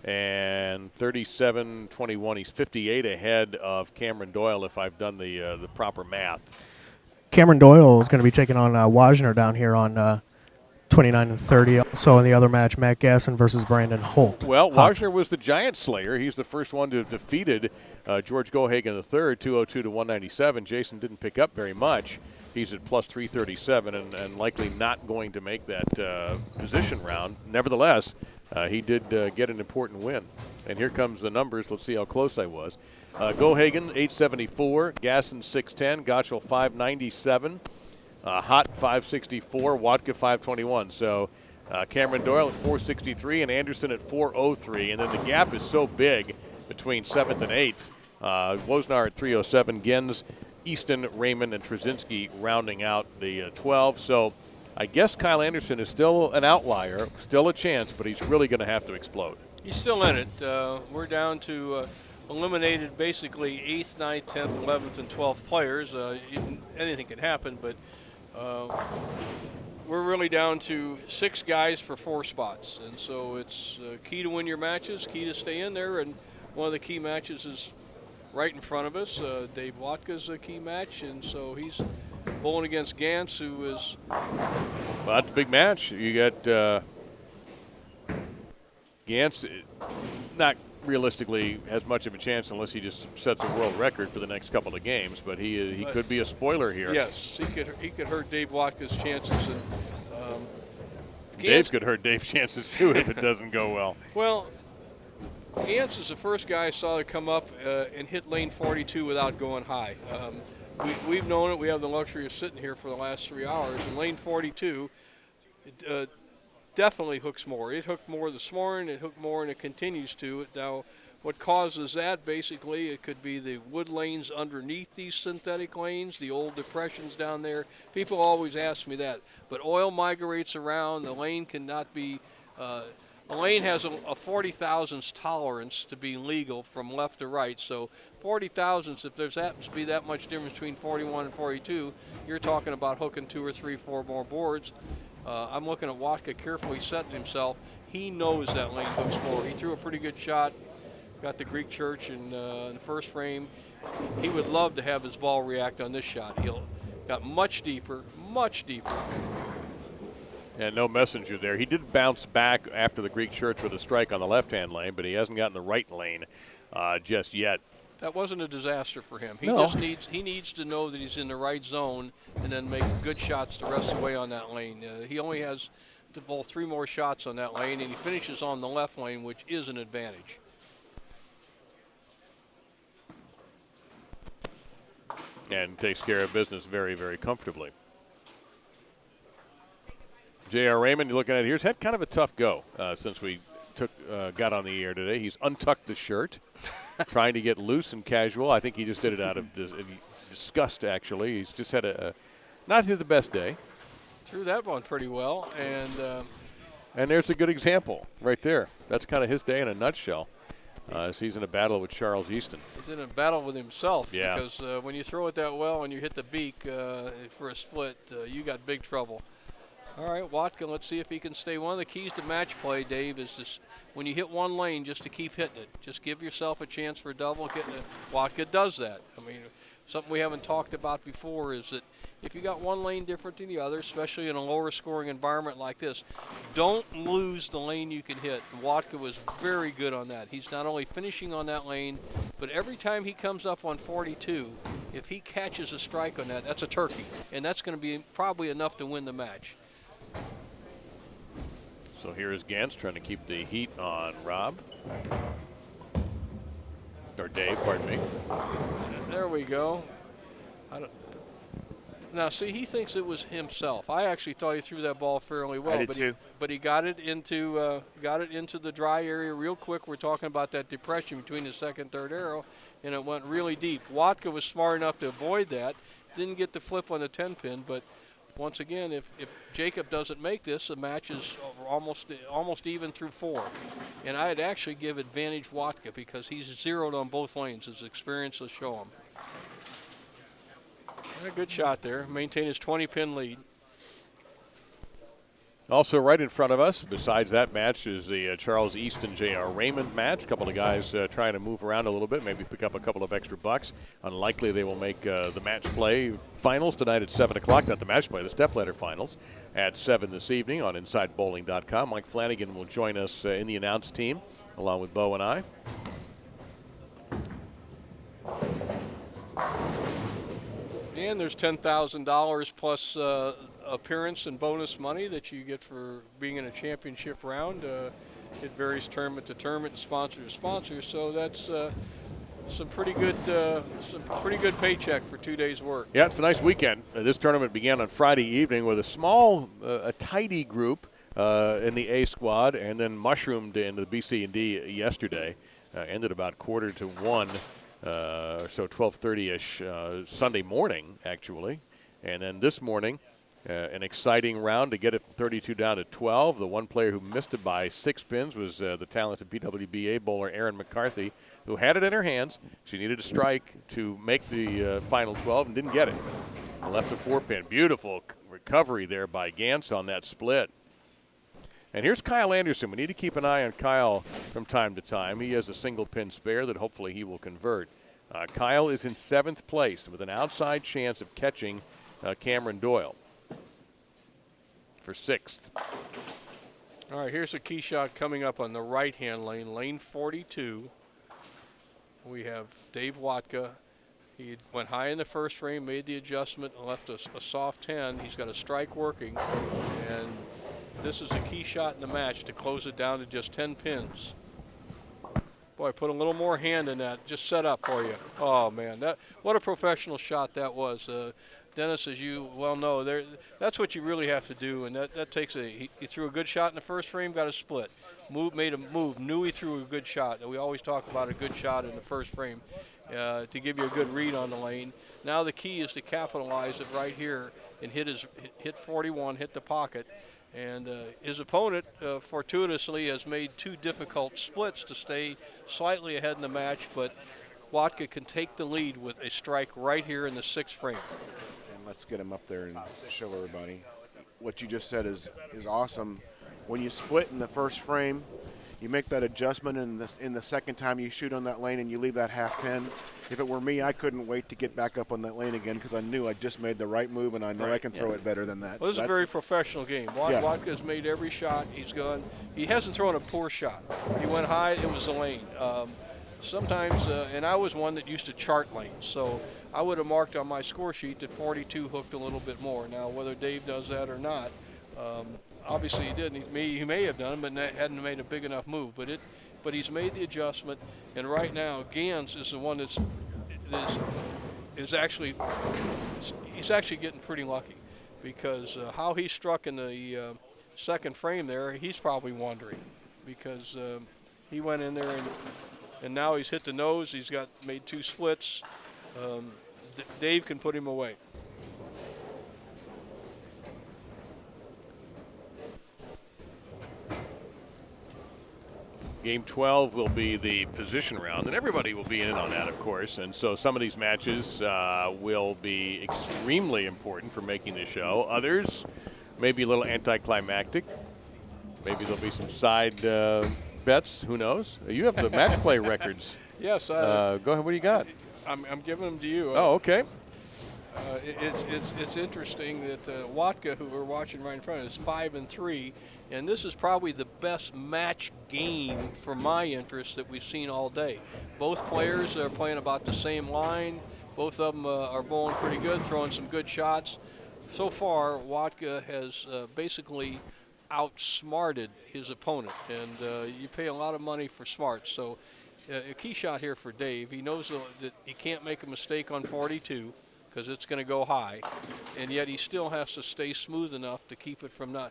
And 37-21. He's 58 ahead of Cameron Doyle if I've done the proper math. Cameron Doyle is going to be taking on Wajner down here on 29 and 30. Also in the other match, Matt Gasson versus Brandon Holt. Well, Wajner was the giant slayer. He's the first one to have defeated George Gohagen III, 202 to 197. Jason didn't pick up very much. He's at plus 337 and likely not going to make that position round. Nevertheless, he did get an important win. And here comes the numbers. Let's see how close I was. Gohagen, 874. Gasson, 610. Gottschall, 597. Hot, 564. Watka, 521. So Cameron Doyle at 463 and Anderson at 403. And then the gap is so big between 7th and 8th. Woznar at 307. Gens, Easton, Raymond, and Trzynski rounding out the 12. So I guess Kyle Anderson is still an outlier, still a chance, but he's really going to have to explode. He's still in it. We're down to eliminated basically 8th, 9th, 10th, 11th, and 12th players. Anything can happen, but we're really down to 6 guys for 4 spots. And so it's key to win your matches, key to stay in there, and one of the key matches is right in front of us. Dave Watka's a key match, and so he's bowling against Gans, who is... Well, that's a big match. You got Gans, not realistically has much of a chance unless he just sets a world record for the next couple of games, but he could be a spoiler here. Yes, he could hurt Dave Watka's chances. And Dave's could hurt Dave's chances too if it doesn't go well. Well, Gans is the first guy I saw to come up and hit lane 42 without going high. We've known it. We have the luxury of sitting here for the last 3 hours. And lane 42 definitely hooks more. It hooked more this morning. It hooked more, and it continues to. Now, what causes that, basically, it could be the wood lanes underneath these synthetic lanes, the old depressions down there. People always ask me that. But oil migrates around. The lane cannot be a lane has a 40 thousandths tolerance to be legal from left to right. So 40 thousandths, if there's happens to be that much difference between 41 and 42, you're talking about hooking 2 or 3, 4 more boards. I'm looking at Watka carefully setting himself. He knows that lane hooks more. He threw a pretty good shot, got the Greek Church in the first frame. He would love to have his ball react on this shot. He'll got much deeper, much deeper. And no messenger there. He did bounce back after the Greek Church with a strike on the left-hand lane, but he hasn't gotten the right lane just yet. That wasn't a disaster for him. He No. just needs to know that he's in the right zone and then make good shots the rest of the way on that lane. He only has to bowl 3 more shots on that lane, and he finishes on the left lane, which is an advantage. And takes care of business very, very comfortably. J.R. Raymond, you're looking at it here, has had kind of a tough go since we got on the air today. He's untucked the shirt, trying to get loose and casual. I think he just did it out of disgust, actually. He's just had not the best day. Threw that one pretty well, and there's a good example right there. That's kind of his day in a nutshell. As he's in a battle with Charles Easton. He's in a battle with himself. Yeah. Because when you throw it that well and you hit the beak for a split, you got big trouble. All right, Watka, let's see if he can stay. One of the keys to match play, Dave, is just when you hit one lane, just to keep hitting it. Just give yourself a chance for a double. Watka does that. I mean, something we haven't talked about before is that if you got one lane different than the other, especially in a lower scoring environment like this, don't lose the lane you can hit. And Watka was very good on that. He's not only finishing on that lane, but every time he comes up on 42, if he catches a strike on that, that's a turkey. And that's going to be probably enough to win the match. So here is Gantz trying to keep the heat on Rob. Or Dave, pardon me. There we go. Now, see, he thinks it was himself. I actually thought he threw that ball fairly well. I did too. But he got it into the dry area real quick. We're talking about that depression between the second and third arrow, and it went really deep. Watka was smart enough to avoid that. Didn't get the flip on the 10-pin, but once again, if Jacob doesn't make this, the match is almost even through 4. And I'd actually give advantage Watka because he's zeroed on both lanes. His experience will show him. A good shot there. Maintain his 20-pin lead. Also right in front of us, besides that match, is the Charles Easton J.R. Raymond match. A couple of guys trying to move around a little bit, maybe pick up a couple of extra bucks. Unlikely they will make the match play finals tonight at 7 o'clock. Not the match play, the stepladder finals at 7 this evening on InsideBowling.com. Mike Flanagan will join us in the announce team, along with Bo and I. And there's $10,000 plus appearance and bonus money that you get for being in a championship round. It varies tournament to tournament and sponsor to sponsor, so that's some pretty good paycheck for 2 days' work. Yeah, it's a nice weekend. This tournament began on Friday evening with a small, a tidy group in the A squad, and then mushroomed into the B, C, and D yesterday. Ended about 1:45. So 12:30-ish Sunday morning, actually. And then this morning, an exciting round to get it from 32 down to 12. The one player who missed it by 6 pins was the talented PWBA bowler Erin McCarthy, who had it in her hands. She needed a strike to make the final 12 and didn't get it. Left the 4-pin. Beautiful recovery there by Gantz on that split. And here's Kyle Anderson. We need to keep an eye on Kyle from time to time. He has a single pin spare that hopefully he will convert. Kyle is in 7th place with an outside chance of catching Cameron Doyle for 6th. All right, here's a key shot coming up on the right-hand lane, lane 42. We have Dave Watka. He went high in the first frame, made the adjustment, and left a soft 10. He's got a strike working, and this is a key shot in the match to close it down to just 10 pins. Boy, put a little more hand in that. Just set up for you. Oh, man. What a professional shot that was. Dennis, as you well know, that's what you really have to do, and that takes he threw a good shot in the first frame, got a split. Made a move, knew he threw a good shot. We always talk about a good shot in the first frame to give you a good read on the lane. Now the key is to capitalize it right here and hit 41, hit the pocket. And his opponent, fortuitously, has made 2 difficult splits to stay slightly ahead in the match, but Watka can take the lead with a strike right here in the 6th frame. And let's get him up there and show everybody. What you just said is awesome. When you split in the first frame, you make that adjustment in the second time you shoot on that lane and you leave that half 10. If it were me, I couldn't wait to get back up on that lane again because I knew I just made the right move and I know I can throw it better than that. Well, this is a very professional game. Watka has made every shot he's gone. He hasn't thrown a poor shot. He went high, it was the lane. Sometimes, and I was one that used to chart lanes, so I would have marked on my score sheet that 42 hooked a little bit more. Now, whether Dave does that or not, obviously he didn't. He may have done it, but hadn't made a big enough move. But he's made the adjustment, and right now Gantz is the one he's actually getting pretty lucky because how he struck in the second frame there, he's probably wondering because he went in there and now he's hit the nose. He's made 2 splits. Dave can put him away. Game 12 will be the position round, and everybody will be in on that, of course. And so some of these matches will be extremely important for making the show. Others may be a little anticlimactic. Maybe there'll be some side bets. Who knows? You have the match play records. Yes. Go ahead. What do you got? I'm giving them to you. Oh, okay. It's interesting that Watka, who we're watching right in front of us, is 5-3, and this is probably the best match game for my interest that we've seen all day. Both players are playing about the same line. Both of them are bowling pretty good, throwing some good shots. So far, Watka has basically outsmarted his opponent, and you pay a lot of money for smarts. So a key shot here for Dave. He knows that he can't make a mistake on 42 because it's going to go high, and yet he still has to stay smooth enough to keep it to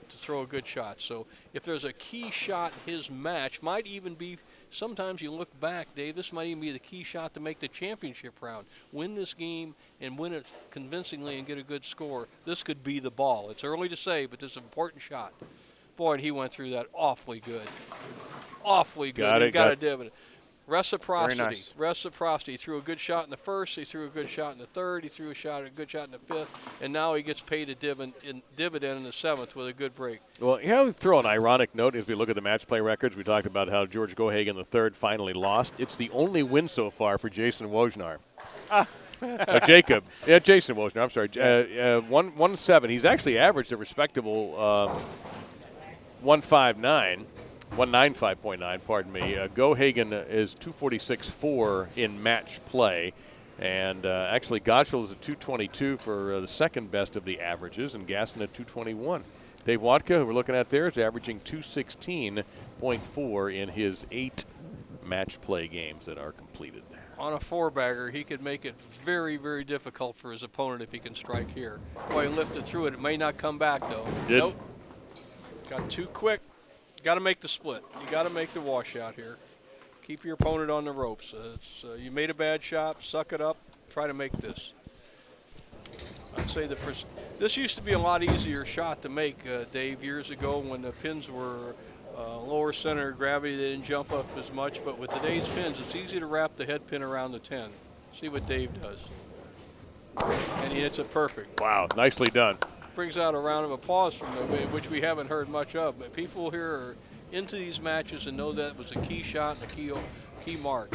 throw a good shot. So if there's a key shot in his match, might even be, sometimes you look back, Dave, this might even be the key shot to make the championship round. Win this game and win it convincingly and get a good score. This could be the ball. It's early to say, but this is an important shot. Boy, and he went through that awfully good. Awfully good. He got a dividend. Reciprocity. Very nice. Reciprocity. He threw a good shot in the first. He threw a good shot in the third. He threw a good shot in the fifth. And now he gets paid a dividend in the seventh with a good break. Well, throw an ironic note as we look at the match play records. We talked about how George Gohagen III finally lost. It's the only win so far for Jason Wojnar. Jacob. Yeah, Jason Wojnar. I'm sorry. 1-7. He's actually averaged a respectable 159. 195.9, pardon me. Gohagen is 246.4 in match play. And actually, Gottschall is at 222 for the second best of the averages, and Gaston at 221. Dave Watka, who we're looking at there, is averaging 216.4 in his 8 match play games that are completed. On a 4-bagger, he could make it very, very difficult for his opponent if he can strike here. Boy, he lifted through it. It may not come back, though. Nope. Got too quick. Got to make the split. You got to make the washout here. Keep your opponent on the ropes. You made a bad shot. Suck it up. Try to make this. I'd say this used to be a lot easier shot to make, Dave, years ago when the pins were lower center of gravity. They didn't jump up as much. But with today's pins, it's easy to wrap the head pin around the 10. See what Dave does. And he hits it perfect. Wow, nicely done. Brings out a round of applause from them, which we haven't heard much of. But people here are into these matches and know that was a key shot and a key mark.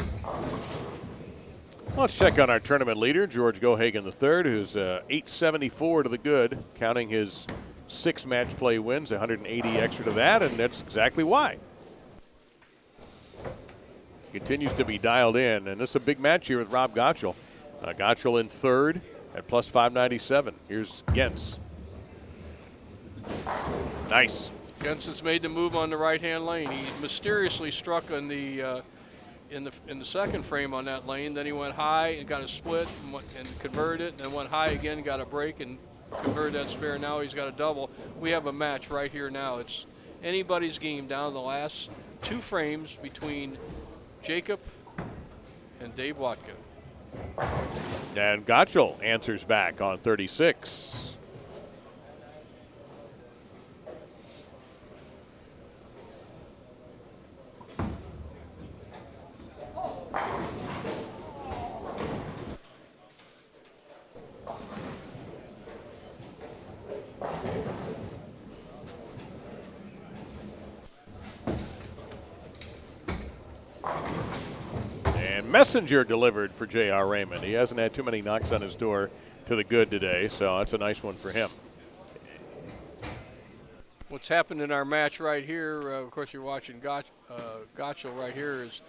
Let's check on our tournament leader, George Gohagen III, who's 874 to the good, counting his 6 match play wins, 180 extra to that, and that's exactly why. Continues to be dialed in, and this is a big match here with Rob Gottschall. Gottschall in third at plus 597. Here's Gens. Nice. Gens has made the move on the right-hand lane. He mysteriously struck on the in the second frame on that lane. Then he went high and got a split and converted it. And then went high again, got a break and converted that spare. Now he's got a double. We have a match right here now. It's anybody's game down the last 2 frames between Jacob and Dave Watka. And Gottschall answers back on 36. Messenger delivered for J.R. Raymond. He hasn't had too many knocks on his door to the good today, so that's a nice one for him. What's happened in our match right here, of course you're watching Gottschall right here, is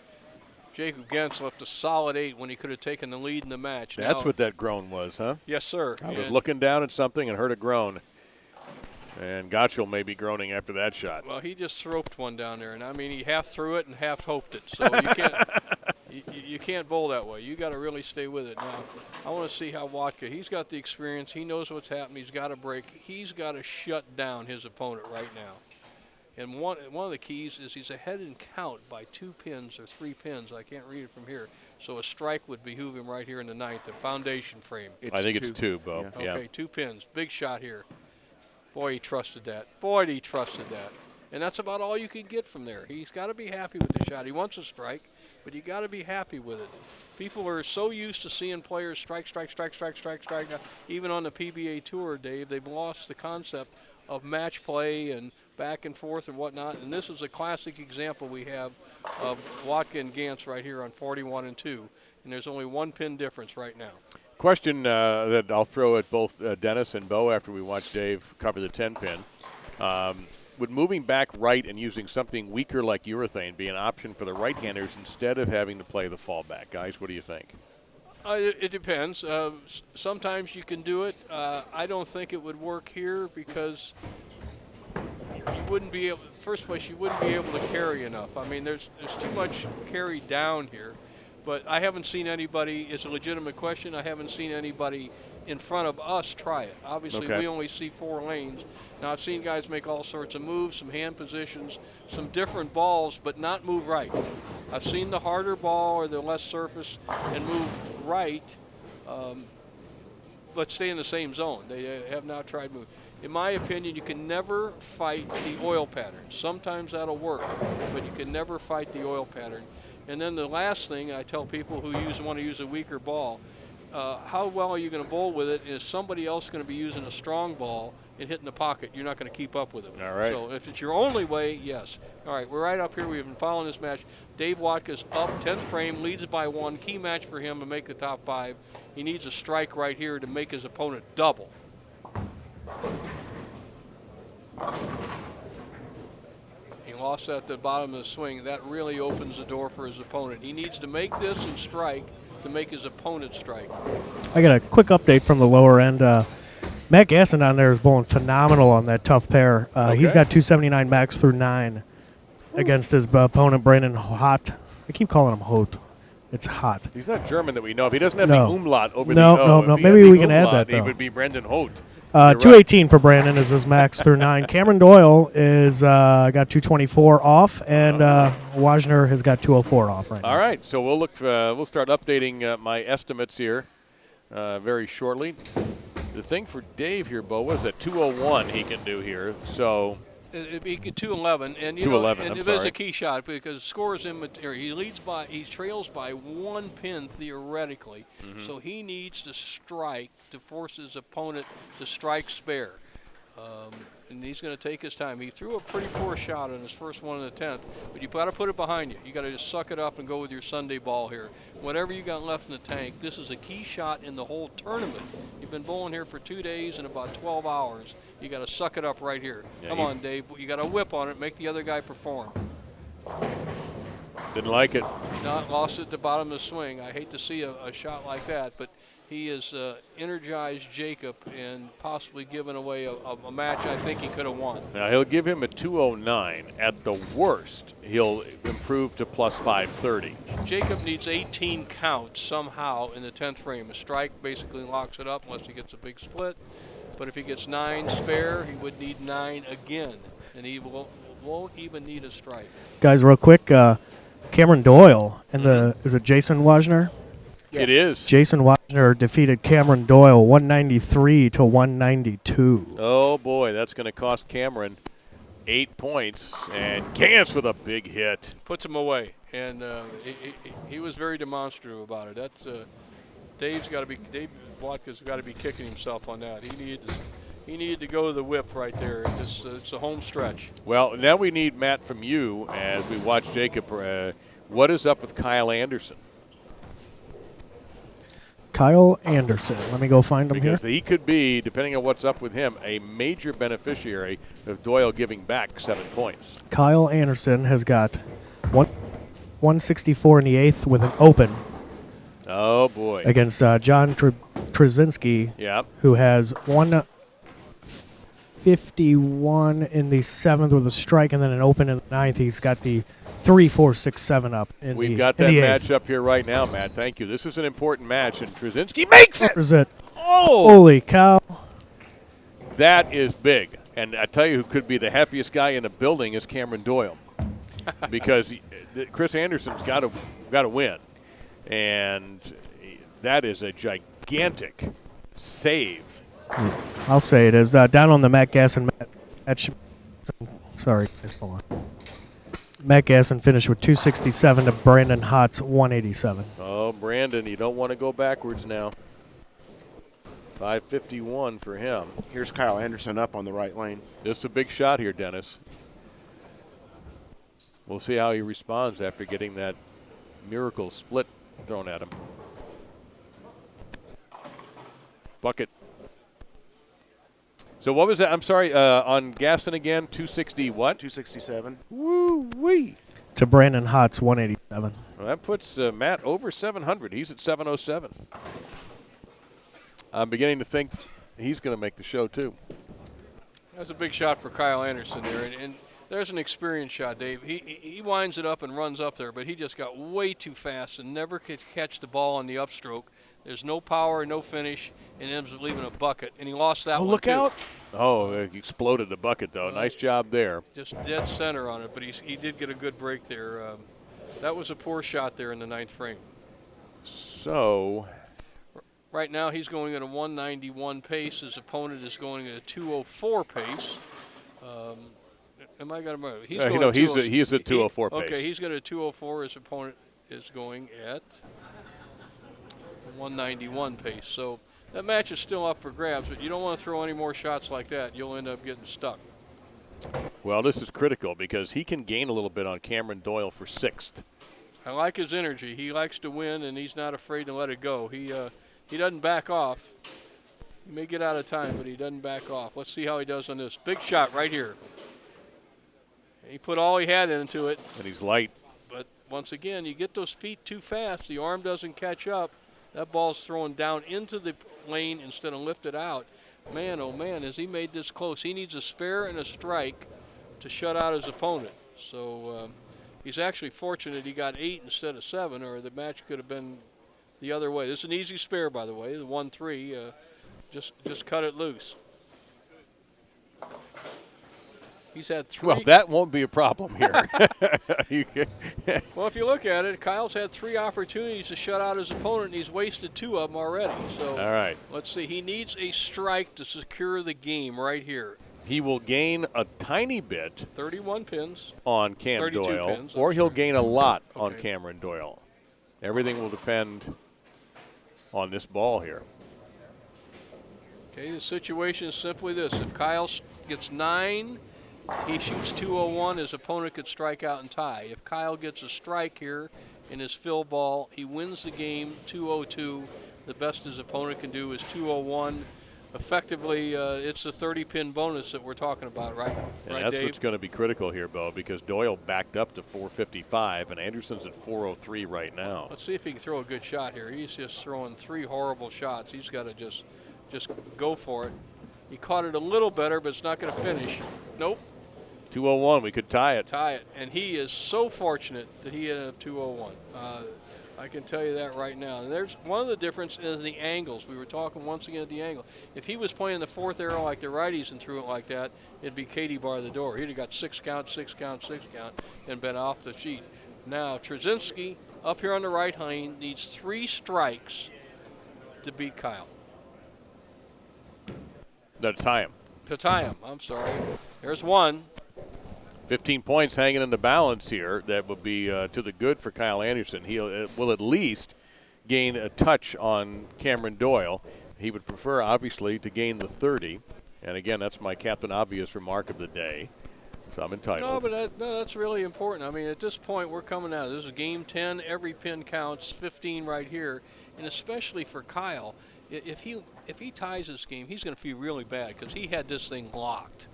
Jacob Gens left a solid 8 when he could have taken the lead in the match. That's what that groan was, huh? Yes, sir. I was looking down at something and heard a groan. And Gottschall may be groaning after that shot. Well, he just throped one down there, and I mean he half threw it and half hoped it. So You can't bowl that way. You got to really stay with it. Now, I want to see how Watka, he's got the experience. He knows what's happening. He's got a break. He's got to shut down his opponent right now. And one of the keys is he's ahead in count by 2 pins or 3 pins. I can't read it from here. So a strike would behoove him right here in the ninth, the foundation frame. I think it's 2, Bo. Yeah. Yeah. Okay, 2 pins. Big shot here. Boy, he trusted that. Boy, he trusted that. And that's about all you can get from there. He's got to be happy with the shot. He wants a strike, but you got to be happy with it. People are so used to seeing players strike. Now, even on the PBA Tour, Dave, they've lost the concept of match play and back and forth and whatnot. And this is a classic example we have of Watka and Gantz right here on 41 and 2. And there's only 1 pin difference right now. Question that I'll throw at both Dennis and Bo after we watch Dave cover the 10-pin. Would moving back right and using something weaker like urethane be an option for the right-handers instead of having to play the fallback? Guys, what do you think? It depends. Sometimes you can do it. I don't think it would work here because you wouldn't be able. First place, you wouldn't be able to carry enough. I mean, there's too much carry down here. But I haven't seen anybody. It's a legitimate question. I haven't seen anybody in front of us try it. Obviously, we only see 4 lanes. Now, I've seen guys make all sorts of moves, some hand positions, some different balls, but not move right. I've seen the harder ball or the less surface and move right, but stay in the same zone. They have not tried move. In my opinion, you can never fight the oil pattern. Sometimes that'll work, but you can never fight the oil pattern. And then the last thing I tell people who want to use a weaker ball, how well are you going to bowl with it? Is somebody else going to be using a strong ball and hitting the pocket? You're not going to keep up with it. All right. So if it's your only way, yes. All right, we're right up here. We've been following this match. Dave Watka's up, 10th frame, leads by 1. Key match for him to make the top 5. He needs a strike right here to make his opponent double. He lost at the bottom of the swing. That really opens the door for his opponent. He needs to make this and strike to make his opponent strike. I got a quick update from the lower end. Matt Gasson down there is bowling phenomenal on that tough pair. He's got 279 max through 9 against his opponent, Brandon Hot. I keep calling him Hot. It's Hot. He's not German that we know of. He doesn't have the umlaut over the O. No. Maybe we can add that, though. He would be Brendan Holt. 218 for Brandon is his max through 9. Cameron Doyle is got 224 off, and Wajner has got 204 off right now. All right, so we'll look. We'll start updating my estimates here very shortly. The thing for Dave here, Bo, what is that? 201 he can do here. So He could 211, and 211. and there's a key shot because scores in material. He trails by 1 pin theoretically, so he needs to strike to force his opponent to strike spare. And he's going to take his time. He threw a pretty poor shot on his first one in the 10th, but you got to put it behind you. You got to just suck it up and go with your Sunday ball here. Whatever you got left in the tank, this is a key shot in the whole tournament. You've been bowling here for 2 days and about 12 hours. You got to suck it up right here. Yeah, Come on, Dave. You got to whip on it, make the other guy perform. Didn't like it. Not lost at the bottom of the swing. I hate to see a shot like that, but he has energized Jacob and possibly given away a match I think he could have won. Now, he'll give him a 209. At the worst, he'll improve to plus 530. Jacob needs 18 counts somehow in the 10th frame. A strike basically locks it up unless he gets a big split. But if he gets 9 spare, he would need 9 again, and he won't even need a strike. Guys, real quick, Cameron Doyle and is it Jason Wajner? Yes. It is. Jason Wajner defeated Cameron Doyle 193 to 192. Oh boy, that's going to cost Cameron 8 points, and Gantz with a big hit. Puts him away, and he was very demonstrative about it. That's Dave Watka's got to be kicking himself on that. He needed to go to the whip right there. It's a home stretch. Well, now we need, Matt, from you as we watch Jacob. What is up with Kyle Anderson? Kyle Anderson. Let me go find him because here. He could be, depending on what's up with him, a major beneficiary of Doyle giving back 7 points. Kyle Anderson has got 164 in the 8th with an open. Oh, boy. Against John Trzynski, yep, who has 1 551 in the 7th with a strike, and then an open in the 9th. He's got the 3, 4, 6, 7 up. We've got that match up here right now, Matt. Thank you. This is an important match, and Trzynski makes it. Is it? Oh! Holy cow. That is big. And I tell you who could be the happiest guy in the building is Cameron Doyle. Because Chris Anderson's got to win. And that is a gigantic save. I'll say it is. Down on the Matt Gasson match. Sorry, guys, hold on. Matt Gasson finished with 267 to Brandon Hott's 187. Oh, Brandon, you don't want to go backwards now. 551 for him. Here's Kyle Anderson up on the right lane. This is a big shot here, Dennis. We'll see how he responds after getting that miracle split thrown at him. Bucket. So what was that? I'm sorry, on Gaston again, 260 what? 267. Woo-wee. To Brandon Hott's 187. Well, that puts Matt over 700. He's at 707. I'm beginning to think he's going to make the show, too. That's a big shot for Kyle Anderson there. And there's an experience shot, Dave. He winds it up and runs up there, but he just got way too fast and never could catch the ball on the upstroke. There's no power, no finish, and ends up leaving a bucket. And he lost that one, look too. out. Oh, he exploded the bucket, though. Nice job there. Just dead center on it, but he did get a good break there. That was a poor shot there in the 9th frame. So right now he's going at a 191 pace. His opponent is going at a 204 pace. Am I going to? He's going he's a 204 pace. Okay, he's going to 204. His opponent is going at 191 pace. So that match is still up for grabs, but you don't want to throw any more shots like that. You'll end up getting stuck. Well, this is critical because he can gain a little bit on Cameron Doyle for 6th. I like his energy. He likes to win, and he's not afraid to let it go. He doesn't back off. He may get out of time, but he doesn't back off. Let's see how he does on this. Big shot right here. He put all he had into it. And he's light. But once again, you get those feet too fast. The arm doesn't catch up. That ball's thrown down into the lane instead of lifted out. Man, oh man, has he made this close. He needs a spare and a strike to shut out his opponent. So he's actually fortunate he got 8 instead of 7, or the match could have been the other way. This is an easy spare, by the way, the 1-3. Just cut it loose. He's had 3. Well, that won't be a problem here. Well, if you look at it, Kyle's had 3 opportunities to shut out his opponent, and he's wasted 2 of them already. So all right. Let's see. He needs a strike to secure the game right here. He will gain a tiny bit 31 pins on Cam 32 Doyle, pins, or he'll sorry. gain a lot on Okay. Cameron Doyle. Everything will depend on this ball here. Okay, the situation is simply this. If Kyle gets 9, he shoots 201. His opponent could strike out and tie. If Kyle gets a strike here in his fill ball, he wins the game 202. The best his opponent can do is 201. Effectively, it's a 30-pin bonus that we're talking about, right? And right, that's Dave? what's going to be critical here, Bo, because Doyle backed up to 455, and Anderson's at 403 right now. Let's see if he can throw a good shot here. He's just throwing 3 horrible shots. He's got to just go for it. He caught it a little better, but it's not going to finish. Nope. 201, we could tie it. Tie it. And he is so fortunate that he ended up 201. I can tell you that right now. And there's one of the difference is the angles. We were talking once again at the angle. If he was playing the 4th arrow like the righties and threw it like that, it'd be Katie bar the door. He'd have got 6 count, 6 count, 6 count, and been off the sheet. Now, Trzynski up here on the right lane needs 3 strikes to beat Kyle. No, to tie him. To tie him, I'm sorry. There's 1. 15 points hanging in the balance here. That would be to the good for Kyle Anderson. He will at least gain a touch on Cameron Doyle. He would prefer, obviously, to gain the 30. And, again, that's my Captain Obvious remark of the day. So I'm entitled. No, but that's really important. I mean, at this point, we're coming out. This is game 10. Every pin counts. 15 right here. And especially for Kyle, if he ties this game, he's going to feel really bad because he had this thing locked.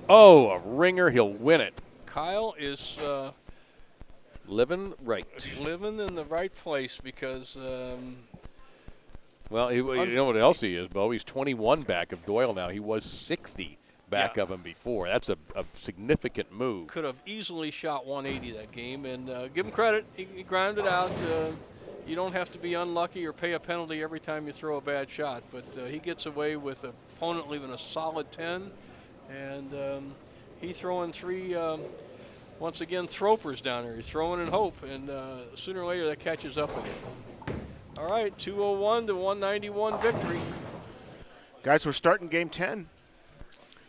Oh, a ringer. He'll win it. Kyle is Living right. living in the right place because Well, you know what else he is, Bo? He's 21 back of Doyle now. He was 60 back of him before. That's a significant move. Could have easily shot 180 that game, and give him credit. He grounded out. You don't have to be unlucky or pay a penalty every time you throw a bad shot, but he gets away with an opponent leaving a solid 10, and he throwing 3, once again, thropers down there. He's throwing in hope, and sooner or later that catches up with him. All right, 201 to 191 victory. Guys, we're starting game 10.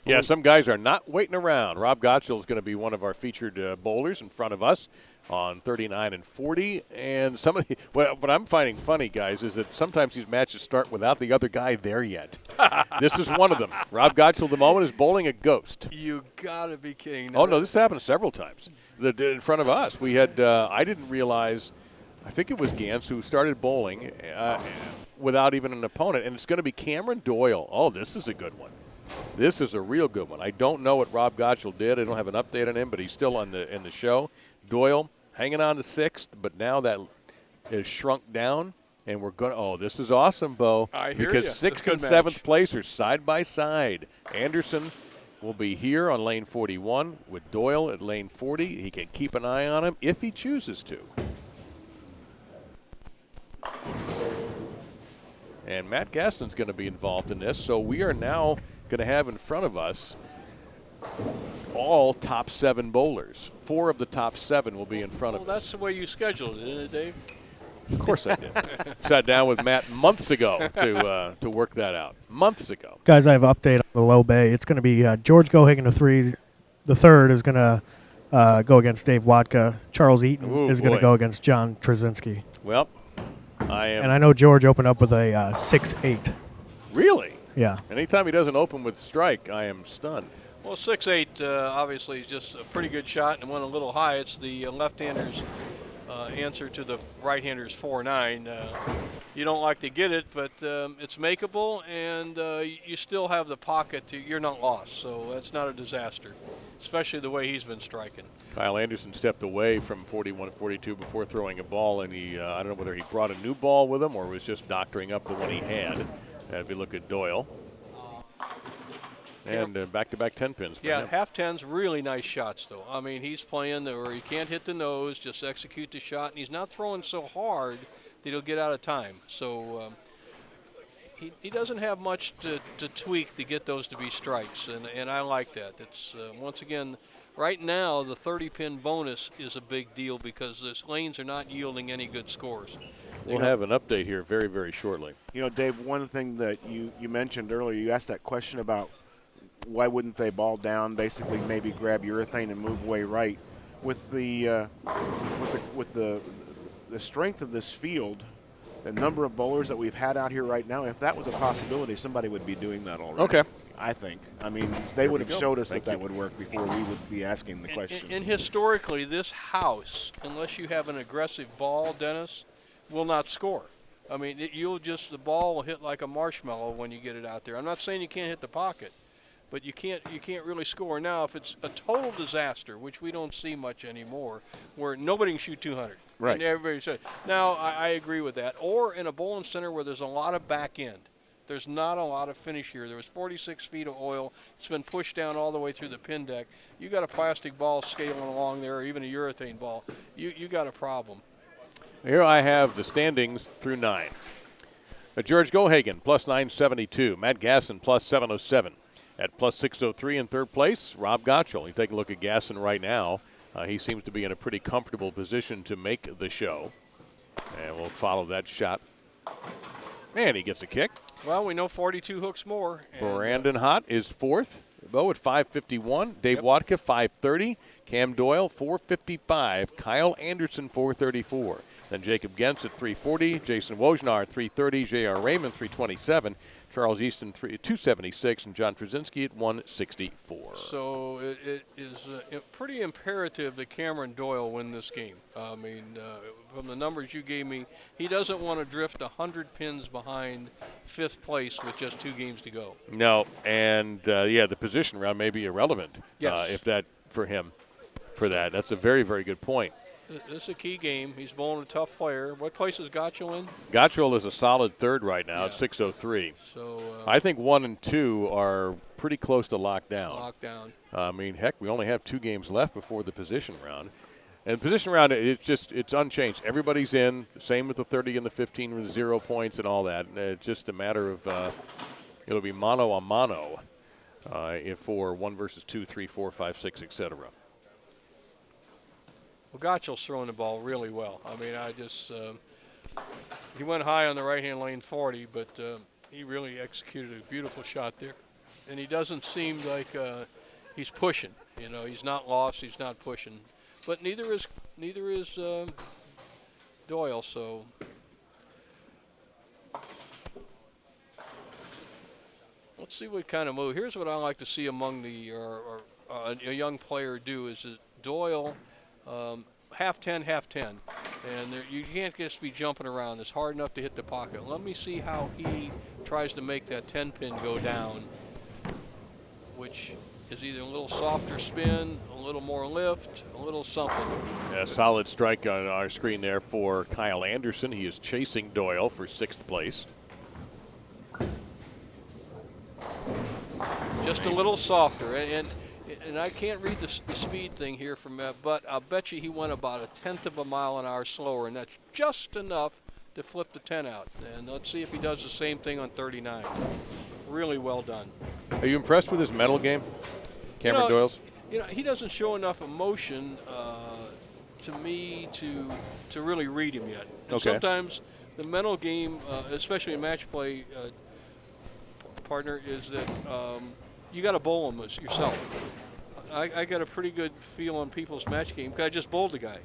Yeah, some guys are not waiting around. Rob Gottschall is going to be one of our featured bowlers in front of us on 39 and 40. And what I'm finding funny, guys, is that sometimes these matches start without the other guy there yet. This is one of them. Rob Gottschall, at the moment, is bowling a ghost. You got to be kidding. Oh, no, this happened several times. In front of us, we had, I didn't realize, I think it was Gantz who started bowling without even an opponent. And it's going to be Cameron Doyle. Oh, this is a good one. This is a real good one. I don't know what Rob Gottschall did. I don't have an update on him, but he's still in the show. Doyle hanging on to 6th, but now that is shrunk down, and we're going to – oh, this is awesome, Bo. I hear because you. 6th and 7th place are side by side. Anderson will be here on lane 41 with Doyle at lane 40. He can keep an eye on him if he chooses to. And Matt Gaston's going to be involved in this, so we are now – going to have in front of us all top 7 bowlers. 4 of the top 7 will be in front of us. Well, that's the way you scheduled it, isn't it, Dave? Of course I did. Sat down with Matt months ago to work that out. Months ago. Guys, I have an update on the low bay. It's going to be George Gohagen the third is going to go against Dave Watka. Charles Eaton is going to go against John Trzynski. Well, and I know George opened up with a 6-8. Really? Yeah. Anytime he doesn't open with strike, I am stunned. Well, 6-8 obviously is just a pretty good shot and went a little high. It's the left-hander's answer to the right-hander's 4-9. You don't like to get it, but it's makeable, and you still have the pocket. You're not lost, so that's not a disaster, especially the way he's been striking. Kyle Anderson stepped away from 41-42 before throwing a ball, and I don't know whether he brought a new ball with him or was just doctoring up the one he had. As we look at Doyle. And back-to-back 10 pins for him. Half 10's really nice shots, though. I mean, he's playing where he can't hit the nose, just execute the shot, and he's not throwing so hard that he'll get out of time. So he doesn't have much to tweak to get those to be strikes, and I like that. It's once again, right now, the 30-pin bonus is a big deal because the lanes are not yielding any good scores. We'll have an update here very, very shortly. You know, Dave, one thing that you mentioned earlier, you asked that question about why wouldn't they ball down, basically maybe grab urethane and move away right. With the strength of this field, the number of bowlers that we've had out here right now, if that was a possibility, somebody would be doing that already. Okay. I think. I mean, they would have showed us that would work before we would be asking the question. And historically, this house, unless you have an aggressive ball, Dennis, will not score. I mean, the ball will hit like a marshmallow when you get it out there. I'm not saying you can't hit the pocket, but you can't really score. Now, if it's a total disaster, which we don't see much anymore, where nobody can shoot 200. Right. And everybody says, now I agree with that. Or in a bowling center where there's a lot of back end. There's not a lot of finish here. There was 46 feet of oil. It's been pushed down all the way through the pin deck. You got a plastic ball scaling along there, or even a urethane ball. You got a problem. Here I have the standings through 9. George Gohagen, plus 972. Matt Gasson, plus 707. At plus 603 in third place, Rob Gottschall. You take a look at Gasson right now. He seems to be in a pretty comfortable position to make the show. And we'll follow that shot. And he gets a kick. Well, we know 42 hooks more. Brandon Hott is fourth. Bo at 551. Dave Watka, 530. Cam Doyle, 455. Kyle Anderson, 434. Then Jacob Gentz at 340. Jason Wojnar, 330. J.R. Raymond, 327. Charles Easton, 276. And John Trzynski at 164. So it is pretty imperative that Cameron Doyle win this game. I mean, from the numbers you gave me, he doesn't want to drift 100 pins behind fifth place with just 2 games to go. No, and, the position round may be irrelevant yes. if that for him for that. That's a very, very good point. This is a key game. He's bowling a tough player. What place is Gotcho in? Gotcho is a solid third right now at Yeah. 603. So I think 1 and 2 are pretty close to lockdown. lockdown. I mean, heck, we only have 2 games left before the position round. And position round, it's unchanged. Everybody's in. Same with the 30 and the 15 with 0 points and all that. It's just a matter of it'll be mano a mano for 1 versus 2, 3, 4, 5, 6, etc. Well, Gotcho's throwing the ball really well. I mean, he went high on the right-hand lane 40, but he really executed a beautiful shot there. And he doesn't seem like he's pushing. You know, he's not lost. He's not pushing. But neither is Doyle. So let's see what kind of move. Here's what I like to see among a young player do is that Doyle. Half 10, and you can't just be jumping around. It's hard enough to hit the pocket. Let me see how he tries to make that 10-pin go down, which is either a little softer spin, a little more lift, a little something. A solid strike on our screen there for Kyle Anderson. He is chasing Doyle for 6th place. Just a little softer, and I can't read the speed thing here from that, but I'll bet you he went about 1/10 of a mile an hour slower, and that's just enough to flip the 10 out. And let's see if he does the same thing on 39. Really well done. Are you impressed with his mental game, Cameron Doyle's? You know, he doesn't show enough emotion to me to really read him yet. And Okay. sometimes the mental game, especially in match play, partner, is that you got to bowl him yourself. I got a pretty good feel on people's match game because I just bowled a guy.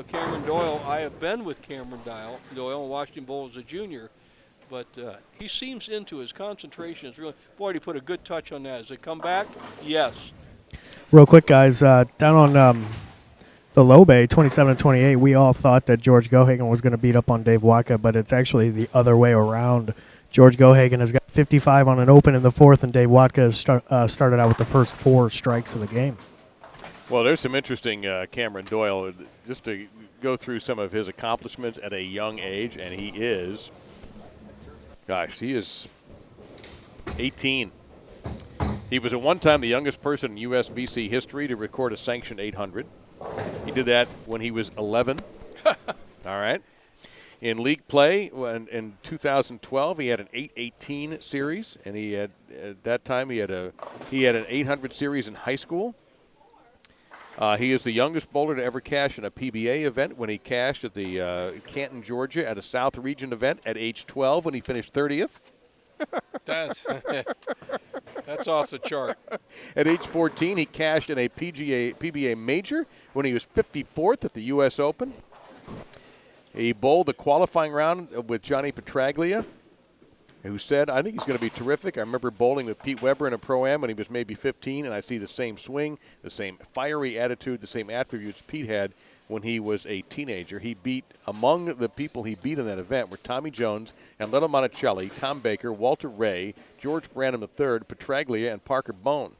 Cameron Doyle, I have been with Cameron Doyle and watched him bowl as a junior, but he seems into his concentration. Is really, boy, he put a good touch on that. Does it come back? Yes. Real quick, guys, down on the low bay, 27-28, we all thought that George Gohagen was going to beat up on Dave Watka, but it's actually the other way around. George Gohagen has got 55 on an open in the 4th, and Dave Watka has started out with the first 4 strikes of the game. Well, there's some interesting Cameron Doyle, just to go through some of his accomplishments at a young age, and he is 18. He was at one time the youngest person in USBC history to record a sanctioned 800. He did that when he was 11. All right. In league play, in 2012, he had an 818 series, and he had at that time he had an 800 series in high school. He is the youngest bowler to ever cash in a PBA event when he cashed at the Canton, Georgia, at a South Region event at age 12 when he finished 30th. That's off the chart. At age 14, he cashed in a PBA major when he was 54th at the U.S. Open. He bowled the qualifying round with Johnny Petraglia, who said, I think he's going to be terrific. I remember bowling with Pete Weber in a Pro-Am when he was maybe 15, and I see the same swing, the same fiery attitude, the same attributes Pete had when he was a teenager. Among the people he beat in that event were Tommy Jones, Amleto Monticelli, Tom Baker, Walter Ray, George Branham III, Petraglia, and Parker Bone.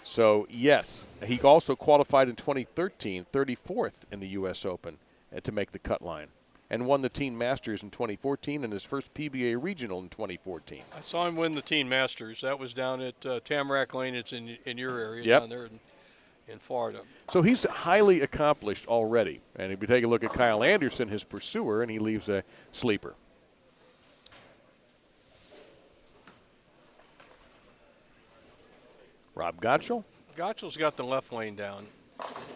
So, yes, he also qualified in 2013, 34th in the U.S. Open to make the cut line, and won the Teen Masters in 2014 and his first PBA Regional in 2014. I saw him win the Teen Masters. That was down at Tamarack Lane. It's in your area Yep. down there in Florida. So he's highly accomplished already. And if we take a look at Kyle Anderson, his pursuer, and he leaves a sleeper. Rob Gottschall. Gottschall's got the left lane down.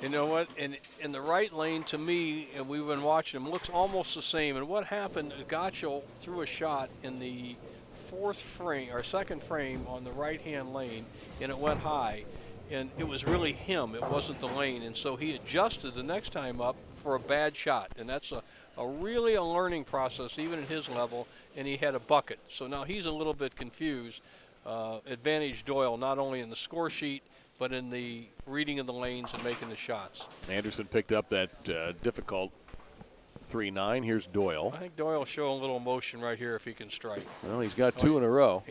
You know what? In the right lane, to me, and we've been watching him, looks almost the same. And what happened, Gottschall threw a shot in the second frame on the right-hand lane, and it went high. And it was really him. It wasn't the lane. And so he adjusted the next time up for a bad shot. And that's really a learning process, even at his level. And he had a bucket. So now he's a little bit confused. Advantage Doyle not only in the score sheet, but in the reading of the lanes and making the shots. Anderson picked up that difficult 3-9. Here's Doyle. I think Doyle will show a little emotion right here if he can strike. Well, he's got 2 in a row.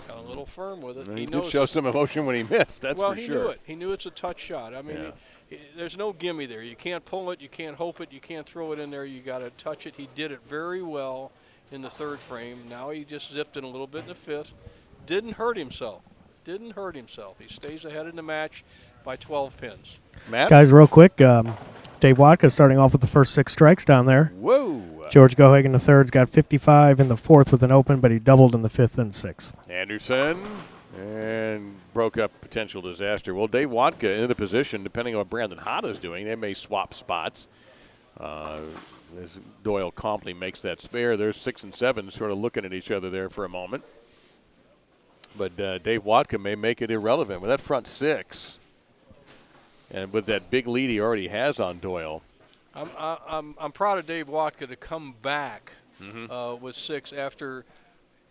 Got a a little firm with it. He He did knows show it. some emotion when he missed, that's Well, for he sure. knew it. He knew it's a touch shot. I mean, Yeah. there's no gimme there. You can't pull it. You can't hope it. You can't throw it in there. You got to touch it. He did it very well in the third frame. Now he just zipped it a little bit in the fifth. Didn't hurt himself. Didn't hurt himself. He stays ahead in the match by 12 pins. Matt? Guys, real quick, Dave Watka starting off with the first 6 strikes down there. Whoa. George Gohagen III's got 55 in the 4th with an open, but he doubled in the 5th and 6th. Anderson, and broke up potential disaster. Well, Dave Watka in a position, depending on what Brandon Hott is doing, they may swap spots. As Doyle calmly makes that spare, there's 6 and 7 sort of looking at each other there for a moment. But Dave Watka may make it irrelevant with that front 6. And with that big lead he already has on Doyle. I'm proud of Dave Watka to come back with 6 after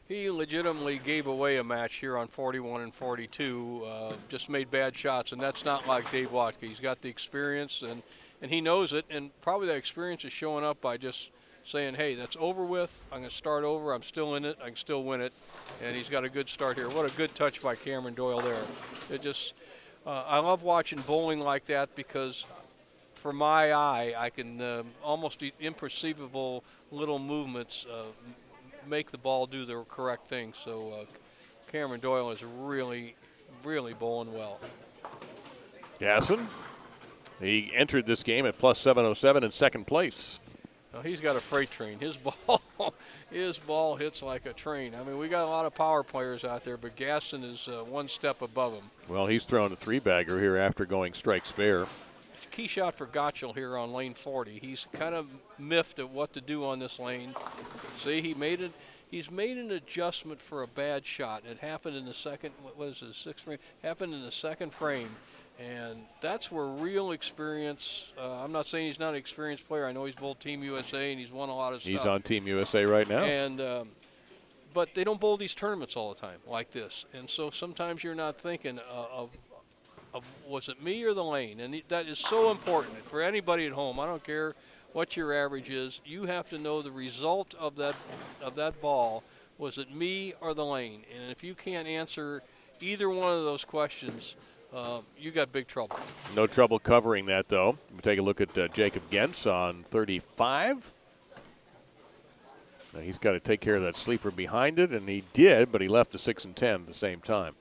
he legitimately gave away a match here on 41 and 42. Just made bad shots, and that's not like Dave Watka. He's got the experience, and he knows it, and probably that experience is showing up by just saying, hey, that's over with. I'm going to start over. I'm still in it. I can still win it. And he's got a good start here. What a good touch by Cameron Doyle there. It just I love watching bowling like that because for my eye, I can almost imperceivable little movements make the ball do the correct thing. So Cameron Doyle is really, really bowling well. Gasson, he entered this game at plus 707 in second place. Now he's got a freight train. His ball hits like a train. I mean, we got a lot of power players out there, but Gasson is one step above him. Well, he's thrown a 3-bagger here after going strike spare. Key shot for Gottschall here on lane 40. He's kind of miffed at what to do on this lane. See, he's made an adjustment for a bad shot. It happened in the second, what is it, 6th frame? Happened in the second frame. And that's where real experience, I'm not saying he's not an experienced player. I know he's bowled Team USA and he's won a lot of stuff. He's on Team USA right now. And but they don't bowl these tournaments all the time like this. And so sometimes you're not thinking of was it me or the lane? And that is so important for anybody at home. I don't care what your average is. You have to know the result of that ball. Was it me or the lane? And if you can't answer either one of those questions, you got big trouble. No trouble covering that, though. We'll take a look at Jacob Gens on 35. Now he's got to take care of that sleeper behind it, and he did, but he left the 6 and 10 at the same time.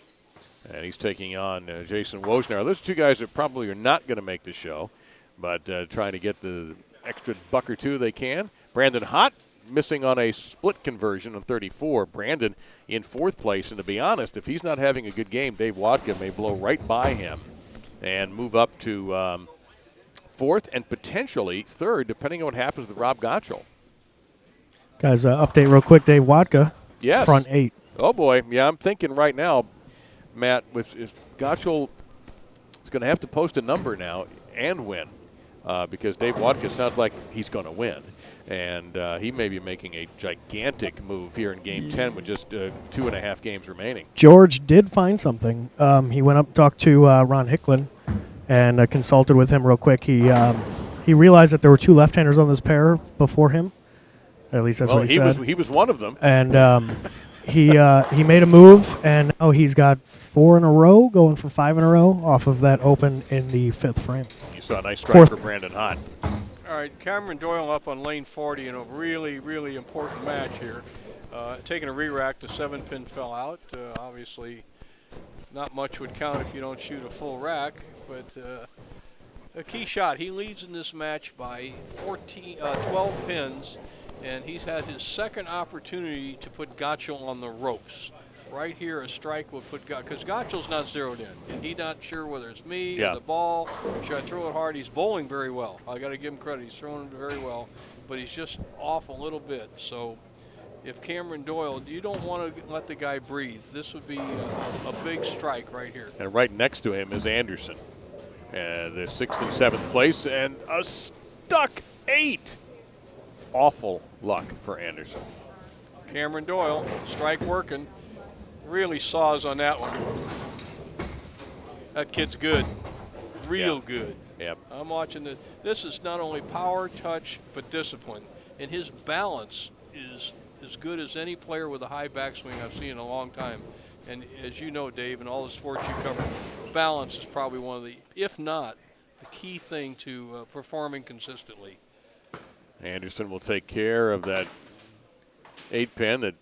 And he's taking on Jason Wojnar. Those two guys that probably are not going to make the show, but trying to get the extra buck or two they can. Brandon Hott missing on a split conversion on 34. Brandon in 4th place. And to be honest, if he's not having a good game, Dave Watka may blow right by him and move up to 4th and potentially 3rd, depending on what happens with Rob Gottschall. Guys, update real quick. Dave Watka, Yes. front 8. Oh, boy. Yeah, I'm thinking right now, Matt, if Gottschall is going to have to post a number now and win because Dave Watka sounds like he's going to win. And he may be making a gigantic move here in Game 10 with just 2.5 games remaining. George did find something. He went up, talked to Ron Hicklin, and consulted with him real quick. He realized that there were 2 left-handers on this pair before him. At least that's what he said. He was one of them. And he made a move, and he's got 4 in a row, going for 5 in a row off of that open in the 5th frame. You saw a nice strike for Brandon Hott. All right, Cameron Doyle up on lane 40 in a really, really important match here. Taking a re-rack, the 7-pin fell out. Obviously, not much would count if you don't shoot a full rack, but a key shot. He leads in this match by 12 pins, and he's had his second opportunity to put Gottschall on the ropes. Right here, a strike will put because Gottschall's not zeroed in, and he's not sure whether it's me or the ball. Should I throw it hard? He's bowling very well. I got to give him credit. He's throwing it very well, but he's just off a little bit. So, if Cameron Doyle, you don't want to let the guy breathe. This would be a big strike right here. And right next to him is Anderson, and the 6th and 7th place, and a stuck 8. Awful luck for Anderson. Cameron Doyle, strike working. Really saws on that one. That kid's good. Real good. Yep. I'm watching this. This is not only power, touch, but discipline. And his balance is as good as any player with a high backswing I've seen in a long time. And as you know, Dave, in all the sports you cover, balance is probably one of the, if not, the key thing to performing consistently. Anderson will take care of that 8-pin that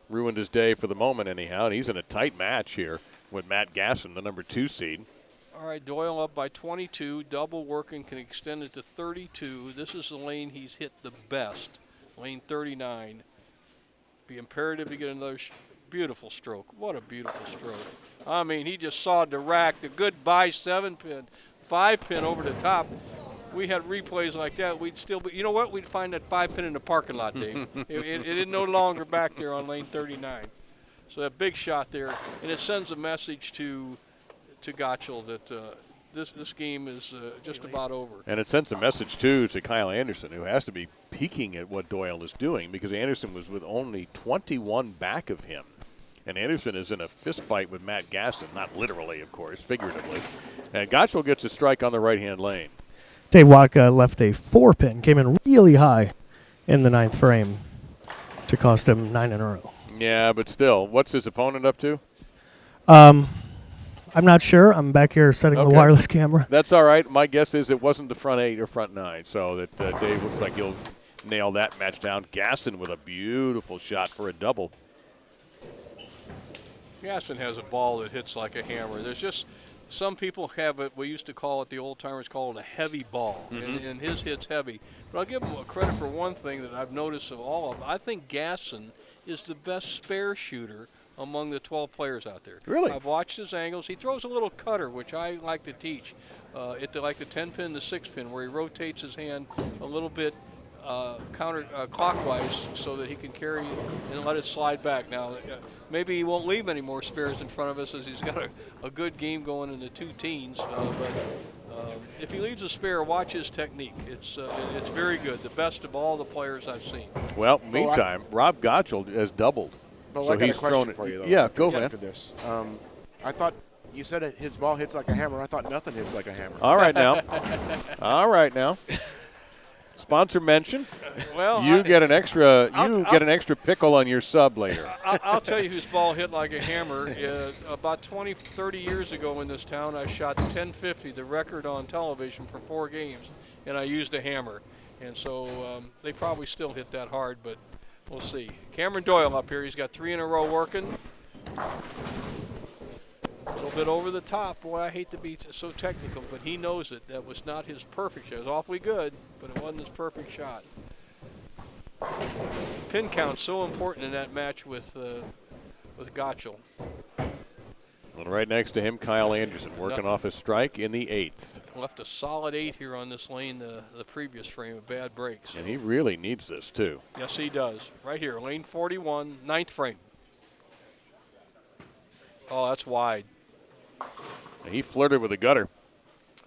ruined his day for the moment anyhow, and he's in a tight match here with Matt Gasson, the number 2 seed. All right, Doyle up by 22, double working, can extend it to 32. This is the lane he's hit the best, lane 39. Be imperative to get another beautiful stroke. What a beautiful stroke. I mean, he just sawed the rack, the goodbye 7-pin, 5-pin over the top. We had replays like that, we'd still be, you know what, we'd find that 5-pin in the parking lot, Dave. it is no longer back there on lane 39. So that big shot there, and it sends a message to Gottschall that this game is just about over. And it sends a message, too, to Kyle Anderson, who has to be peeking at what Doyle is doing, because Anderson was with only 21 back of him. And Anderson is in a fist fight with Matt Gasson, not literally, of course, figuratively. And Gottschall gets a strike on the right-hand lane. Dave Watka left a 4-pin, came in really high in the 9th frame to cost him 9 in a row. Yeah, but still, what's his opponent up to? I'm not sure. I'm back here setting the wireless camera. That's all right. My guess is it wasn't the front 8 or front 9, so that Dave looks like he'll nail that match down. Gasson with a beautiful shot for a double. Gasson has a ball that hits like a hammer. There's just some people have it, we used to call it, the old timers call it a heavy ball, and his hit's heavy. But I'll give him a credit for one thing that I've noticed of all of them. I think Gasson is the best spare shooter among the 12 players out there. Really? I've watched his angles. He throws a little cutter, which I like to teach. Like the 10-pin, the 6-pin, where he rotates his hand a little bit clockwise so that he can carry and let it slide back. Now, maybe he won't leave any more spares in front of us as he's got a good game going in the 2 teens. But if he leaves a spare, watch his technique. It's very good, the best of all the players I've seen. Well, meantime, Rob Gottschall has doubled. But so I got he's a question thrown it. for you, though. Yeah, go, man. After this, I thought you said his ball hits like a hammer. I thought nothing hits like a hammer. All right now. All right now. Sponsor mention. Well, you get an extra. Get an extra pickle on your sub later. I'll tell you whose ball hit like a hammer. About 20, 30 years ago in this town, I shot 1050, the record on television for 4 games, and I used a hammer. And so they probably still hit that hard, but we'll see. Cameron Doyle up here. He's got 3 in a row working. A little bit over the top. Boy, I hate to be so technical, but he knows it. That was not his perfect shot. It was awfully good, but it wasn't his perfect shot. Pin count so important in that match with Gottschall. And right next to him, Kyle Anderson working off a strike in the 8th. Left a solid 8 here on this lane the previous frame of bad breaks. And he really needs this, too. Yes, he does. Right here, lane 41, 9th frame. Oh, that's wide. And he flirted with a gutter.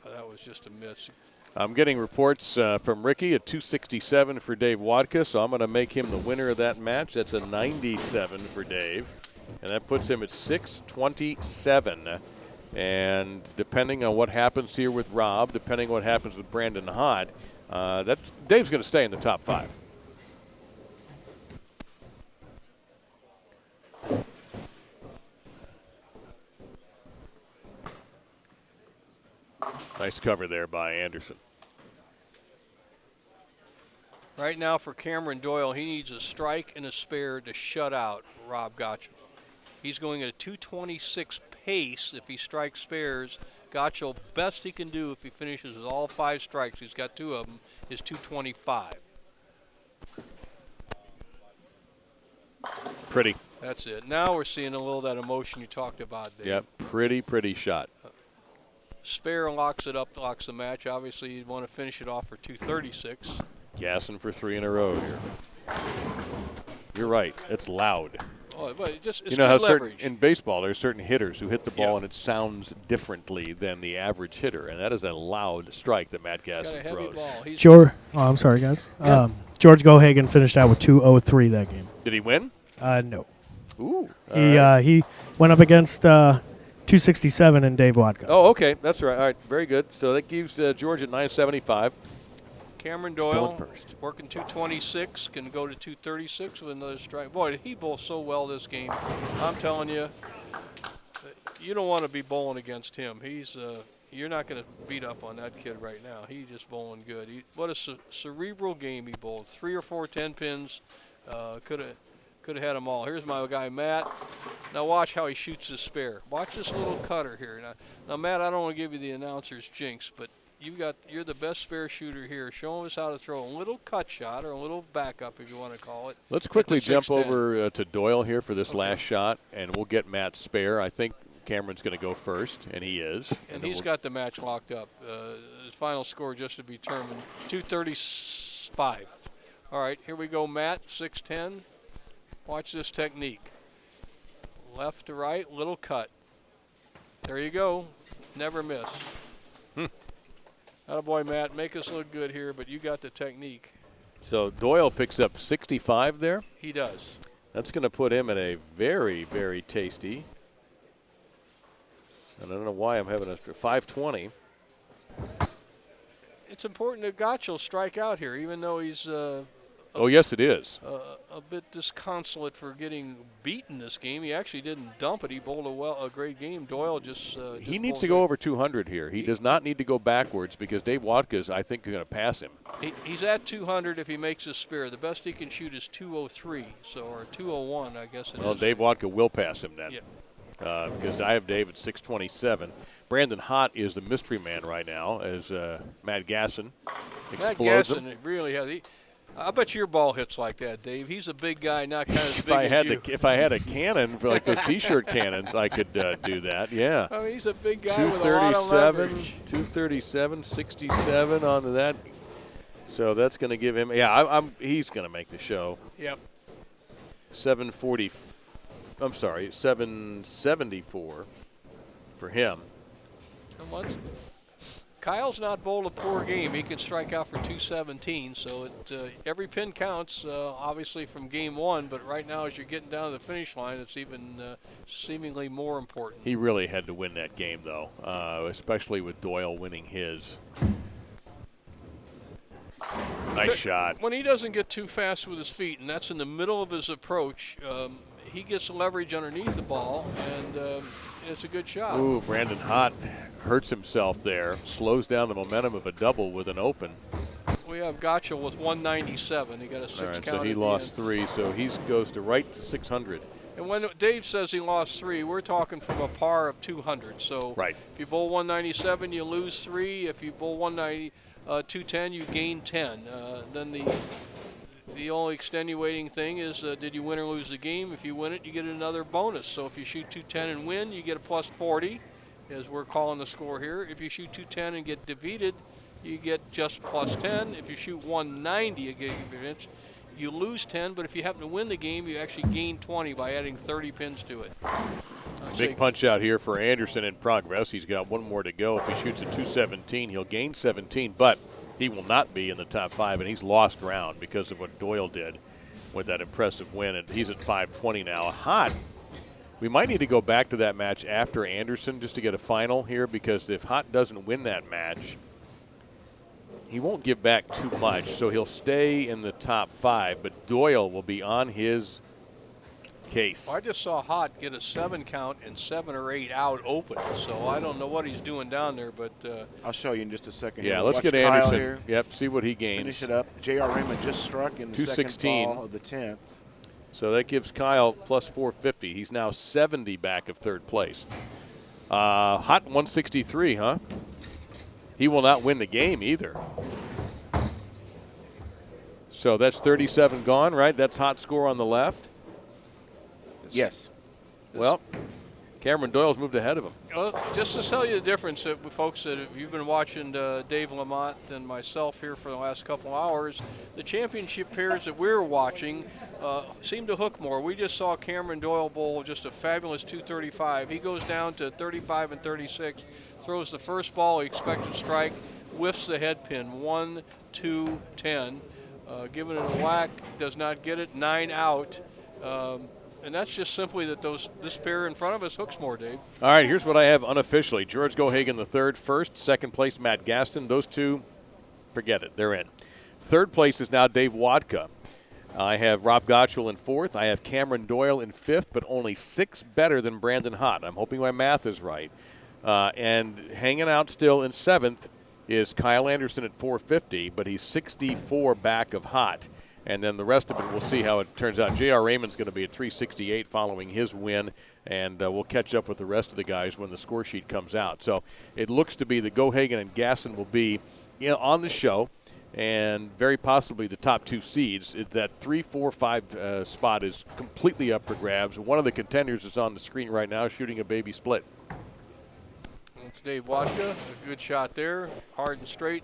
That was just a miss. I'm getting reports from Ricky at 267 for Dave Watka, so I'm going to make him the winner of that match. That's a 97 for Dave, and that puts him at 627. And depending on what happens here with Rob, depending on what happens with Brandon Hott, Dave's going to stay in the top 5. Nice cover there by Anderson. Right now for Cameron Doyle, he needs a strike and a spare to shut out Rob Gottschall. He's going at a 226 pace if he strikes spares. Gottschall, best he can do if he finishes with all 5 strikes, he's got 2 of them, is 225. Pretty. That's it. Now we're seeing a little of that emotion you talked about, Dave. Yep, pretty shot. Spare locks it up, locks the match. Obviously, you'd want to finish it off for 236. Gassing for 3 in a row here. You're right. It's loud. Oh, but it's you know how leverage. in baseball there's certain hitters who hit the ball and it sounds differently than the average hitter, and that is a loud strike that Matt Gasson throws. I'm sorry, guys. Yeah. George Gohagen finished out with 203 that game. Did he win? No. Ooh. He went up against 267 and Dave Watka. Oh, okay. That's right. All right. Very good. So that gives George at 975. Cameron Still Doyle at first. working 226, can go to 236 with another strike. Boy, he bowled so well this game. I'm telling you, you don't want to be bowling against him. He's you're not going to beat up on that kid right now. He's just bowling good. What a cerebral game he bowled. 3 or 4 10-pins. Could have had them all. Here's my guy Matt. Now watch how he shoots his spare. Watch this little cutter here. Now Matt, I don't want to give you the announcer's jinx, but you're the best spare shooter here. Show us how to throw a little cut shot or a little backup, if you want to call it. Let's quickly jump 610. over to Doyle here for this last shot, and we'll get Matt's spare. I think Cameron's going to go first, and he is. And he's got the match locked up. His final score just to be determined, 235. All right, here we go, Matt, 610. Watch this technique. Left to right, little cut. There you go. Never miss. Attaboy, Matt. Make us look good here, but you got the technique. So Doyle picks up 65 there. He does. That's going to put him at a very, very tasty. And I don't know why I'm having a 520. It's important that Gotch'll strike out here, even though he's Oh, yes, it is. a bit disconsolate for getting beaten this game. He actually didn't dump it. He bowled a great game. Doyle just He needs to go over 200 here. He does not need to go backwards because Dave Watka is, I think, going to pass him. He's at 200 if he makes his spare. The best he can shoot is 203, or 201, I guess it is. Well, Dave Watka will pass him then. Yeah. Because I have Dave at 627. Brandon Hott is the mystery man right now as Matt Gasson Matt explodes Gasson, him. it really has. I bet your ball hits like that, Dave. He's a big guy, not kind of If big I had as you. if I had a cannon for like those T-shirt cannons, I could do that. Yeah. I mean, he's a big guy with a lot of leverage. 237, 67 onto that. So that's going to give him. Yeah, he's going to make the show. Yep. 740. I'm sorry, 774 for him. And once Kyle's not bowled a poor game. He can strike out for 217, so every pin counts, obviously, from game one. But right now, as you're getting down to the finish line, it's even seemingly more important. He really had to win that game, though, especially with Doyle winning his. Nice shot. When he doesn't get too fast with his feet, and that's in the middle of his approach, he gets leverage underneath the ball, and it's a good shot. Ooh, Brandon Hott hurts himself there, slows down the momentum of a double with an open. We have Gotcha with 197. He got a 6 All right, count. so he at the lost end. 3, so he goes to right to 600. And when Dave says he lost 3, we're talking from a par of 200. So Right. if you bowl 197, you lose 3. If you bowl 210, you gain 10. Then the only extenuating thing is, did you win or lose the game? If you win it, you get another bonus. So if you shoot 210 and win, you get a plus 40, as we're calling the score here. If you shoot 210 and get defeated, you get just plus 10. If you shoot 190 against, you lose 10. But if you happen to win the game, you actually gain 20 by adding 30 pins to it. Big punch out here for Anderson in progress. He's got one more to go. If he shoots a 217, he'll gain 17, but he will not be in the top 5, and he's lost ground because of what Doyle did with that impressive win, and he's at 520 now. Hot, we might need to go back to that match after Anderson just to get a final here, because if Hot doesn't win that match, he won't give back too much, so he'll stay in the top 5, but Doyle will be on his case. I just saw Hot get a 7 count and 7 or 8 out open, so I don't know what he's doing down there, but I'll show you in just a second. Yeah, here. let's Watch get Kyle Anderson. here. Yep, see what he gains. Finish it up. J.R. Raymond just struck in the second 216. ball of the 10th. So that gives Kyle plus 450. He's now 70 back of third place. Hot 163, huh? He will not win the game either. So that's 37 gone, right? That's Hot score on the left. Yes. Well, Cameron Doyle's moved ahead of him. just to tell you the difference, folks, that if you've been watching Dave Lamont and myself here for the last couple hours, the championship pairs that we're watching seem to hook more. We just saw Cameron Doyle bowl just a fabulous 235. He goes down to 35 and 36, throws the first ball he expected strike, whiffs the head pin, 1, 2, 10. Giving it a whack, does not get it, 9 out. And that's just simply that this pair in front of us hooks more, Dave. All right, here's what I have unofficially. George Gohagen the third, first. Second place, Matt Gaston. Those two, forget it. They're in. Third place is now Dave Watka. I have Rob Gottschall in fourth. I have Cameron Doyle in fifth, but only 6 better than Brandon Hott. I'm hoping my math is right. And hanging out still in seventh is Kyle Anderson at 450, but he's 64 back of Hott. And then the rest of it, we'll see how it turns out. J.R. Raymond's going to be at 368 following his win, and we'll catch up with the rest of the guys when the score sheet comes out. So it looks to be that Gohagen and Gasson will be on the show, and very possibly the top 2 seeds. That 3, 4, 5 spot is completely up for grabs. One of the contenders is on the screen right now shooting a baby split. It's Dave Watka, a good shot there, hard and straight.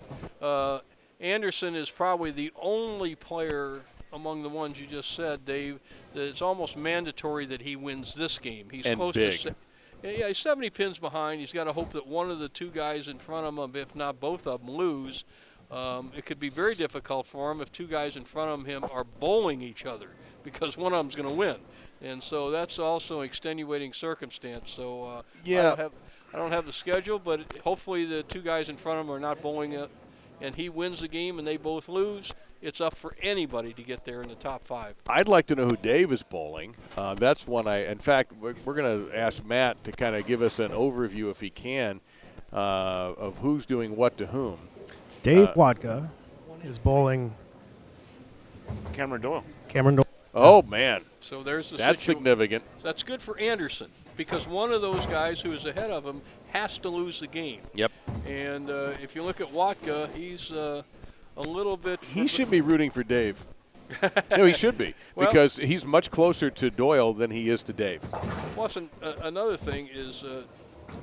Anderson is probably the only player among the ones you just said, Dave, that it's almost mandatory that he wins this game. He's and close big. to he's 70 pins behind. He's got to hope that one of the 2 guys in front of him, if not both of them, lose. It could be very difficult for him if 2 guys in front of him are bowling each other because one of them's going to win. And so that's also an extenuating circumstance. So I don't have the schedule, but hopefully the 2 guys in front of him are not bowling it, and he wins the game and they both lose. It's up for anybody to get there in the top 5. I'd like to know who Dave is bowling. That's one in fact, we're going to ask Matt to kind of give us an overview, if he can, of who's doing what to whom. Dave Watka is bowling Cameron Doyle. Oh, man. So there's the That's significant. That's good for Anderson because one of those guys who is ahead of him has to lose the game. Yep. And if you look at Watka, he's a little bit. He should be rooting for Dave. No, he should be, because he's much closer to Doyle than he is to Dave. Plus, another thing is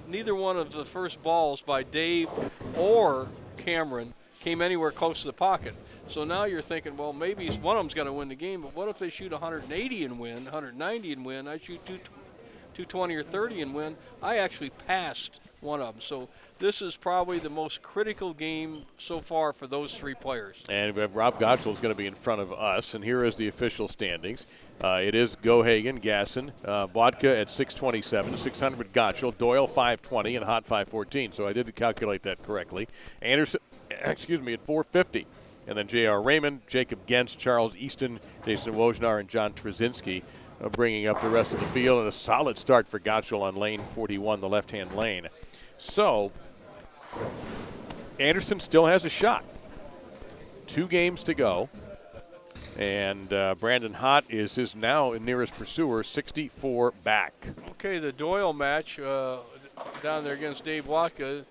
neither one of the first balls by Dave or Cameron came anywhere close to the pocket. So now you're thinking, well, maybe one of them's going to win the game, but what if they shoot 180 and win, 190 and win? I shoot 220 or 30 and win. I actually passed one of them. So this is probably the most critical game so far for those 3 players. And Rob Gottschall is going to be in front of us, and here is the official standings. It is Gohagen, Gasson, Watka at 627, 600 Gottschall, Doyle 520, and Hott 514. So I did calculate that correctly. Anderson, at 450. And then J.R. Raymond, Jacob Gens, Charles Easton, Jason Wojnar, and John Trzynski bringing up the rest of the field. And a solid start for Gottschall on lane 41, the left-hand lane. So Anderson still has a shot. 2 games to go. And Brandon Hott is his now nearest pursuer, 64 back. Okay, the Doyle match down there against Dave Watka.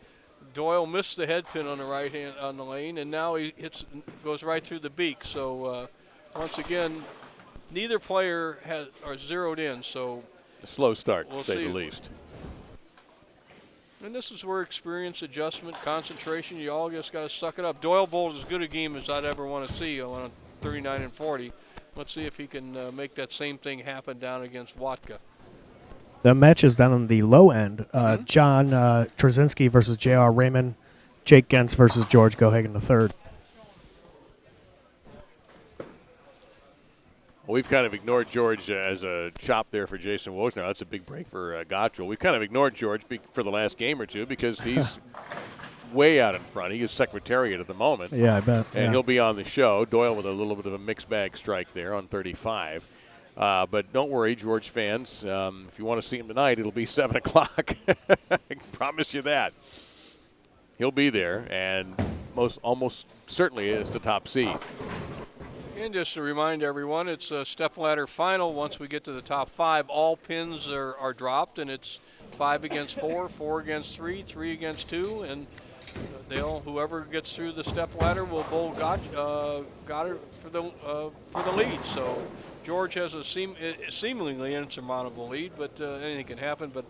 Doyle missed the head pin on the right hand on the lane, and now he goes right through the beak. So once again, neither player are zeroed in. So a slow start, we'll to say see. the least. And this is where experience, adjustment, concentration, you all just got to suck it up. Doyle bowls as good a game as I'd ever want to see on 39 and 40. Let's see if he can make that same thing happen down against Watka. The match is down on the low end. John Trzynski versus J.R. Raymond. Jake Gens versus George Gohagen III. Well, we've kind of ignored George as a chop there for Jason Wojnar. That's a big break for Gottschall. We've kind of ignored George for the last game or two because he's way out in front. He is Secretariat at the moment. Yeah, I bet. And he'll be on the show. Doyle with a little bit of a mixed bag strike there on 35. But don't worry, George fans. If you want to see him tonight, it'll be 7 o'clock. I can promise you that. He'll be there, and almost certainly is the top seed. And just to remind everyone, it's a stepladder final. Once we get to the top 5, all pins are dropped, and it's 5 against 4, 4 against 3, 3 against 2, and whoever gets through the stepladder will bowl Goddard for the lead. So George has a seemingly insurmountable lead, but anything can happen. But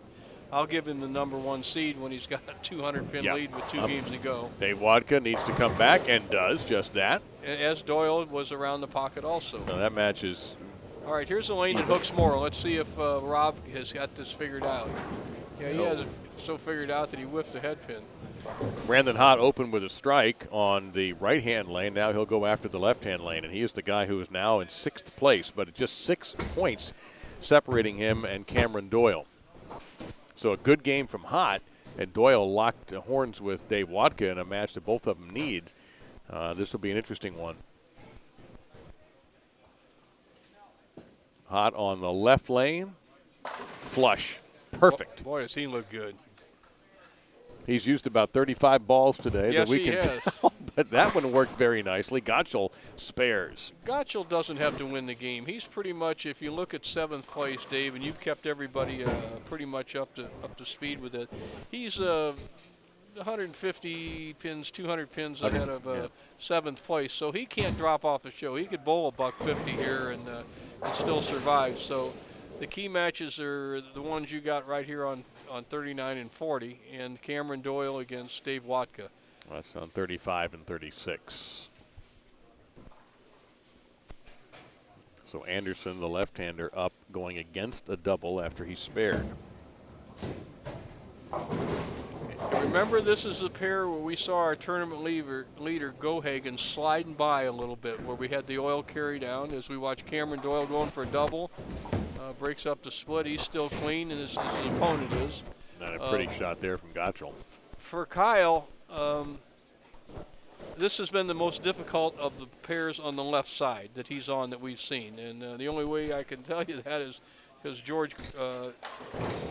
I'll give him the number 1 seed when he's got a 200-pin lead with 2 games to go. Dave Watka needs to come back and does just that. As Doyle was around the pocket also. Now that match is... All right, here's the lane that hooks more. Let's see if Rob has got this figured out. Yeah, he has it so figured out that he whiffed the head pin. Brandon Hott opened with a strike on the right-hand lane. Now he'll go after the left-hand lane, and he is the guy who is now in 6th place, but it's just 6 points separating him and Cameron Doyle. So a good game from Hott, and Doyle locked horns with Dave Watka in a match that both of them need. This will be an interesting one. Hot on the left lane. Flush. Perfect. Boy, does he look good. He's used about 35 balls today Yes, that we he can has. tell, but that one worked very nicely. Gottschall spares. Gottschall doesn't have to win the game. He's pretty much, if you look at 7th place, Dave, and you've kept everybody pretty much up to speed with it. He's 150 pins, 200 pins ahead of 7th place, so he can't drop off the show. He could bowl $150 here and still survive. So the key matches are the ones you got right here on 39 and 40, and Cameron Doyle against Dave Watka. That's on 35 and 36. So Anderson, the left-hander, up going against a double after he spared. And remember, this is the pair where we saw our tournament leader Gohagen sliding by a little bit, where we had the oil carry down as we watched Cameron Doyle going for a double. Breaks up the split. He's still clean, and his opponent is. Not a pretty shot there from Gottschall. For Kyle, this has been the most difficult of the pairs on the left side that he's on that we've seen. And the only way I can tell you that is because George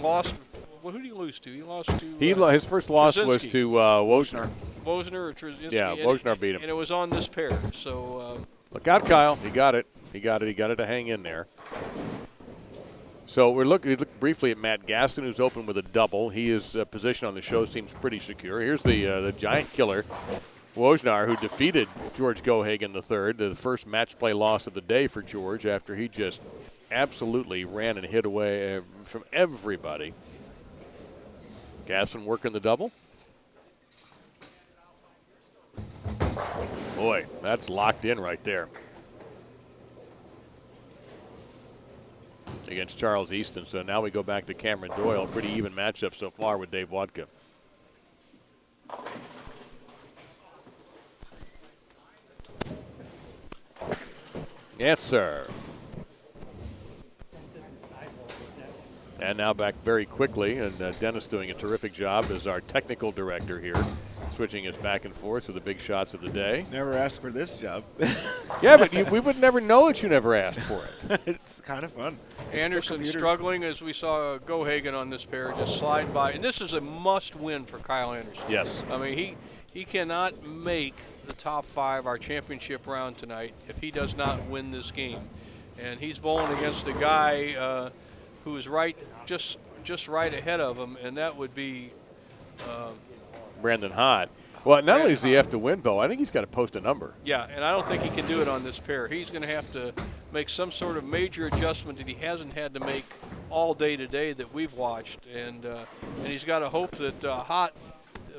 lost. Well, who did he lose to? He lost to. His first loss was Trzynski. to Wojnar. Wojnar or Trzynski. Yeah, Wojnar beat him. And it was on this pair. So. Look out, Kyle. He got it. He got it to hang in there. So we look briefly at Matt Gaston, who's open with a double. His position on the show seems pretty secure. Here's the giant killer, Wojnar, who defeated George Gohagen III, the first match play loss of the day for George after he just absolutely ran and hit away from everybody. Gaston working the double. Boy, that's locked in right there. Against Charles Easton. So now we go back to Cameron Doyle. Pretty even matchup so far with Dave Watka. Yes, sir. And now back very quickly, and Dennis doing a terrific job as our technical director here, switching us back and forth with the big shots of the day. Never asked for this job. Yeah, but we would never know that you never asked for it. It's kind of fun. Anderson struggling as we saw Gohagen on this pair just slide by. And this is a must-win for Kyle Anderson. Yes. I mean, he cannot make the top 5 our championship round tonight if he does not win this game. And he's bowling against a guy who is just right ahead of him, and that would be Brandon Hott. Well, not only does he have to win, Bo, I think he's got to post a number. Yeah, and I don't think he can do it on this pair. He's going to have to make some sort of major adjustment that he hasn't had to make all day today that we've watched, and he's got to hope that Hott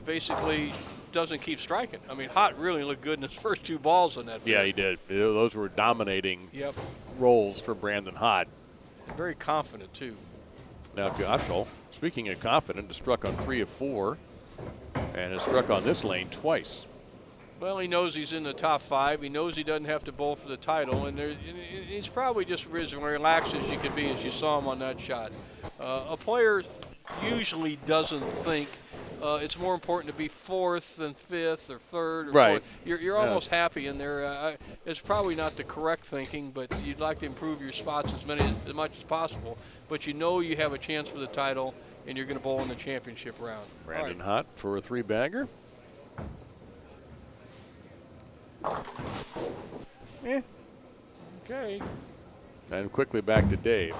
basically doesn't keep striking. I mean, Hott really looked good in his first 2 balls on that pair. Yeah, he did. Those were dominating rolls for Brandon Hott. And very confident, too. Now Gottschall, speaking of confident, has struck on 3 of 4 and has struck on this lane twice. Well, he knows he's in the top 5. He knows he doesn't have to bowl for the title, and he's probably just as relaxed as you can be as you saw him on that shot. A player usually doesn't think it's more important to be 4th than 5th or 3rd or 4th. You're almost happy in there. It's probably not the correct thinking, but you'd like to improve your spots as much as possible. But you know you have a chance for the title, and you're going to bowl in the championship round. Brandon Hott for a 3-bagger. Okay. And quickly back to Dave.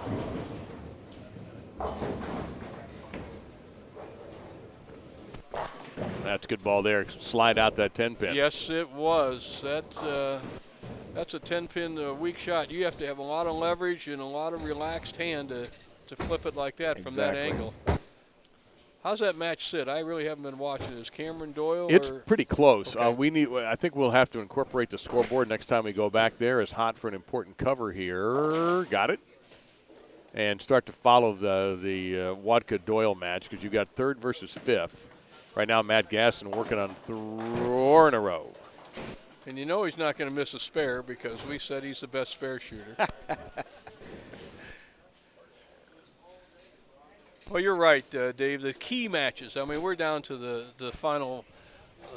That's a good ball there. Slide out that 10-pin. Yes, it was. That's a 10-pin weak shot. You have to have a lot of leverage and a lot of relaxed hand to flip it like that from that angle. How's that match sit? I really haven't been watching. Is Cameron Doyle? It's pretty close. Okay. I think we'll have to incorporate the scoreboard next time we go back there. Is Hot for an important cover here. Got it. And start to follow the Watka Doyle match because you got 3rd versus 5th. Right now, Matt Gaston working on 4 in a row. And you know he's not going to miss a spare because we said he's the best spare shooter. Well, you're right, Dave. The key matches. I mean, we're down to the final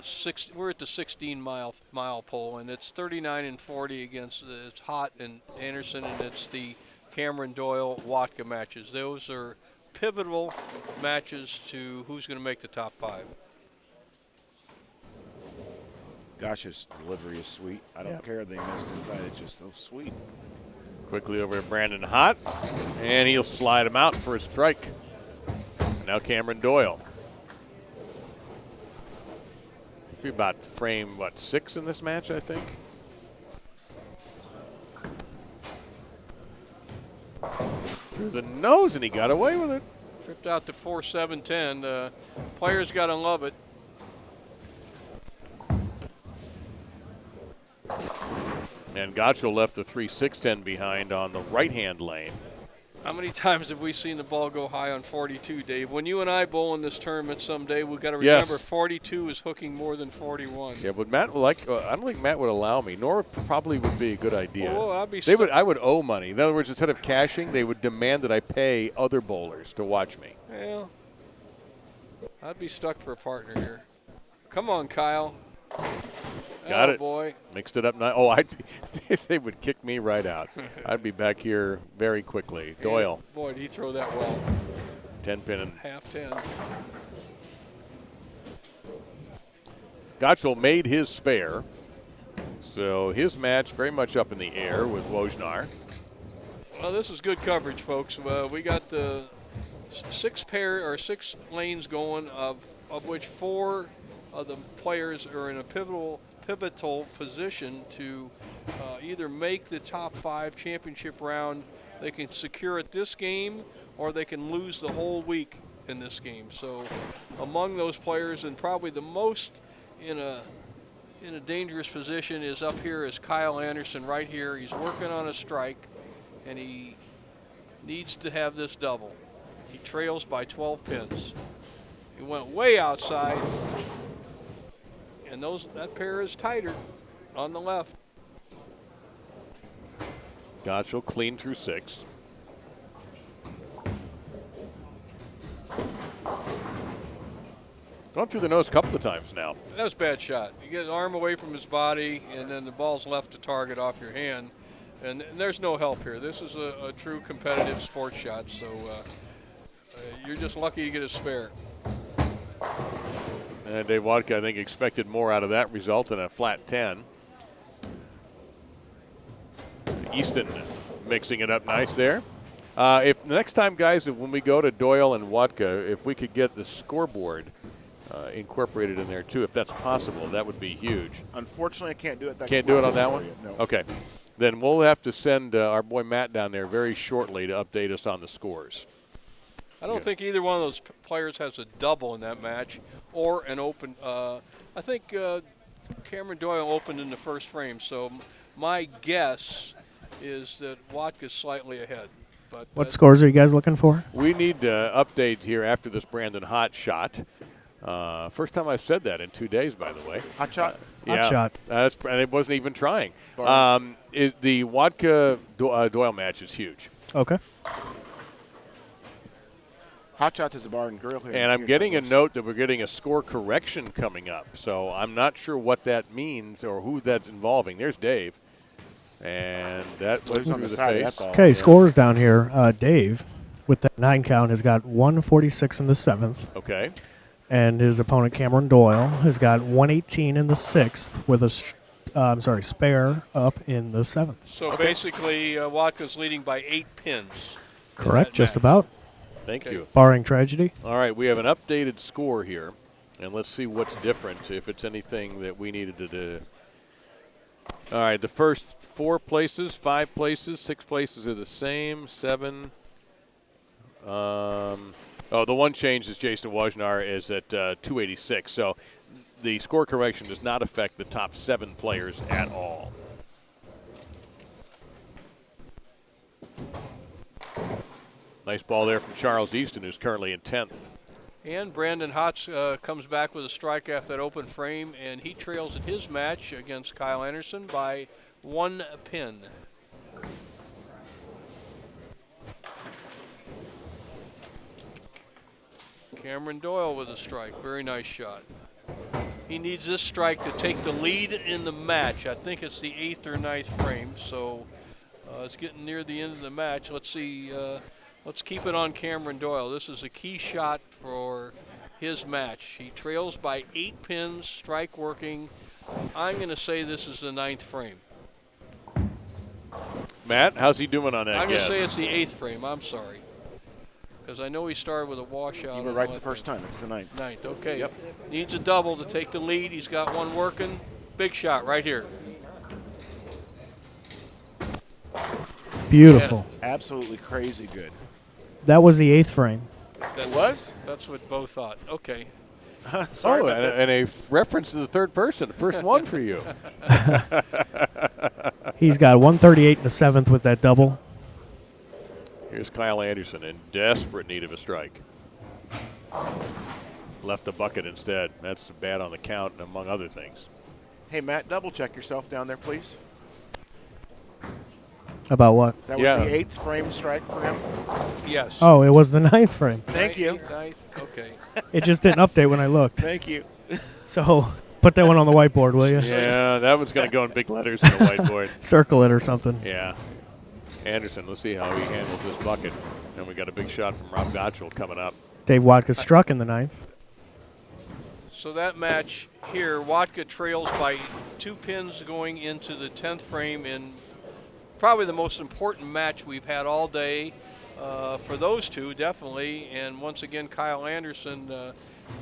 6. We're at the 16-mile pole, and it's 39 and 40 against it's Hott and Anderson, and it's the Cameron Doyle Watka matches. Those are pivotal matches to who's going to make the top 5. Gosh, his delivery is sweet. I don't care they missed inside. It's just so sweet. Quickly over to Brandon Hott, and he'll slide him out for a strike. Now Cameron Doyle. Be about frame, 6 in this match, I think. Through the nose, and he got away with it. Tripped out to 4-7-10. Players got to love it. And Gotcho left the 3-6-10 behind on the right-hand lane. How many times have we seen the ball go high on 42, Dave? When you and I bowl in this tournament someday, we've got to remember 42 is hooking more than 41. Yeah, but Matt would like. I don't think Matt would allow me. Nor probably would be a good idea. Oh, I'd be I would owe money. In other words, instead of cashing, they would demand that I pay other bowlers to watch me. Well, I'd be stuck for a partner here. Come on, Kyle. Got it. Boy. Mixed it up. Oh, they would kick me right out. I'd be back here very quickly. Doyle. Yeah, boy, did he throw that well. 10 pin and half 10. Gotchel made his spare. So his match very much up in the air with Wojnar. Well, this is good coverage, folks. We got the 6 lanes going, of which 4 of the players are in a pivotal position to either make the top 5 championship round. They can secure it this game, or they can lose the whole week in this game. So among those players, and probably the most in a dangerous position is up here is Kyle Anderson right here. He's working on a strike, and he needs to have this double. He trails by 12 pins. He went way outside, and that pair is tighter on the left. Gotchel clean through 6. Gone through the nose a couple of times now. That was a bad shot. You get an arm away from his body, and then the ball's left to target off your hand. And there's no help here. This is a true competitive sports shot, so you're just lucky to get a spare. And Dave Watka, I think, expected more out of that result than a flat 10. Easton mixing it up nice there. If next time, guys, when we go to Doyle and Watka, if we could get the scoreboard incorporated in there too, if that's possible, that would be huge. Unfortunately, I can't do it. Can't do it on that one? No. Okay. Then we'll have to send our boy Matt down there very shortly to update us on the scores. I don't think either one of those players has a double in that match or an open. I think Cameron Doyle opened in the first frame, so my guess is that Watka's slightly ahead. But what scores are you guys looking for? We need to update here after this Brandon Hott shot. First time I've said that in 2 days, by the way. Hot shot? Yeah, Hot shot. And it wasn't even trying. The Watka Doyle match is huge. Okay. Hot shot is a bar and grill here. And I'm getting a note that we're getting a score correction coming up. So I'm not sure what that means or who that's involving. There's Dave. And that went on through the the side of face. that ball. Okay, scores down here. Dave, with that 9 count, has got 146 in the 7th. Okay. And his opponent, Cameron Doyle, has got 118 in the 6th with a spare up in the 7th. So basically, Watka's leading by 8 pins. Correct, just about. Thank you. Barring tragedy. All right, we have an updated score here. And let's see what's different, if it's anything that we needed to do. All right, the first 4 places, 5 places, 6 places are the same, 7. The one change is Jason Wojnar is at 286. So the score correction does not affect the top 7 players at all. Nice ball there from Charles Easton, who's currently in 10th. And Brandon Hotz comes back with a strike after that open frame, and he trails in his match against Kyle Anderson by 1 pin. Cameron Doyle with a strike. Very nice shot. He needs this strike to take the lead in the match. I think it's the 8th or 9th frame, so It's getting near the end of the match. Let's see. Let's keep it on Cameron Doyle. This is a key shot for his match. He trails by 8 pins, strike working. I'm going to say this is the 9th frame. Matt, how's he doing on that? I'm going to say it's the 8th frame. I'm sorry. Because I know he started with a washout. You were right the first time. It's the 9th. 9th, okay. Yep. Needs a double to take the lead. He's got one working. Big shot right here. Beautiful. Absolutely crazy good. That was the 8th frame. That was? That's what Bo thought. Okay. Sorry about that. And a reference to the third person. First one for you. He's got 138 in the 7th with that double. Here's Kyle Anderson in desperate need of a strike. Left the bucket instead. That's bad on the count, among other things. Hey, Matt, double check yourself down there, please. About what? That was the 8th frame strike for him. Yes. Oh, it was the 9th frame. Thank you. 9th, okay. It just didn't update when I looked. Thank you. So put that one on the whiteboard, will you? Yeah, that one's going to go in big letters on the whiteboard. Circle it or something. Yeah. Anderson, let's see how he handles this bucket. And we got a big shot from Rob Gottschall coming up. Dave Watka struck in the 9th. So that match here, Watka trails by 2 pins going into the 10th frame in probably the most important match we've had all day for those two, definitely. And once again, Kyle Anderson,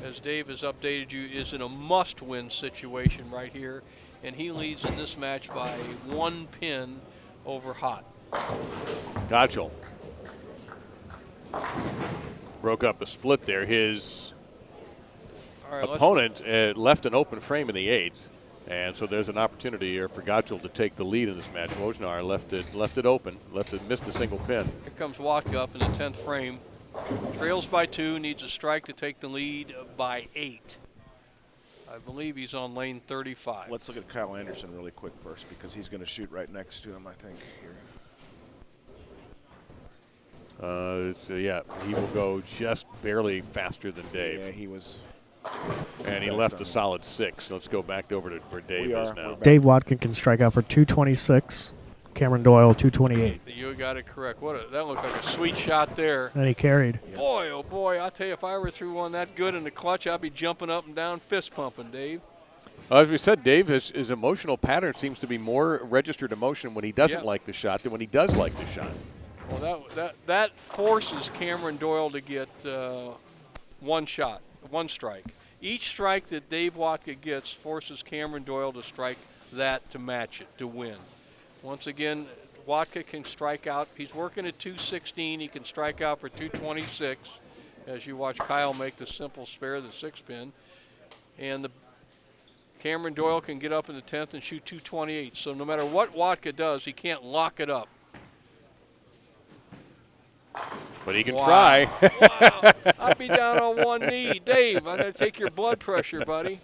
as Dave has updated you, is in a must-win situation right here. And he leads in this match by 1 pin over Hot. Gottschall broke up a split there. His All right, opponent left an open frame in the 8th, and so there's an opportunity here for Gottschall to take the lead in this match. Wojnar left it open, missed a single pin. Here comes Watka up in the 10th frame. Trails by 2, needs a strike to take the lead by 8. I believe he's on lane 35. Let's look at Kyle Anderson really quick first because he's going to shoot right next to him, I think. Here. So yeah, he will go just barely faster than Dave. Yeah, he was. And he left a solid 6. Let's go back over to where Dave is now. Dave Watka can strike out for 226. Cameron Doyle, 228. You got it correct. That looked like a sweet shot there. And he carried. Boy, oh boy, I'll tell you, if I ever threw one that good in the clutch, I'd be jumping up and down, fist pumping, Dave. As we said, Dave, his emotional pattern seems to be more registered emotion when he doesn't like the shot than when he does like the shot. Well, that forces Cameron Doyle to get one shot, one strike. Each strike that Dave Watka gets forces Cameron Doyle to strike that to match it, to win. Once again, Watka can strike out. He's working at 216. He can strike out for 226, as you watch Kyle make the simple spare, the 6-pin. And Cameron Doyle can get up in the 10th and shoot 228. So no matter what Watka does, he can't lock it up. But he can try. Wow. I'd be down on one knee. Dave, I'm going to take your blood pressure, buddy.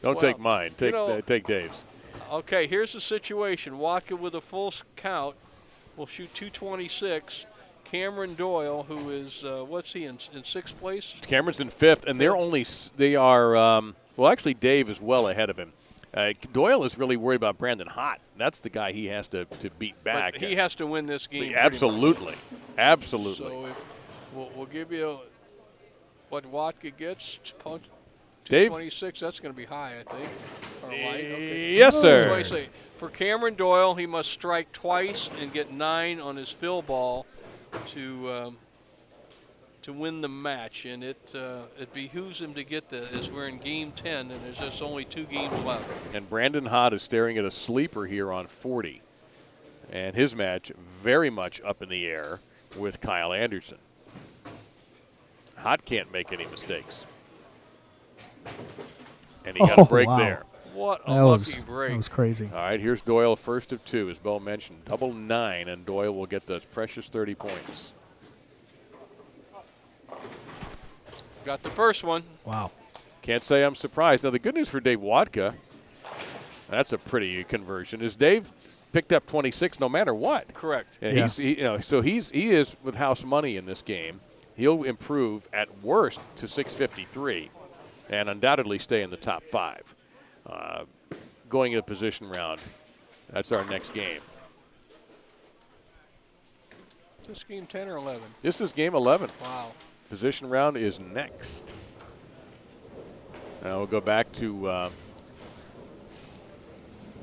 Don't take mine. Take Dave's. Okay, here's the situation. Watka with a full count will shoot 226. Cameron Doyle, who is, what's he, in 6th place? Cameron's in 5th, and they are, well, actually Dave is well ahead of him. Doyle is really worried about Brandon Hott. That's the guy he has to beat back. But he has to win this game. Absolutely. Absolutely. So we'll give you what Watka gets. 226, that's going to be high, I think. Or light. Okay. Yes, sir. For Cameron Doyle, he must strike twice and get 9 on his fill ball to win the match, and it behooves him to get as we're in game 10, and there's just only 2 games left. And Brandon Hott is staring at a sleeper here on 40, and his match very much up in the air with Kyle Anderson. Hott can't make any mistakes, and he got a break there. What a lucky break. That was crazy. All right, here's Doyle, first of 2, as Bo mentioned. Double 9, and Doyle will get those precious 30 points. Got the first one. Wow. Can't say I'm surprised. Now, the good news for Dave Watka, that's a pretty conversion, is Dave picked up 26 no matter what. Correct. And Yeah. he is with house money in this game. He'll improve at worst to 653 and undoubtedly stay in the top 5. Going in a position round, that's our next game. This game 10 or 11? This is game 11. Wow. Position round is next. Now we'll go back to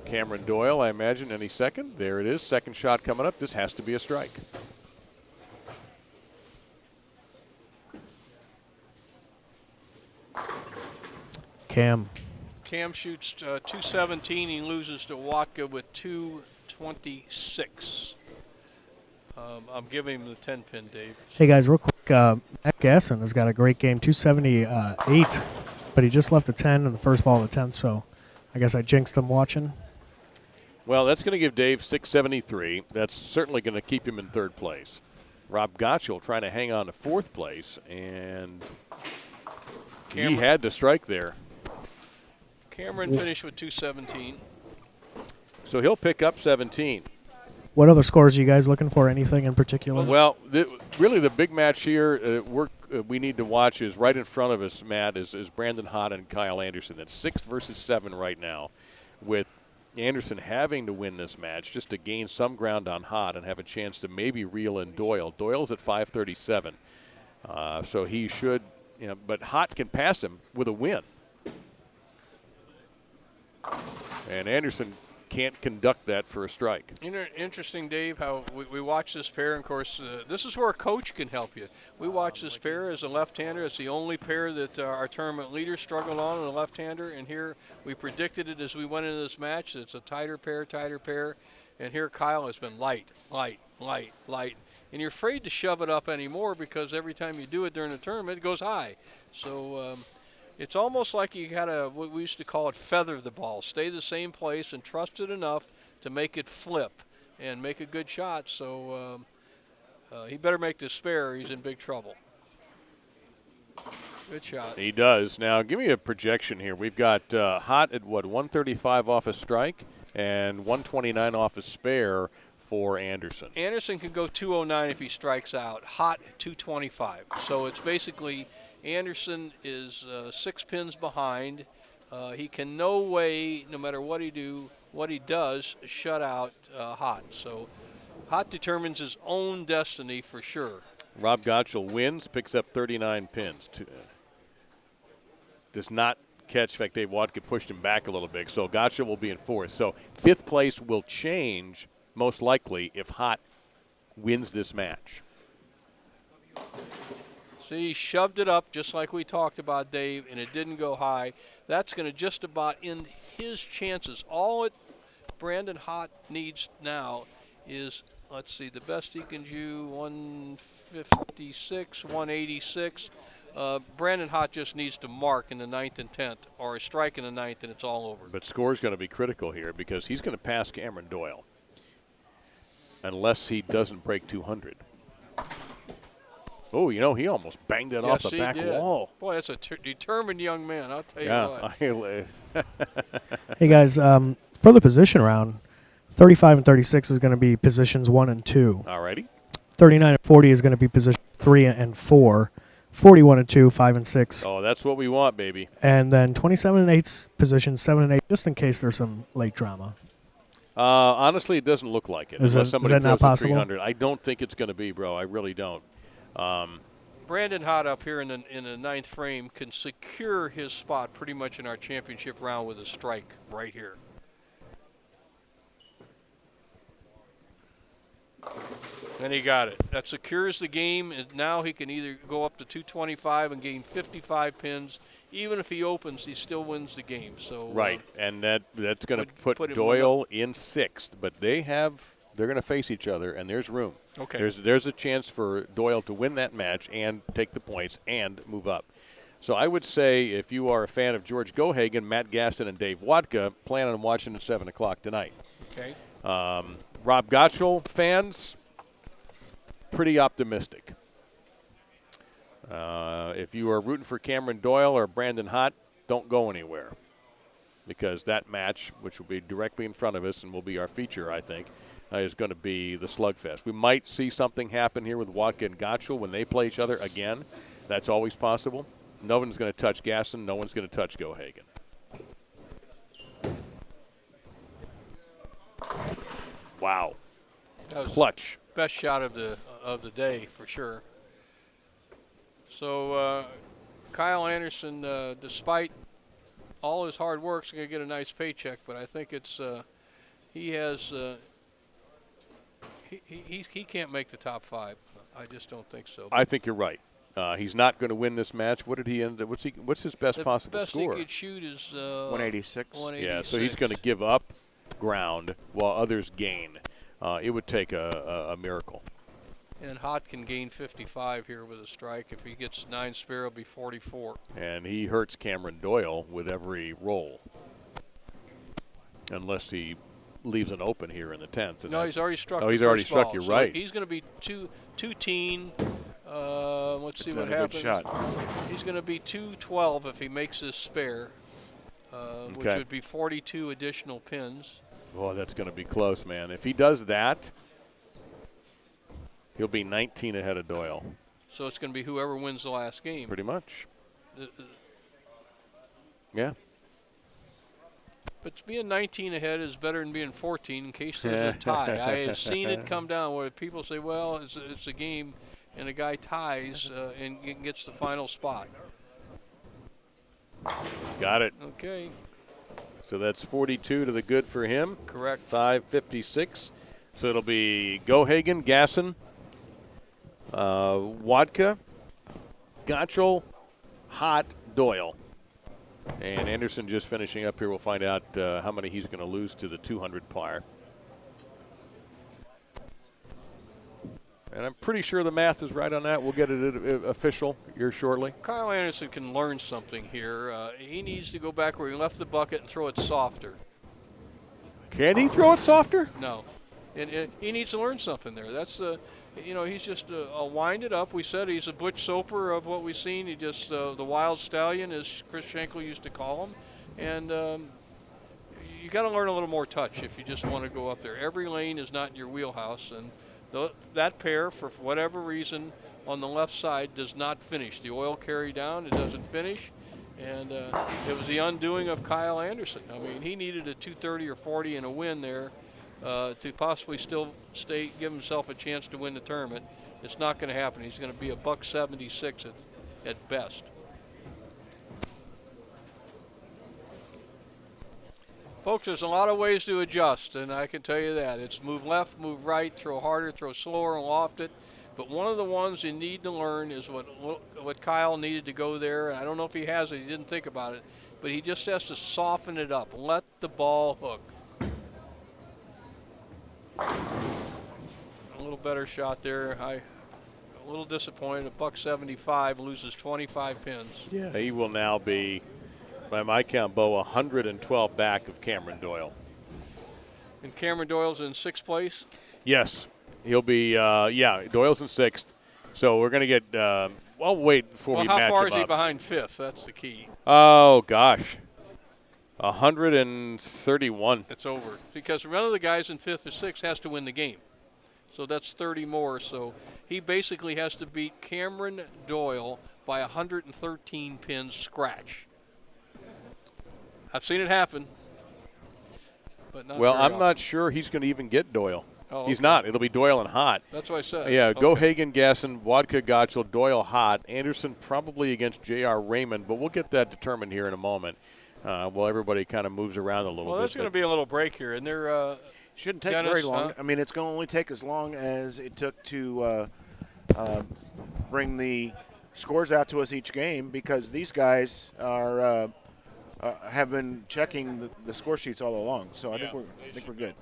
Cameron Doyle, I imagine, any second. There it is. Second shot coming up. This has to be a strike. Cam. Cam shoots 217. He loses to Watka with 226. I'm giving him the 10-pin, Dave. Hey, guys, real quick. Matt Gasson has got a great game, 278, but he just left a 10 in the first ball of the 10th, so I guess I jinxed him watching. Well, that's going to give Dave 673. That's certainly going to keep him in third place. Rob Gottschall trying to hang on to fourth place, and he had to strike there. Cameron finished with 217. So he'll pick up 17. What other scores are you guys looking for? Anything in particular? Well, really the big match here we need to watch is right in front of us, Matt, is Brandon Hott and Kyle Anderson. It's 6 versus 7 right now, with Anderson having to win this match just to gain some ground on Hott and have a chance to maybe reel in Doyle. Doyle's at 537, so he should, but Hott can pass him with a win. And Anderson can't conduct that for a strike. Interesting, Dave, how we watch this pair. And of course, this is where a coach can help you. We watch this pair as a left-hander. It's the only pair that our tournament leaders struggled on, a left-hander. And here we predicted it as we went into this match. It's a tighter pair. And here Kyle has been light. And you're afraid to shove it up anymore because every time you do it during the tournament, it goes high. So it's almost like you got to, what we used to call it, feather the ball. Stay the same place and trust it enough to make it flip and make a good shot. So he better make this spare or he's in big trouble. Good shot. He does. Now, give me a projection here. We've got Hott at, 135 off a strike and 129 off a spare for Anderson. Anderson can go 209 if he strikes out. Hott 225. So it's basically Anderson is 6 pins behind. He can no way, no matter what he does, shut out Hott. So Hott determines his own destiny for sure. Rob Gottschall wins, picks up 39 pins. Does not catch. In fact, Dave Watka pushed him back a little bit, so Gottschall will be in fourth. So fifth place will change most likely if Hott wins this match. See, he shoved it up just like we talked about, Dave, and it didn't go high. That's going to just about end his chances. All Brandon Hott needs now is, let's see, the best he can do, 156, 186. Brandon Hott just needs to mark in the 9th and 10th or a strike in the 9th, and it's all over. But score's going to be critical here because he's going to pass Cameron Doyle unless he doesn't break 200. Oh, he almost banged that off the back wall. Boy, that's a determined young man, I'll tell you what. Hey, guys, for the position round, 35 and 36 is going to be positions 1 and 2. All righty. 39 and 40 is going to be positions 3 and 4. 41 and 2, 5 and 6. Oh, that's what we want, baby. And then 27 and 8's positions 7 and 8, just in case there's some late drama. Honestly, it doesn't look like it. Is that not possible? 300. I don't think it's going to be, bro. I really don't. Brandon Hott up here in the 9th frame can secure his spot pretty much in our championship round with a strike right here. And he got it. That secures the game, and now he can either go up to 225 and gain 55 pins. Even if he opens, he still wins the game. So right, and that's going to put Doyle in 6th. But they're going to face each other, and there's room. Okay. There's a chance for Doyle to win that match and take the points and move up. So I would say if you are a fan of George Gohagen, Matt Gaston, and Dave Watka, plan on watching at 7 o'clock tonight. Okay. Rob Gottschall fans, pretty optimistic. If you are rooting for Cameron Doyle or Brandon Hott, don't go anywhere because that match, which will be directly in front of us and will be our feature, I think, is going to be the slugfest. We might see something happen here with Watka and Gottschall when they play each other again. That's always possible. No one's going to touch Gasson. No one's going to touch Gohagen. Wow. That was Clutch. best shot of the day for sure. So Kyle Anderson, despite all his hard work, is going to get a nice paycheck. But I think it's he can't make the top 5. I just don't think so. I think you're right. He's not going to win this match. What did he end? What's his best possible best score? he could shoot is 186. 186. Yeah, so he's going to give up ground while others gain. It would take a miracle. And Hot can gain 55 here with a strike. If he gets 9 spare, it'll be 44. And he hurts Cameron Doyle with every roll, unless he leaves an open here in the 10th. No, he's already struck. Oh, the he's already first struck. ball. You're So right. he's going to be two-teen. Let's see what Good happens. shot. He's going to be 212 if he makes his spare, which Okay. would be 42 additional pins. Boy, that's going to be close, man. If he does that, he'll be 19 ahead of Doyle. So it's going to be whoever wins the last game. Pretty much. Uh, Yeah. But being 19 ahead is better than being 14 in case there's a tie. I have seen it come down where people say, well, it's a game, and a guy ties and gets the final spot. Got it. Okay, So that's 42 to the good for him. correct. 556. So it'll be Gohagen, Gasson, Watka, Gottschall, Hot, Doyle. And Anderson just finishing up here. We'll find out how many he's going to lose to the 200 par. And I'm pretty sure the math is right on that. We'll get it official here shortly. Kyle Anderson can learn something here. He needs to go back where he left the bucket and throw it softer. Can he throw it softer? No. And he needs to learn something there. That's he's just a wind it up. We said he's a Butch Soper of what we've seen. He just the wild stallion, as Chris Schenkel used to call him. And you got to learn a little more touch if you just want to go up there. Every lane is not in your wheelhouse, and that pair, for whatever reason, on the left side does not finish. The oil carry down, it doesn't finish. And it was the undoing of Kyle Anderson. I mean, he needed a 230 or 40 and a win there to possibly still give himself a chance to win the tournament. It's not going to happen. He's going to be a $176 at best. Folks, there's a lot of ways to adjust, and I can tell you that. It's move left, move right, throw harder, throw slower, and loft it. But one of the ones you need to learn is what Kyle needed to go there. And I don't know if he has it. He didn't think about it. But he just has to soften it up. Let the ball hook. A little better shot there. A little disappointed. $175 loses 25 pins. Yeah. He will now be, by my count, Bo, 112 back of Cameron Doyle. And Cameron Doyle's in 6th place? Yes. He'll be, Doyle's in 6th. So we're going to get, I'll wait before we match him up. How far is he behind 5th? That's the key. Oh, gosh. 131. It's over. Because one of the guys in 5th or 6th has to win the game. So that's 30 more. So he basically has to beat Cameron Doyle by 113 pins scratch. I've seen it happen. But not Well, very I'm often. not sure he's going to even get Doyle. Oh, He's okay. not. It'll be Doyle and Hot. That's what I said. Yeah, Okay. Gohagen, Gasson, Watka, Gottschall, Doyle, Hot. Anderson probably against J.R. Raymond, but we'll get that determined here in a moment. While everybody kind of moves around a little bit. Well, there's going to be a little break here, and they're Shouldn't take Dennis, very long. huh? I mean, it's going to only take as long as it took to bring the scores out to us each game, because these guys are have been checking the score sheets all along. So I think we're good.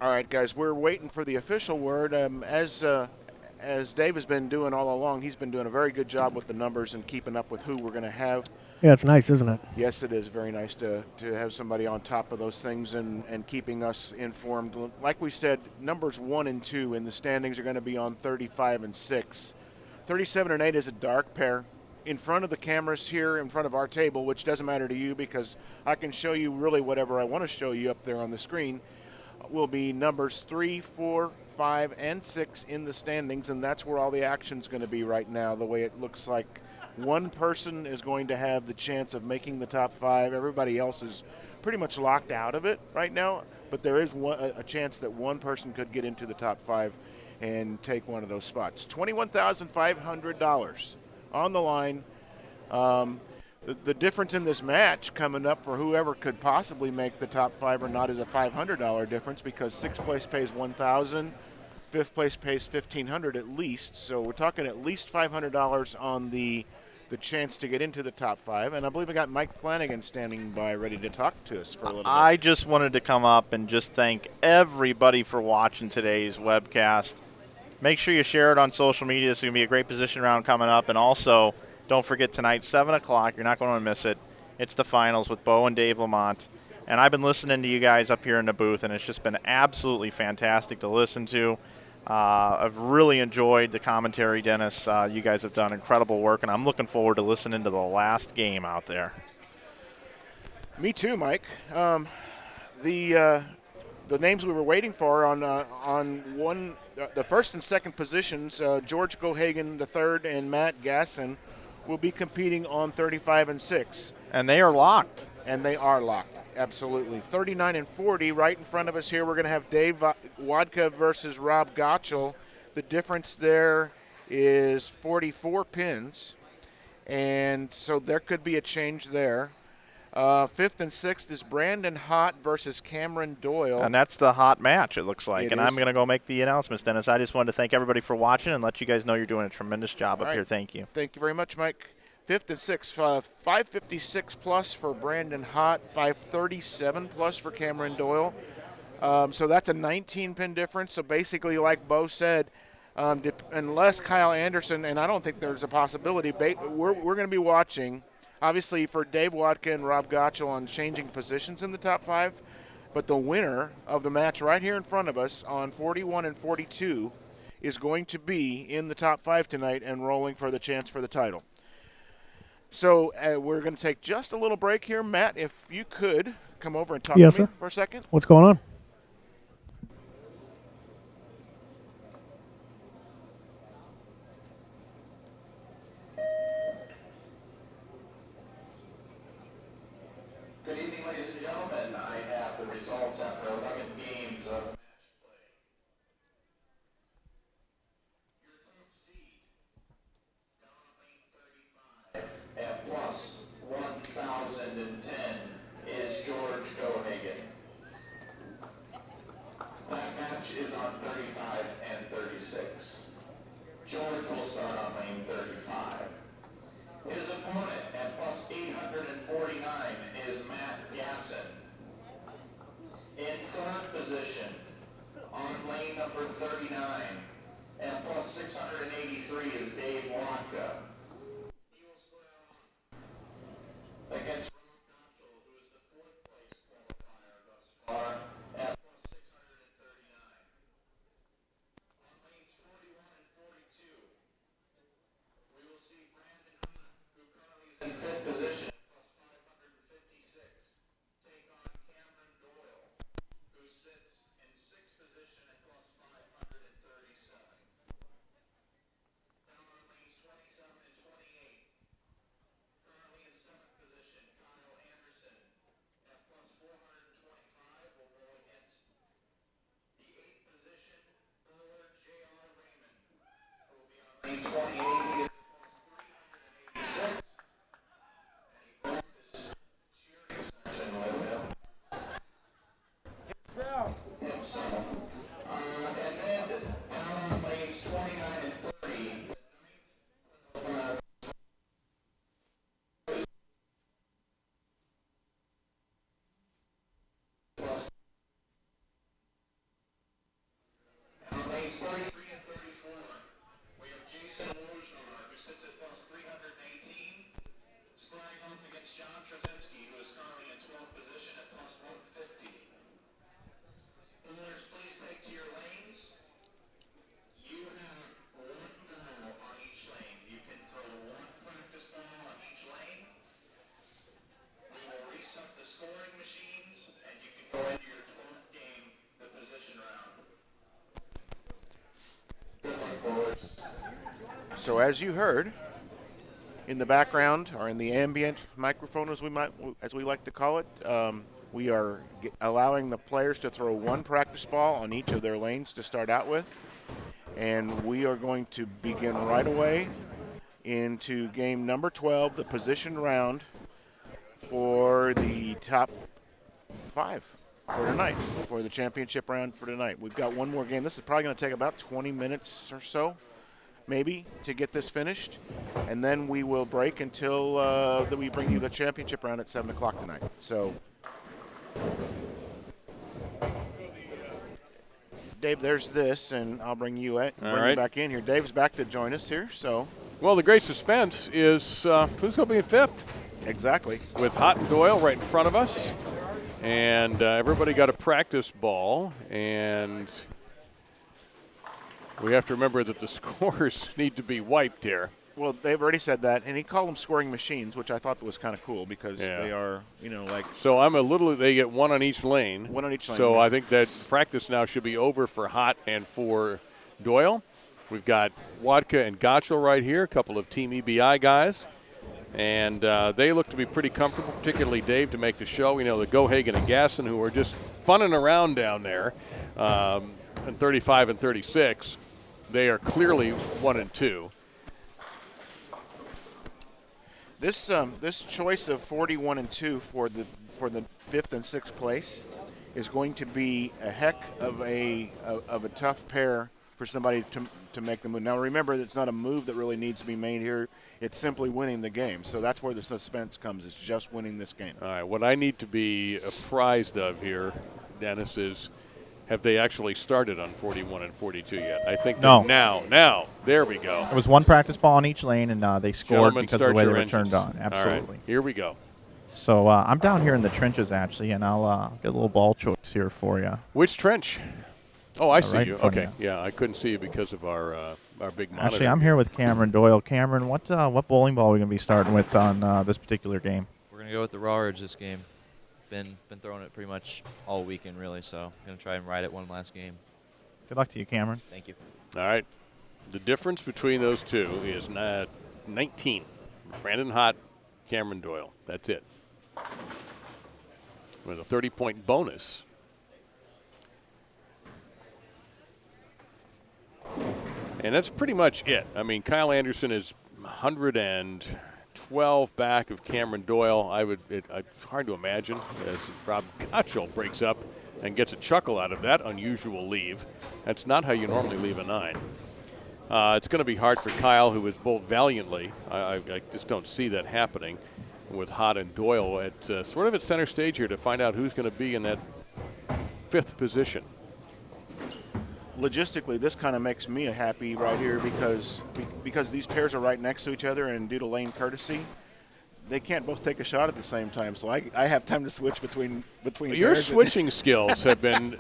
All right, guys, we're waiting for the official word. As as Dave has been doing all along, he's been doing a very good job with the numbers and keeping up with who we're going to have. Yeah, it's nice, isn't it? Yes, it is very nice to have somebody on top of those things and keeping us informed. Like we said, numbers 1 and 2 in the standings are going to be on 35 and 6. 37 and 8 is a dark pair. In front of the cameras here, in front of our table, which doesn't matter to you because I can show you really whatever I want to show you up there on the screen, will be numbers 3, 4, 5, and 6 in the standings, and that's where all the action's going to be right now, the way it looks like. One person is going to have the chance of making the top 5. Everybody else is pretty much locked out of it right now, but there is a chance that one person could get into the top 5 and take one of those spots. $21,500 on the line. The difference in this match coming up for whoever could possibly make the top 5 or not is a $500 difference because 6th place pays $1,000, 5th place pays $1,500 at least. So we're talking at least $500 on the chance to get into the top 5. And I believe we got Mike Flanagan standing by ready to talk to us for a little bit. I just wanted to come up and just thank everybody for watching today's webcast. Make sure you share it on social media. It's going to be a great position round coming up. And also, don't forget tonight, 7 o'clock. You're not going to miss it. It's the finals with Bo and Dave Lamont. And I've been listening to you guys up here in the booth, and it's just been absolutely fantastic to listen to. I've really enjoyed the commentary, Dennis. You guys have done incredible work, and I'm looking forward to listening to the last game out there. Me too, Mike. The names we were waiting for on the first and second positions, George Gohagen III and Matt Gasson, will be competing on 35 and 6. And they are locked. And they are locked, absolutely. 39 and 40, right in front of us here, we're going to have Dave Watka versus Rob Gottschall. The difference there is 44 pins, and so there could be a change there. 5th and 6th is Brandon Hott versus Cameron Doyle. And that's the hot match, it looks like. It I'm is. going to go make the announcements, Dennis. I just wanted to thank everybody for watching and let you guys know you're doing a tremendous job up here. Thank you. Thank you very much, Mike. 5th and 6th, 556 plus for Brandon Hott, 537 plus for Cameron Doyle. So that's a 19-pin difference. So basically, like Bo said, unless Kyle Anderson, and I don't think there's a possibility, we're going to be watching, obviously, for Dave Watka and Rob Gottschall on changing positions in the top 5. But the winner of the match right here in front of us on 41 and 42 is going to be in the top 5 tonight and rolling for the chance for the title. So we're going to take just a little break here. Matt, if you could come over and talk to me for a second. What's going on? Good evening, ladies and gentlemen. I have the results after 11 games of match play. Your top seed, down on lane 35, at plus 1,010, is George Gohagen. That match is on 35 and 36. George will start on lane 35. His opponent at plus 849 is Matt Gasson. In third position, on lane number 39, at plus 683 is Dave Watka. He will square off against Rob Gottschall, who is the 4th place qualifier thus far, at plus 639. On lanes 41 and 42, we will see Brandon Hott, who currently is in 5th position at plus 556, take on Cameron Doyle, who sits in 6th position at plus 537. So as you heard, in the background, or in the ambient microphone, as we like to call it, we are allowing the players to throw one practice ball on each of their lanes to start out with, and we are going to begin right away into game number 12, the position round for the top 5 for tonight, for the championship round for tonight. We've got one more game. This is probably going to take about 20 minutes or so, maybe, to get this finished, and then we will break until we bring you the championship round at 7 o'clock tonight. So, Dave, there's this, and I'll bring you you back in here. Dave's back to join us here. So, well, the great suspense is who's going to be in 5th? Exactly. With Hot and Doyle right in front of us, and everybody got a practice ball, and we have to remember that the scores need to be wiped here. Well, they've already said that, and he called them scoring machines, which I thought was kind of cool because they are, like. So they get one on each lane. One on each lane. So I think that practice now should be over for Hot and for Doyle. We've got Watka and Gottschall right here, a couple of Team EBI guys. And they look to be pretty comfortable, particularly Dave, to make the show. The Gohagen and Gasson, who are just funning around down there in 35 and 36. They are clearly 1 and 2. This choice of 41 and 2 for the 5th and 6th place is going to be a heck of a tough pair for somebody to make the move. Now remember, it's not a move that really needs to be made here. It's simply winning the game. So that's where the suspense comes. It's just winning this game. All right. What I need to be apprised of here, Dennis, is have they actually started on 41 and 42 yet? I think no. Now, there we go. It was one practice ball on each lane, and they scored because of the way they were turned on. Absolutely. All right, here we go. So I'm down here in the trenches, actually, and I'll get a little ball choice here for you. Which trench? Oh, I see right you. in front Okay. of you. Yeah, I couldn't see you because of our big monitor. Actually, I'm here with Cameron Doyle. Cameron, what bowling ball are we going to be starting with on this particular game? We're going to go with the raw edge this game. Been throwing it pretty much all weekend, really, so I'm going to try and ride it one last game. Good luck to you, Cameron. Thank you. All right. The difference between those two is 19. Brandon Hott, Cameron Doyle. That's it. With a 30-point bonus. And that's pretty much it. I mean, Kyle Anderson is 112 back of Cameron Doyle. It's hard to imagine as Rob Gottschall breaks up and gets a chuckle out of that unusual leave. That's not how you normally leave a 9. It's going to be hard for Kyle, who has bowled valiantly. I just don't see that happening with Hott and Doyle at sort of at center stage here to find out who's going to be in that 5th position. Logistically, this kind of makes me happy right here because these pairs are right next to each other, and due to lane courtesy, they can't both take a shot at the same time. So I have time to switch between Your pairs. switching skills have been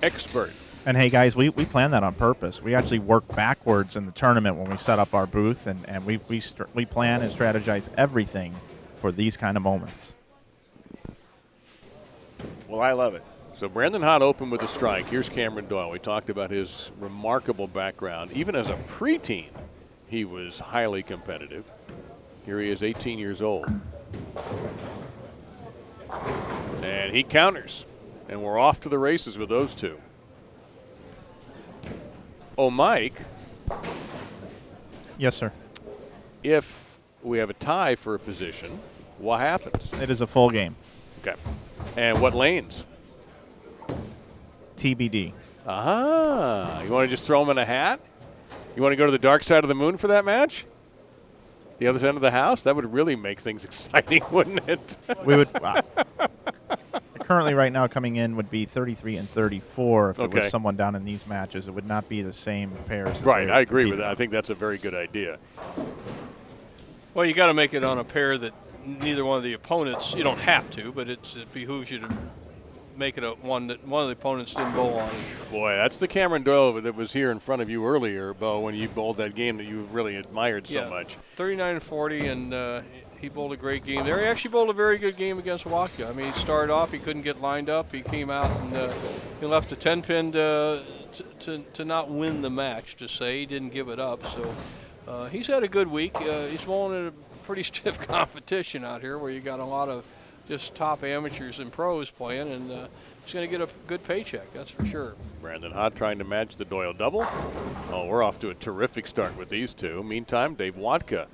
expert. And hey, guys, we planned that on purpose. We actually work backwards in the tournament when we set up our booth, and we plan and strategize everything for these kind of moments. Well, I love it. So Brandon Hott opened with a strike. Here's Cameron Doyle. We talked about his remarkable background. Even as a preteen, he was highly competitive. Here he is, 18 years old. And he counters. And we're off to the races with those two. Oh, Mike. Yes, sir. If we have a tie for a position, what happens? It is a full game. Okay. And what lanes? TBD. Ah, you want to just throw him in a hat? You want to go to the dark side of the moon for that match? The other side of the house? That would really make things exciting, wouldn't it? We would. Currently, right now, coming in would be 33 and 34. If it was someone down in these matches, it would not be the same pairs. Right, I agree with that. I think that's a very good idea. Well, you got to make it on a pair that neither one of the opponents. You don't have to, but it behooves you to make it one that one of the opponents didn't bowl on. Boy, that's the Cameron Doyle that was here in front of you earlier, Bo, when you bowled that game that you really admired so much. 39 and 40, and he bowled a great game there. He actually bowled a very good game against Watka. I mean, he started off, he couldn't get lined up. He came out and he left a 10-pin to not win the match, to say. He didn't give it up. So He's had a good week. He's bowling in a pretty stiff competition out here where you got a lot of just top amateurs and pros playing, and he's going to get a good paycheck, that's for sure. Brandon Hott trying to match the Doyle double. Oh, we're off to a terrific start with these two. Meantime, Dave Watka.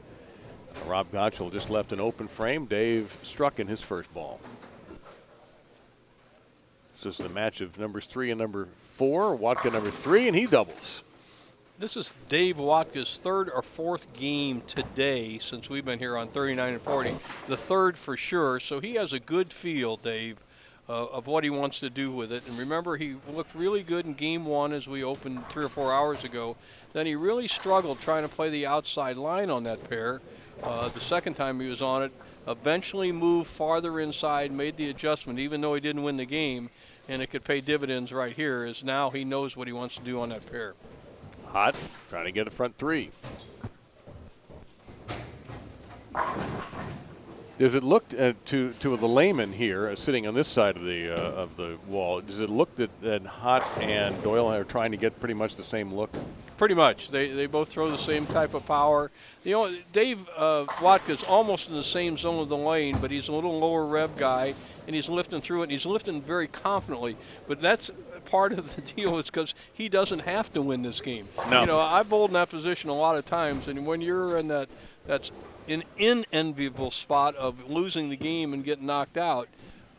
Rob Gottschall just left an open frame. Dave struck in his first ball. This is the match of numbers 3 and number 4. Watka number 3, and he doubles. This is Dave Watka's third or fourth game today since we've been here on 39 and 40. The third for sure, so he has a good feel, Dave, of what he wants to do with it. And remember, he looked really good in game 1 as we opened 3 or 4 hours ago. Then he really struggled trying to play the outside line on that pair. The second time he was on it, eventually moved farther inside, made the adjustment, even though he didn't win the game, and it could pay dividends right here, as now he knows what he wants to do on that pair. Hott trying to get a front 3. Does it look to the layman here sitting on this side of the wall? Does it look that Hott and Doyle are trying to get pretty much the same look? Pretty much. They both throw the same type of power. Dave Watka's almost in the same zone of the lane, but he's a little lower rev guy, and he's lifting through it, and he's lifting very confidently. But that's part of the deal, is because he doesn't have to win this game. No. I've bowled in that position a lot of times, and when you're in that's an unenviable spot of losing the game and getting knocked out,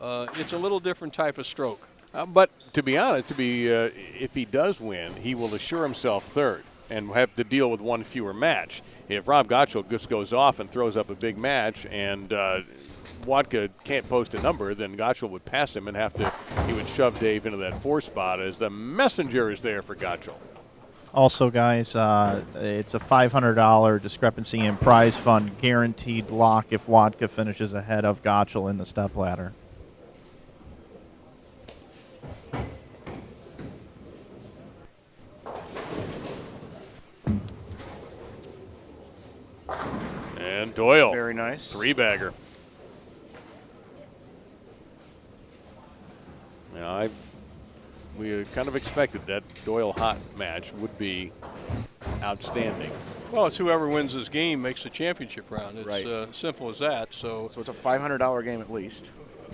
it's a little different type of stroke. But to be honest, if he does win, he will assure himself third and have to deal with one fewer match. If Rob Gottschall just goes off and throws up a big match and Watka can't post a number, then Gottschall would pass him and he would shove Dave into that 4 spot as the messenger is there for Gottschall. Also, guys, it's a $500 discrepancy in prize fund guaranteed lock if Watka finishes ahead of Gottschall in the stepladder. And Doyle. Very nice. 3-bagger. We kind of expected that Doyle-Hot match would be outstanding. Well, it's whoever wins this game makes the championship round. It's Right. simple as that. So it's a $500 game at least.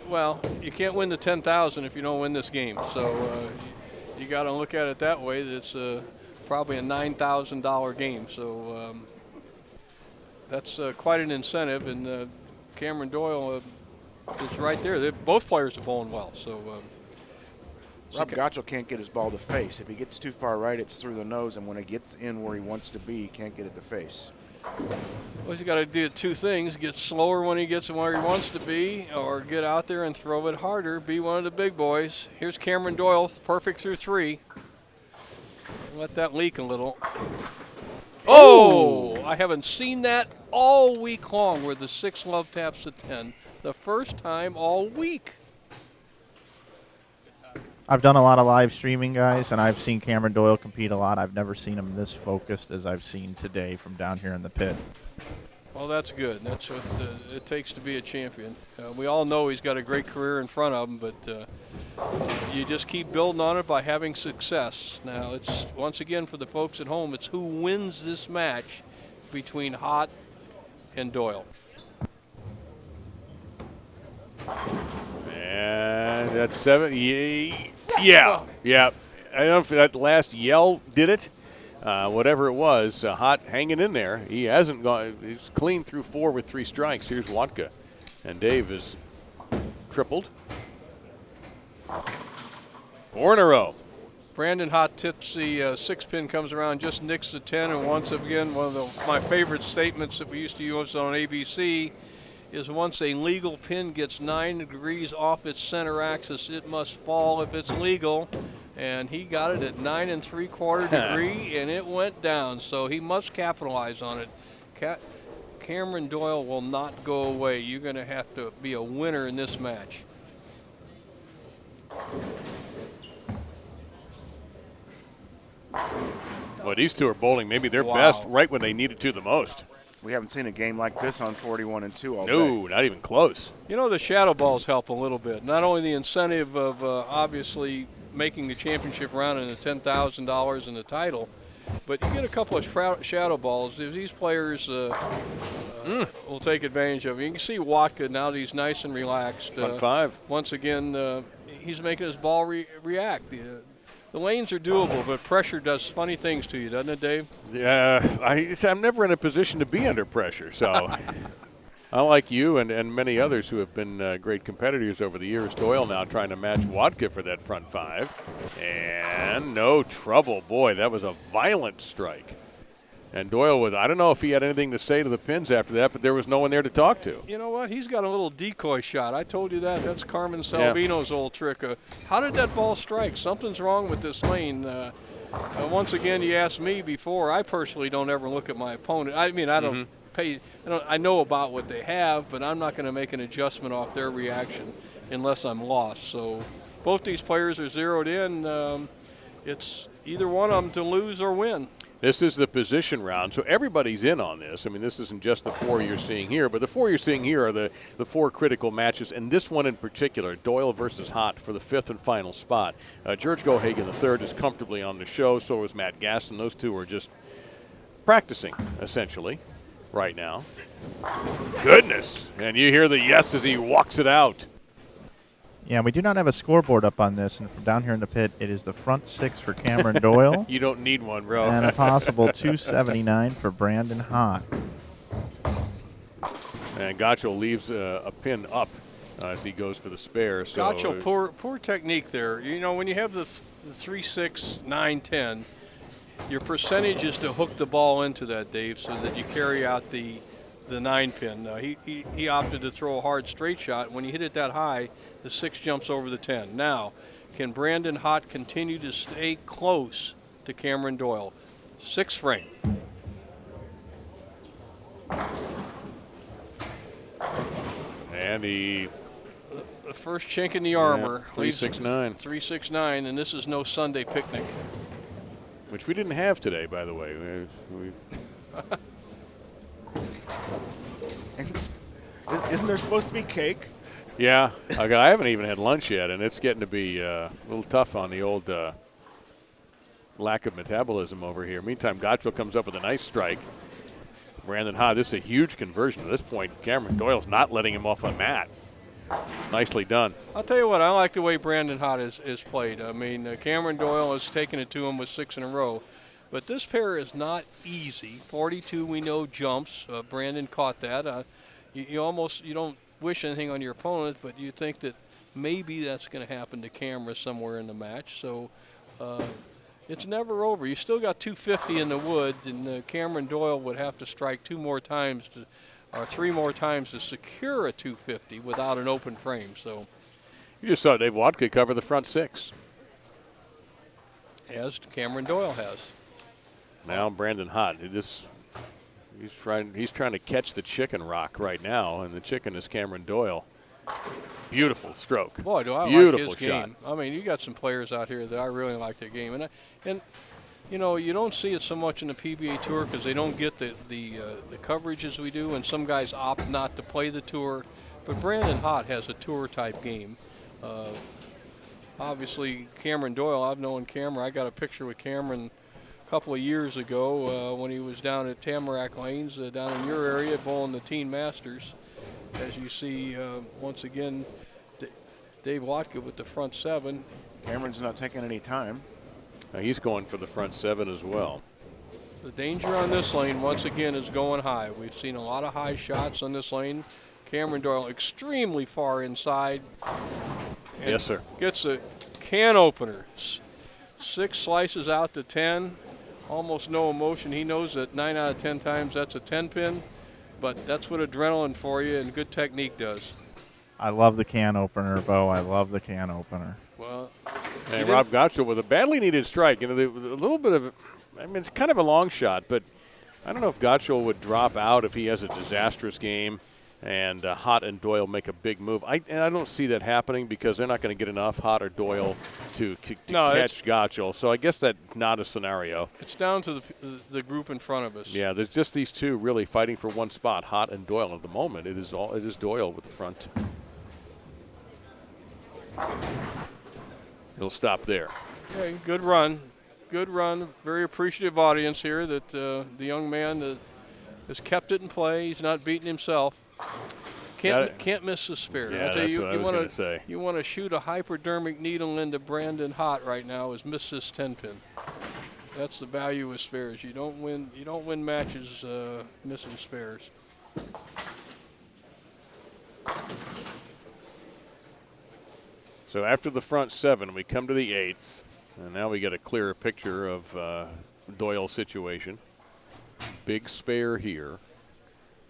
Well, you can't win the $10,000 if you don't win this game. So you got to look at it that way. It's probably a $9,000 game. So that's quite an incentive. And Cameron Doyle is right there. Both players are bowling well. So Rob Gottschall can't get his ball to face. If he gets too far right, it's through the nose, and when it gets in where he wants to be, he can't get it to face. well, he's got to do 2 things: get slower when he gets where he wants to be, or get out there and throw it harder. Be one of the big boys. Here's Cameron Doyle, perfect through 3. Let that leak a little. Oh! I haven't seen that all week long, where the 6 love taps to 10. The first time all week. I've done a lot of live streaming, guys, and I've seen Cameron Doyle compete a lot. I've never seen him this focused as I've seen today from down here in the pit. Well, that's good. That's what it takes to be a champion. We all know he's got a great career in front of him, but you just keep building on it by having success. Now, it's once again for the folks at home, it's who wins this match between Hott and Doyle. And that's 7. Yeah. I don't know if that last yell did it. Whatever it was, Hott hanging in there. He hasn't gone. He's clean through 4 with 3 strikes. Here's Watka. And Dave is tripled. 4 in a row. Brandon Hott tips the 6-pin, comes around, just nicks the 10, and once again, one of my favorite statements that we used to use on ABC is once a legal pin gets 9 degrees off its center axis, it must fall if it's legal. And he got it at 9 3/4 degree, and it went down. So he must capitalize on it. Cameron Doyle will not go away. You're going to have to be a winner in this match. Well, these two are bowling maybe their best right when they needed to the most. We haven't seen a game like this on 41 and 2 all day. No, not even close. You know, the shadow balls help a little bit. Not only the incentive of obviously making the championship round and the $10,000 and the title, But you get a couple of shadow balls. These players will take advantage of it. You can see Watka now that he's nice and relaxed. Front five. Once again, he's making his ball react. The lanes are doable, but pressure does funny things to you, doesn't it, Dave? Yeah, I'm never in a position to be under pressure, so unlike you and many others who have been great competitors over the years, Doyle now trying to match Watka for that front five. And no trouble. Boy, that was a violent strike. And Doyle was, I don't know if he had anything to say to the pins after that, but there was no one there to talk to. You know what? He's got a little decoy shot. I told you that. That's Carmen Salvino's old trick. How did that ball strike? Something's wrong with this lane. Once again, you asked me before. I personally don't ever look at my opponent. I mean, I don't pay. I know about what they have, but I'm not going to make an adjustment off their reaction unless I'm lost. So both these players are zeroed in. It's either one of them to lose or win. This is the position round, so everybody's in on this. I mean, this isn't just the four you're seeing here, but the four you're seeing here are the four critical matches, and this one in particular, Doyle versus Hot for the fifth and final spot. George Gohagen III is comfortably on the show, so is Matt Gaston. Those two are just practicing, essentially, right now. Goodness, and you hear the yes as he walks it out. Yeah, we do not have a scoreboard up on this, and from down here in the pit, it is the front six for Cameron Doyle. You don't need one, bro. And a possible 279 for Brandon Hott. And Gaccio leaves a pin up as he goes for the spare. So Gaccio, poor technique there. You know, when you have the 3, 6, 9, 10, your percentage is to hook the ball into that, Dave, so that you carry out the 9 pin. He opted to throw a hard straight shot. When you hit it that high, the 6 jumps over the 10. Now, can Brandon Hott continue to stay close to Cameron Doyle? 6 frame. And the first chink in the armor. 369. 369, and this is no Sunday picnic. Which we didn't have today, by the way. Isn't there supposed to be cake? Yeah, I haven't even had lunch yet, and it's getting to be a little tough on the old lack of metabolism over here. Meantime, Gaccio comes up with a nice strike. Brandon Hott, this is a huge conversion. At this point, Cameron Doyle's not letting him off a mat. Nicely done. I'll tell you what, I like the way Brandon Hott is played. I mean, Cameron Doyle has taken it to him with 6 in a row. But this pair is not easy. 42, we know, jumps. Brandon caught that. You don't wish anything on your opponent, but you think that maybe that's going to happen to Cameron somewhere in the match. So it's never over. You still got 250 in the wood, and Cameron Doyle would have to strike 2 more times or 3 more times to secure a 250 without an open frame. So you just saw Dave Watka cover the front 6. As Cameron Doyle has. Now Brandon Hott, he's trying to catch the chicken rock right now, and the chicken is Cameron Doyle. Beautiful stroke. Boy, do I Beautiful like his shot. game. I mean, you got some players out here that I really like their game, and you know, you don't see it so much in the PBA Tour because they don't get the coverage as we do, and some guys opt not to play the tour. But Brandon Hott has a tour type game. Obviously, Cameron Doyle. I've known Cameron. I got a picture with Cameron a couple of years ago when he was down at Tamarack Lanes down in your area bowling the Teen Masters. As you see, once again, Dave Watka with the front 7. Cameron's not taking any time. He's going for the front 7 as well. The danger on this lane, once again, is going high. We've seen a lot of high shots on this lane. Cameron Doyle extremely far inside. Yes, sir. Gets a can opener. 6 slices out to 10. Almost no emotion. He knows that 9 out of 10 times that's a 10 pin, but that's what adrenaline for you and good technique does. I love the can opener, Bo. I love the can opener. Well, and Rob Gaccio with a badly needed strike. You know, a little bit of, I mean, it's kind of a long shot, but I don't know if Gaccio would drop out if he has a disastrous game and Hott and Doyle make a big move. I don't see that happening because they're not going to get enough Hott or Doyle to catch Gaccio. So I guess that's not a scenario. It's down to the group in front of us. Yeah, there's just these two really fighting for one spot, Hott and Doyle. At the moment, it is Doyle with the front. He'll stop there. Okay, good run. good run. Very appreciative audience here that the young man has kept it in play. He's not beating himself. Can't miss the spare. Yeah, I'll tell you, that's what I was going to say. You want to shoot a hypodermic needle into Brandon Hot right now is miss this 10-pin. That's the value of spares. You don't win matches missing spares. So after the front 7, we come to the 8th, and now we get a clearer picture of Doyle's situation. Big spare here,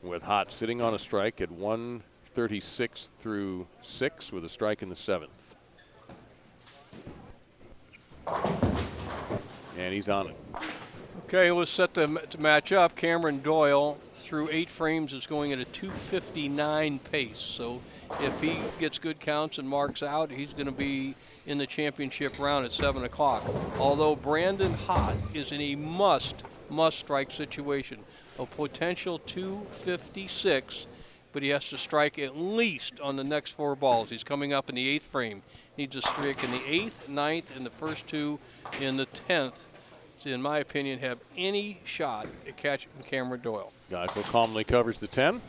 with Hot sitting on a strike at 136 through 6 with a strike in the 7th. And he's on it. Okay, let's set to match up. Cameron Doyle through 8 frames is going at a 2:59 pace. So if he gets good counts and marks out, he's going to be in the championship round at 7 o'clock. Although Brandon Hot is in a must strike situation, a potential 256, but he has to strike at least on the next 4 balls. He's coming up in the 8th frame. Needs a strike in the 8th, 9th, and the first 2 in the 10th. To, in my opinion, have any shot at catching Cameron Doyle. Geico calmly covers the 10.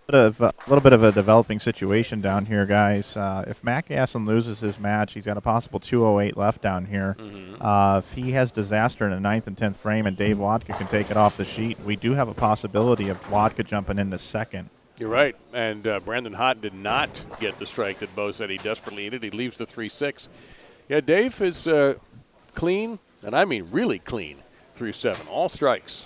A little bit of a developing situation down here, guys. If Matt Gasson loses his match, he's got a possible 208 left down here. If he has disaster in the 9th and 10th frame and Dave Watka can take it off the sheet, we do have a possibility of Watka jumping into second. You're right. And Brandon Hot did not get the strike that Bo said he desperately needed. He leaves the 3-6. Yeah, Dave is clean, and I mean really clean, through 7. All strikes.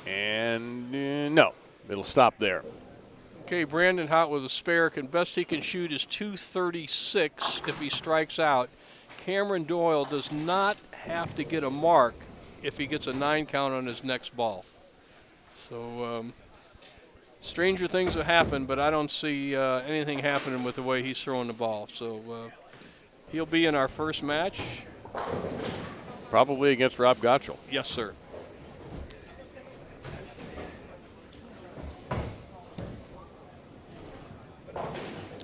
And no, it'll stop there. Okay, Brandon Hot with a spare. Best he can shoot is 236 if he strikes out. Cameron Doyle does not have to get a mark if he gets a 9 count on his next ball. So stranger things have happened, but I don't see anything happening with the way he's throwing the ball. So he'll be in our first match. Probably against Rob Gottschall. Yes, sir.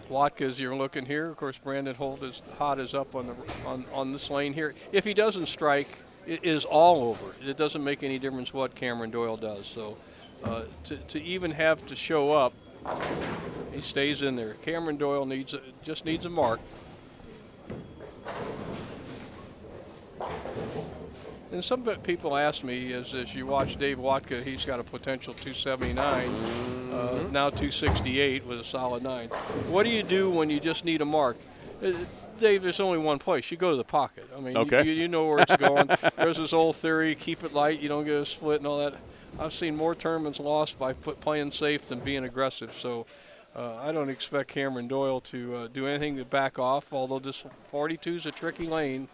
Watka, as you're looking here, of course, Brandon Hot is up on this lane here. If he doesn't strike, it is all over. It doesn't make any difference what Cameron Doyle does. So to even have to show up, he stays in there. Cameron Doyle just needs a mark. And some people ask me, as you watch Dave Watka, he's got a potential 279, now 268 with a solid 9. What do you do when you just need a mark? Dave, there's only one place. You go to the pocket. I mean, okay. you know where it's going. There's this old theory, keep it light, you don't get a split and all that. I've seen more tournaments lost by playing safe than being aggressive. So I don't expect Cameron Doyle to do anything to back off, although this 42 is a tricky lane.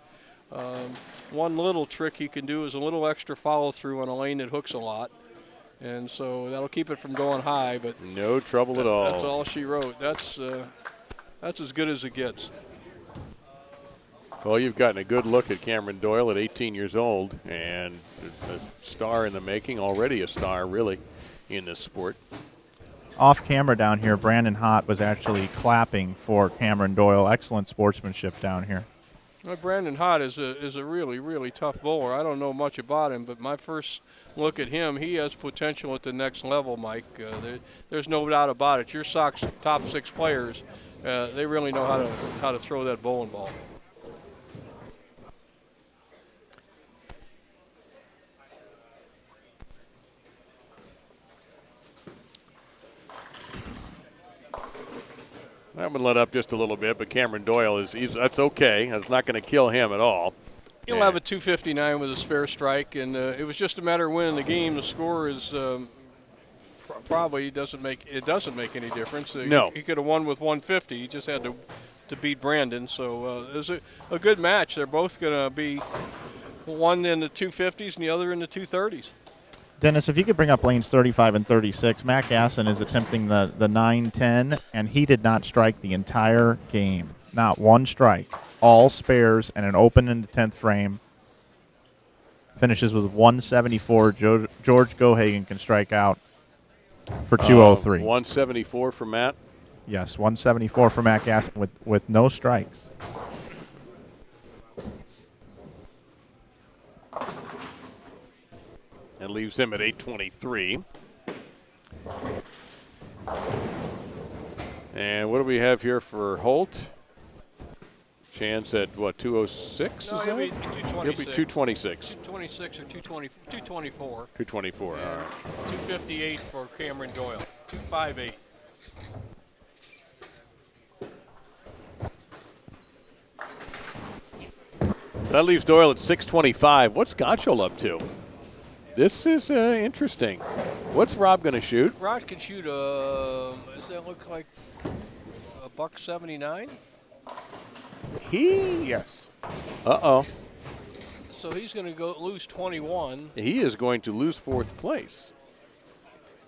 One little trick he can do is a little extra follow-through on a lane that hooks a lot. And so that'll keep it from going high. But no trouble at all. That's all she wrote. That's as good as it gets. Well, you've gotten a good look at Cameron Doyle at 18 years old, and a star in the making, already a star, really, in this sport. Off camera down here, Brandon Hot was actually clapping for Cameron Doyle. Excellent sportsmanship down here. Well, Brandon Hot is a really, really tough bowler. I don't know much about him, but my first look at him, he has potential at the next level, Mike. There's no doubt about it. Your Sox top 6 players, they really know how to throw that bowling ball. That one let up just a little bit, but Cameron Doyle that's okay. That's not going to kill him at all. He'll have a 259 with a spare strike, and it was just a matter of winning the game. The score is probably doesn't make any difference. No, he could have won with 150. He just had to beat Brandon. So it was a good match. They're both going to be one in the 250s and the other in the 230s. Dennis, if you could bring up lanes 35 and 36, Matt Gasson is attempting the 9-10, and he did not strike the entire game. Not one strike. All spares and an open in the 10th frame. finishes with 174. George Gohagen can strike out for 203. 174 for Matt. Yes, 174 for Matt Gaston with no strikes. That leaves him at 823. And what do we have here for Holt? Chance at what, 206? No, is he'll that? be 226. He'll be 226. 226 or 224. 224. Yeah. All right. 258 for Cameron Doyle. 258. That leaves Doyle at 625. What's Gottschall up to? This is interesting. What's Rob going to shoot? Rod can shoot does that look like a $179? Yes. Uh-oh. So he's going to lose 21. He is going to lose fourth place.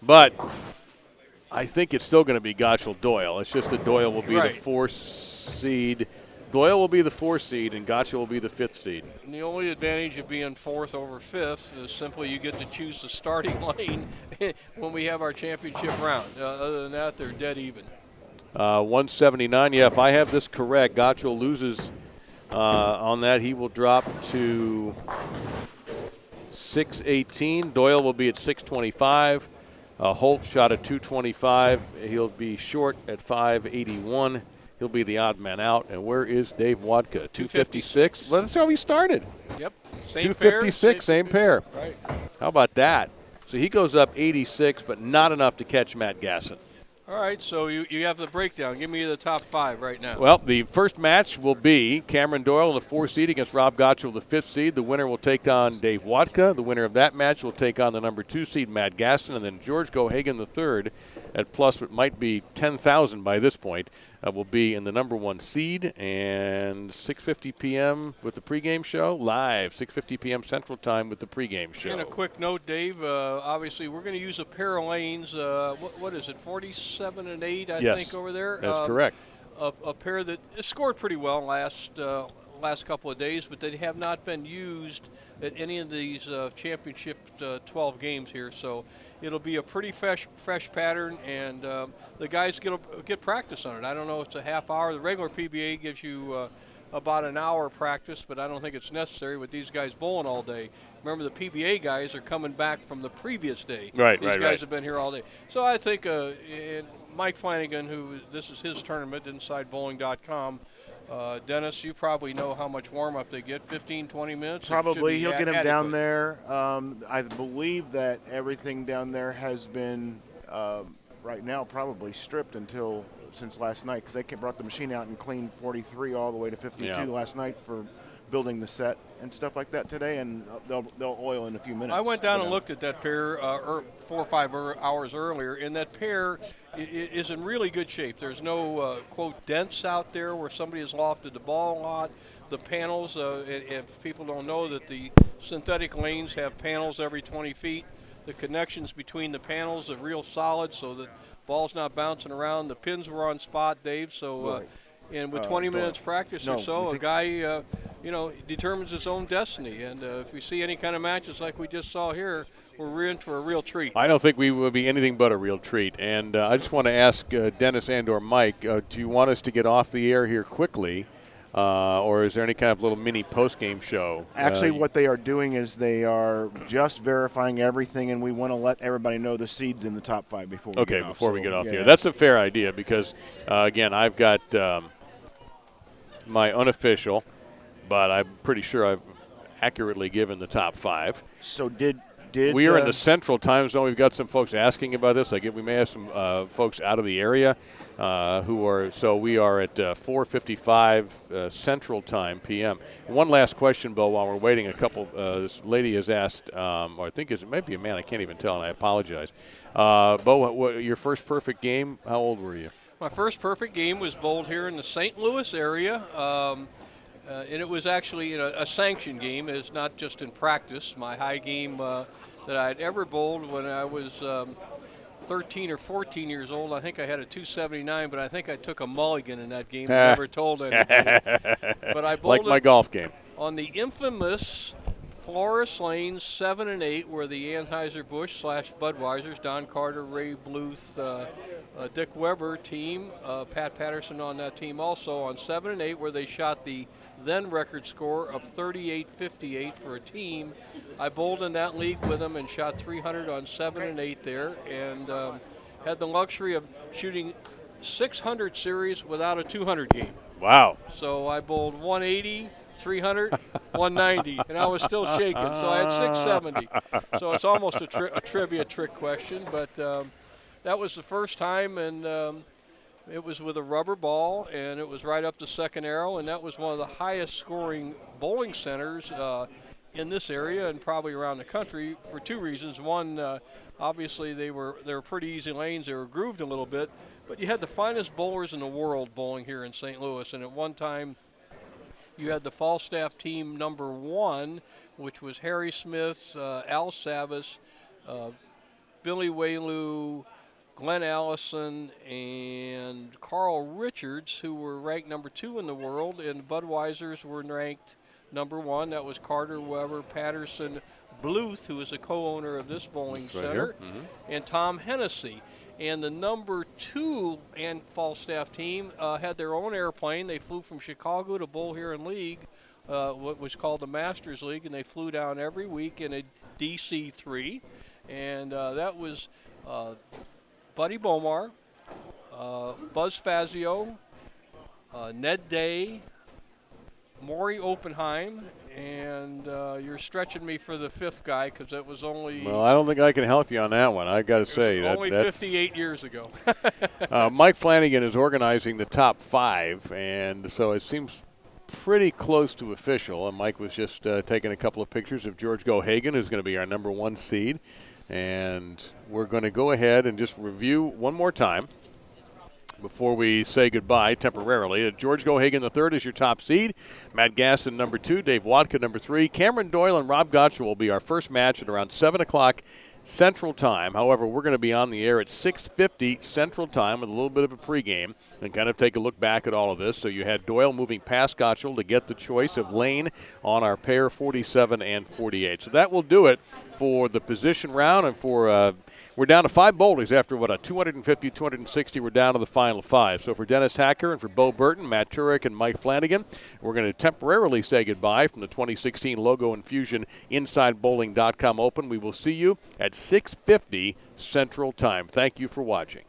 But I think it's still going to be Gottschall Doyle. It's just that Doyle will be Right. the 4th seed. Doyle will be the 4th seed, and Gottschall will be the 5th seed. And the only advantage of being 4th over 5th is simply you get to choose the starting lane when we have our championship round. Other than that, they're dead even. 179. Yeah, if I have this correct, Gottschall loses on that. He will drop to 618. Doyle will be at 625. Holt shot at 225. He'll be short at 581. He'll be the odd man out. And where is Dave Watka? 256. Well, that's how he started. Yep. Same 256, same pair. Right. How about that? So he goes up 86, but not enough to catch Matt Gasson. All right, so you have the breakdown. Give me the top 5 right now. Well, the first match will be Cameron Doyle in the 4th seed against Rob Gottschall, the 5th seed. The winner will take on Dave Watka. The winner of that match will take on the number 2 seed, Matt Gaston, and then George Gohagen, the 3rd, at plus what might be 10,000 by this point, will be in the number 1 seed. And 6:50 p.m. with the pregame show, live, 6:50 p.m. Central Time with the pregame show. And a quick note, Dave, obviously we're going to use a pair of lanes. What is it, 47 and 8, I Yes, think, over there? that's correct. A pair that scored pretty well last couple of days, but they have not been used at any of these championship 12 games here. So it'll be a pretty fresh pattern, and the guys get practice on it. I don't know if it's a half hour. The regular PBA gives you about an hour practice, but I don't think it's necessary with these guys bowling all day. Remember, the PBA guys are coming back from the previous day. Right, These guys have been here all day. So I think Mike Flanagan, this is his tournament, InsideBowling.com. Dennis, you probably know how much warm-up they get, 15, 20 minutes? Probably. He'll get him down adequate. there. I believe that everything down there has been, right now, probably stripped since last night, because they brought the machine out and cleaned 43 all the way to 52 last night for building the set and stuff like that today, and they'll oil in a few minutes. I went down and looked at that pair 4 or 5 hours earlier, and that pair is in really good shape. There's no, quote, dents out there where somebody has lofted the ball a lot. The panels, if people don't know that the synthetic lanes have panels every 20 feet, the connections between the panels are real solid so that ball's not bouncing around. The pins were on spot, Dave, so and with 20 minutes practice or so, a guy determines his own destiny. And if we see any kind of matches like we just saw here, we're in for a real treat. I don't think we will be anything but a real treat. And I just want to ask Dennis and or Mike, do you want us to get off the air here quickly, or is there any kind of little mini post-game show? Actually, what they are doing is they are just verifying everything, and we want to let everybody know the seeds in the top 5 before we get off. Before we get off yeah. here. That's a fair idea because, again, I've got my unofficial, but I'm pretty sure I've accurately given the top 5. So did we are in the central time zone. We've got some folks asking about this. We may have some folks out of the area who are. So we are at 4:55 Central Time p.m. One last question, Bill, while we're waiting. This lady has asked, or I think it might be a man. I can't even tell, and I apologize. Bo, your first perfect game? How old were you? My first perfect game was bowled here in the St. Louis area. And it was actually a sanctioned game. It's not just in practice. My high game that I'd ever bowled when I was 13 or 14 years old, I think I had a 279, but I think I took a mulligan in that game. I never told anybody. But I bowled like my golf game. on the infamous Flores Lanes 7 and 8 were the Anheuser-Busch / Budweiser's, Don Carter, Ray Bluth, Dick Weber team, Pat Patterson on that team also. On 7 and 8 where they shot the then record score of 38.58 for a team. I bowled in that league with them and shot 300 on 7 and 8 there, and had the luxury of shooting 600 series without a 200 game. Wow. So I bowled 180, 300, 190, and I was still shaking. So I had 670. So it's almost a trivia trick question, but that was the first time, and it was with a rubber ball, and it was right up the second arrow, and that was one of the highest scoring bowling centers in this area and probably around the country for two reasons. One, obviously they were pretty easy lanes. They were grooved a little bit, but you had the finest bowlers in the world bowling here in St. Louis, and at one time you had the Falstaff team number 1, which was Harry Smith, Al Savas, Billy Waylew, Glenn Allison, and Carl Richards, who were ranked number 2 in the world, and Budweisers were ranked number 1. That was Carter, Weber, Patterson, Bluth, who is a co-owner of this bowling center, and Tom Hennessy. And the number 2 and Falstaff team had their own airplane. They flew from Chicago to bowl here in League, what was called the Masters League, and they flew down every week in a DC-3. And that was Buddy Bomar, Buzz Fazio, Ned Day, Maury Oppenheim, and you're stretching me for the 5th guy because that was only. Well, I don't think I can help you on that one. I got to say only that's 58 years ago. Mike Flanagan is organizing the top 5, and so it seems pretty close to official. And Mike was just taking a couple of pictures of George Gohagen, who's going to be our number 1 seed. And we're going to go ahead and just review one more time before we say goodbye temporarily. George Gohagen III is your top seed. Matt Gaston, number 2. Dave Watka, number 3. Cameron Doyle and Rob Gottschall will be our first match at around 7 o'clock Central Time. However, we're going to be on the air at 6:50 Central Time with a little bit of a pregame and kind of take a look back at all of this. So you had Doyle moving past Gottschall to get the choice of lane on our pair 47 and 48. So that will do it for the position round, and for we're down to 5 bowlers after, a 250, 260. We're down to the final 5. So for Dennis Hacker and for Bo Burton, Matt Turek, and Mike Flanagan, we're going to temporarily say goodbye from the 2016 Logo Infusion InsideBowling.com Open. We will see you at 6:50 Central Time. Thank you for watching.